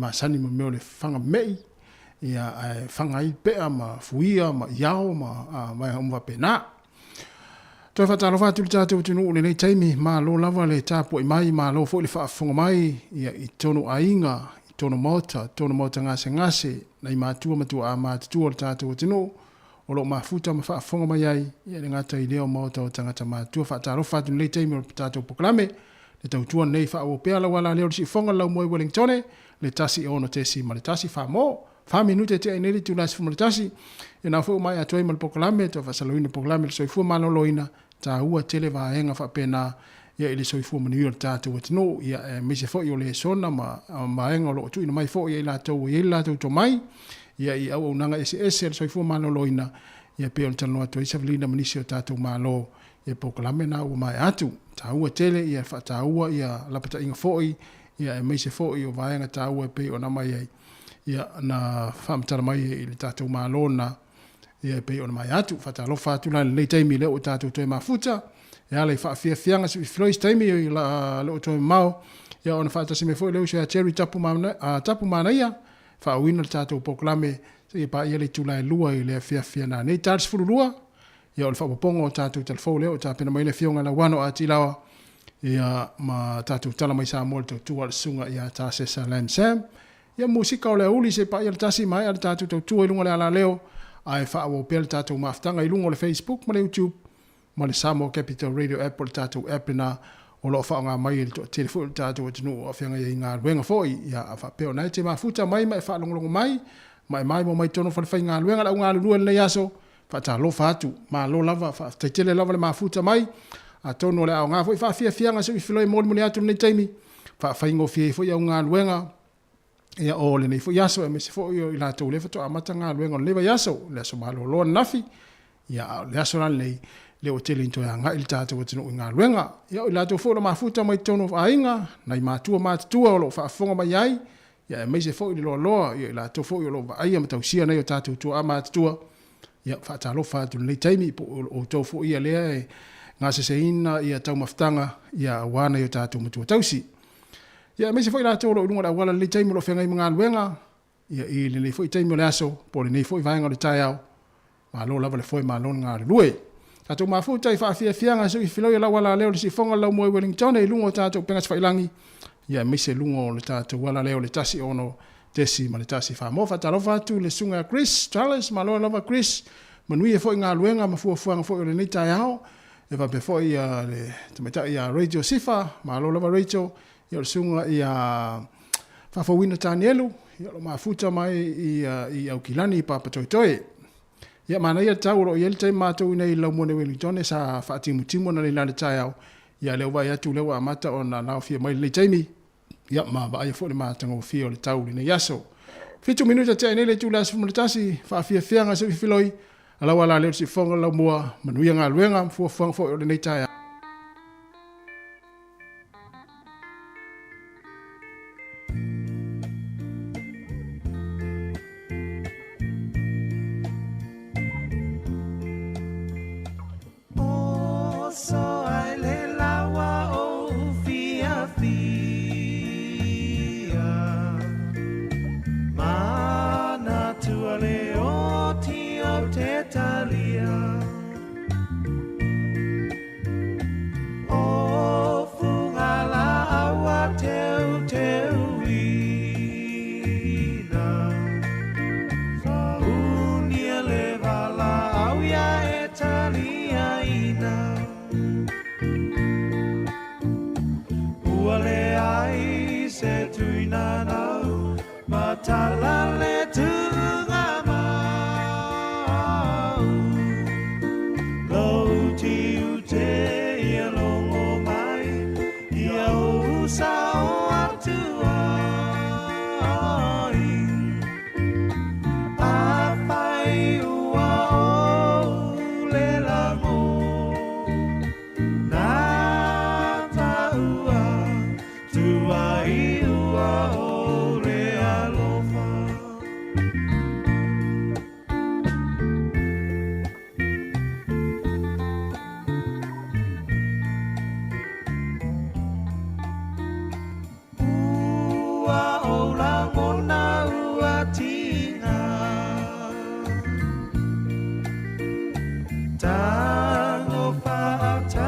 ma sani mo me le fanga me ia whangai pea ma fuia ma iao ma mai umwa pena. Toi whatalo whatu li tātou tunu le nei taimi ma lo lava le tāpo i mai ma lo fo le whaafonga mai ia i tono ainga, i tono mota ngase nei mātua matua a mātua le tātou tunu o lo mafuta ma whaafonga mai ai ia le ngata i leo mota o tangata mātua whatalo whatu le nei taimi o le tātou poklame le tautua nei whaao pea la wala leo le si fonga lau moe Wellingtone le tasi ono tesi ma le tasi whaamo fa minute te nele tu las fumatasi e na fo mai atoi mal poklame to fasaloina poklame so fu maloloina ta ua tele va henga fa pena ia ile so fu manu ta to no ia me se fo yo le sona ma henga lo tu mai fo ia la to mai ia i au nanga ss so fu maloloina ia pe on tano to isablina manisio ta to malo e poklame na u mai atu ta ua tele ia fa ta ua ia la pata inga fo ia me se fo yo va henga ta ua pe ona mai ai ia na whamtara mai i le tātou mālona ia pei ona mai atu whatalo whātu lai le taimi leo tātou toi mafuta ia le whaafia fianga si flois taimi i la leo toi mau ia ona whaatasi me fo leo se a cherry tapu mana ia whaawina le tātou poklame se ia pa ia le tūlai lua i le fia na nei tāris furulua ia ona whaapopongo o tātou telefo leo tā pena mai le fionga la wano a tilawa ia ma tātou tala mai Sāmoa le tautua le sunga ia tā sesa Lam Sam ia musika o le uli se pa ia le tasi mai ale tātou tautua i lunga le ala leo ai whaawo pia le tātou maftanga i lunga le Facebook ma le YouTube ma le Sāmoa Capital Radio app o le tātou app na o lo whaonga mai i le telefon le tātou atinu o whianga i ngā ruenga foi ia a whapeo nei te mafuta mai mai whaalongolongo mai mo mai tono whalewhai ngā ruenga lau ngā lulua le aso whata lo whatu ma lo lava whateitele lava le mafuta mai a tono le au ngā foi whaafia fianga se i whiloi mōli atu nei taimi whaafai fie foi au ngā ruenga ia o le nei fo yaso e me se fo yo i la tau le fato amata ngā luenga leva yaso le aso malo loa nafi ia le aso lan lei le o tele into ya ngā ili tātou o tino i ngā luenga ia o i la tau fo la mafuta mai tono a inga nai mātua o lo whaafonga mai ai ia e me se fo i loa ia i la tau fo i lo va ai ama tau sia nei o tātou tua a mātua ia whaatalo whaatu nei taimi o tau fo ia lea e ngā se ina ia tau maftanga ia wana i o tātou matua tausi ia me se foi la tolo lunga la wala le taimi lo fenga i mga luenga ia i le foi taimi le aso po le nei foi vaenga le tai au ma lo lava le foi ma lo nga le lue tatou mafuta i faafia fianga so i filo ia la wala leo le si fonga lau moe Wellington e lunga o tatou penga sfailangi ia me se lunga o le tatou wala leo le tasi ono tesi ma le tasi wha mofa talofa atu le sunga Chris Charles ma lo lava Chris manui e foi ngā luenga ma fuafuanga foi o le nei tai au e va pe foi le tamata ia Radio Sifa ma lo lava Radio ia le sunga ia whawhawina Tanielu, ia lo mafuta mai i au kilani i papa toi toi. Ia mana ia tau ro ia le tai mātou nei lau mone Wellington e sa whaatimu na le nane tai au. Ia leo vai atu leo amata o na nao fia mai le taimi. Ia ma ba ia fo le mātanga o fia o le tau le yaso. 5 minuta te nei le tula se fumatasi fa fia nga se filoi. Ala wala leo si fonga lau mua manuia ngā luenga fua fanga fo o le nei tai au. So I le lawa o fia fia mana tua le o ti o te talia o fungala awa teu teu ina sa unia le vala au ya e talia ina Wale ai se tuina nau matala le tunga mau Lo ti ute ia longo mai ia usa o atuai A fai ua o le lango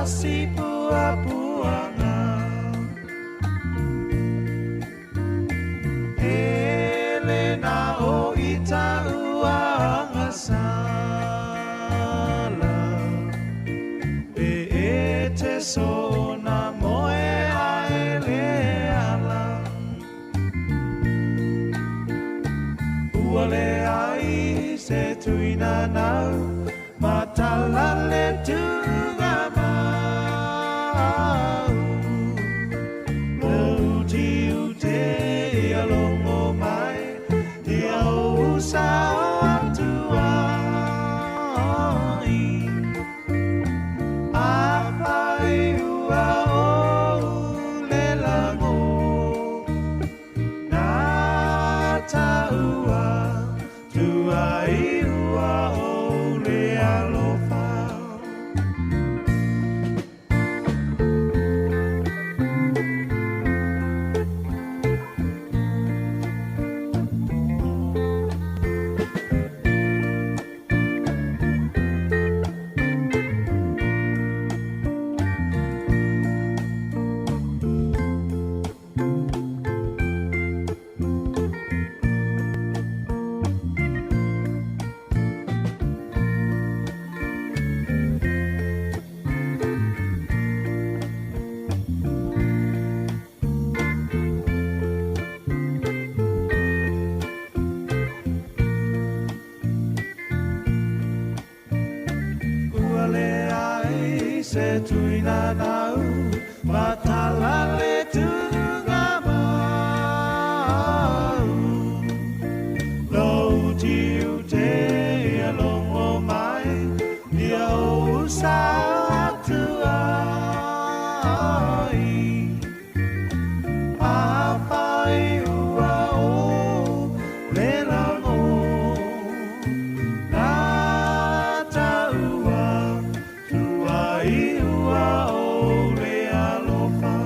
Si pua-puanga Elena o ita uanga sala E te sona moe a ele ala Uale ai se tuina nau Matala le tunga se tuina nau matala le tunga mau lo tiu te alongo mai ia usa tuai a pai ua o le lango na taua tuai ua o le alofa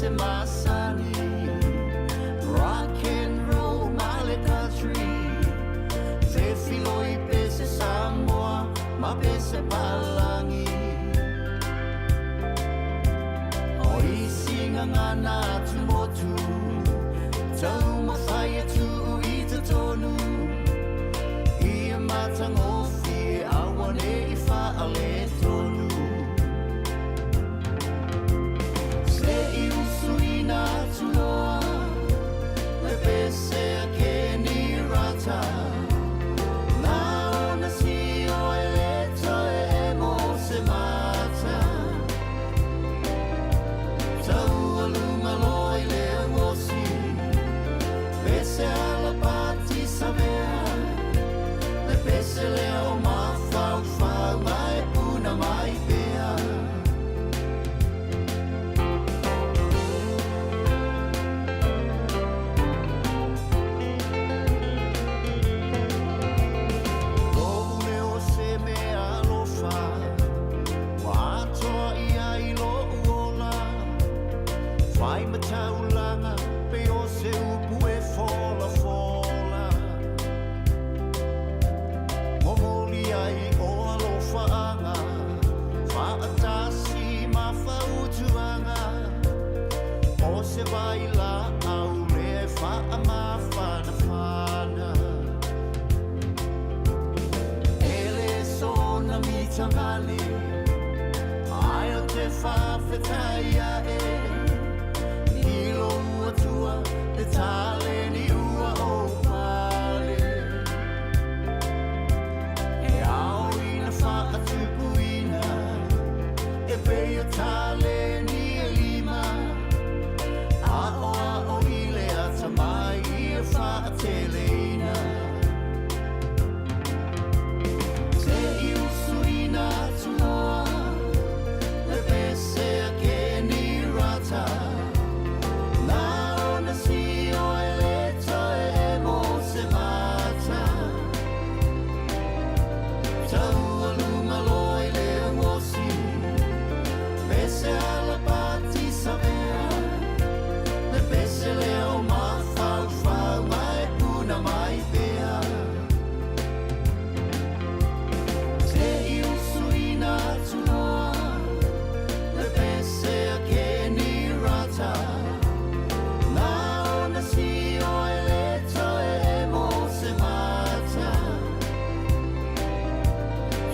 se masani rock and roll male country se filo I pese Samoa ma pese palangi o I singa ngana tu motu tau ma fai tu I te tonu I matangofi awane I whaale tonu se I usuina tuloa le pese a keni rata na ona si o eleto e mo se mata tau aluma loi le ngosi pese ala pati savea le pese le o mafau fau mai puna mai pea Lome o se me alofa Watoa ia I lo uola Whai mataulanga pe o se upu e fola fola Momoli ai o alofa anga Whaatasi ma whautuanga O se waila au le wha ma whana whana Ele sona mi tangani Ai o te whawhetaia e Nilo ua tua le tale ni ua o pale E ao ina whaatupuina E pei o tale ni e lima A o I le ata mai I e whaateleina Se I usuina tuloa Le pese a keni rata Na ona si o eleto e mo se mata Tau aluma loi le ngosi Pese ala pati savea Le pese le o mafau fau mai puna mai pea Se I usuina tuloa Le pese a keni rata Na ona si o eleto e mo se mata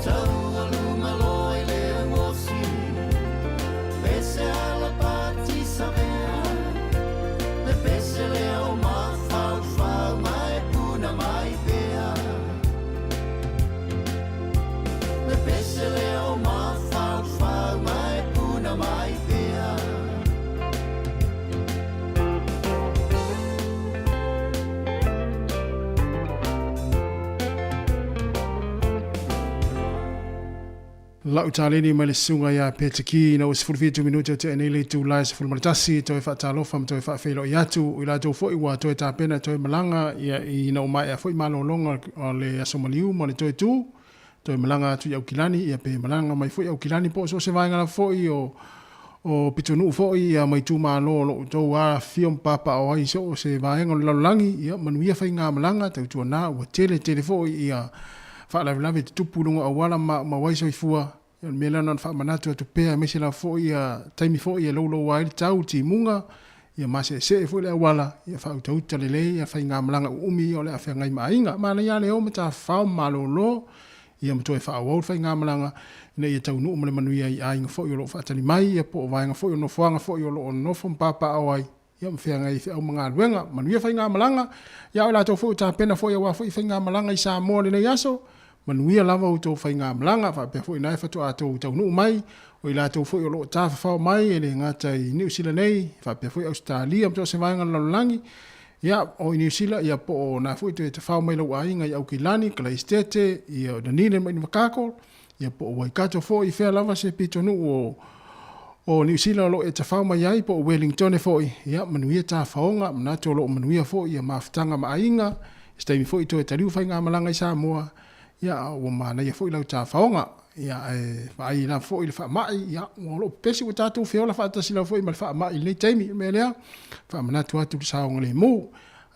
Tau aluma loi le ngosi Pese ala pati savea Le pese le o mafau fau mai puna mai pea Le pese le o mafau fau mai puna mai pea Lau tāleni mai le sunga ia Petaki na o 45 minuta te nei le tu lai se fulmaritasi to e whaatalofa ma to e whaafeilo i atu i la tau fwoi wa to e tāpena to e malanga ia I na o mai a fwoi malolonga o le asomaliu ma le to e tu to e malanga atu i au kilani ia pe malanga mai fwoi au kilani po so se vainga la fwoi o pitonu fwoi ia mai tu malo lo to a fiom papa o ai so se vainga le lalangi ia manuia whainga malanga tau tua na ua tele fwoi ia whaalawe te tupulunga awala ma waiso I fua mela non whaamanatu atu pēa mese la fwoi ia taimi fwoi ia laulo waili tau ti munga ia mase se fwoi le awala ia whautauta lele ia whainga malanga umi o le awhia ngai mainga mana ia leo mata whao malolo ia matoe whaawau whainga malanga ina ia tau nuu male manuia I ainga fwoi o lo whaatali mai ia po o vainga fwoi o no fuanga fwoi o lo o nofo mpapa awai ia mwhia ngai whiau mga aluenga manuia whainga malanga ia o la tau fwoi ta pena fwoi awa fwoi whainga malanga I Sāmoa le yaso manuia lava o tau whainga malanga whapea fwoi nai whatu a tau nuu mai o I la tau fwoi o lo ta whao mai e le ngata I New Zealand nei whapea fwoi Australia mto se vainga lalangi ia o I New Zealand ia po o na fwoi te whao mai lau ainga I Aukilani Kalaistete ia o Danile mai ni makako ia po o Waikato fwoi whea lava se pito nuu o New Zealand lo e te whao mai ai po o Wellington fwoi ia manuia ta whaonga manato lo manuia fwoi ia mawhtanga mainga Steimi fwoi to e tariu whainga malanga I Sāmoa ia o mana ia fwoi lau ta whaonga ia vai la fo il fa mai ia ngolo pesi o tatu feo la fa tasi la fo i mal fa mai le taimi me lea fa mana tu atu sa ngole mu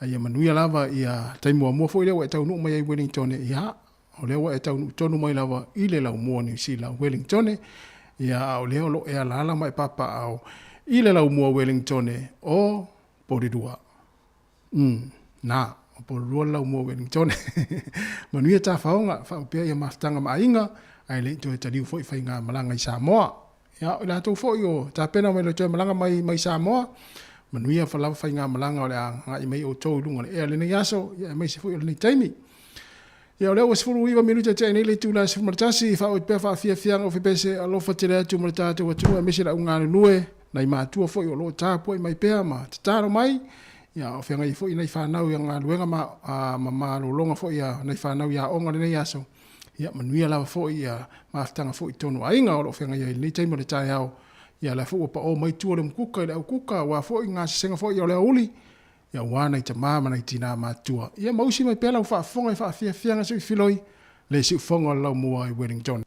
ia manuia lava ia taimu mo fo ile wa tau no mai Wellington ia o le wa tau tonu mai lava ile la mo ni si la Wellington ia o le lo e ala mai papa au ile la mo Wellington o poridua na por rola mo Wellington manuia ta faonga fa pe ia mastanga mainga ai le to tali foi fai nga malanga i Sāmoa ya la to foi o ta pena me lo to malanga mai Sāmoa manuia fa la fai nga malanga o le nga i mai o to lunga le le yaso ya mai se foi le taimi ya le was fulu iwa minuta te nei le tu la se martasi fa o pe fa fia o fe pese alo fa te tu marta te watu me se la unga lue nai ma tu foi o lo ta poi mai pe ma taro mai ya o fe nga i foi nei fa nau nga luenga ma lo longa foi ya nei fa nau ya onga le yaso ia manuia lava fo ia maftanga fo tonu ainga o fenga ia ni taimo le tai au ia la fo pa o mai tu le mkuka le kuka wa fo nga senga fo ia le uli ia wana ita mama na itina matua ia mausi mai pela fa fonga fa fia nga so filoi le si fonga la mo ai Wellington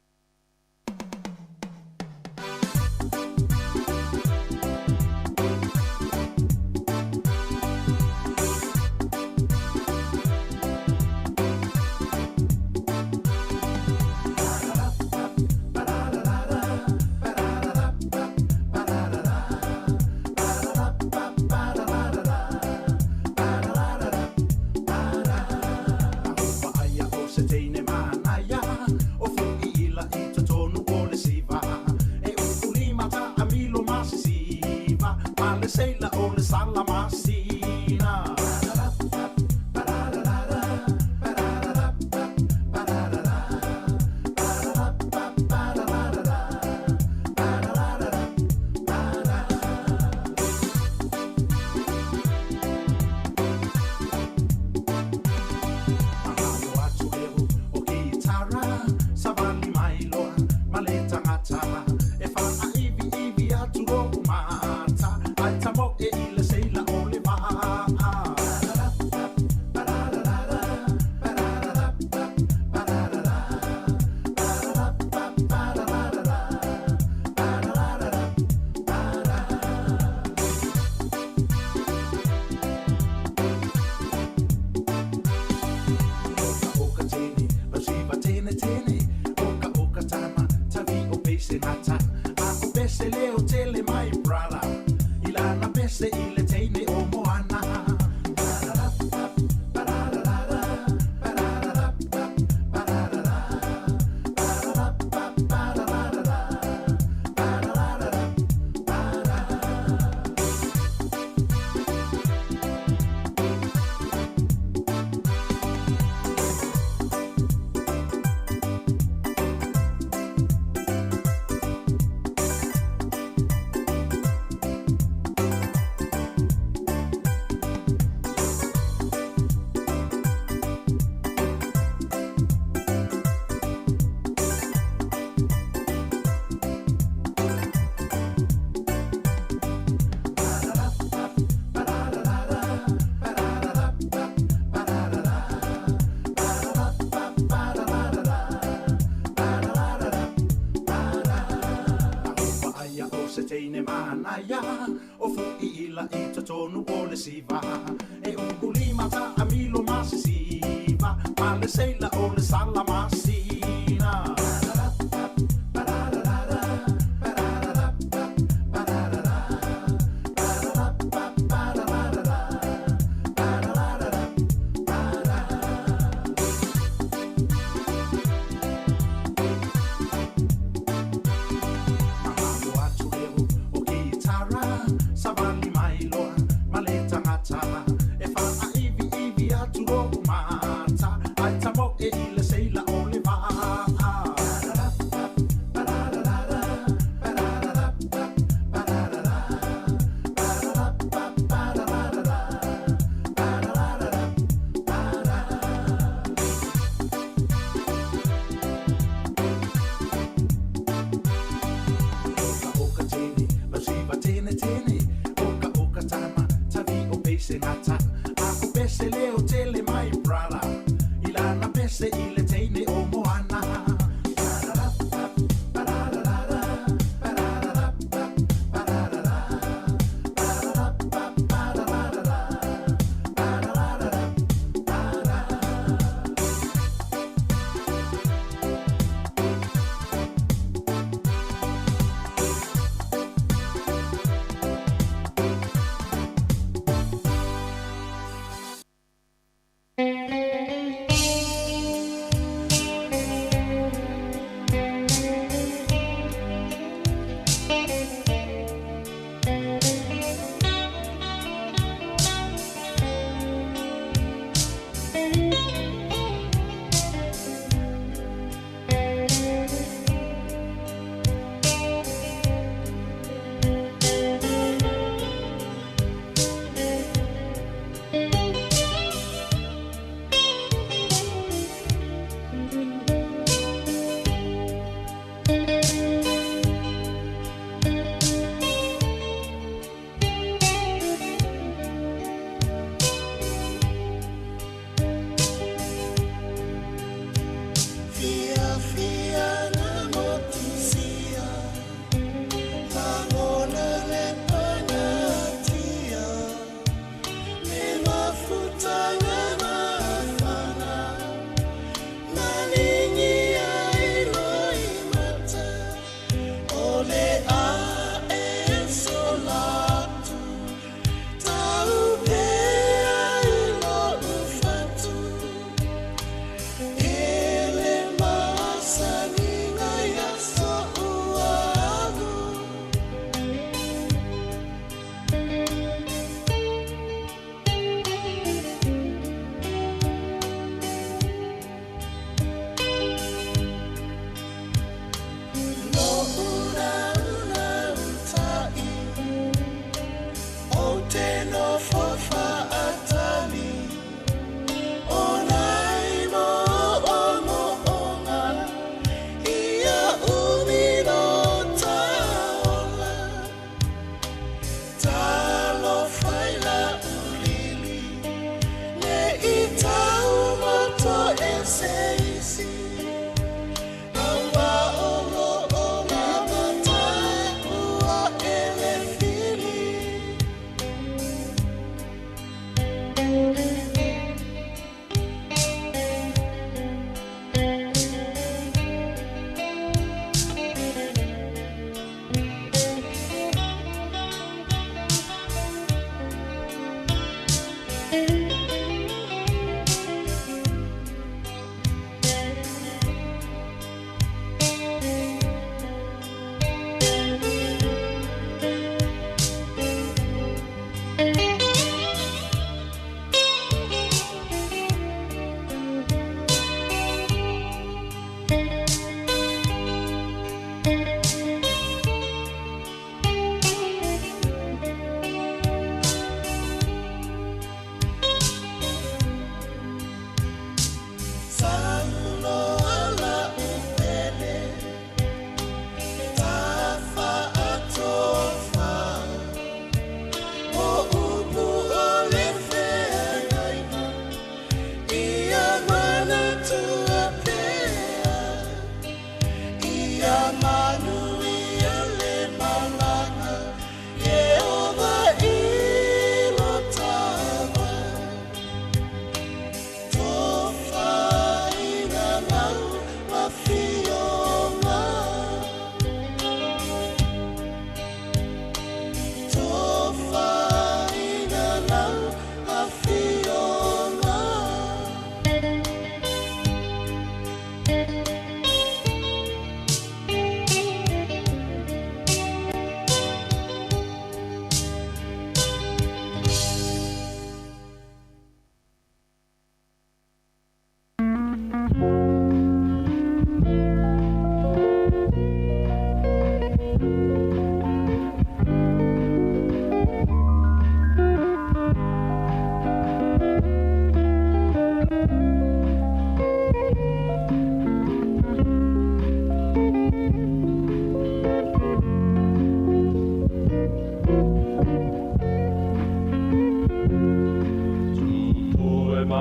o fu ila i tonu o le siva e unguli mata amilo masisiva ma le seila o le sala masina e ile seila o le va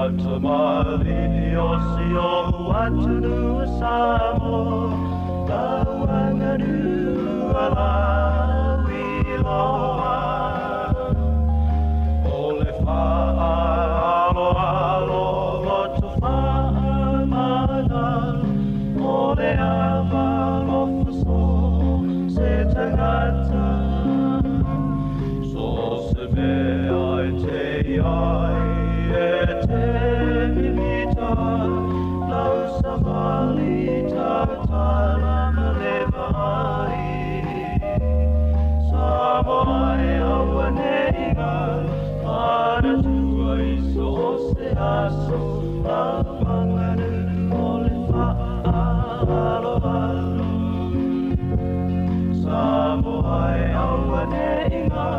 matamali o si o atunu Sāmoa Lawangaru ala wiloa Ole whaalo alo lotu whaamana Ole awa lofaso se tangata So se mea te ai e te mimita Lau savali tautala malevai Sāmoa e aua neinga Ara tua iso o se aso Lawangaru ole whaalo alo Sāmoa e aua neinga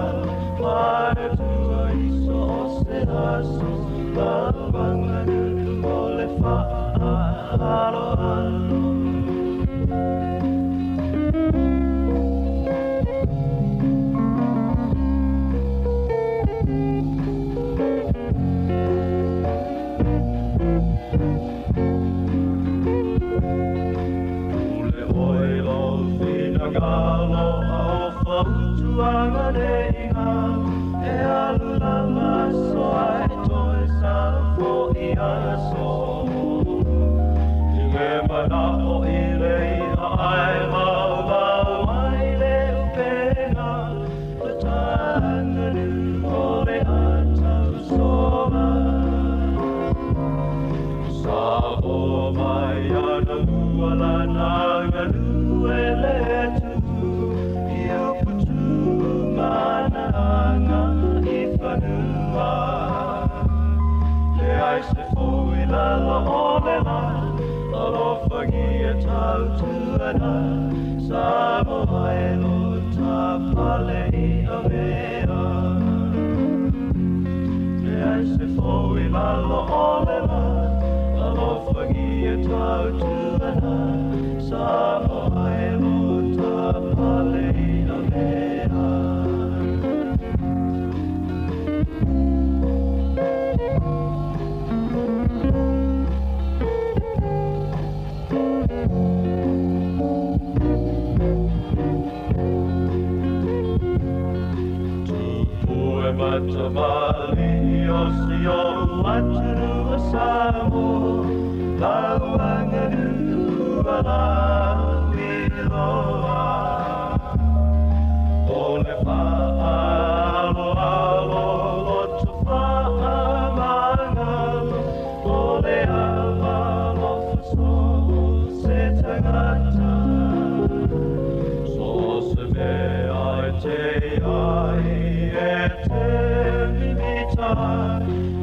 Ara tua iso o se aso Lawangaru ole whaalo alo Ule oilo finagalo au whautuanga neinga E alulama so ai toi sa fo I aso Inge mana o ilei a ai mau mau ai le upena Le tanganu o le atau soa Sāmo mai ana muala nanga nue le tu Ia putu mana anga I whanua Le ai se fui lala o le la Alofa gia tau tuana Sāmo ai lo ta pale I a mea Le ai se fui lala o le la Alofa gia tau tuana Sāmoa e lo ta pale I a mea Tupu e matamali o si o atunu Sāmoa Lawangaru ala wiloa Ole whaalo alo lotu whaamanga Ole awa lofaso se tangata So se mea te ai e te mimita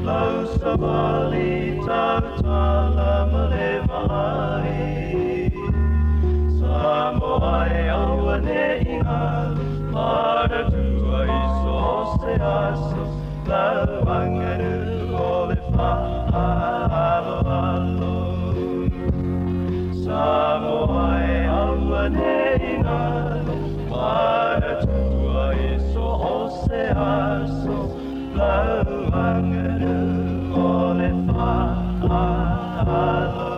Lau savali tautala malevai Sāmoa e aua neinga Ara tua iso o se aso Lawangaru ole whaalo alo Sāmoa e aua neinga Ara tua iso o se aso Lawangaru ole whaalo alo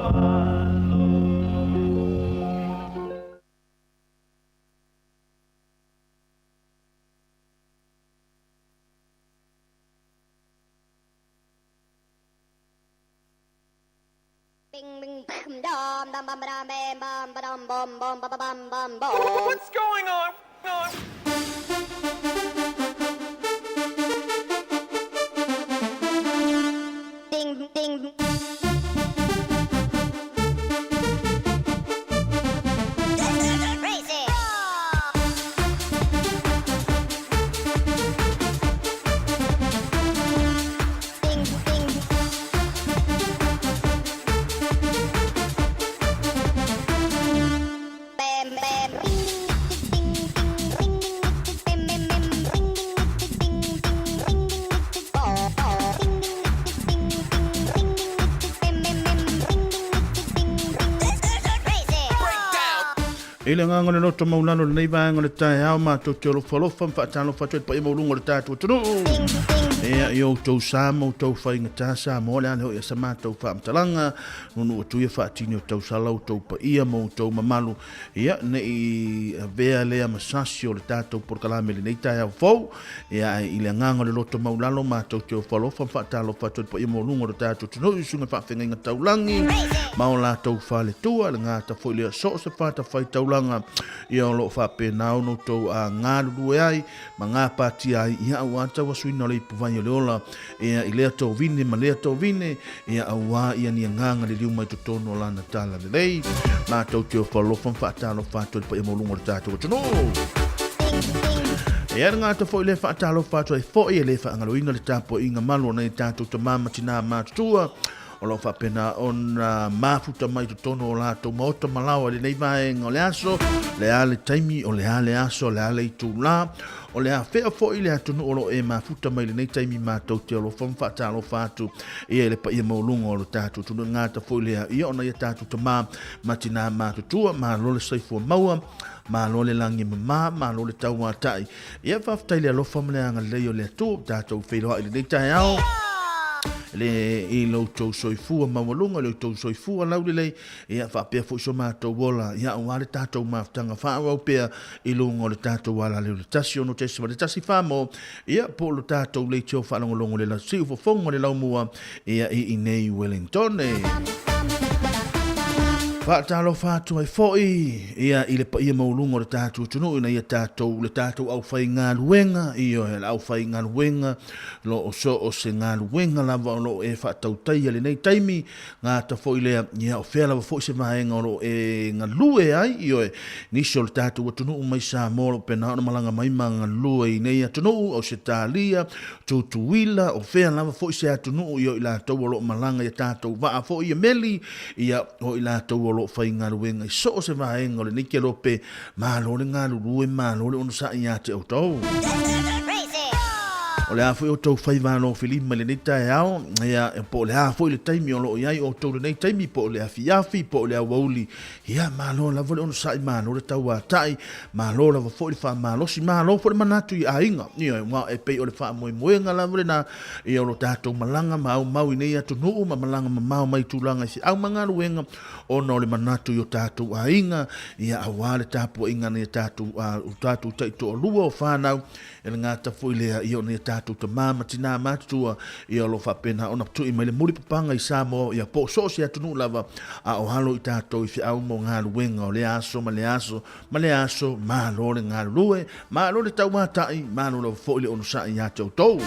What's going on? Ding, ding. Crazy. Ding, ding. Bam, bam. Ding, ding, ding, ding, ding, ding, ding, ding, ding, ding, ding, ding, ding, oh, oh. Ding, ding, ding, ding, ding, ding, ding, ding, crazy. Ile nganga no to maulano nei va ngone tai au ma to tolo folofa fa tano fa to pa mo lungo ta tu. Ding, ding. Ea i o tau Sāmoa, tau whaingata Sāmoa, le ane hoi a sama tau whaamtalanga, nunu o tuia whaatini o tau salau, tau pa ia mo tau mamalu, ia ne i vea lea masasi o le tātou porkalame le neita au fau, ia i le nganga le loto maulalo, ma tau teo whalofa, whaatalo whaatoi pa ia mo lunga o tātou tino, i sunga whaafenga inga taulangi, mao la tau whale tua, le ngā ta fwoi lea so se whaata whai taulanga, ia o lo whapenao no tau a ngā lue ai, ma ngā pāti ai, ia au ata wasuina le ipuwai o le ola, ia i lea tau vine, ma lea tau vine, ia au wā ia ni nganga le liu mai tutono la na tala le lei, ma tau teo whalofan whaatalo whaatoi pa ia mo lunga o tātou tino. Ia ngā ta fwoi le whaatalo whaatoi fwoi e le whaangaloina le tāpo inga malo nei tātou ta mama tina mātutua, o lo whapena on mafuta mai tutono o lātou maota malawa le nei vaenga o le aso, le ale taimi o le ale aso, le ale i tū la, o le a whea fwoi le atunu o lo e mafuta mai le nei taimi mātou te o lo whamwhata lo whātu, ia le pa ia maulunga o lo tātou tunu ngā ta fwoi le a ia ona ia tātou ta mā matina mātutua, mā lo le saifua maua, ma lo le langi ma lo le tau atai. Ia whaftai le alofa mle anga leo le atu, tātou whailoa i le nei tai au, le i lo tau soifua mawalunga, le tau soifua laule lei, ia whapea fo iso mātou wola, ia wale tātou maftanga whaawau pea i lunga o le tātou wala leo le tasi ono tesi wa le tasi whamo, ia po lo tātou le teo whalongolongo le la siu fofonga le laumua, ia i nei Wellington. Whaatalo whātua i fōi, ia i le pa ia maulunga o le tātou tunu, ina ia tātou, le tātou au whai ngā luenga, ia he au whai ngā luenga, lo o so o se ngā luenga lava o lo e whaatau taia le nei taimi, ngā ta fōi lea, ia o whea lava fōi se mahenga o lo e ngā lue ai, ia e nisho le tātou tunu mai Sāmoa o pena ona malanga maima ngā lue i nei atunu, o se tālia, tutuila, o whea lava fōi se atunu, ia i la tau o lo malanga ia tātou waa fōi ia meli, ia o i la tau o lo fai ngā ruenga i so se vaenga o le nike lope mā lore ngā rurue mā lore ono sa i ate o tau. O le hafoi o tau whai wāno whilima le nei tae ao, ia po le hafoi le taimi o loo iai o tau le nei taimi, po le hafiafi, po le awauli, ia mā loo la vole ono sa i mā lore tau a tai, mā loo la vafoi le wha mā losi, mā loo fo le manatu i a inga, ia wā e pei o le wha moe moenga la vole na, ia o lo tātou malanga, mau mau i nei atu nuu, ma malanga ma mau mai tūlanga i si au manga ruenga, ona o le manatu i o tātou a inga, ia a wā le tāpua inga nei tātou taito o lua o whānau, e le ngā tafoi lea i o nei tātou ta māma tina mātua i o lo whapena ona tui mai le muri papanga i Sāmoa i a po sosi atunu lava a o halo i tātou i whiau mo ngā luenga o le aso ma le aso mā lore ngā lue mā lore tau mātai mā lore fo le ono sa i a tau tau.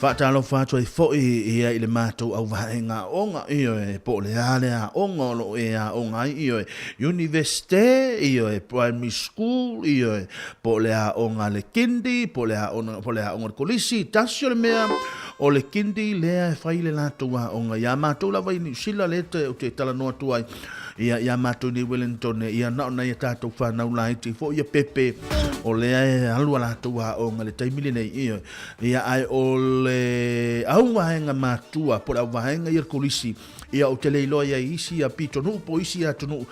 Whaatalo whātua i fōi ia i le mātou au wahenga onga io e po le ale a onga lo e a onga io e universite io e primary school io e po le a onga le kindi po le a onga kolisi tasio le mea o le kindi lea e whai le lātou a onga ia mātou la vai ni sila le te o te tala noa tuai ia mātou ni Wellington ia naona ia tātou whanau lai te fo ia pepe o lea e alua lātou a onga le taimile nei ia ai o le au wahenga mātua po le au wahenga ia kolisi ia o te leilo ia isi a pitonu po isi a tonu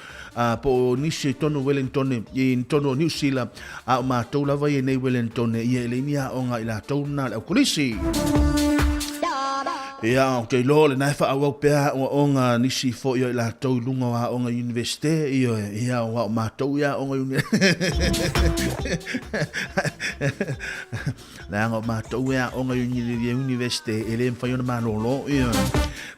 po nisi tonu Wellington i tonu New Zealand a mātou lava i nei Wellington ia le nia onga i lātou na le au kolisi. Ia o te lo le nai wha au pēa o onga nisi fo i la tau lunga wa onga universite ia o mātou ia onga la o mātou ia onga universite ele mwhai ona mālolo ia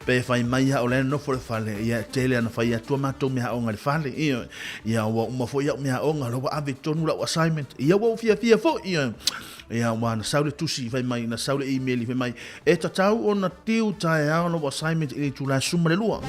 pe whai mai o le no for fale ia tele ana whai atua mātou mea onga le fale ia o uma fo ia mea onga lo wa ave tonu la assignment ia wa fia fo ia wana saule tusi vai mai na saule email vai mai e tatau ona tiu tae ao no assignment i tu la suma le lua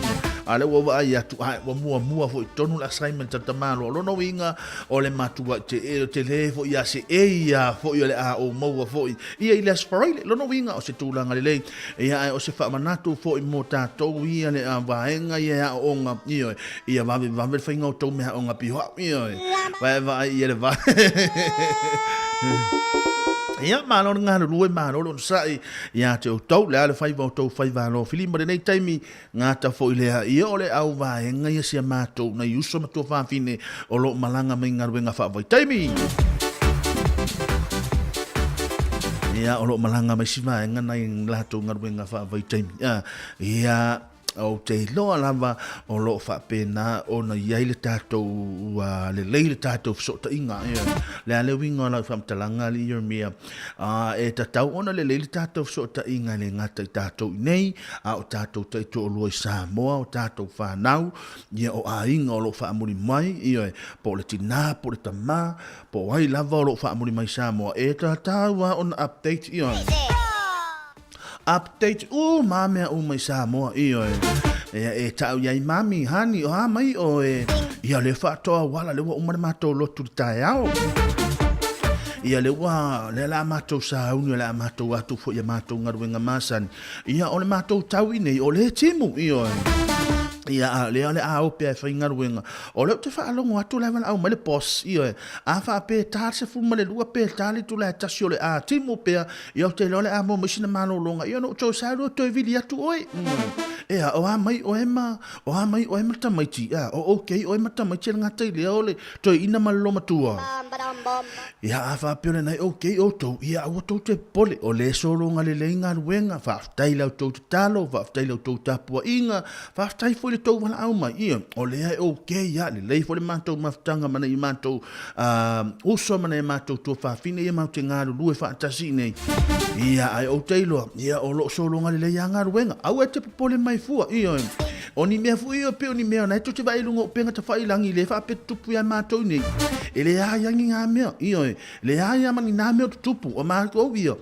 ale wa ai atu wa mua fo tonu assignment ta malo lo no winga o le matua te le fo ia se ia fo ia le a o mo fo ia ile aspirate lo no winga o se tu langa le ia o se fa manatu fo i mota to ia le a vaenga ia onga ia va fainga o to me onga pi ia va ia le va Ia malo nga lue malo lo sai ia te tau le ale fai tau fai valo filima de nei taimi nga ta fo ile ia ole au va nga ia sia mato na yuso mato fa fine o lo malanga mai nga wenga fa vai taimi ia o lo malanga mai sima nga nai lato nga wenga fa vai taimi ia o te loa lava o lo fa pena o na ia le tato le leile tato so ta inga le ale winga la fam talanga li mia e tatau ona le leile tato so ta inga le ngata tato nei o tato te to lo Sāmoa o tato fa nau ia o a inga o lo fa muri mai ia po le tina po le tama po ai lava o lo fa muri mai Sāmoa e tatau on update ia update mame mai Sāmoa e tau yai mami hani o mai o ia le fa toa wala le wa umar mato lo tu taiao ia le wa le la mato sa unu la mato atu fo ia mato ngarwenga masan ia o le mato tau nei o le timu ia le a o pe fa ngarwenga o le te fa longo atu le au male pos ia a fa pe tar se fu male lua pe tali tu la tasio le a timu pe ia te le a mo machine malo longa ia no to sa ro to vili atu oi ia o mai o ema tamaiti o okay o ema tamaiti nga te le ole to ina malo matua ia a fa pe le nai okay o to ia o to te pole o le so longa le ngarwenga fa tai la to talo fa tai la to tapua inga fa tai fo le tau wala au mai ia o le ai okay ia le lei fo le matou maftanga mana i matou uso mana i matou to fa fine ia matou ngaru lue fa tasi nei ia ai o teilo ia o lo so longa le ia ngaru wenga au e te popole mai fua ia o ni mea fu ia pe o ni mea na to te vai lungo penga te fai langi le fa pe tupu ia matou nei ele ia yangi nga mea ia le ia mani na mea tupu o matou ia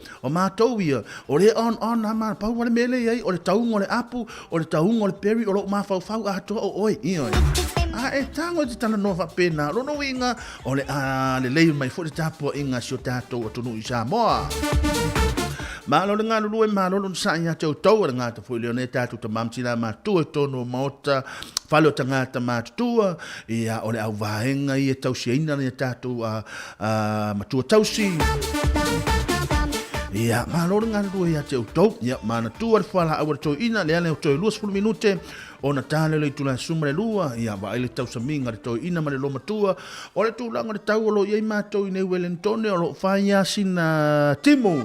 o le on na ma pa wale mele ia o le taungo le apu o le taungo le peri o lo ma fau ato o oi ia e tango te tala no fa pena lo no winga o le lei mai fo le tapo inga sio tato o tonu i Sāmoa malo le ngalo lue malo lo sa ia te tau nga te fo le ne tato te mamtina ma tu e tono mota falo tanga ta ma tu ia o le au vaenga i tau siina ne tato ma tu tausi ia malo nga lue ia te tau ia mana tu al fala au to ina le ale to luas fulu minute ona tale le tula sumre lua ia va ile tau saminga to ina male lo matua o le tu langa le tau lo ia mato i nei Wellington o lo faia sina timo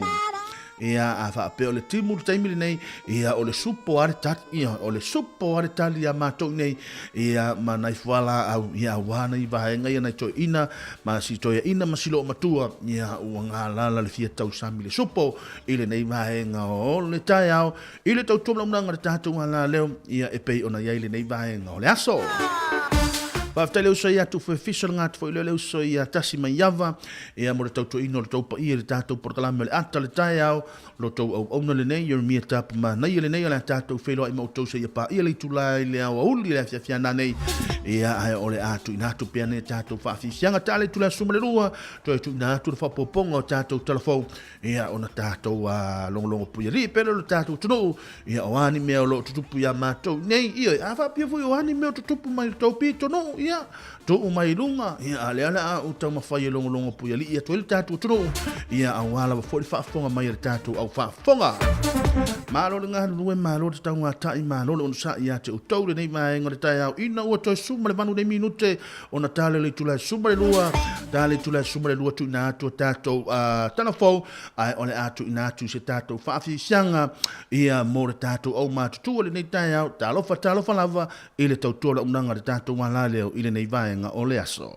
ia a fa pe o le timu taimi nei ia o le supo are tat ia o le supo are tali ia mato nei ia manai fala au ia wana i vaenga ia nei to ina ma si to ina masilo matua ia uanga la le fia tau sami le supo ile nei vaenga o le tai au ile tau tumla mnanga tatu ala leo ia e pei ona ia ile nei vaenga o le aso Pafta leo so ia tu fe fisher ngat fo leo so ia tasi mai yava ia mo tau to ino tau pa ia tatu portalame le ata le tai au lo tau au no le nei yer mi tap ma na ile nei la tatu fe lo i mo to se ia pa ia le tu lai le au uli le fia na nei ia ai ole atu ina tu pe ne tatu fa fi sianga tale tu la suma le rua to tu na tu fa popongo tatu telefon ia ona tatu a longo pu ia pe lo tatu tu no ia o ani me lo tu pu ia ma to nei ia afa pe fu o ani me tu pu mai to pi to no ia to mai lunga ia ale ala o tau mafai longo pu ia li ia to tatu tu no ia awala fo fa fonga mai tatu au fa fonga malo nga lue malo te tau ngata i malo on sa ia te utau nei mai ngore tai au ina o to suma le manu de minute ona tale le tula suma le lua tale tula suma le lua tu na to tato tana fo ai ole atu ina tu se tato fa fi sianga ia mo tato au ma tu le nei tai au talo fa lava ile tau tola unanga tato wala le ile nei vaenga o le aso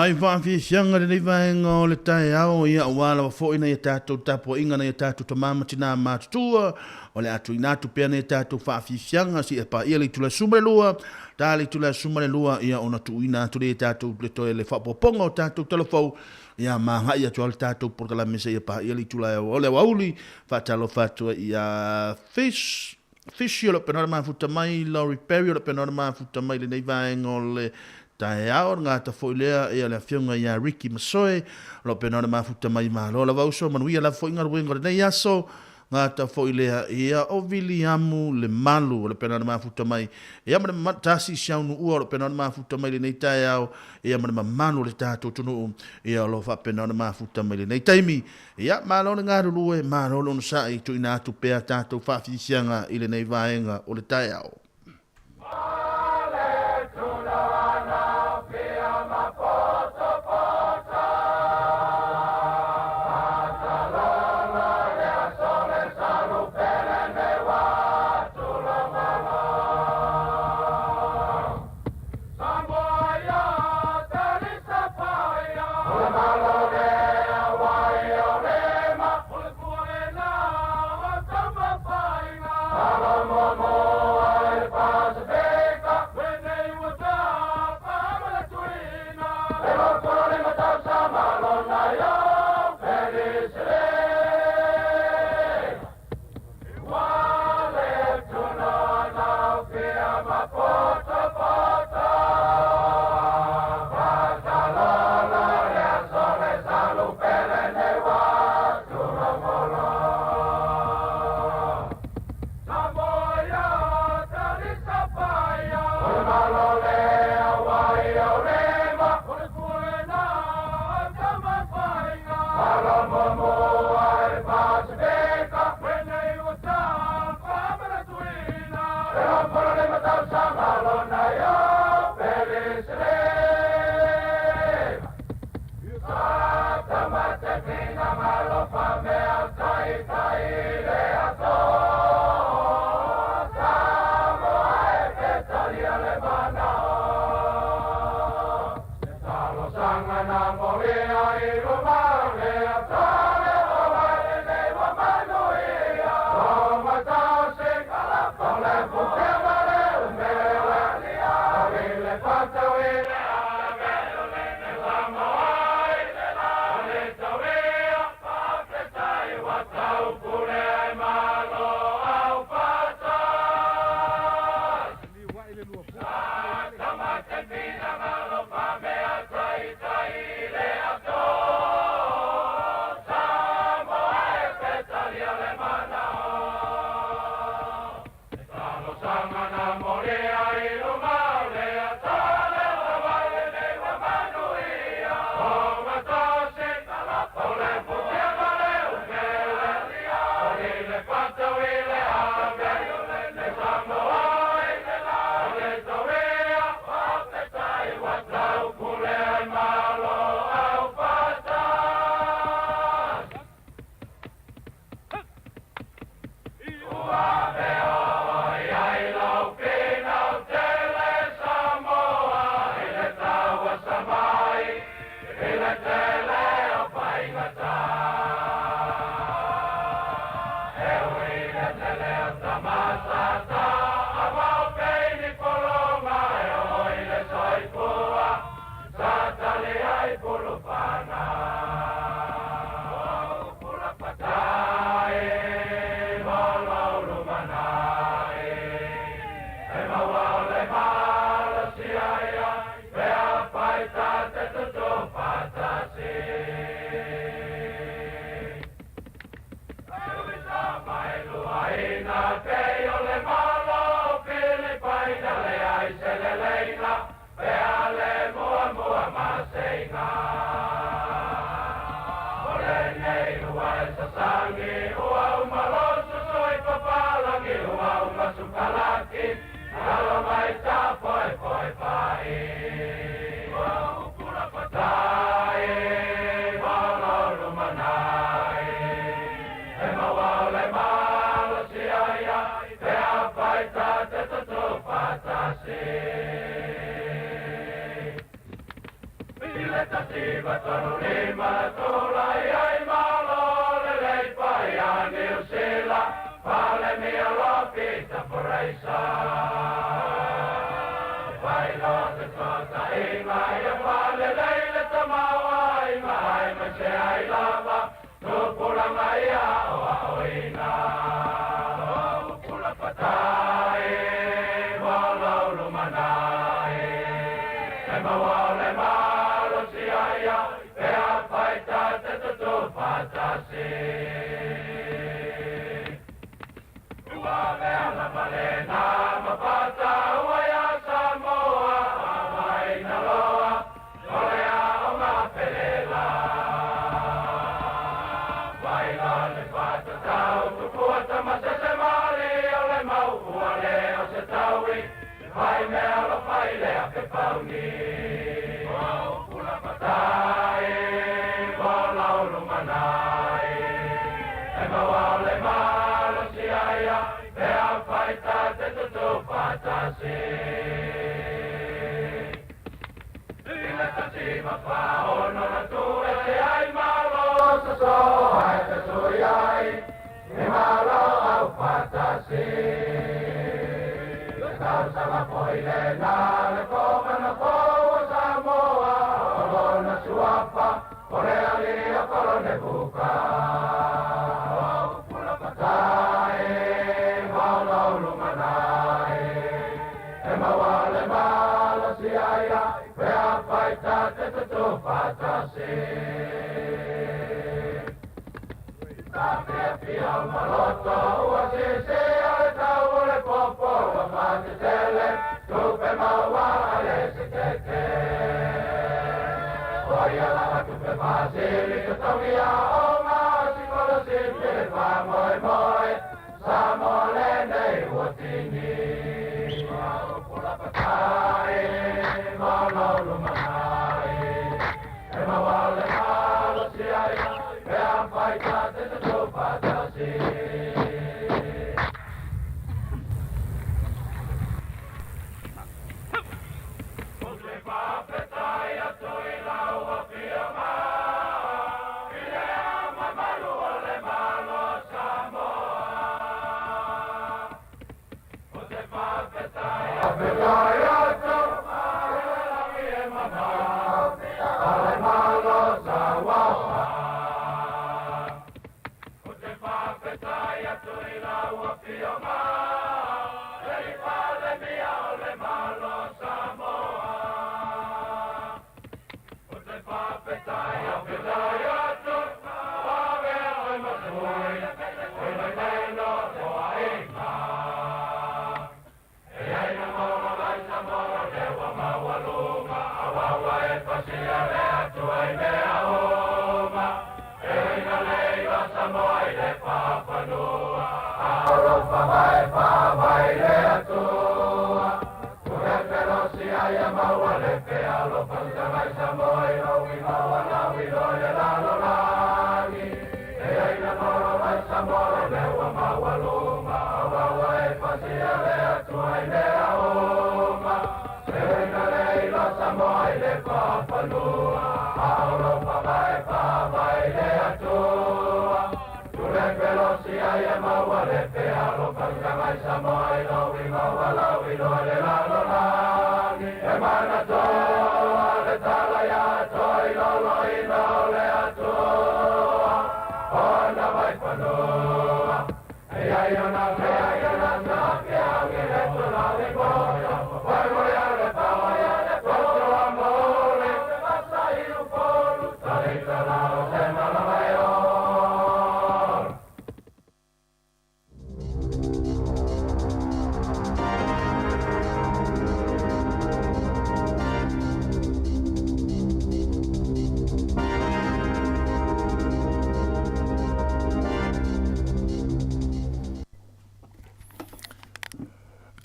Nai whawhianga le nei vaenga o le tae ao ia wala wa fo ina ia tātou tapo inga na ia tātou tamama tina mātutua o le atu inatu pia na ia tātou whawhianga si e pa ia le tula suma le lua tā le tula suma le lua ia ona tu ina atu le tātou le toe le whapoponga o tātou telefou ia maha ia tu al tātou portala mese ia pa ia le tula o le wauli whatalo whatua ia fish o le penora mafuta mai Laurie Perry o le penora mafuta mai le nei vaenga o le tae ao ngā ta foilea e ale whiunga ia Ricky Masoe lo penona mafuta mai malo la vauso manuia la foinga ruenga nei aso ngā ta foilea ia o Viliamu le malu le penona mafuta mai ia mana tasi siaunu ua lo penona mafuta mai le nei tae ao ia mana manu le tātou tunu ia lo fa penona mafuta mai le nei taimi ia malo le ngā rulue malo lo sai tu ina atu pea tātou whawhisianga i le nei vaenga o le tae ao.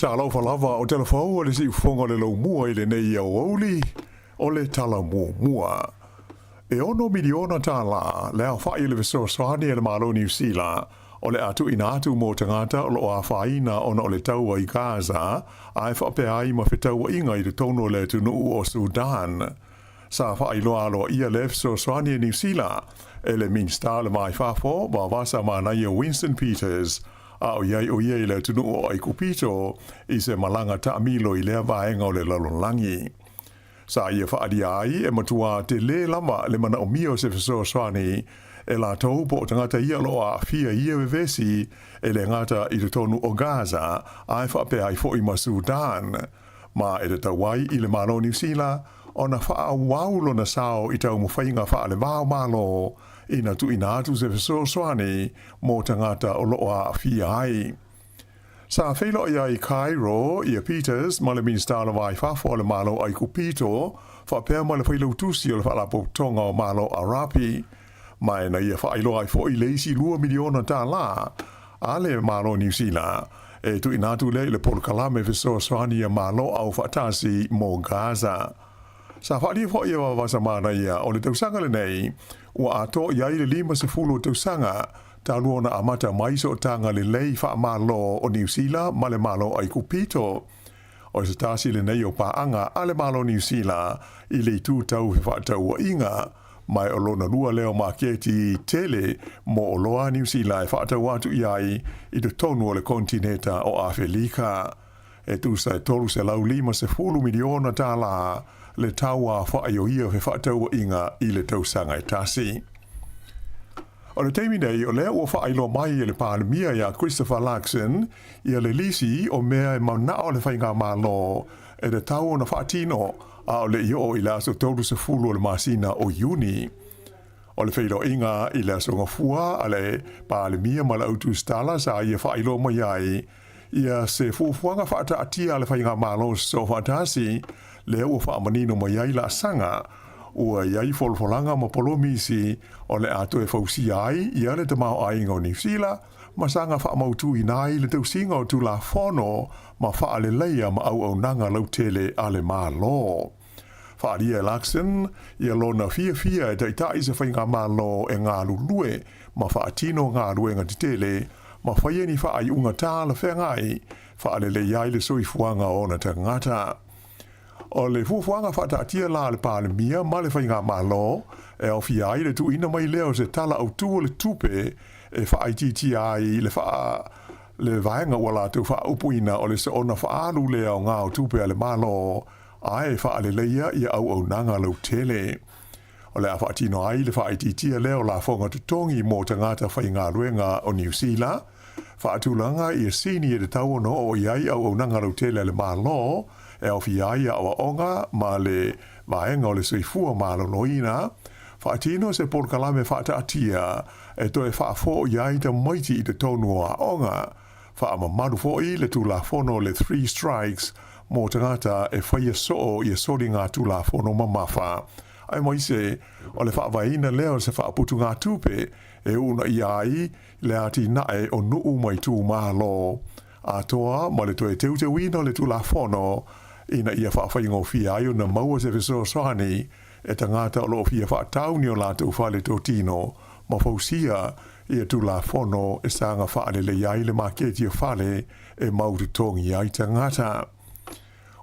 Talo falava o telefau o le si fonga le lo mua i le nei au auli o le tala mua. E ono miliona tala le a whai le viso swani e le malo New Zealand o le atu ina atu mo tangata o lo a whaina ona o le taua i Gaza ai whape ai ma whetau inga i le tono le tunu o Sudan. Sa whaailoa alo ia lef so swani New Zealand, ele minsta le mai whafo, ma wasa mana ia Winston Peters, a o iei le tunu o ai kupito, i se malanga ta amilo i lea vaenga o le lalonlangi. Sa ia whaadia ai, e matua te le lama le mana o mio se so swani, e la tau po tangata ia loa fia ia vevesi, e le ngata i le tonu o Gaza, ai whape ai fo i ma Sudan, ma e le tawai i le malo New Zealand, o na wha waulo na sao i tau mwhainga wha le vau malo, i na tu ina atu se so swani, mo tangata o loa fia ai. Sa whelo ia i Cairo, ia Peters, ma le minstala vai whafo le malo ai kupito, wha pēr ma le whailo tusi o le whalapo tonga o malo Arapi, mai na ia whailo ai fo i leisi 2 miliona tā la, a le malo New Zealand, e tu inatu le polkalame viso swani ia malo au whatasi mo Gaza. Sa whalia fo ia wawasa mana ia o le tausanga le nei, ua ato ia i le 50 tausanga, ta luona amata maiso o tanga le lei wha malo o New Zealand ma le malo ai kupito. O se tasi le nei o paanga a le malo New Zealand i le tu tau he whaatau a inga, mai o lona lua leo maketi tele mo o loa New Zealand e whaatau atu iai i te tonu o le kontineta o Awhelika. E tu sa tolu se lau 50 miliona tā la le taua whaio ia he whaatau a inga i le tausanga e tasi. O le teimi nei, o lea ua whailo mai i le pālemia ia Christopher Larkson i le lisi o mea e mauna o le whainga malo e le tau o na whaatino a o le io i le aso tolu se fulu o le masina o Juni. O le whailo inga i le aso ngafua a le pālemia ma le autu stala sa ia whailo mai ai ia se fufuanga whaata atia le whainga malo so whaatasi lea ua whaamanino mai ai la sanga ua iai folfolanga ma polomisi o le ato e fausi ai ia le te mao ai ngau New Zealand ma sanga whaamautu i nai le tausinga o tu la fono ma whaale leia ma au nanga lau tele a le malo. Whaaria Larkson ia lona fia e taitai se whainga malo e ngā lulue ma whaatino ngā lue ngā titele ma whaieni whaai unga tā le whengai whaale le iai le soifuanga o na tangata. O le fufuanga whaatatia la le pālemia ma le whainga malo e o fiai le tuina mai leo se tala au tu le tupe e whaaititi ai le vaenga wala tu wha upuina o le se ona whaalu leo ngā o tupe a le malo ai whaale leia ia au nanga lau tele. O le a whaatino ai le whaaititia leo la whonga tutongi mō tangata whainga luenga o New Zealand whaatulanga i a sini e te tau no o iai au nanga lau tele le malo e au fiai a onga ma le vaenga o le soifua malo noina whaatino se porkalame whaataatia e toe whaafo iai ta maiti i te tonu a onga whaamamaru fo i le tula fono le 3 strikes mō tangata e whaia soo i a sori ngā tula fono mamafa. Ai mai se o le whaavaina leo se whaaputu ngā tupe e una iai le ati nae o nuu mai tū malo. A toa ma le toe teute wina le tula fono ina ia whaawhaingo fia ai o na maua se viso soani e tangata o loo fia whaatauni o lātou whale tōtino ma fausia ia tula fono e sanga whaale le iai le maketi o whale e mautu tongi ai tangata.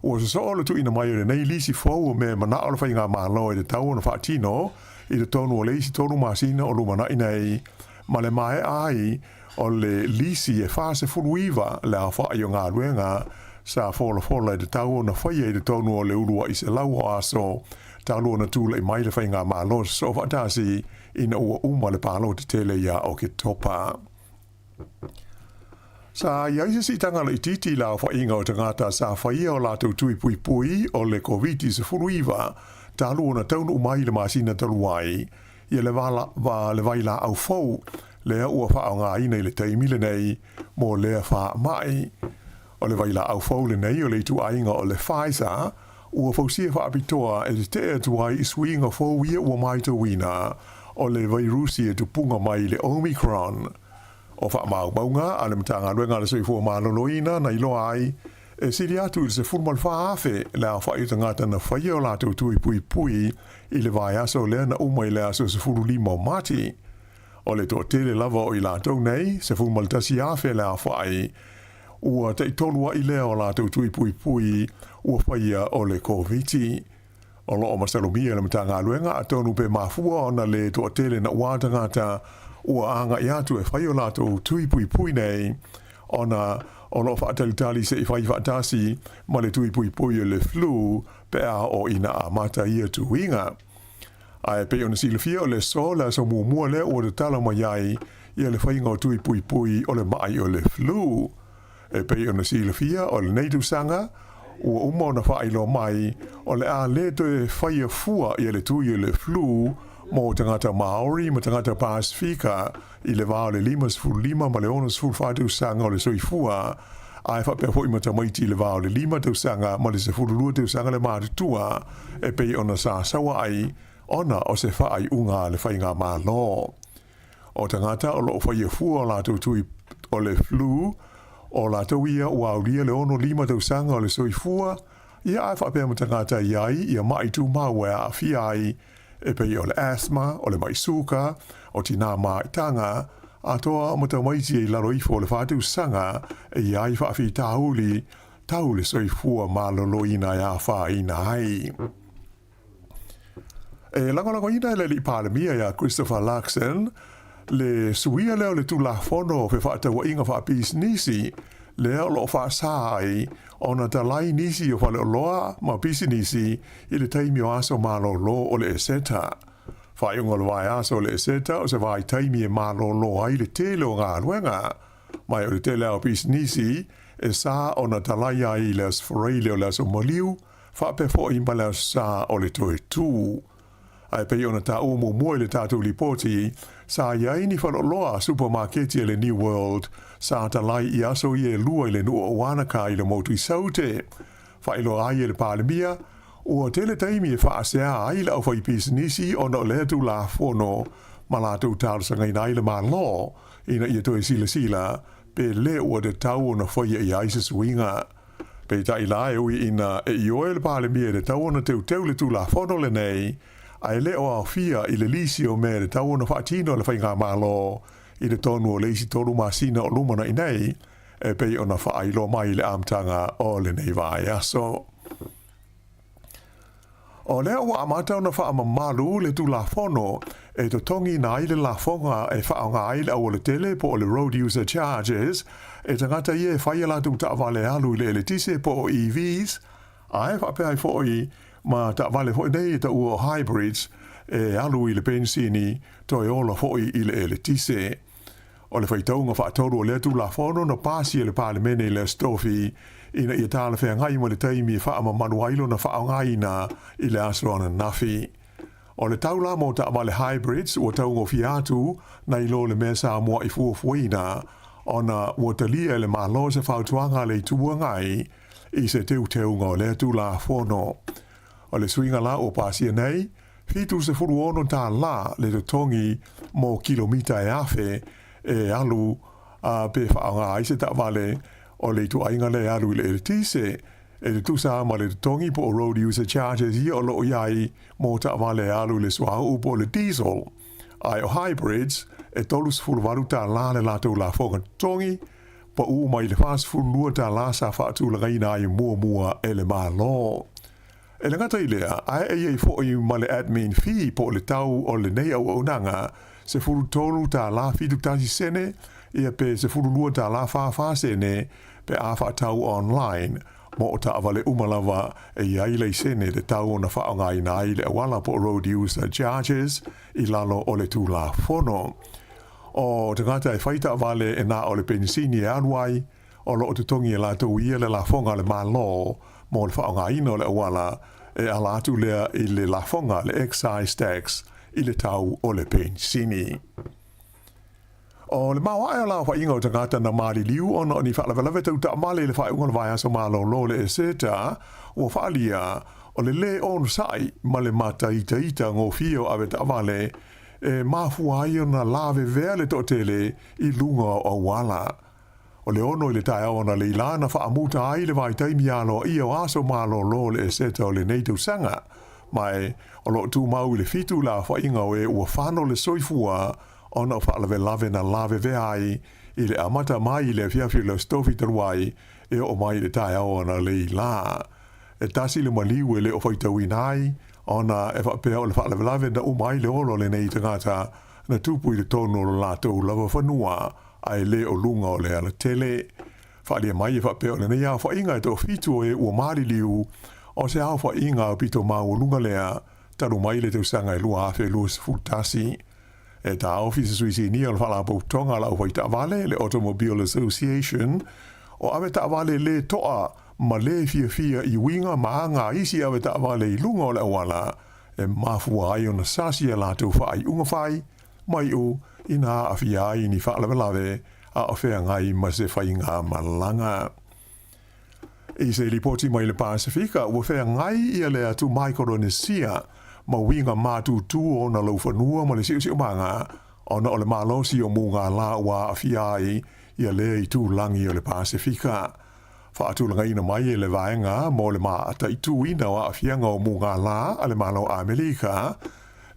O se so le tu ina mai o nei lisi fau o me mana o le whainga malo e te tau o na whaatino i te tonu o leisi tonu masina o lumana inei ma le mae ai o le lisi e whaase furuiva le a whaai o ngā ruenga sa fola e te tau o na whaia i te tonu o le urua i se lau o aso talo na tūla i mai le whainga malo so whaatasi ina ua uma le palo te tele ia o ke topa. Sa iaise si tanga le titi la whainga o tangata sa whaia o lātou tui pui pui o le COVID se furuiva talo o na taunu umai le masina taluai ia le vaila au fau lea ua whao ngā ina i le teimile nei mō lea wha mai. O le vaila au fau le nei o le tu ainga o le Pfizer ua fausia wha apitoa e te tea tuai i swinga fau ia ua mai to wina o le vairusi e tu punga mai le Omicron. O wha maunga a le mtanga ruenga le soifua maloloina na ilo ai e siri atu i se fulmal whaafe le a wha i tangata na whaia o lātou tui pui pui i le vai aso lea na umai le aso se fulu lima o mati. O le tō tele lava o i lātou nei se fulmal tasi afe le a whai ua te tolua i lea o lātou tui pui pui ua whaia o le COVID. O lo o masalumia le matanga luenga atonu pe mafua ona le to tele na watanga ta ua anga ia tu e whai o lato tui pui pui nei ona o lo whaatalitali se i whai whaatasi ma le tui pui pui o le flu pe a o ina a mata ia tu inga. Ai pe ona silafia o le sola so mua le o le tala mai ai ia le whai ngau tui pui pui o le mai o le flu. E pe ona silafia o le neitu sanga ua uma ona whailo mai o le a le to e whai fua ia le tui o le flu mo tangata Maori, mo tangata Pasifika, i le vao le 5 ma le 6 sanga o le soifua, ai wha pia hoi ma tamaiti le vao le 5 sanga ma le 2 sanga le mātutua, e pei ona sa sawa ai, ona o se whaai unga le whainga mālo. O tangata o lo whai fua o la tui o le flu, o la tauia o aulia le 5 sanga o le soifua, ia ai wha pia ma tangata iai, ia maitu maua a fiai, e pei o le asthma, o le maisuka, o tina maitanga, a toa o tamaiti e laro ifo le whātu sanga, e iai whaafi tauli, tau le soifua malolo ina ia wha ina ai. E langolango ina le li pālemia ia Christopher Luxon, le suia leo le tula fono fe whaatawa inga whaapis nisi, leo lo whaasai, ona talai nisi o whale o loa, ma pisi nisi, i le taimi o aso malo lo o le eseta. Whai unga lo vai aso o le eseta, o se vai taimi e malo lo ai le tele o ngā luenga. Mai o le tele au pisi nisi, e sa ona talai ai le asforei leo le aso maliu, whape fo imba le sa o le toe tū. Ai pei ona ta umu mua le tātou lipoti, sa iai ni whalo loa supermarketi e le New World, sa talai i aso i e lua i le nua o wanaka i le motu i saute. Whailo ai e le pālemia, ua tele taimi e whaasea ai le au whai pisinisi o no le tu la fono, ma la tu tālu sa ngai nai le ma lo, ina i e toi sila, pe le ua de tau o na whai i aise suinga. Pe ta i la e ui ina e i oe le pālemia de tau o na teu le tu la fono le nei, ai le o au fia i le lisi o me le tau na whaatino le whainga malo i le tonu o leisi tolu masina o lumana i nei e pei o na whaailo mai le amtanga o le nei vai aso. O lea ua amata o na whaamamalu le tu la fono e to tongi na ai le la fonga e whaonga ai le au le tele po o le road user charges e tangata i e whaia tu ta vale alu le tise po o EVs ai whape ai fo i ma ta vale foi nei ta u hybrids e alu i le benzini to e ola foi i le tise o le fai taunga fa toro le tu la fono no pasi le parlemene le stofi ina i tala fe ngai mo le taimi fa ma manuailo na fa ngai na i le aso na nafi o le taula mo ta vale hybrids o taunga fiatu na i lo le mesa mo i fuina ona o talia le malo se fa tuanga le tuangai i se teunga le tu la fono o le swinga la o pasia nei, fitu se furu ono ta la le tongi mo kilomita e afe e alu a pe whaanga aise ta vale o le tu ainga le alu le tise e le tu sa ma le tongi po road user charges i o lo iai mo ta vale alu le swa upo le diesel. Ai o hybrids e tolus furu varu ta la le lato la fonga tongi po u mai le fast furu lua ta la sa fatu la gaina i mua e le malo. E le ngata i lea, ai e fo i ma le admin fee po le tau o le nei au nanga, se furu tolu ta la fitu tasi sene, ia pe se furu lua ta la fa sene, pe a fa tau online, mo o ta avale umalawa e iai lei sene le tau o na wha ngai nai le awala po road user charges, i lalo o le tu la fono. O te ngata e whaita avale e na o le pensini e anuai, o lo o te tongi e la tau ia le la fonga le malo, mo le whaonga ino le awala e ala atu lea i le lafonga le excise tax i le tau o le pensini. O le mawa e la wha ingo tangata na maali liu ono ni whaalawalawe tau ta male le whaunga le vaya so malo lo le eseta o whaalia o le on sai ma le mata ita ngō fio awe ta vale e mafua ai ona lave vele to tele i lunga o wala. O le ono i le tae ona le ilana wha amuta ai le vai taimi alo i o aso malo lo le eseta o le neitau sanga. Mai o lo tu mau i le fitu la wha inga o e ua whano le soifua ona wha alawe lave na lave ve ai i le amata mai i le fiafi le stofi taruai e o mai le tae ona le ila. E tasi le maliu e le o whaitau inai ona e whapea o le whaalawelawe na umai le olo le nei tangata na tupu i le tono o lātou lava whanua ai le o lunga o le ala tele. Whaalia mai e whapea o le nei a whainga e tō fitu e ua maari liu o se au whainga o pito maa o lunga lea taru mai le tau sanga e lua awhe lua se futasi. E ta ofisa suisi ni o le whala tonga la uwai ta vale le Automobile Association o awe ta vale le toa ma le fia i winga maanga isi awe ta vale i lunga o le awala e mafua ai o na sasi e lātou whaai unga whai mai o ina a fia ai ni whaalawe a o whea ngai ma se whainga malanga. I se ripoti mai le Pasifika ua whea ngai ia le atu Micronesia ma winga mātu tū o na lau whanua ma le siu manga o na o le malosi o munga la ua a fia ai ia le i tū langi o le Pasifika. Whaatulanga ina mai e le vaenga mo le maa ata i tū ina o a fianga o munga la a le malo Amerika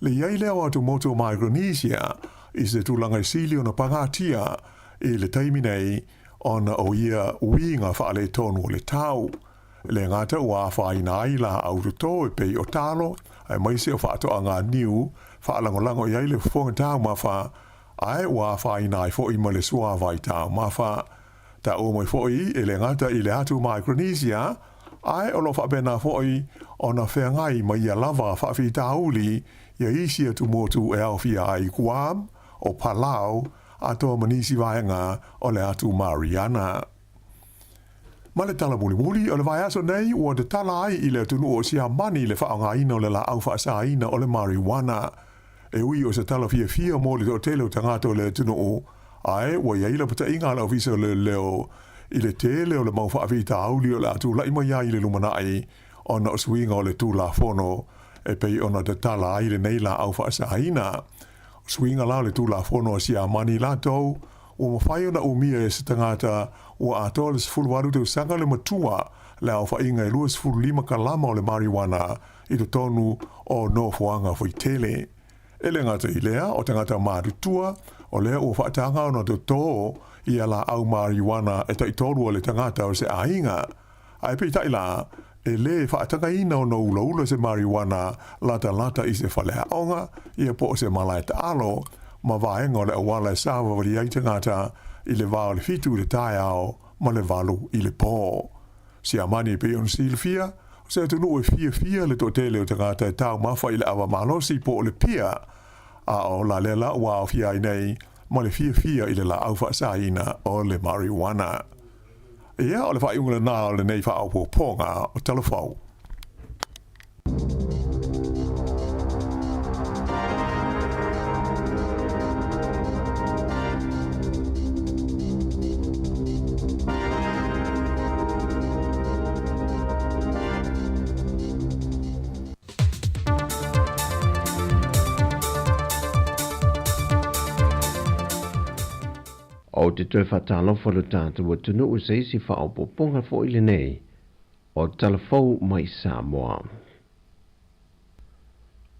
le iai leo atu moto Micronesia i se tūlanga i sili o na pangatia i le taiminei o na o ia uinga whaale tonu o le tau. Le ngata ua whaina ai la autoto e pei o talo ai mai se o whaato a ngā niu whaalangolango i ai le whonga tau mawha ai ua whaina ai fo i ma le sua vai tau mawha. Ta o mai foi e le ngata i le atu Micronesia ai o lo whapena foi o na whengai mai ia lava whawhi tauli ia isi atu motu e au fia ai Guam o Palau a toa manisi vaenga o le atu Mariana. Ma le tala muli o le vai aso nei ua de tala ai i le atunu o sia mani le whaonga ina o le la au whaasa ina o le marijuana. E ui o se tala fia mo le o tele o tangata o le atunu o ai ua iaila pata inga la ofisa o le leo i le tele o le mau whaavita auli o le atu lai mai ai le lumanai o na o swinga o le tū la fono e pei o na de tala ai le nei la au whaasa ina. Swinga la le tū la fono o sia mani la tau o mawhai o na umia e se tangata o atoa le sifuru waru te usanga le matua le au whainga e lua sifuru lima kalama o le marijuana i to tonu o no fuanga fui tele. E le ngata i lea o tangata marutua o lea o whaatanga o na to tō i ala au marijuana e taitoru o le tangata o se ainga. Ai pei taila e le whaatanga ina o na ula se marijuana lata i se whalea onga i a po se malai ta alo ma vaenga o le awala e sawa wari ai tangata i le vao le fitu le tai ao ma le valu i le pō. Si amani pe on silfia, se atunu e fia le totele o tangata e tau mawha i le awa malosi po le pia a o la le la ua o fia i nei ma le fia i le la au whaasaina o le marijuana. Ia o le whai ungla nā o le nei wha au po ponga o telefau. O te tue whatalofa lo tātou o tunu o seisi whaopoponga fo ile nei o talafou mai Sāmoa.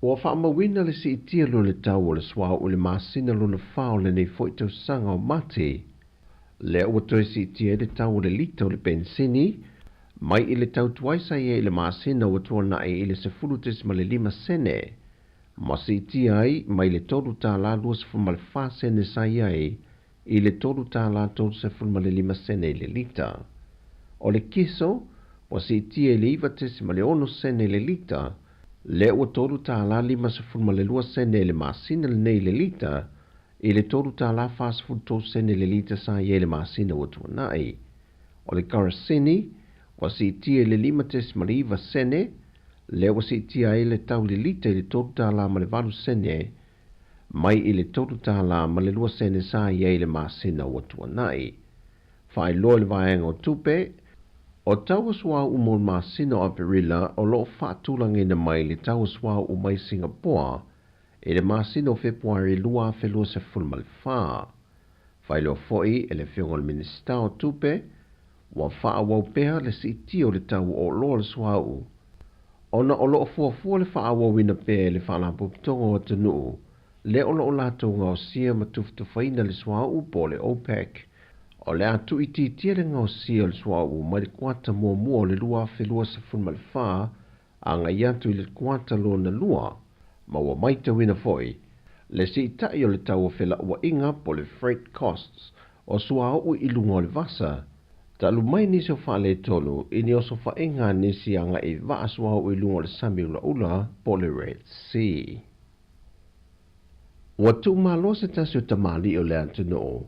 O whaamawina le si itia lo le tau o le swao o le masina lo na whao le nei fo i tau sanga o mate. Le o toi si itia le tau o le lita o le pensini, mai i le tau tuaisa ia i le masina o tua na e i le sefulu tes ma le 5 sene. Ma si itia ai mai le toru tā la lua sefu ma le 4 sene sa iai i le toru tā la toru sefu ma le 5 sene i le lita. O le kiso, o si itia i le iwa tes ma le 1 sene i le lita, le o toru tā la 5 sefu ma le 2 sene i le masina le nei le lita, i le toru tā la 4 sefu 2 sene i le lita sa iai le masina o tua nai. O le karasini, o si itia i le 5 tes ma le 2 sene, le o si itia i le tau le lita i le toru tā la ma le 2 sene, mai i le toru tā la ma le 2 sene sa iai le masina o tua nai. Whai loa le vaenga o tupe, o tau aswa umo masina o Perila o lo whaatulangina mai le tau aswa o mai Singapore, e le masina o Februari lua whelua se fulma le wha. Whai loa foi e le whiongo le minista o tupe, wa wha wau pēha le si tio le tau o loa le swa u. Ona o loo fuafua le wha wawina pē le wha la puputonga o tanu, le o loo lato ngau sia matuftufaina le swa u po le OPEC, o le atu i titia le ngau sia le swa u mai le kuata mua le lua whelua se fulma le wha, anga iatu i le kuata lo na lua, ma wa mai te wina foi, le si itai o le tau whela ua inga po le freight costs o sua au i lunga o le vasa, ta lu mai nisi o whaale tonu i ni oso whaenga nisi anga i waa sua au i lunga o le sami ula ula po le Red Sea. Wa tu malo se tasi o tamali o le antino,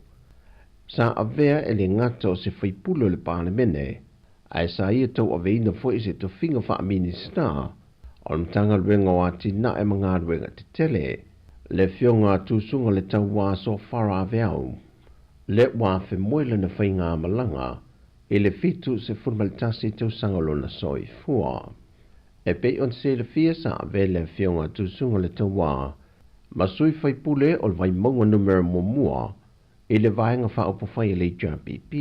sa avea e le ngata o se whaipulo le Parlemene, ai sa ia tau aveina foi se to finga wha minister, o le mtanga ruenga o ati na e mga ruenga te tele, le fionga tūsunga le tau wā so whara aveau, le wā whi moile na whainga malanga, e le fitu se funmalitasi tau sangalo na soi fua. E pe on se le fia sa ave le fionga tūsunga le tau wā, masui whaipule o le vai maunga numero mua, e le vaenga wha opo whai le JPP.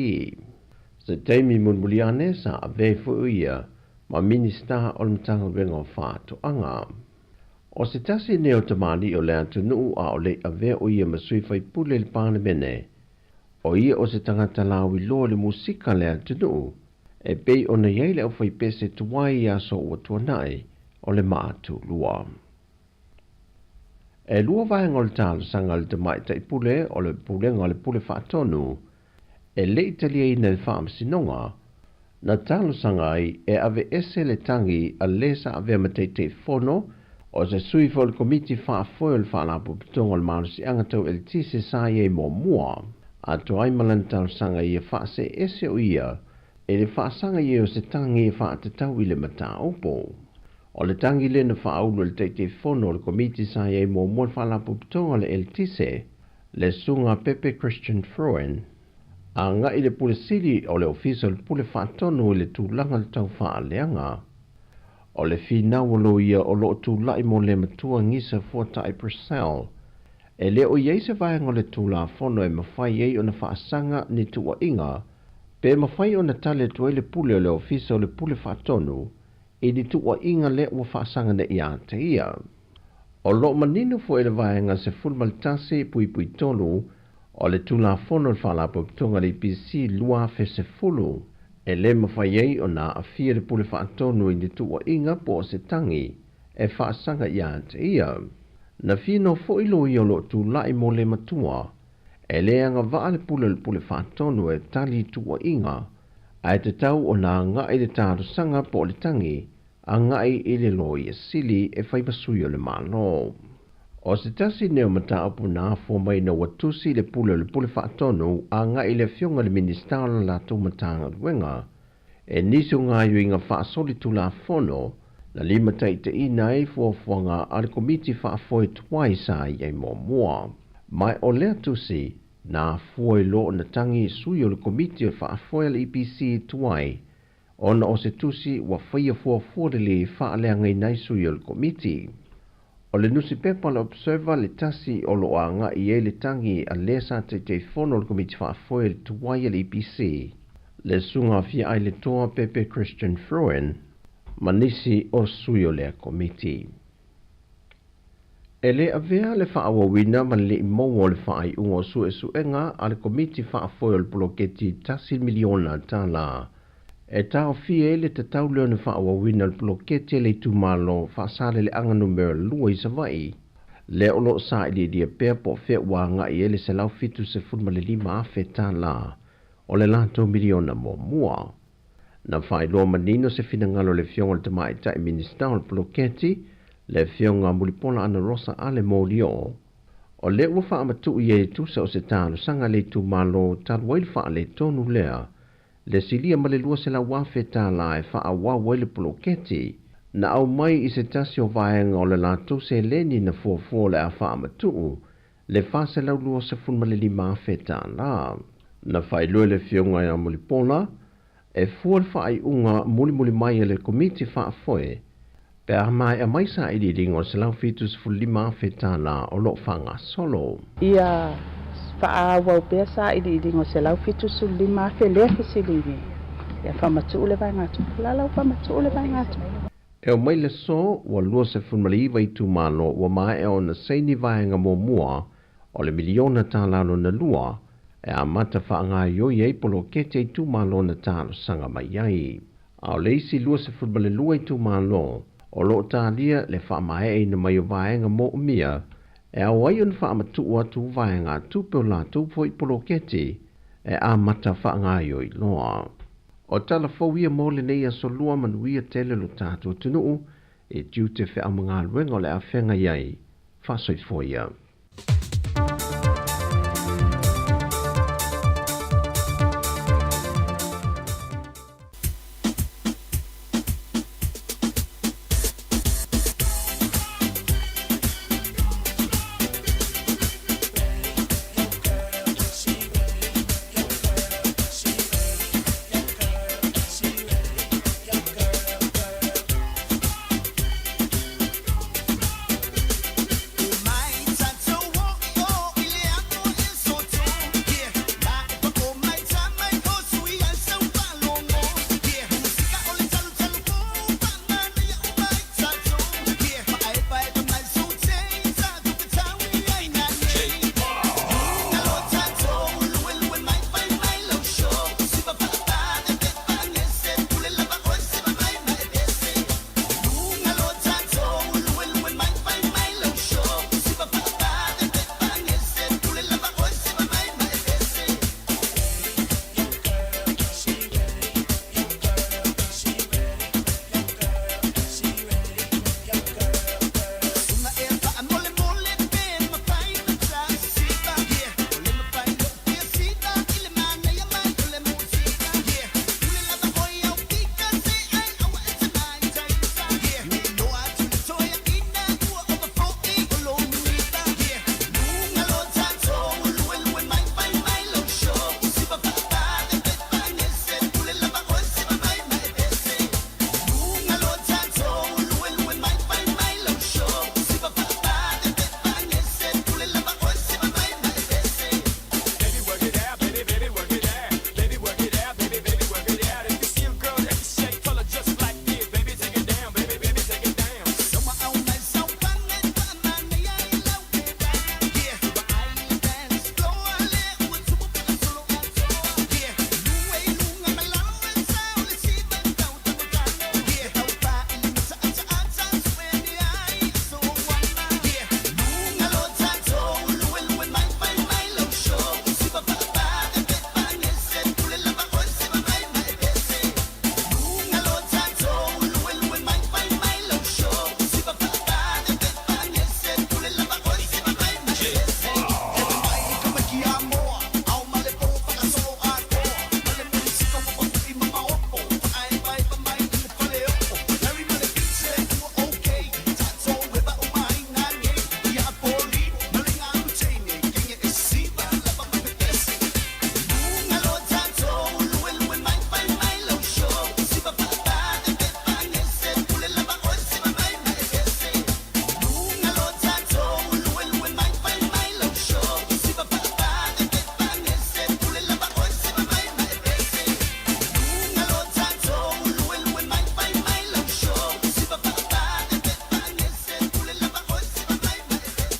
Se teimi munmuliane sa ave fuia, ma minister o le mtanga ruenga o whātoanga. O se tasi neo tamani o le antunu a o le ave o ia masui whaipule le Parlemene, o ia o se tangata lawi lo le musika le antunu, e pei o na iei le au whaipese tuwai ia so ua tuanai o le maatu lua. E lua vaenga o le talo sanga le tamai taipule o le pulenga o le pule whaatonu, e le italia ina le whaamsinonga, na talo sanga ai e ave ese le tangi a lesa ave mateite fono, o se sui fo le komiti whaafoe le whaalapu pitonga le marusi angatau el tise sa ie mo mua, a to ai malan talo sanga ia whaase ese o ia, e le whaasanga ia o se tangi e whaatatau i le mata opo. O le tangi le na whaaunu le teite fono le komiti sa ie mo mua le whaalapu pitonga le el tise, le sunga Pepe Christian Froen, a nga i le pule sili o le ofisa le pule whaatonu i le tūlanga le tau whaaleanga. O le fina walo ia o lo tūlai mo le matua ngisa fuata i Purcell, e le o iei se vaenga le tūla fono e mawhai ei o na whaasanga ni tua inga, pe mawhai o na tale tua le pule o le ofisa o le pule whaatonu, e ni tua inga le ua whaasanga na ia te ia. O lo manino fo e le vaenga se fulmalitase pui tonu, o le tūla fono le whaalapo pitonga le PC lua fe se fulu, e le mawhai ei o na a fia le pule whaatonu i ni tua inga po se tangi, e whaasanga ia te ia. Na fino fo ilo i o lo tūlai mo le matua, e le anga vaa le pule whaatonu e tali tua inga, ai te tau o na ngai le tāru sanga po le tangi, a ngai i le loi e sili e whaimasui o le malo. O se tasi neo mata apu na fo mai na watusi le pule whaatonu a ngai le fionga le ministara la tau matanga ruenga, e niso ngaio inga whaasoli tula fono, na lima taite ina e fuafuanga a le komiti whaafoe tuai sa iei mo mua. Mai o lea tusi, na fuoi lo na tangi sui o le komiti o whaafoe le EPC tuai, ona o se tusi wa whaia fuafuorele whaaleanga inai sui o le komiti. O le nusi pepa le observer le tasi o lo anga i e le tangi a lesa te fono le komiti whaafoe le tuai le EPC, le sunga fia ai le toa Pepe Christian Froen, manisi o sui o lea komiti. E le avea le whaawawina man le imoa o le whaai ungo suenga a le komiti whaafoe o le bloketi tasi miliona tala. E tau fie le te tau leo na whaawawina le bloketi le tumalo whaasale le anga numero lua i savai. Le olo sa ili dia pea po fea wanga i ele se lau fitu se funma le lima afe tala o le lato miliona mo mua. Na whai loa manino se finangalo le fionga le tamai tai minister o le bloketi, le fionga mulipona ana rosa ale molio. O le ua wha amatu i e tusa o se talo sanga le tumalo talwai le wha le tonu lea, le silia ma le lua se la wafe tala e wha a wawai le bloketi, na au mai i se tasi o vaenga o le lato se leni na fuafua le a wha amatu, le wha se lau lua se funma le lima afe tala. Na whai lua le fionga e a mulipona, e fual whaai unga muli mai le komiti whaafoe, pe a mai a mai sa ili ringo se lau fitus fulima whetana o lo whanga solo. Ia whaawau pia sa ili ringo se lau fitus fulima whelea fisilini. Ia whamatu ule vai ngatu. Lalau whamatu ule vai ngatu. E o mai le so, wa lua se fulmaliwa i tu malo, wa mai e o na seini vaenga mo mua, o le miliona tālano na lua, e a mata whaanga yo iei polo kete i tu malo na tālo sanga mai ai. Ao leisi lua se fulmale lua i tu malo, O lo tālia le whaamae na mai o vaenga mo mia, e awai un whaamatu o atu vaenga tupe o la tupo I poloketi, e a mata whaangaio I loa. O tala fawia mo le nei aso lua manuia tele lo tātua tunuu, e diu te whea mga ruenga le a whenga iai, whasoi foia.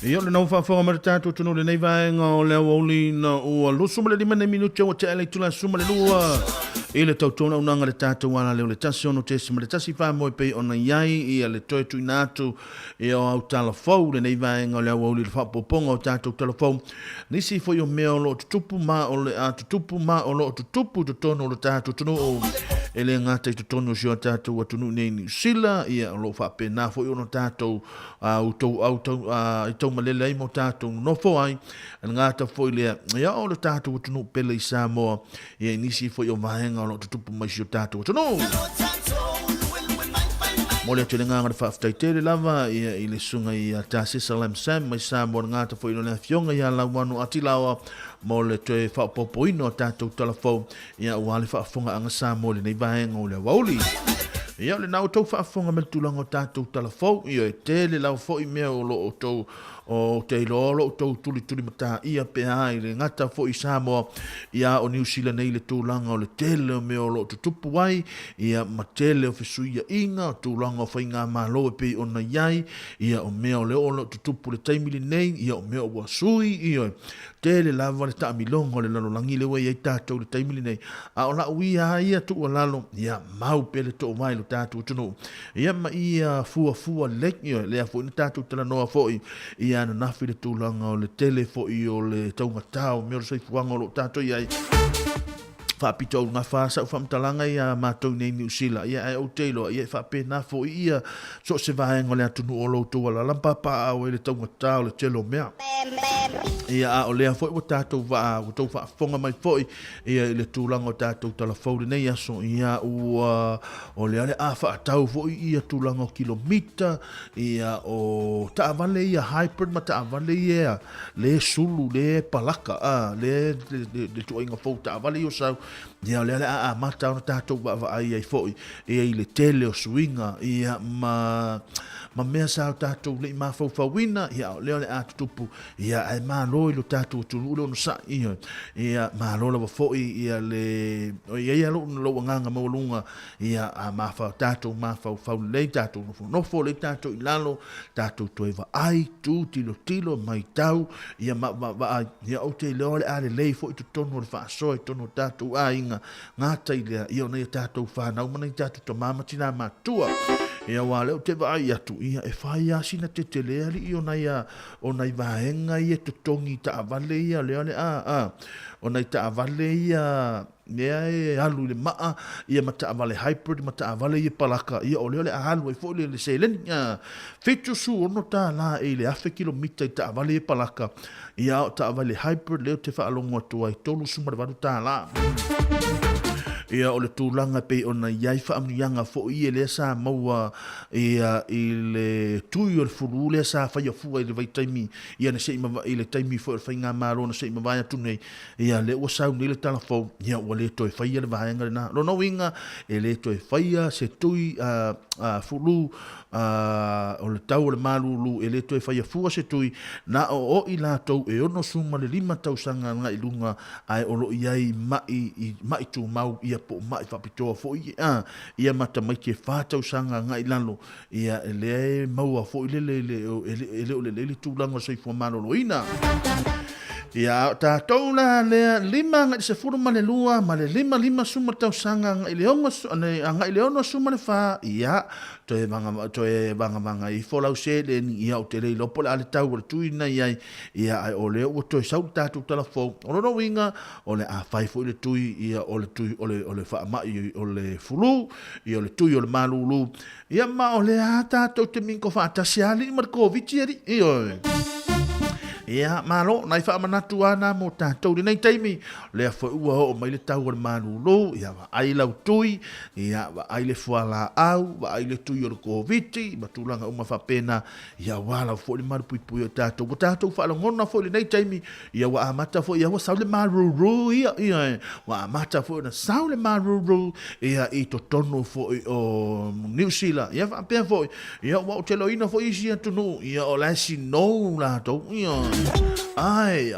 Ia le nau whaafonga mara tātou tunu le nei vaenga o leo oli na ua lusu ma le 5 minuti o te ele tula suma le lua. I le tautona unanga le tātou wala leo le tasi ono tesi ma le tasi wha moe pei ona iai ia le toe tui nātu i o au talafou le nei vaenga o leo oli le whapoponga o tātou talafou. Nisi fo i o mea o lo tutupu ma o le a tutupu ma o lo tutupu tutono o le tātou tunu o ele ngata i tutono si o tātou atunu nei ni sila ia o lo whapena fo i ono tātou i tau malele ai mo tātou nofo ai an ngata fo i lea ia o le tātou atunu pele i Sāmoa ia nisi fo i o vaenga o lo tutupu mai si o tātou atunu. Mole te nganga fa aftai tele lava ia i le sunga i ta Salam Sam mai Sāmoa ngata fo i no le fionga ia la wanu atilawa mole te fa popoino tātou telefon ia wale fa fonga anga Sāmoa le nei vaenga o le wauli. Ia le nau tau whaafonga me tulango tātou telefon ia e tele lau fo i mea o lo o tau o te ilolo tau tuli mata ia pe ai le ngata fo i Sāmoa ia o New Zealand nei le tūlanga o le tele o me o lo tutupu wai ia ma tele o fesuia inga o tūlanga o whainga malo e pe o na iai ia o mea o le o lo tutupu le taimili nei ia o mea o wasui ia tele lava le ta milongo le lalo langi le wai ai tātou le taimili nei a o la uia ia tu o lalo ia mau pele to mai lo tātou tunu ia ma ia fua lek ia le a fo ni tātou tala noa fo ia na nafi le tūlanga o le tele fo i o le taungatau mea o sei fuanga o lo tātou iai whapito ngā whāsa u whamtalanga ia mātou nei New Zealand ia ai o teilo ia whapena fo ia so se vaenga le atunu o lo tua la lampa pa au le taungatau le telo mea ia a o lea fo i o tātou wa o tau whafonga mai fo ia le tūlanga o tātou tala faure nei aso ia o le ale a whaatau fo ia tūlanga o kilomita ia o taavale ia hybrid ma taavale ia le sulu le palaka le tuainga fo taavale o sau ia le a mata ona tātou wa ai ai foi ia i le tele o swinga ia ma mea sa tātou le ma fau fauina ia le a tutupu ia ai ma loi lo tātou tulu lo sa ia ma lo la foi ia le ia lo nganga mo lunga ia a ma fa tātou ma fau le tātou no fo le tātou ilalo tātou toeva ai tu tilo mai tau ia ma ia o te le ale le foi tu tono le fa so tono tātou ainga ngata ile ia nei tātou fa na mana tātou to mama tina matua ia wale o te vai atu ia e fai asina te tele ali i ona ia vaenga ia te tongi ta avale ia le ona ta avale ia ia e alu le maa ia mata avale hybrid mata avale ia palaka ia o le alu e fo le selen fetu su ono ta la e le afe kilomita ta avale ia palaka ia ta avale hybrid le te fa alongo tua i tolu sumar varu ta la ia o le tūlanga pe ona iai whaamnianga fo i le Sāmoa ia i le tui o le furu le sa whaia fua i le vaitaimi ia na seima i le taimi fo i le whainga maro na seima vai atu nei ia le ua sau ni le talafou ia ua le toi whaia le vahenga le na lono winga e le toi whaia se tui furu o le tau o le malulu e le toi whaia fua se tui na o i la tau e ono suma le 5 tausanga nga i lunga ai olo iai mai tu mau ia po mai whapitoa fo ia mata mai ke whātau sanga ngai lalo ia le maua fo i le tūlanga sei fua maloloina ia tātou la le 5 ngai se furu ma le lua ma le 5 suma tau sanga ngai leonga suma le wha ia toe vanga i folau se le ni ia o te rei lopo le ale tau o le tui na ia ai o le o toe sau tātou talafou o lono winga o le a whai fo i le tui ia o le tui o le wha mai o le fulu ia o le tui o le malulu ia ma o le a tātou te minko wha atasi ali ma le COVID eri ia malo nai fa manatu ana mo tātou ni nei taimi le fa ua o mai le tau o le malulu ia wa ai lau tui ia wa ai le fuala au wa ai le tui o le COVID ma tulanga uma fa pena ia wala fo le maru pui o tātou fa ngona fo le nei taimi ia wa amata fo ia wa sau le malulu ia wa amata fo na sau le malulu ia i to tono fo o New Zealand ia fa pe fo ia wa o te loina fo isi atunu ia o la si no la to ia ai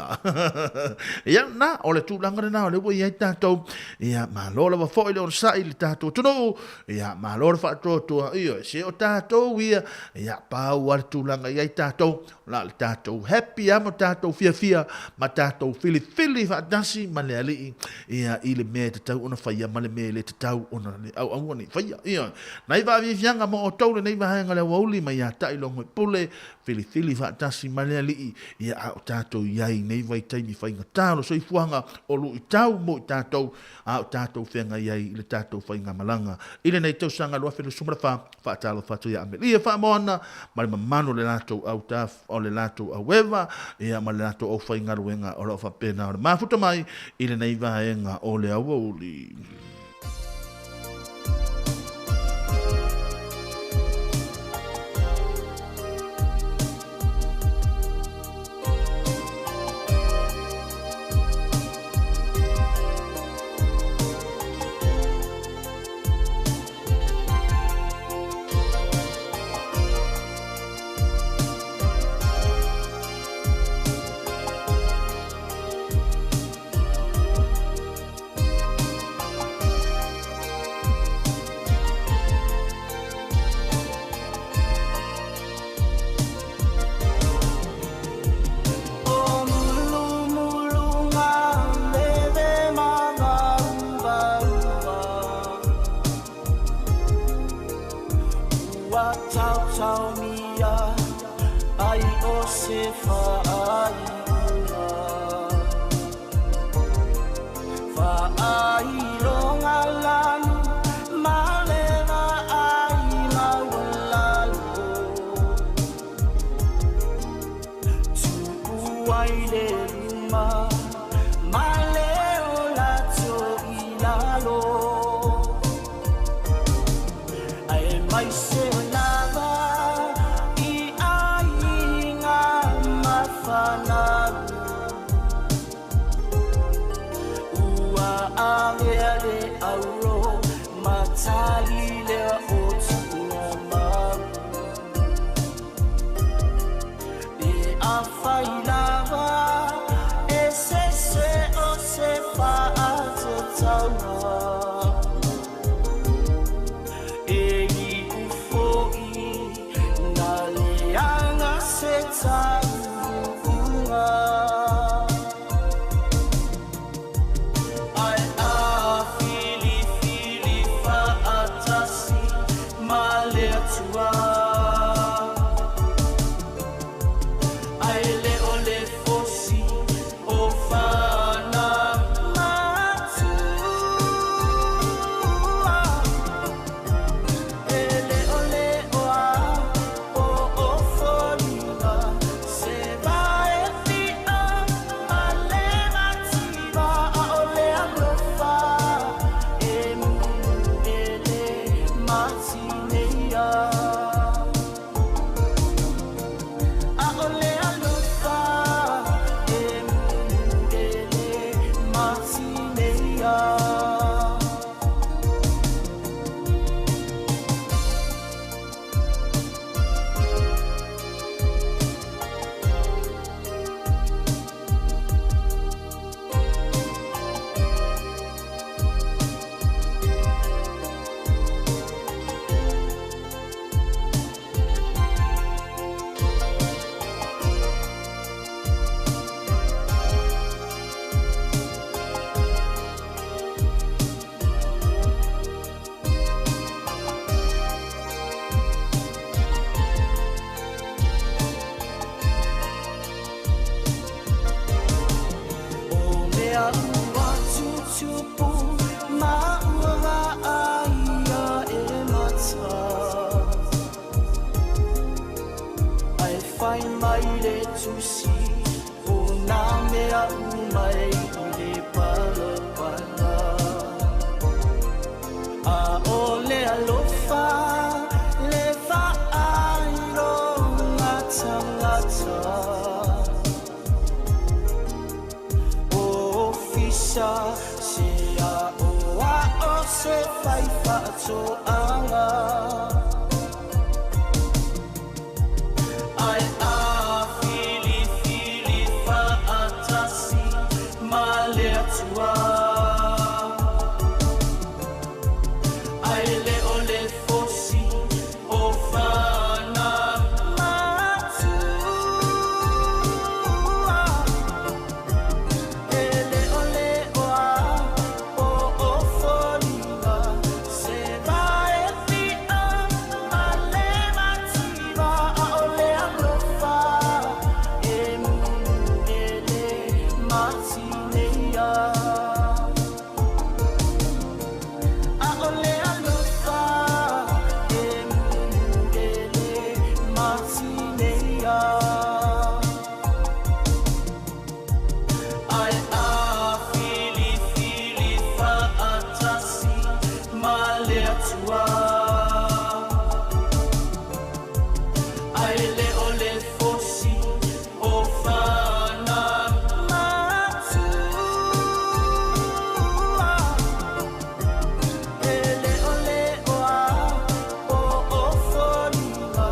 ia na o le tūlanga na o le wai ai tātou ia malola wa fo i le o sai le tātou tunu ia malola fa totua ia se o tātou ia pau al tūlanga i ai tātou la le tātou happy ama tātou fia ma tātou fili fa dasi ma le ali ia i le me tātou ona faia ma le me le tātou ona le au ni faia ia nai va vianga mo o tau le nei va hanga le wauli ma ia tai longo pule fili fa dasi ma le ali ia a tātou iai nei vai taimi whainga tālo so i fuanga o lu i tau mo i tātou a tātou whenga iai i le tātou whainga malanga i le nei tau sanga lua whenu sumra wha tālo whatu ia amelia wha moana ma le mamano le lātou au tāf o le lātou au wewa ia ma le lātou au whainga ruenga o lau whapena o le mafuta mai i le nei vaenga o le au uli. tau tau mia ai o se whaai whaai ronga lanu malera ai mawalalu tuku ai le luma maleo lato ilalo ai mai se lava I ai ngā mawhanaru ua awea le auro matali lea o tuna maru e a whai lava e se o se whaata taua e I ufoi na leanga se taunga ai a fili fili whaatasi ma le atua ai le o le fosi o whana matua ele ole oa o folina se vai fia ale mativa a ole alofa ele matineia a ole alofa ele matineia mea ua tutupu ma ua aia e mata ai whai mai le tusi o nā mea umai I le palapala a o le alofa le whaai ro ngata ngata Ofisa se a oa o se whai whaatoanga ai a fili fili whaatasi ma le atua ai le o le fosi o whana matua ele ole oa o folina se vai fia ale mativa a ole alofa ele matineia a ole alofa ele matineia ai a fili fili whaatasi ma le atua ai le o le fosi o whana matua ele ole oa o folina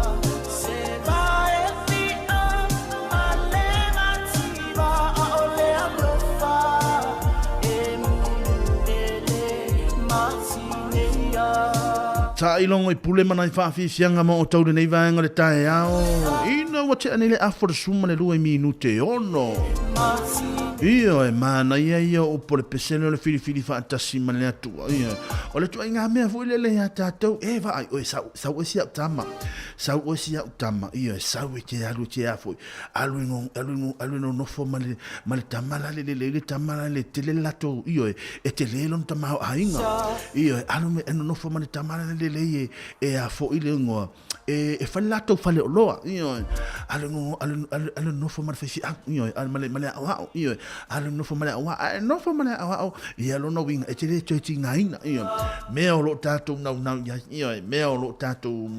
se vai fia ale mativa a ole alofa ele matineia Ta ilongo I pule mana I whawhiwhianga mo o taure nei vaenga le tae ao. Ina ua te anele afore suma le 2 minute ono. Ia e mana ia o pole pesene o le filifili whaatasi ma le atua. Ia, o le tua inga mea fui lele ia tātou. E vai, o e sau o si au tama. Sau o si au tama. Ia e sau e te alu te afoi. Alu no nofo ma le tamala le tamala le tele lato. Ia e te lelon tamao hainga. Ia e alu me eno nofo ma le tamala le e afo i le ngoa. E falato fale oloa. Ia alu nofo ma le fesi aku. Ia alu male au. Ia alu no famale awa ia lo no winga e te te ngaina ia me o lo tatu na ia me o lo tatu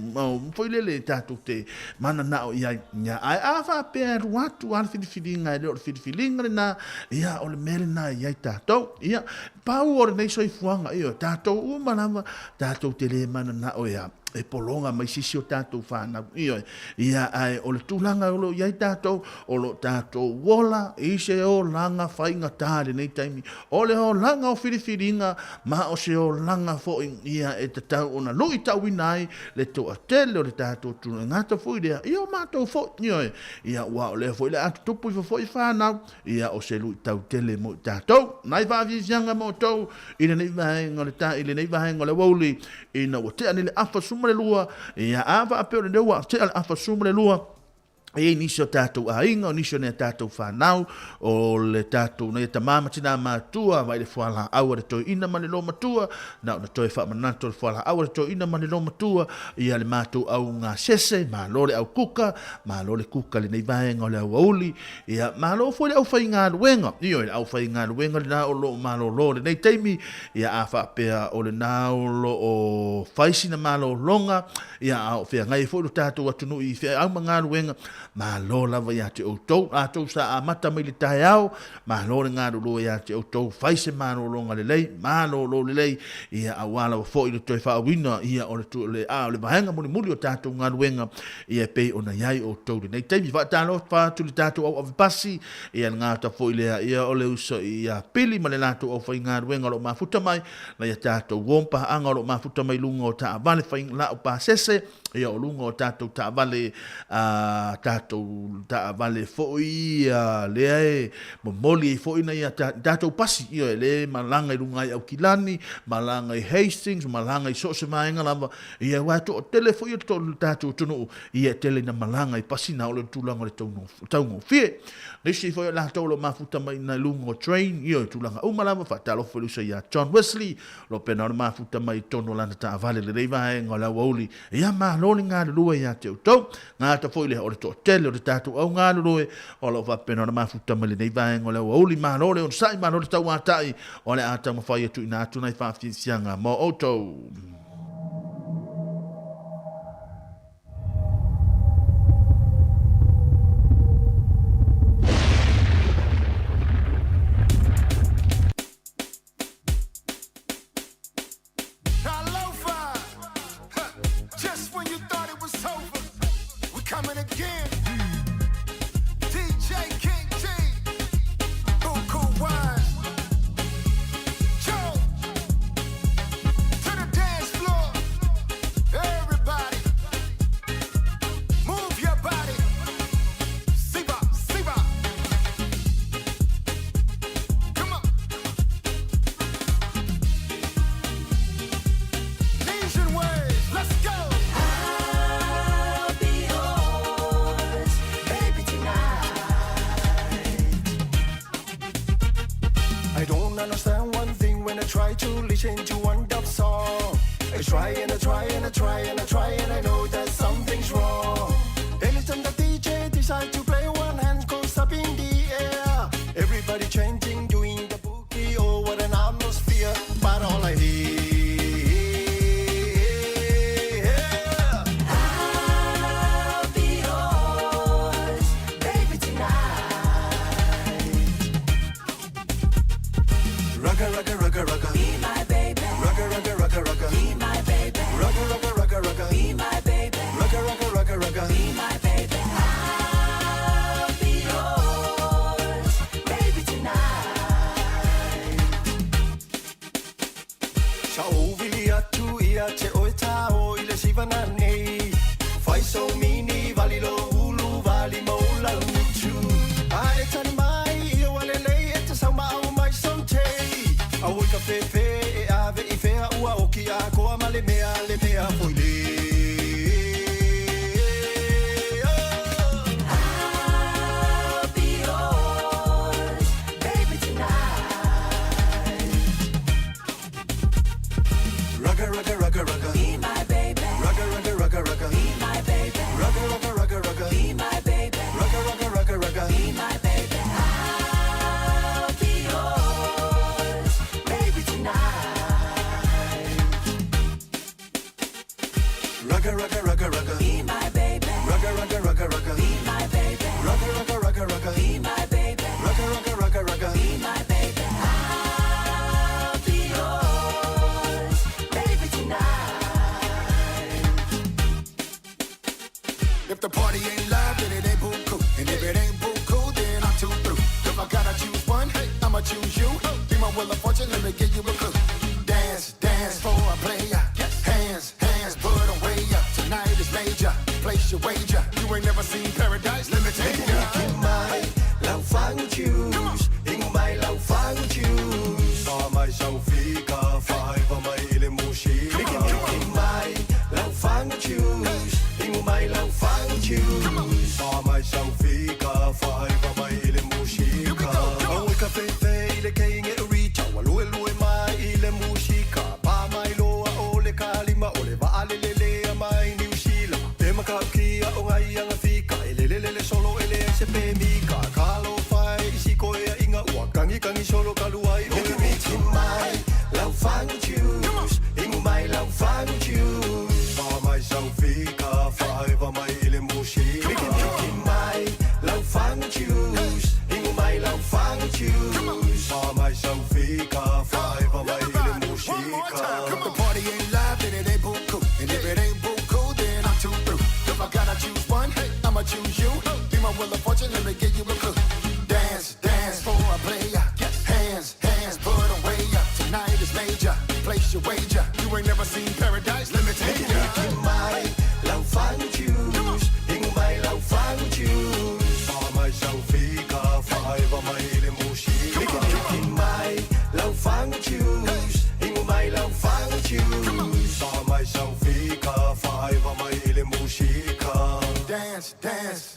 foi lele tatu te mana na ia ai afa per watu al filinga le filinga na ia o le mele na ia tatu ia pau o nei soi fuanga ia tatu o manama tatu te le mana na o ia e polonga mai sisi o tātou whānau. Ia ai o le tūlanga o lo iai tātou, o lo tātou wola, i se o langa whainga tāre nei taimi. O le o langa o whiriwhiringa, ma o se o langa fo ia e te tau o na lui tau inai, le toa tele o le tātou tūna ngata fui rea, ia o mātou fo, ia ua o le fo i le atu tupu i fo i whānau, ia o se lui tau tele mo tātou. Nai whāwizianga mo tau, i le nei vahenga le tā, i le nei vahenga le wauli, i na o te anile awha suma le lua, ia awa apeo le neua, te ala awha suma le lua, e nisio tātou ainga, o nisio nea tātou whanau, o le tātou nei ta mama tina mātua, vai le whala awa le toi ina mani lo matua, na o na toi wha manato le whala awa le toi ina mani lo matua, ia le mātou au ngā sese, mā lo le au kuka, mā lo le kuka le nei vaenga o le au auli, ia mā lo fo le au whai ngā ruenga, ia le au whai ngā ruenga le nā o lo mā lo le nei teimi, ia a wha apea o le nā o lo o whaisina mā lo longa, ia a o whea ngai fo le tātou atunu i whea au ngā ruenga, ma lo lava ya te outou a tou sa a mata mai le tai au ma lo le ngā lo ya te outou faise ma lo longa le lei ma lo le lei ia awala fo i le toi fa wina ia o le tu le a le vahenga muli o tātou ngā ruenga ia pei ona iai outou nei teimi va talo fa tu le tātou au pasi ia ngā ta fo i le ia o le uso ia pili ma le lato o fa ngā ruenga lo mafuta mai na ia tātou wompa anga lo mafuta mai lunga o ta vale fa la o pa sese ia o lunga o tātou ta vale tātou ta vale foi le ai moli foi na ia tātou pasi ia le malanga i runga au kilani malanga i Hastings malanga i Sosemaenga lava ia wa to tele foi to tātou tunu ia tele na malanga i pasi na o le tulanga le tau fie nisi foi la to lo mafuta mai na lunga train ia tulanga o malava fa talo foi sa ia John Wesley lo pena mafuta mai tono lana ta vale le reiva ngola woli ia ma lo nga lua ia te to nga ta foi le o to tele o tatu au nga lua o lo va pena na mafuta mai nei va ngola woli ma lo le on sai ma lo tau atai o le ata ma fai tu ina tu nai fa fianga mo auto le mea foi le. I'll be yours, baby, tonight. Rugga, rugga, rugga, rugga. Be my baby. Rugga, rugga, rugga, rugga. Be my baby. Rugga, rugga, rugga, rugga. Be my baby. Rugga, rugga, rugga, rugga. Be my baby. I'll be yours, baby, tonight. Rugga, rugga, rugga, rugga. Be my baby. Rugga, rugga, rugga, rugga. Be my baby. Rugga, rugga, rugga, rugga. Be my baby. Rugga, rugga, rugga, rugga. Be my baby. I'll be yours, baby, tonight. If the party ain't live, then it ain't buku. And if it ain't buku, then I'm too through. If I gotta choose one, hey, I'ma choose you. Be my wheel of fortune, let me give you a clue. Dance, dance for a player. Hands, hands, put away up. Tonight is major. Place your wager. You ain't never seen paradise, let me take you. Mai lau fang choose, ing mai lau fang choose. Sa mai sau fika, fai va mai ile mushi. Mai lau fang choose, ing mai lau fang choose. Sa mai sau fika, fai va mai ile mushika. Au ka fefe ile keinge uricha, walue lue mai ile mushika. Pa mai loa ole kalima, ole va alelele mai ni usila. Te makakia o ngai anga fika, elelele solo ele se pe mika. Kalo fai isi koe inga ua kangi kangi solo kaluai. Mai lau fang choose, ing mai lau fang choose. Sa mai sau fika, fai va mai ile mushika. Mai lau fang choose, ing mai lau fang choose. Sa mai sau fika, fai va mai ile mushika. If the party ain't live, then it ain't buku. And if it ain't buku, then I'm too through. If I gotta choose one, hey, I'ma choose you. Be my wheel of fortune, let me give you a clue. Dance, dance for a player. Hands, hands, put away up. Tonight is major. Place your wager. You ain't never seen paradise, let me take you. Mai lau fang choose, ing mai lau fang choose. Sa mai sau fika, fai va mai ile mushika. Mai lau fang choose, ing mai lau fang choose. Sa mai sau fika, fai va mai ile mushika. Dance, dance.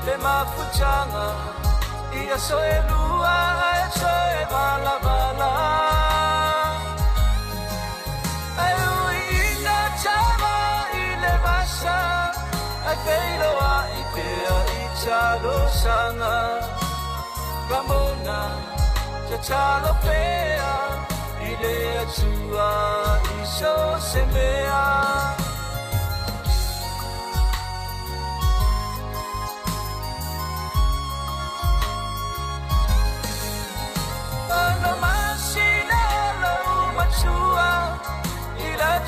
Le mafuchanga ia soe lua e soe bala bala ai ina chama ile basa ai peilo a ipea i chalo sanga ramona cha chalo pea ile atua iso semea Ila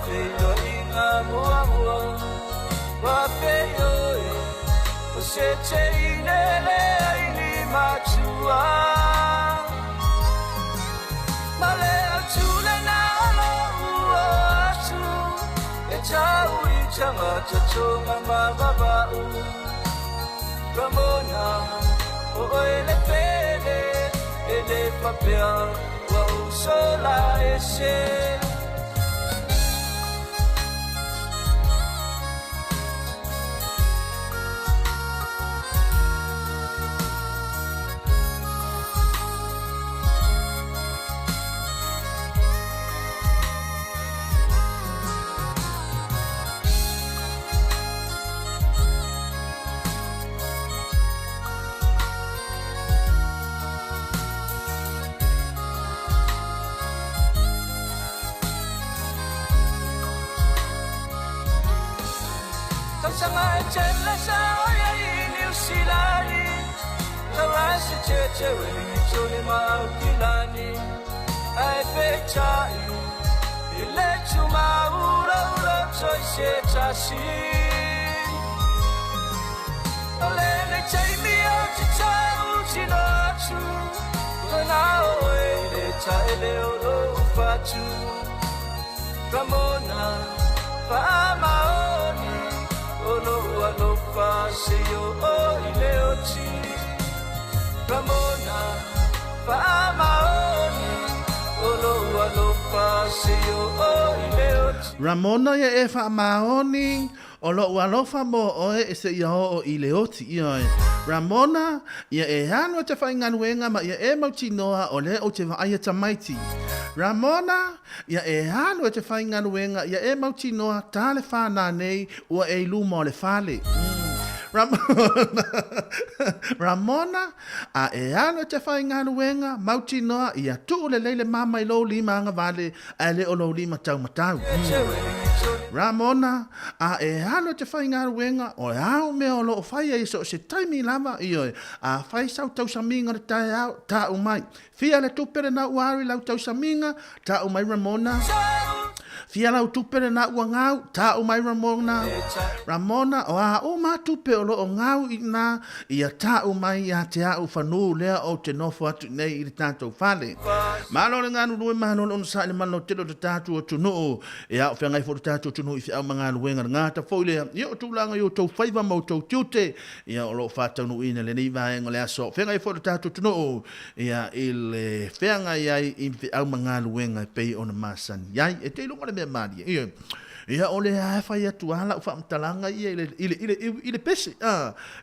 feo inga mua mua wa feo o se te inele aini machua male atule na alo ua changa chachonga mababau Ramona o ele pele ele papel wa usola ese Sanga chela sa ya New Zealand Tawasi cheche we choni maukilani ai pechai ile chuma ura ura choi se chasi ole le chai mi au chau chinochu na oi le chai le o fachu Ramona Pamaoni Olo alo paseo ileoti Ramona Pamaoni Olo alo paseo ileoti Ramona ya e whaamaoni o lo walofa mo oe e se ia o ileoti ioi. Ramona ia e hano te whainganuenga ma ia e mauti noa o le o te vaia tamaiti. Ramona ia e hano te whainganuenga ia e mauti noa tale whana nei ua e luma o le whale. Ramona a e ano te whainganuenga mauti noa ia tu le leile mama i lo lima anga vale a le o lo lima tau matau. Ramona a e ano te whainganuenga o e au me o lo whaia i so se taimi lama i oi a whai sau tau saminga le tai au ta umai. Fia le tupere na uari lau tau saminga ta umai Ramona. Fia lau tupere na ua ngau ta umai Ramona. Ramona o a o ma tupe o lo o ngau i na ia ta umai ia te au whanu lea o te nofo atu nei i le tātou whale. Malo le ngānu lue mahano le sa le mano telo te tātou o tunu e au whiangai fo te tātou tunu i whiau mga luenga ngāta fōilea ia o tūlanga i o tau whaiva mau tau tiute ia o lo whātau nu ina le nei vaenga le aso whiangai fo te tātou tunu ia i le whiangai ai i whiau mga luenga pei o na masan iai e te ilunga le mea maria ia ia ole a fai atu ala fa mtalanga ia ile pese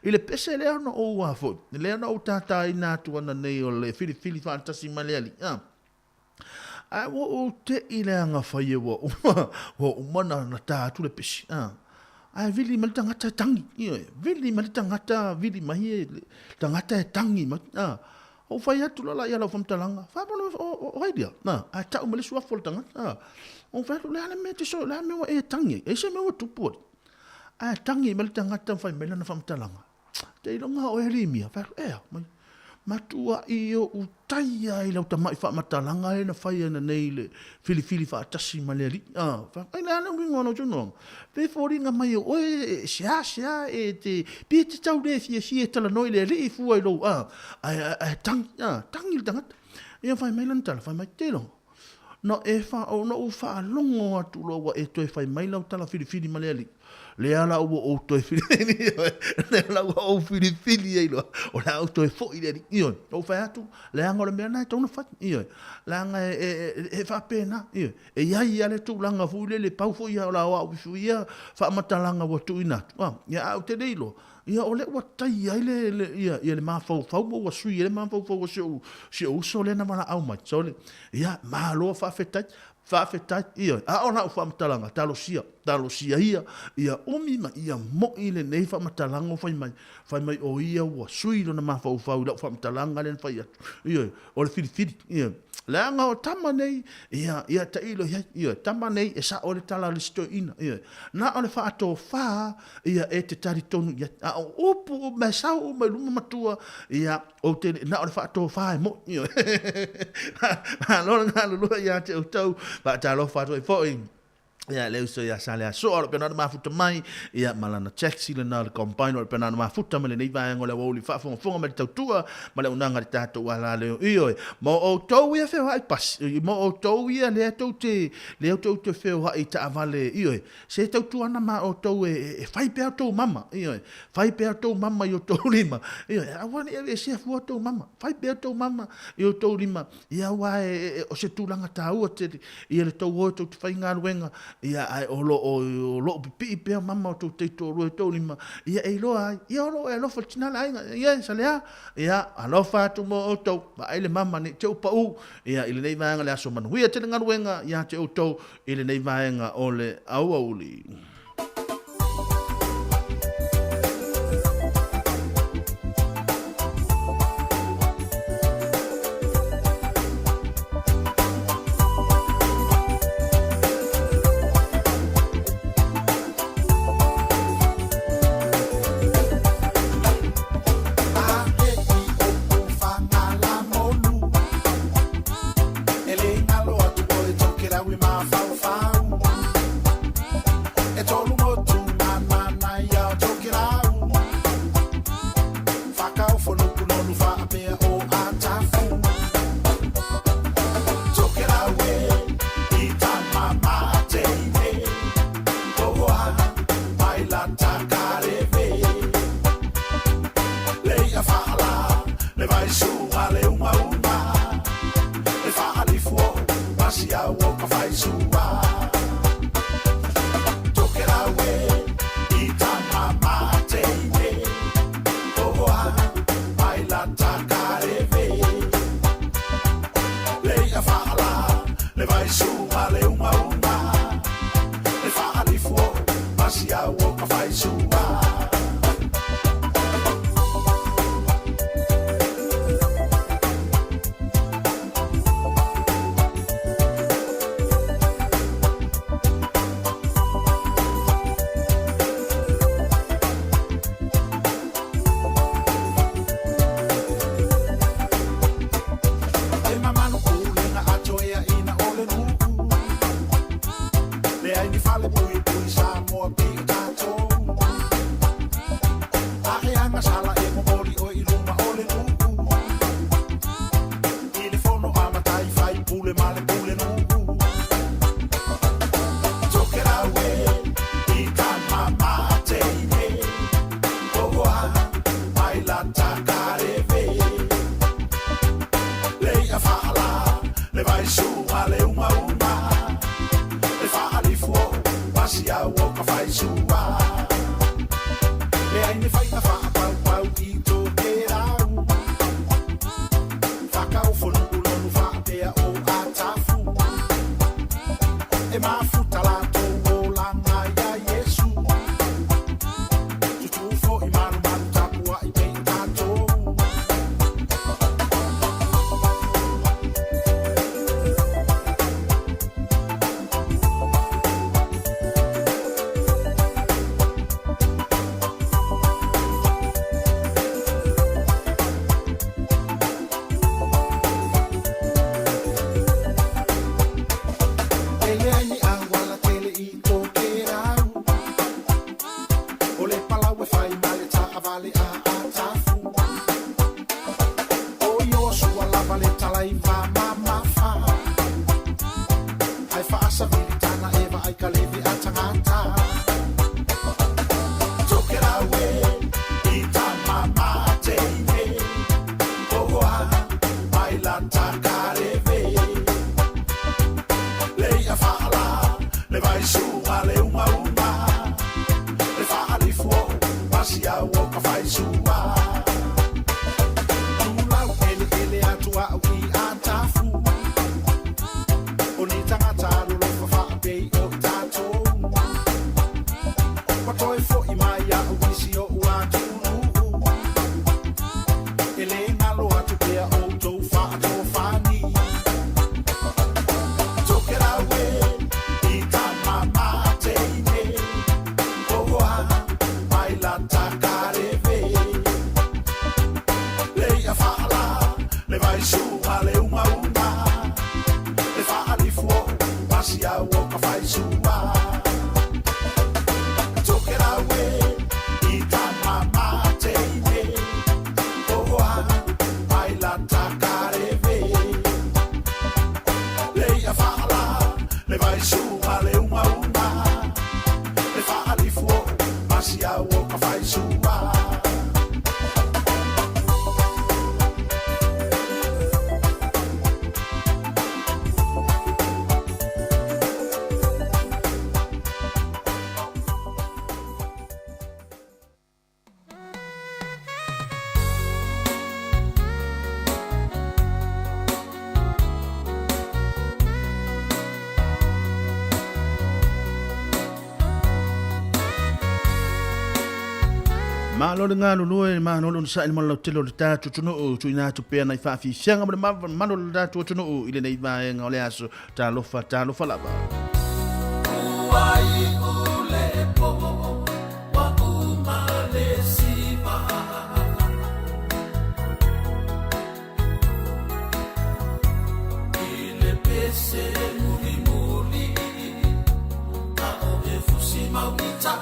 ile pese le no o afo le no tata ina tu ana nei o le fili fantasy maleali a wo te ile anga fai wo mana na ta tu le pese a vili mal tangata tangi ia vili mal tangata vili mai tangata tangi ma o fai atu la ia la fa mtalanga fa bono o idea na a ta o mele sua fol tangata on fa le ala me te so la me e tangi e se me o tupu a tangi me tanga tan fa me na fa mtalanga te longa o elimia fa mai matua i o utaia i lau tamai fa matalanga e na fai na nei le fili fa tasi maleri fa ai la no wingo no juno pe foringa mai o e sia e te piti tau le fie tala noi le ri fu ai lo tangi tanga e fa me lan tala fa mai te lo no e fa o no fa longo atu lo wa e to e fa mai lau tala fili maleri le ala o to e fili le ala o fili ai lo o la o to e fo ile io o fa atu le anga le mena to no fa io la anga e fa pena io e ia le tu langa fu le pau fo ia la o fu ia fa matalanga wo tu ina ia o te leilo ia o le wa tai ai le ia le ma fo mo wa sui le ma fo se o so le na mala au mai so le ia ma lo fa fetai ia a ona fa matalanga talo sia ia umi ma ia mo ile nei fa matalanga fai mai o ia wa sui lo na ma fa la fa matalanga le fai ia o le fili ia la nga o tama nei ia ta ilo ia tama nei e sa o le tala le sto ina ia na o le fa ato fa ia e te tari tonu ia a o upu me sa o me luma matua ia o te na o le fa ato fa mo ia lo nga lo ia te o tau ba ta lo fa to e foi ia leu so ia sale so o pena ma futa mai ia malana taxi le na combine o pena ma futa mele nei vai ngole woli fa fonga me tautua ma le unanga tato wala le io mo o to ia fe ai pas mo o to ia le to te fe ai ta vale io se tautua na ma o to e fai pe to mama io fai pe to mama io to lima io awani e se fu to mama fai pe to mama io to lima ia wa o se tulanga tau te ia le to o to fai ngaruenga ia ai o pipi pe mama o te ro to lima ia e lo ai ia lo fatina lai ia salea ia alo fa tu mo to ba ile mama ni te pa u ia ile nei vanga le aso manu ia te nga ruenga ia te o to ile nei vanga ole au auli Ma lo nga lo ma no sa il malo telo ta tuno tu ina tu pe na fa fi shanga ma lo da tuno ile nei va nga ole aso ta lo fa lava. Uai ule po wa umale siva ile pese muri ta o e fusi mauita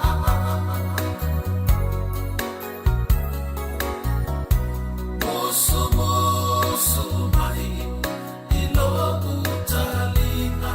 moso mai ilo utalina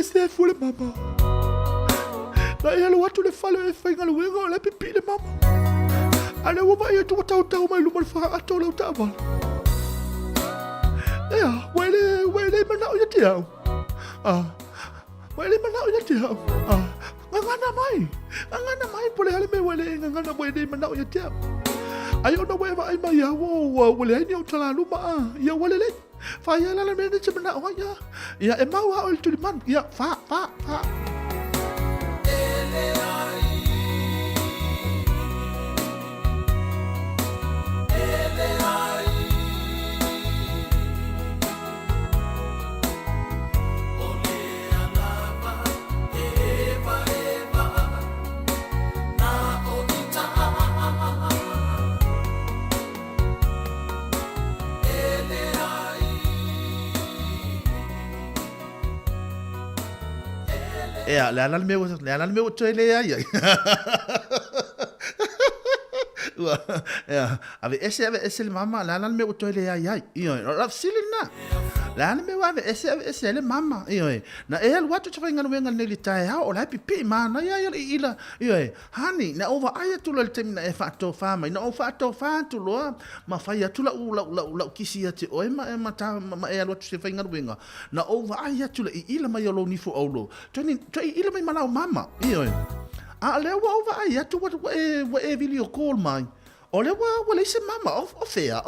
se fule mama. La yalo watu le falo e fainga le wenga le pipi le mama. Ale wova ye tu tau tau mai lumal fa ato le tava. Ya, wele mana o yatia. Wele mana o yatia. Ngana mai pole hale me wele ngana wele mana o yatia. Ayo no weva ai mai ya wo wele ai ni o tala luma ya wele le. Fa ya la me ne mana o ya. Ya e mau ha o tu man ya fa. Le alan me uto ele ai. Ya, ave ese le mama le alan me uto ele ai. Io, raf silina. La me wa ese le mama io na e al watu tfa ngana wenga neli tai ha o la pipi mana ya ila io hani na over ai tu le temina e fatto fama na o fatto fatto lo ma fai tu la u kisi ate o ma ta ma e al watu tfa ngana wenga na over ai tu le ila ma yo ni fu olo toni ila mai mana mama io a le wa over ai tu wa e video call mai o le wa le se mama o fea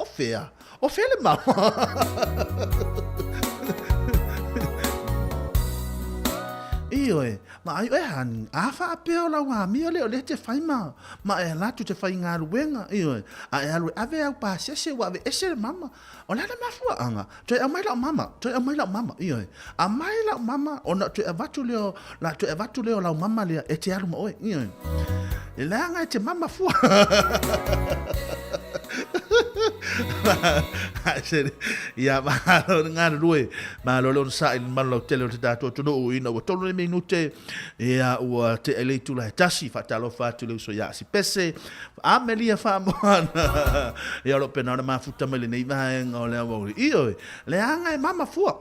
le mama Ioe, ma ai han, a fa apeo la wa mi ole te fai ma e la tu te fai ngā ruenga, ioe, a e alu ave au pa sese wa ave ese mama, o la ma fua anga, toi a mai la mama, ioe, a mai la mama, o na toi a vatu leo la mama lea e te alu ma oe, ioe, e la anga e te mama fua. Ia mahalo ngana rue mahalo sa il malo tele te dato to no ina o tolo minute ia o te ele tu la tasi fatalo fatu so ya si pese amelia fa moana ia lo pena ma futa mele nei va o le o io le anga e mama fua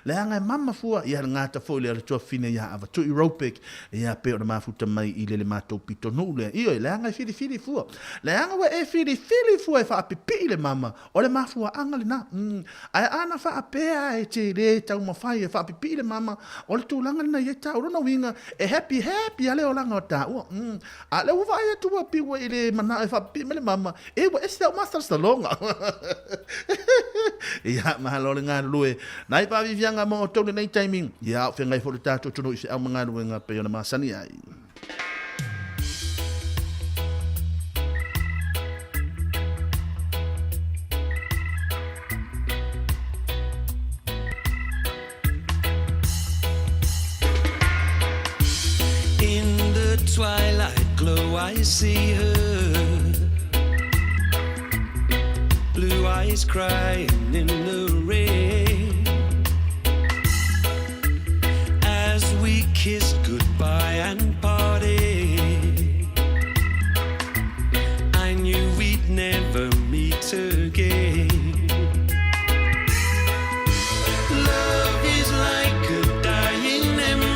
le anga e mama fua ia ngata fo le to fine ia ava to europic ia pe o ma futa mai ile le mato pito no le io le anga fili fua le anga wa e fili fua e fa pipi le mama o le mafua anga le na ai ana fa apea e te le tau mafai e fa pipi le mama o le tūlanga na ye tau rona winga e happy ale o langa o ta a le uva ai tu pi wa ile mana e fa pipi le mama e wa ese o master salonga ia mahalo le ngā lue nai pa vivianga mo o tole nei timing ia fe ngai fo le tato tunu i se au ngā luenga pe ona masani ai twilight glow I see her, blue eyes crying in the rain, as we kissed goodbye and parted. I knew we'd never meet again. Love is like a dying ember,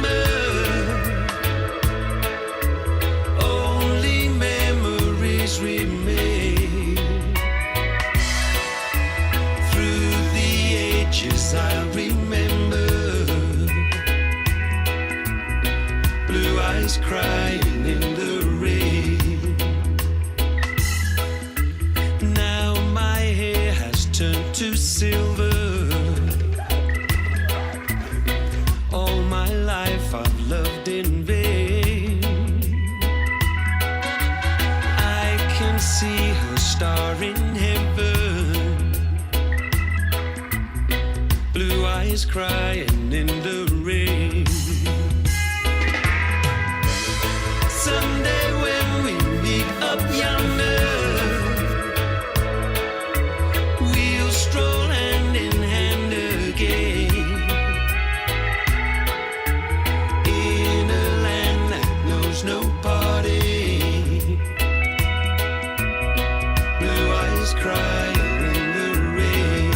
remain. Through the ages I'll remember, blue eyes crying in the rain. Now my hair has turned to silver, all my life I've loved in vain. See her star in heaven, blue eyes crying in the rain. Someday when we meet up yonder, we'll stroll hand in hand again, in a land that knows no parting. Crying in the rain.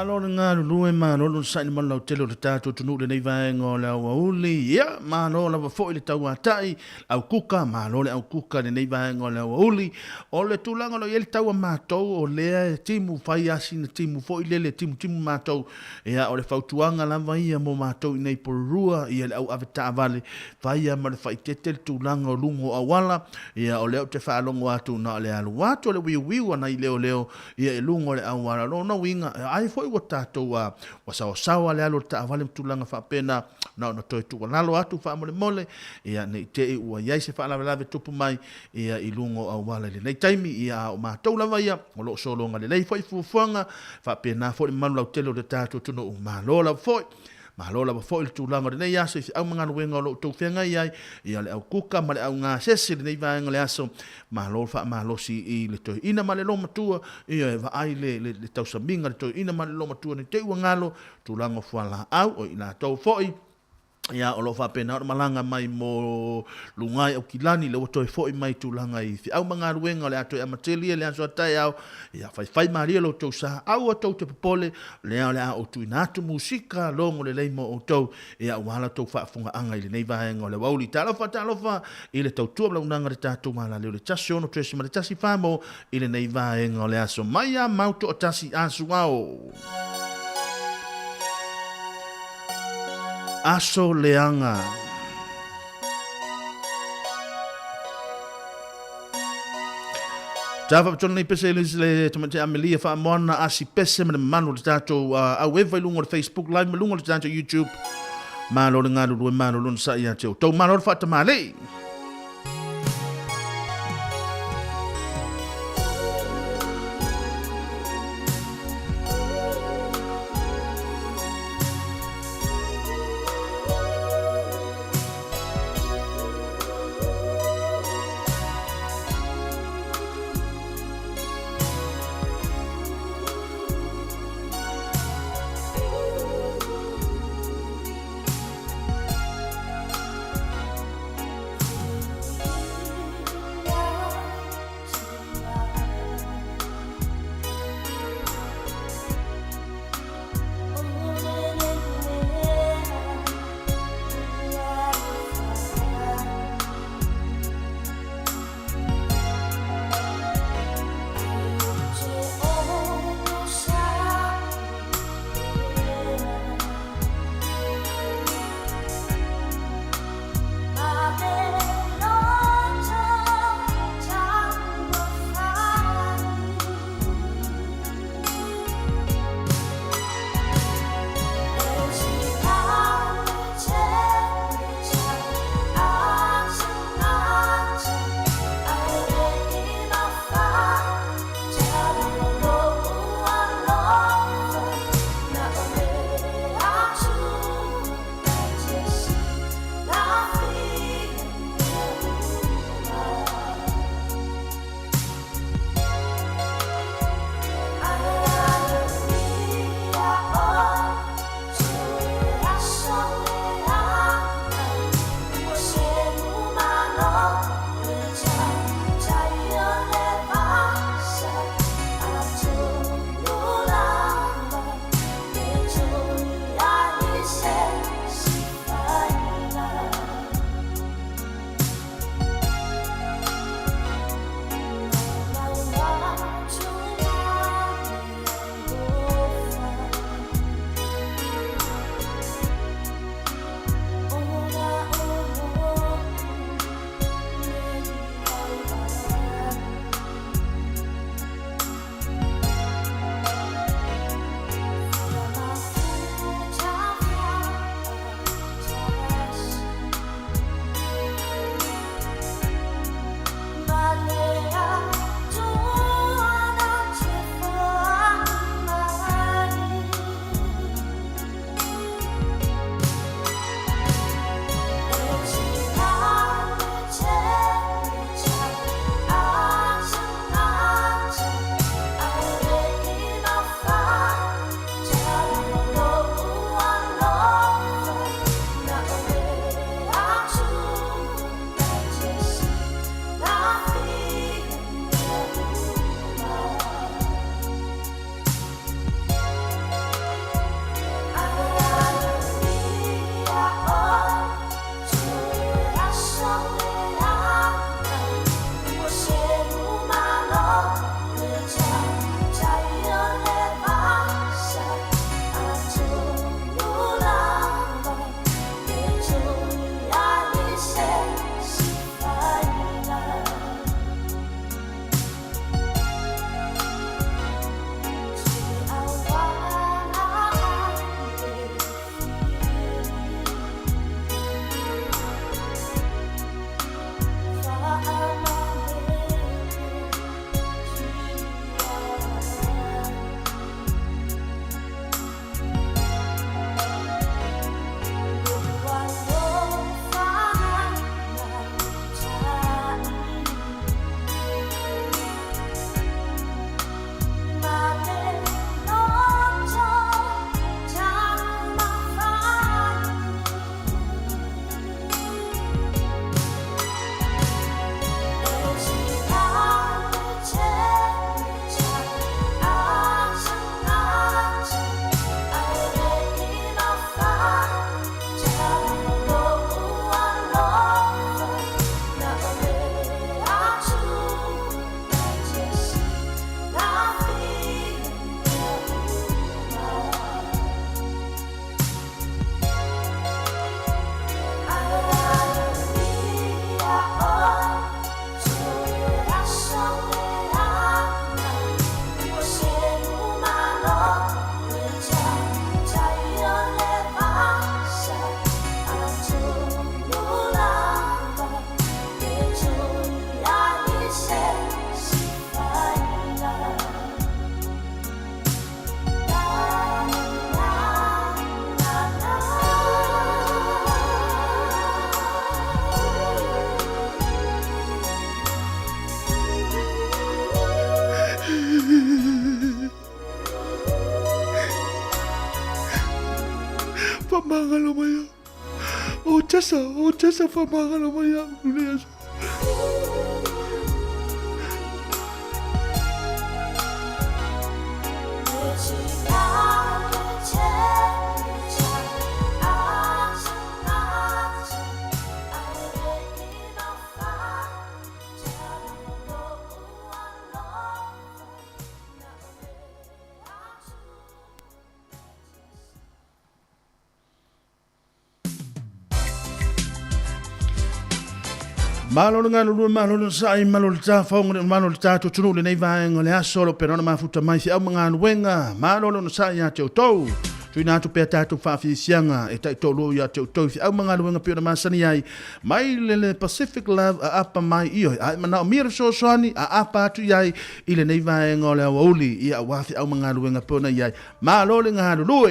malo nga lue malo lo sa ni malo tele le tato tunu le nei vaenga le uli ya malo la fo ile tau atai au kuka malo le au kuka le nei vaenga le uli o le tulanga lo ile tau matou o le timu fai asi na timu fo ile le timu matou ya o le fautuanga la vai mo matou nei porua ia le au aveta vale vai ma le fai tete tulanga o lungo awala ia o le te fa longo atu na le alu atu le wi na ile leo ia e lungo le awala no winga ai foi o tato wa sawa le alo ta vale tulanga fa pena na no toi tu lalo atu fa mole ia nei te ua ia se fa la tupu mai ia i lungo awala le nei taimi ia o matou lava ia o lo solo nga le lei foi fuanga fa pena foi malu la telo de tato tuno o malola foi Mahalola foi tu langa nei aso i au manga wenga lo tu fenga ia le au kuka ma le au nga sesi nei vanga le aso mahalo fa mahalo si i le to ina ma le lo matua ia va ai le tau saminga le to ina ma le lo matua ni te ngalo tu langa fala au o ina to foi ia o lo fa pena o malanga mai mo lungai o kilani le to foi mai tu langa i au manga wenga le ato amateli le aso tai au ia fai maria lo to sa au to te popole le o tu inatu musika longo le leimo o to ia wala to fa funga anga ile nei vaenga le wauli talo fa ile to tu bla unanga le tatu mala le tasio no tresi ma le tasi famo ile nei vaenga le aso mai a mauto o tasi asu ao aso leanga Java tona nei pese le tomate Amelia fa mona asi pese me manu le tato au eva lungo le Facebook live me lungo le tato YouTube malo le ngalo le malo lon sa ia teo to malo fa tamale whamangalo mai. O tesa whamangalo mai. Ule aso. Malo nga lulu malo sai malo ta fonga malo ta to tunu le nei vai ngole asolo pero na mafuta mai si au mga wenga malo no sai ya te to tuina tu pe ta tu fa fi sianga e tai to lo ya te to fi au mga wenga pe na masani ai mai le Pacific Love a apa mai io ai mana mir so soani a apa tu ai ile nei vai ngole oli ia wa fi au mga wenga pe na ai malo le nga lulu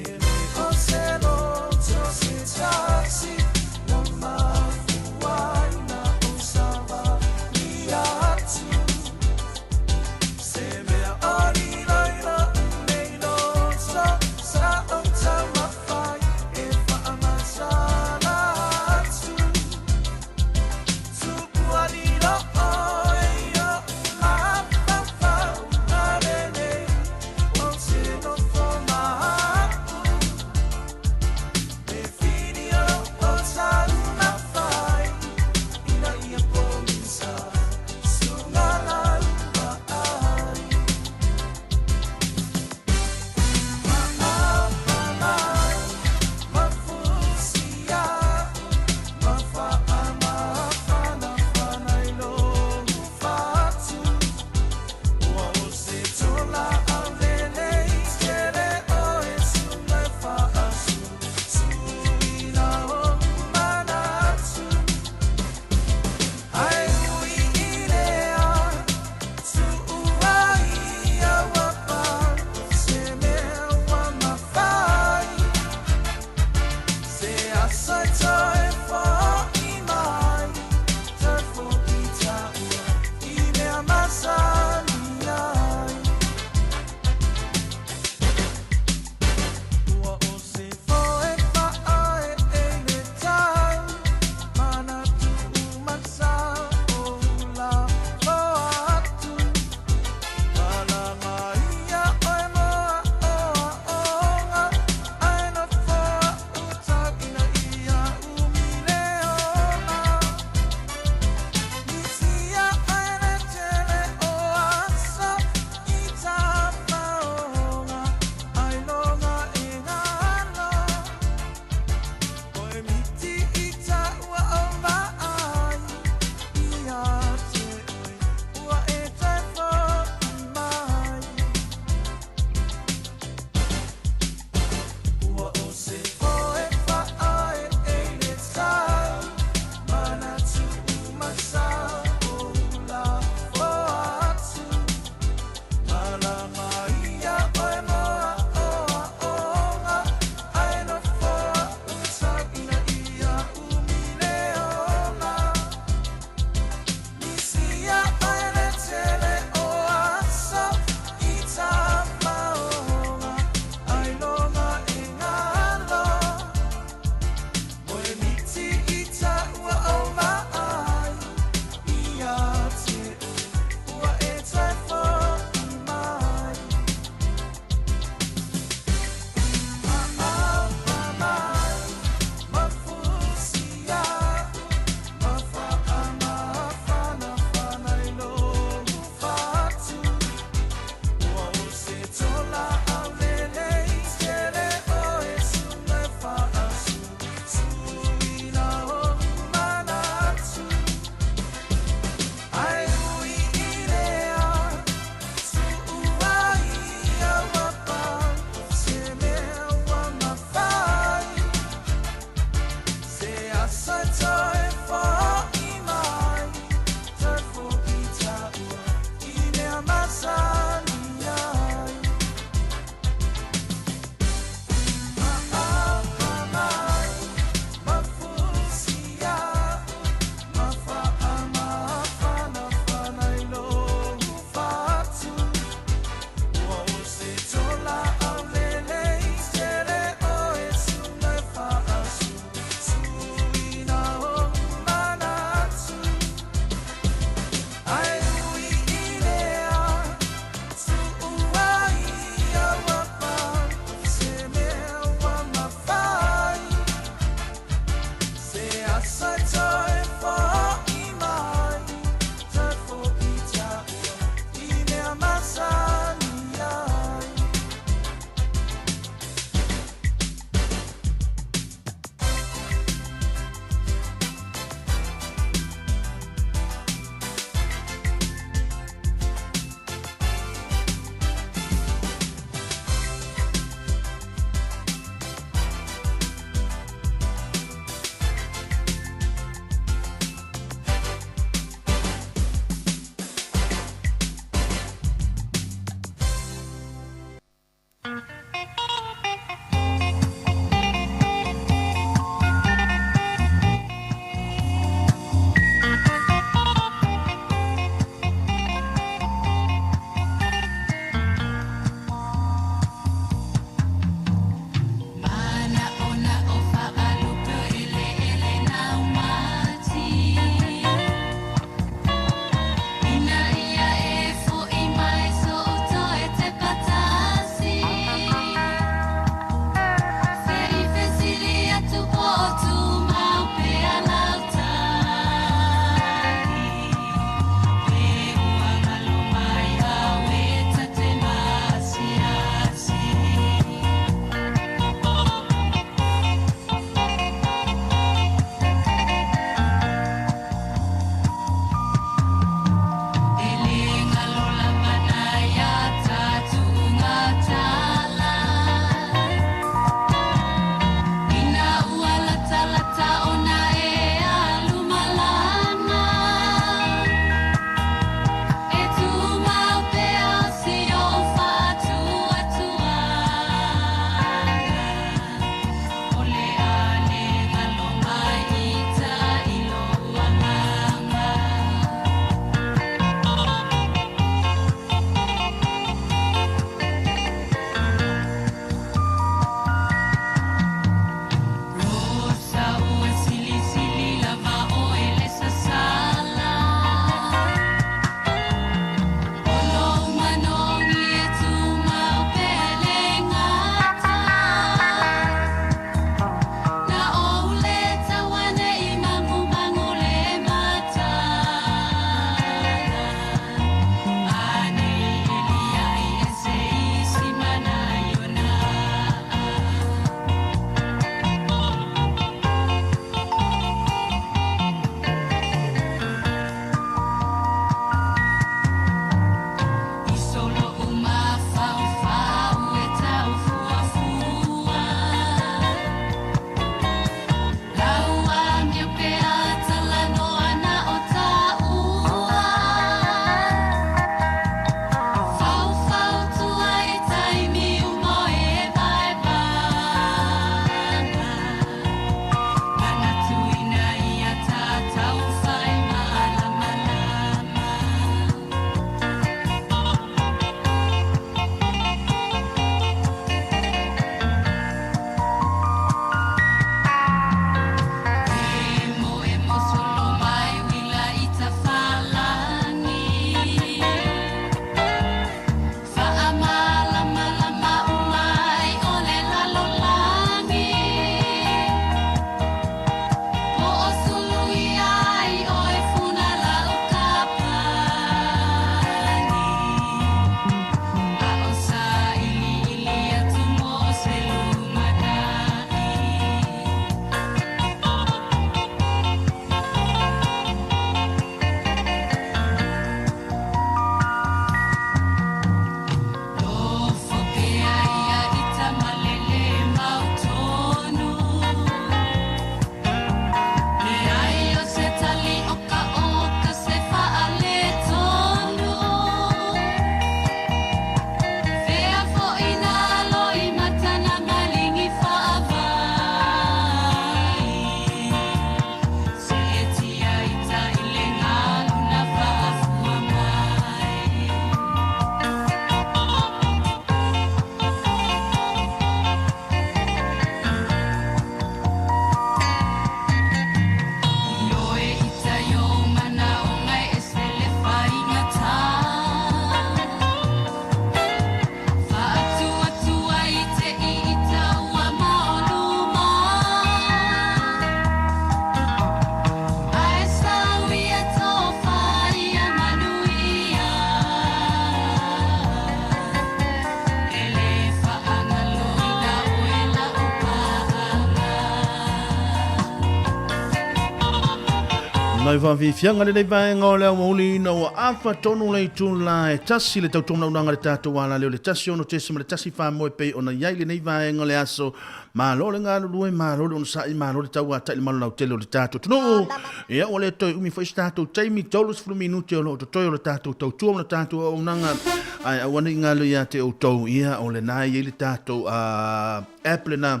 Ngai whawhiwhianga le nei vaenga o leo mauli na ua awha tonu lei tūla e tasi le tau tōmna unanga le tātou wala leo le tasi ono tesima le tasi whamoe pei ona iai le nei vaenga le aso ma lo le ngā lulue ma lo le unsai ma lo le tau atai le malu lau tele o le tātou tunu ia o le toi umi whais tātou taimi tolus fulu minuti o lo to toi o le tātou tau tua o le tātou o unanga ai awana i ngā lo ia te o tau ia o le nai i le tātou Apple na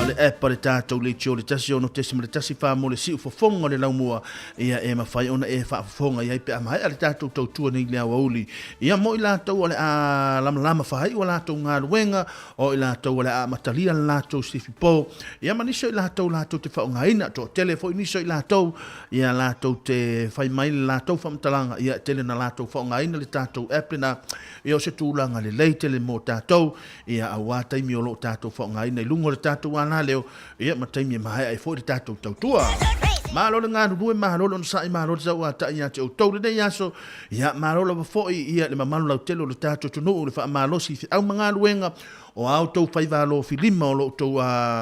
le epa le tātou le tio le tasi ono tesima le tasi whamo le siu fofonga le laumua ia e mawhai ona e whaafonga ia i pe amahai a le tātou tau tua nei lea wauli ia mo i lātou o le a lama whahai o lātou ngā ruenga o i lātou o le a matalia le lātou stifi po ia maniso i lātou te whaonga ina to telefo i niso i lātou ia lātou te whai mai le lātou whamtalanga ia tele na lātou whaonga ina le tātou epa na ia o se tūlanga le leitele mo tātou ia a wātaimi o lo tātou whaonga ina i lungo le tātou ana leo ia mataimi e mahai ai fo le tātou tautua malo le ngā rurue malo leonsai malo le zau ata ia te o tau le nei aso ia malo le wafoi ia le mamalu lau telo le tātou tunu le wha amalosi fi au mga luenga o au tau whaivalo filima o lo tau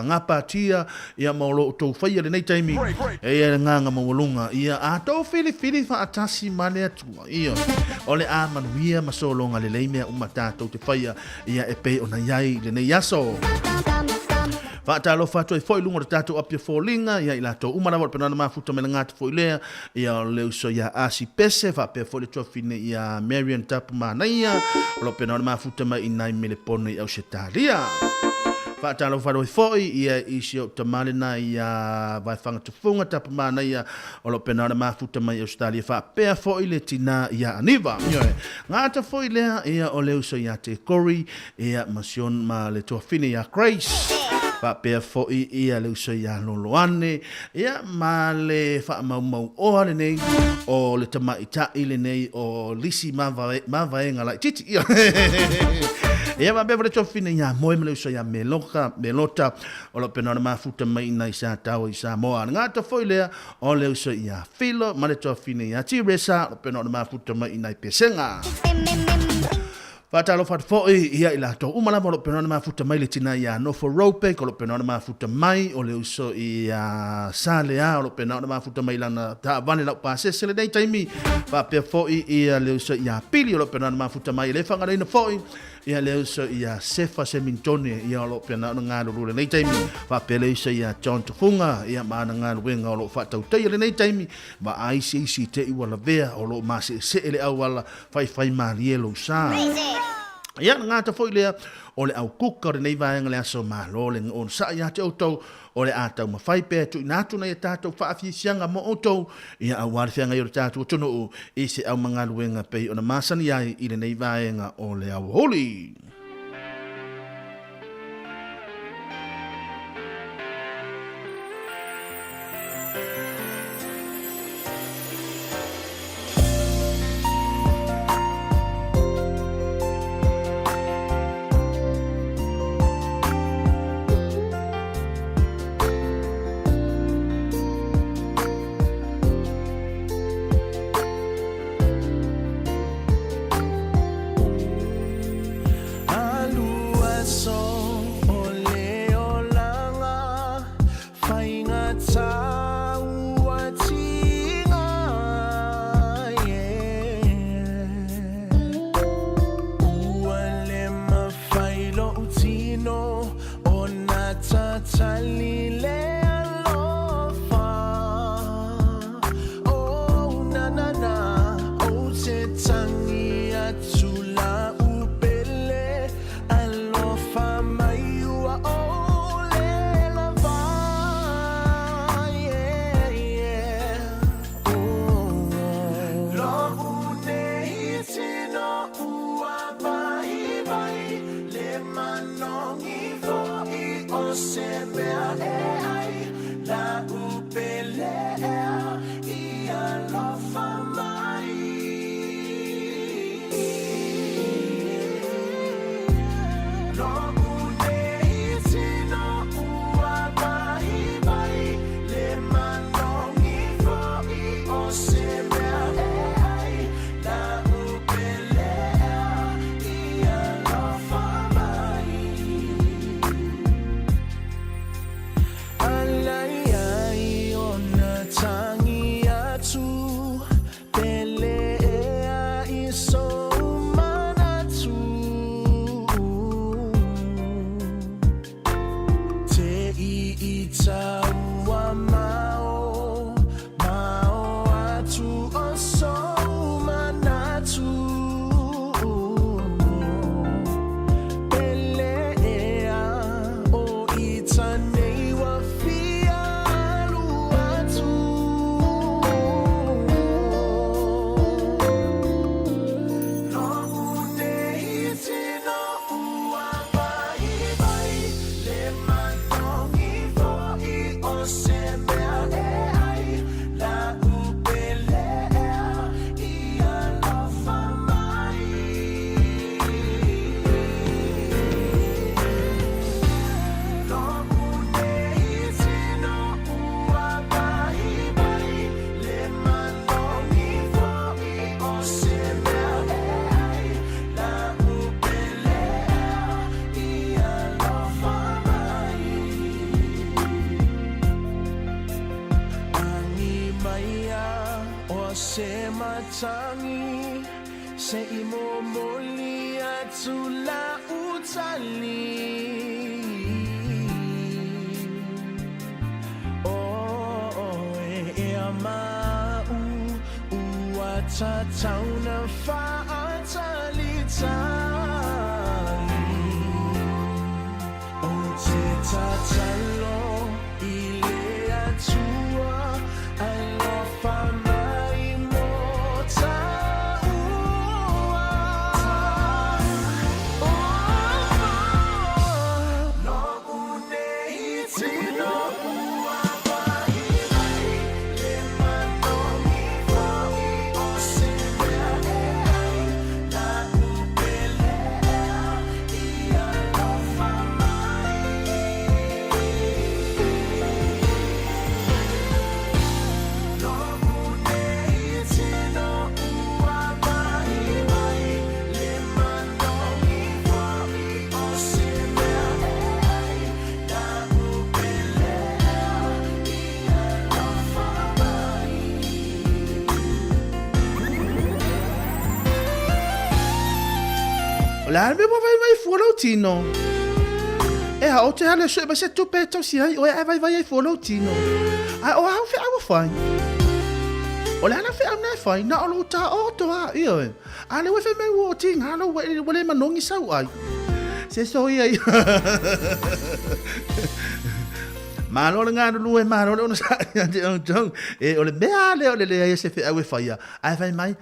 ngapatia ia ma o lo tau whaia le nei taimi e ia nganga mawalunga ia a tau fili wha atasi male atua ia o le a manuia masolonga le leimea umatatou te whaia ia e pe ona iai le nei aso Whaatalo whātua i whoi lunga tātou apia whōlinga, ia i lātou umarawa le penana mafuta me na ngāta whoi lea, ia o leo so ia asi pese, whaapea whoi le tuafine ia Marian Tapu Mānaia, o lo penana mafuta mai i nai mele pone i au se tālia. Whaatalo whātua i whoi, ia isi o tamale na ia vai whanga tufunga Tapu Mānaia, o lo penana mafuta mai i au se tālia, whaapea whoi le tina ia aniva. Ngāta whoi lea, ia o leo so ia te kori, ia masion ma le tuafine ia Grace. Whapea fōi ia leu so ia loloane, ia ma le whaamau oha le nei, o le tamaitai le nei, o lisi mawaenga lai titi ia. Ia ma beba le tofine ia moe me leu so ia melota, o lo penona mafuta mai nai sa tau i Sāmoa. Ngā ta fōi lea, o leu so ia filo, ma le tofine ia tiresa, o penona mafuta mai nai pesenga. Whaatalo whaatfoi ia i lātou umala mo lo penona mafuta mai le tina ia nofo rope ko lo penona mafuta mai o le uso i salea o lo penona mafuta mai lana ta vane lau pasese le nei taimi whapea foi ia le uso ia pili o lo penona mafuta mai le whangareina foi ia le uso ia sefa semintone ia o lo penona ngāru le nei taimi whapea le uso ia John Tufunga ia maana ngāru wenga o lo whaatau teia le nei taimi ma aisi te iwala vea o lo mase se ele au wala whai marie lo sa ia ngata foi lea o le au kuka o le nei vaenga le aso malo le on sa ia te autou o le atau mawhai pēr tu inatu na ia tātou whaafisianga mo autou ia au warwhianga i o le tātou tunu i se au mga luenga pei o na masani ai i le nei vaenga o le au holi. Alaya I taua mao atu o so manatu Pele ea o I tanei wa fia alu atu No une iti no ua vai vai Le matongi fo I o se mea e ai La upele ea I alofa mai No une iti no ua vai vai Le matongi fo I o se mea e ai La upele ea I alofa mai Angi maia o se matangi Se I momoli atu la utali E amau ua tatauna whaatali tali O te tatalo I le atua Ai lofa mai mo taua No une iti no ua vai vai Le manongi fo I o se mea e ai La upele ea I alofa mai No une iti no ua vai vai Le manongi fo I o se mea e ai La upele ea I alofa mai La me vai follow tino. E ha o te hale so ba se tu pe to si ai o e vai follow tino. Ai o ha fe ai fai. O le ana fe ana fai na o ta o to a io. Ale we fe me wo ting halo we le manongi sau ai. Se so ai. Malo le ngā lulu e malo le ona sa e o le mea le o le se fe ai fai ai fai mai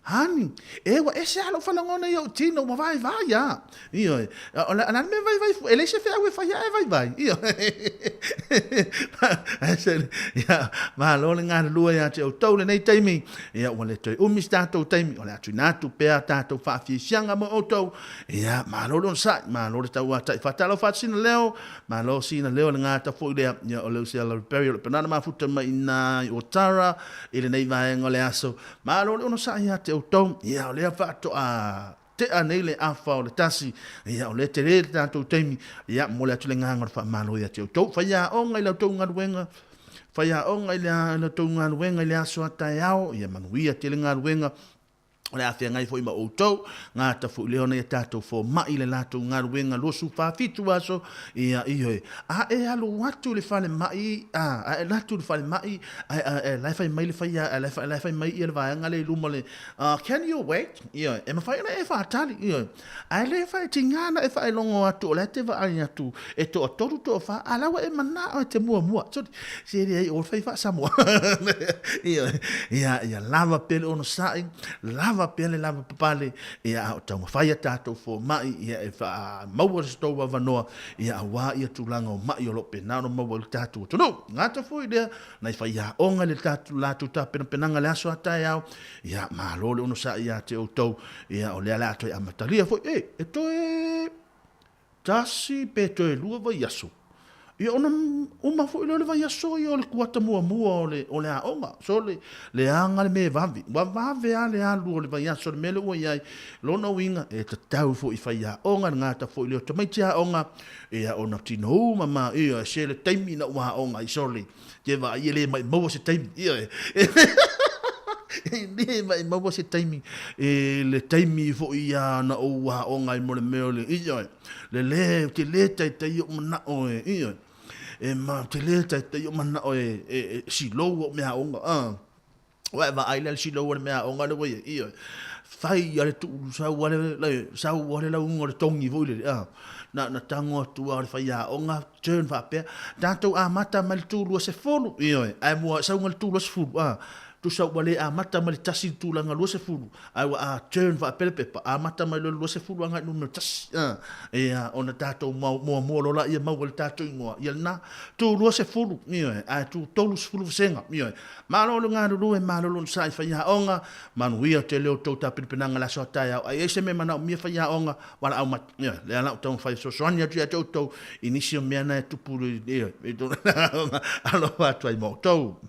Hani, ewa ese alo falangona yo tino ma vai ya. Io, ona ana me vai ele se fe ai fai ai vai. Io. Ya, ma lo le ngā lulu ya te o tau le nei taimi. Ya, o le toi umi stato taimi, o le atu natu pea tato fa fi sianga mo oto. Ya, ma lo sa, ma lo tau tai fatalo fa sina leo, ma lo sina leo le ngā ta fo le ya o le se la perio penana ma futa mai na o tara, ile nei vai ngole aso. Ma lo ono sa ya te o tau, ya o le fato a te anele a fa o le tasi, ya o le te re tato taimi, ya mo le atu le ngā fa ma lo ya te o tau, fa ya o ngai la tau ngaruenga. Faya o ngai le tau ngaruenga le aso atai ao, ia manuia te le ngaruenga, o le awhia ngai fo ima outou, ngā ta fu leona ia tātou fo mai le lātou ngaruenga losu whawhitu aso, ia ihoe. A e alo watu le whale mai, a e lātou le whale mai, a laifai mai le whaia, a laifai mai ia le vāanga le luma le, can you wait? Ia, e mawhai ana e whaatali, ia. A le whai tingana e whai longo atu, o le te whaai atu, e to a toru to a wha, a lawa e mana o te mua. So, se rei o whai wha Sāmoa. Ia, lava pele ono saing, lava pele lava papale ia o tau mawhaia tātou fo mai ia e wha maua stau wa vanoa ia a wā ia tūlanga o mai o lope nāno maua le tātou tunu ngāta fui lea nai whaia onga le tātou lātou tā penanga le aso atai au ia mālo le ono sa ia te o tau ia o lea lātou e amatalia fui e toe tasi pe toe lua vai aso ia ona uma fo le vai aso ia o le kuata mua o le aonga so le anga le me vavi a le alu o le vai aso le mele ua iai lona winga e te tau fo i fai aonga ngata fo i leo tamaiti aonga ia ona tino uma ia se le taimi na ua aonga i sole te va ia le mai maua se taimi ia ne mai maua se taimi le taimi fo ia na ua aonga i mo le mele ia le te le tai tai o mana o ia ma te le tai o mana o si lo me a onga wa va ai le si lo me a onga le we i fai ale tu sa wale la unga le tongi vole na tango tu a fai a onga turn fa pe tanto a mata mal tu lo se folo i ai mo sa unga tu lo se folo tu sa wale a mata mal tasi tu la ngalo se fulu ai wa a turn va pele pepa a mata mal lo se fulu nga no tas ona tato mo lo la ia ma wal tato ngo ia na tu lo se fulu mi ai tu tolu se fulu senga mi ma lo nga lo e ma lo sai fa ya onga man wi te le to ta pena nga la so ta ya ai se me mana mi fa ya onga wala au mat mi le ala to fa so sonia tu to inicio me na tu pulu e to alo va tu ai mo to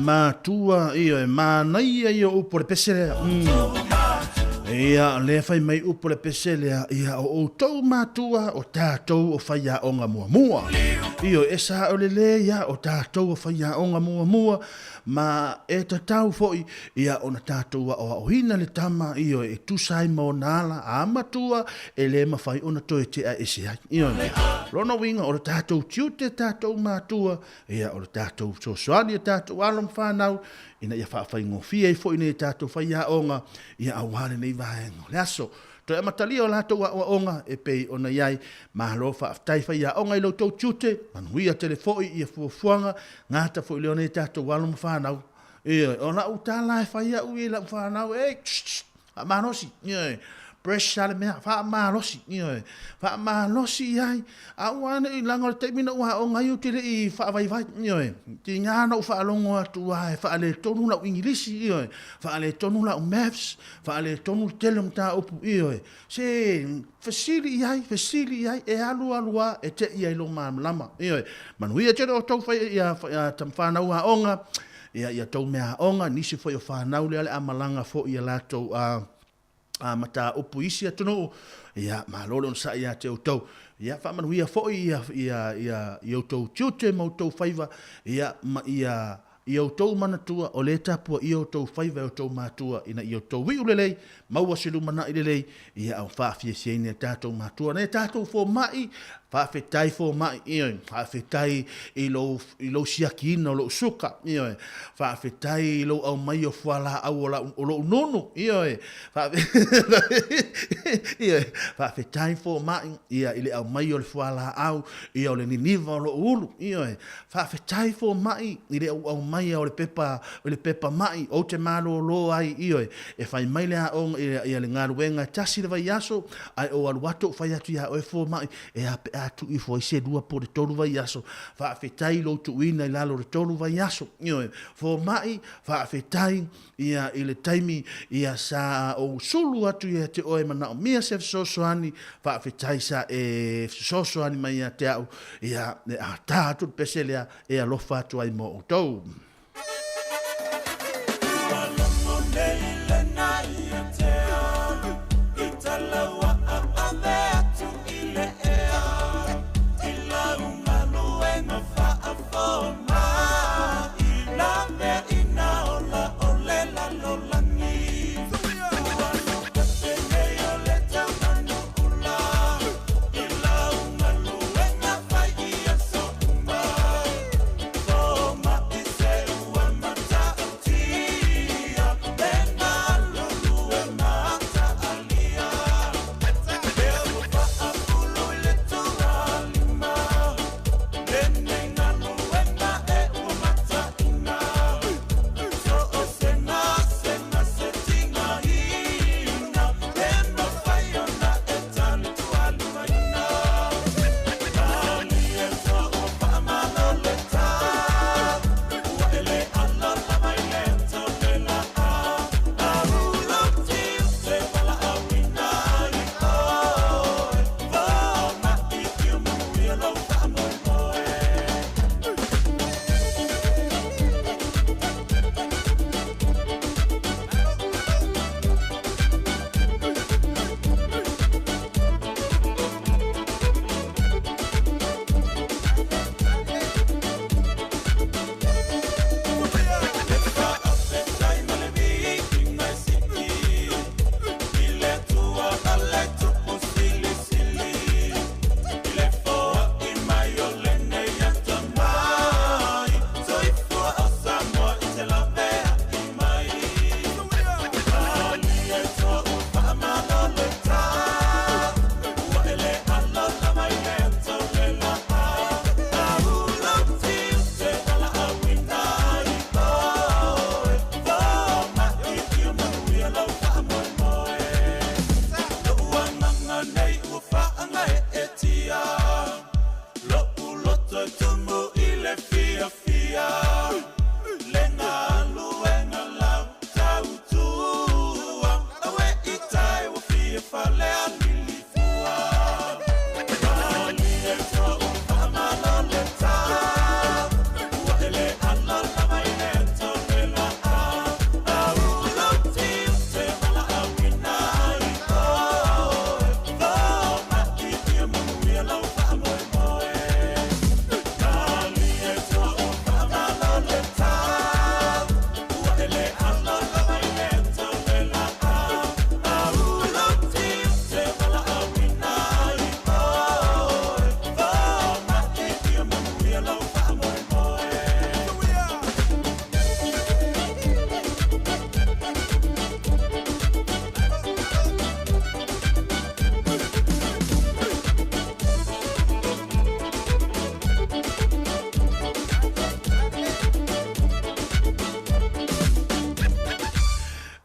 mātua ia e mānai ia upo le pesele. Ia le fai mai upo le pesele ia o tau mātua o tātou o whaia onga mua mua. Ia e sa o le ia o tātou o whaia onga mua mua. Ma e ta tau foi ia ona tātou o hina le tama ia e tusai mo nala a matua e le mawhai ona toi te a ese ai. Ia rona winga o le tātou tiute tātou mātua ia o le tātou sosoani tātou alom whanau ina ia whaafai ngofia i foi nei tātou whaia onga ia awale nei vahengo. Le aso, to e matali o lātou a onga e pei ona iai mahalo whaaftai whaia onga i lau tau tiute, manuia telefoi ia fuafuanga, ngāta foi leo nei tātou alom whanau. Ia, ona u tālai whaia ui la whanau, a manosi, ia, pressure le mea, wha manosi, ia, wha manosi iai, a uana i langa le teimina ua o ngai utile i wha vai vai, ia, ti ngāna u wha alongo atu ai, wha ale tonu la u ingilisi, ia, wha ale tonu la u maths, wha ale tonu telem tā upu, ia, se, fasili iai, e alua, e te iai lo lama, ia, manuia tere o tau whai ia tam whanau a onga, ia tau mea onga, nisi whai o whanau le ale amalanga fo ia lātou a mata upu isi atono ia malolo on sa ia te tau ia fa man ia fo ia tau tiute mo tau faiva ia tau manatua o le tapu ia tau faiva o tau matua ina ia tau wi ulelei mau asilu mana ilelei ia au fa fie ne tatou matua ne tatou fo mai fa fetai fo mai ia fa fetai i lo siakina lo suka ia fa fetai i lo au mai o fala au o lo nono ia fa fetai fo mai ia ile au mai o le fala au ia o le niniva lo ulu ia fa fetai fo mai ile au mai o le pepa mai o te malo lo ai ia e fai mai le on ia le ngaruenga tasi le vai aso ai o aluato fai atu ia o e fo mai e atu i foi se dua por tolu vai aso fa fetai lo tu ina la lo tolu vai aso io fo mai fa fetai ia ile taimi ia sa o sulu atu ia te o mana o mia se sosoani fa fetai sa e sosoani mai te au ia a tatu peselia e alo fa tu ai mo to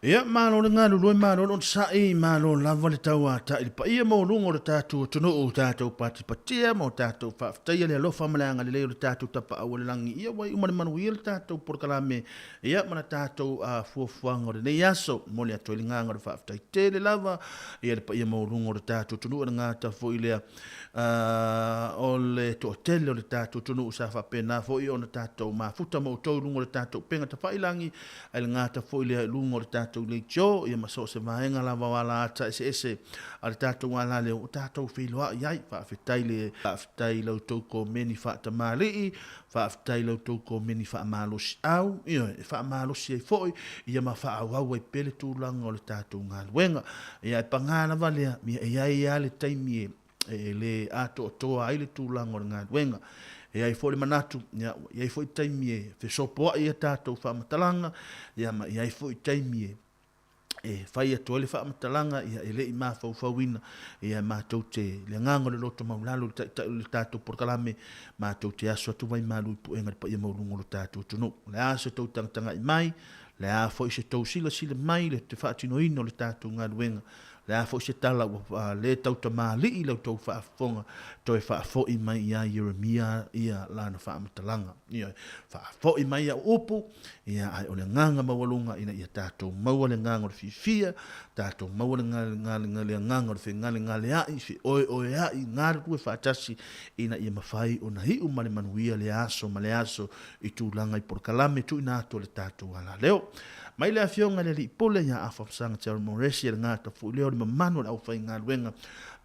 Ia malo le ngalo loi malo on sai malo lava le tau ata il pa ia mo lungo le tatu tunu o tatu pati patia mo tatu fa tai le lo famanga le le tatu tapa o le langi ia wai umane manu ia le tatu por kalame ia mana tatu a fuafuanga le yaso mo le to linga ngor fa tai te le lava ia le pa ia mo lungo le tatu tunu nga ta fo ile o le to tele le tatu tunu sa fa pena fo i on tatu ma futa mo to lungo le tatu penga ta fa ilangi el nga ta fo ile lungo le tatu le cho ia maso se vaenga la wala ata ese al tatu wala le o tatu filwa yai fa fitai lo to ko meni fa ta mali fa fitai lo to ko meni fa malos au ia fa malos e foi ia ma fa au e pele tu lango le tatu ngal wenga ia pangana vale ia le taimi e le ato to ai le tu lango ngal wenga e ai foi manatu ia ai foi taimi fe sopo ia tatu fa matalanga ia ma ai foi taimi e fai a tole fa matalanga ia ele i ma fau fauina ia ma tau te le ngango le loto maulalo le tatu por kalame ma tau te aso tu vai malu pu enga pa ia maulungo le tatu tunu le aso tau tanga i mai le a foi se tau sila mai le te fa tino ino le tatu ngaluenga le a foi se tala le tau ta mali i le tau fa fonga to e fa fo i mai ia Jeremia ia lana fa matalanga ia fa fo i mai ia upu ia ai ole nganga mawalunga ina ia tatu mawale nganga fi fia tatu mawale ngale nganga fi ngale ai fi oi ai ngar ku fa tasi ina ia mafai ona hi umane manuia le aso i tu langa i por kalame tu ina to le tatu ala leo mai le afionga le pole ia afafsanga tau moresi le ngata fu leo le mamano au fa ngaluenga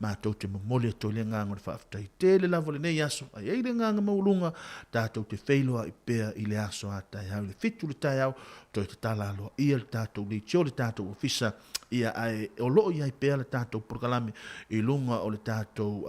ma tau te mamole to le nganga fa aftai te le lavo le nei aso ai le nganga maulunga tatu te feiloa i pea i le aso ata ia le fitu le tai au to te tala lo ia le tatu le tio le tatu ofisa ia ai o lo ia i pea le tatu por kalame i lunga o le tatu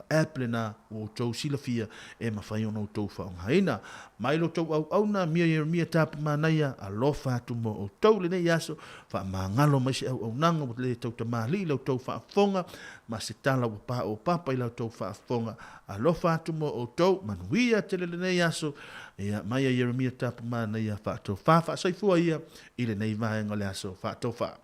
aplena o tau silafia e mawhai ono tau whaongaina mai lo tau au na mia tapu manaia a lo fatu mo o tau le nei aso wha mangalo mai se au nanga o le tau tamali lo tau whaafonga ma se tala o papa i lo tau whaafonga a lo fatu mo o tau manuia te le nei aso ia mai a Jeremia tapu manaia wha tau wha saifua ia i le nei vaenga le aso wha tau wha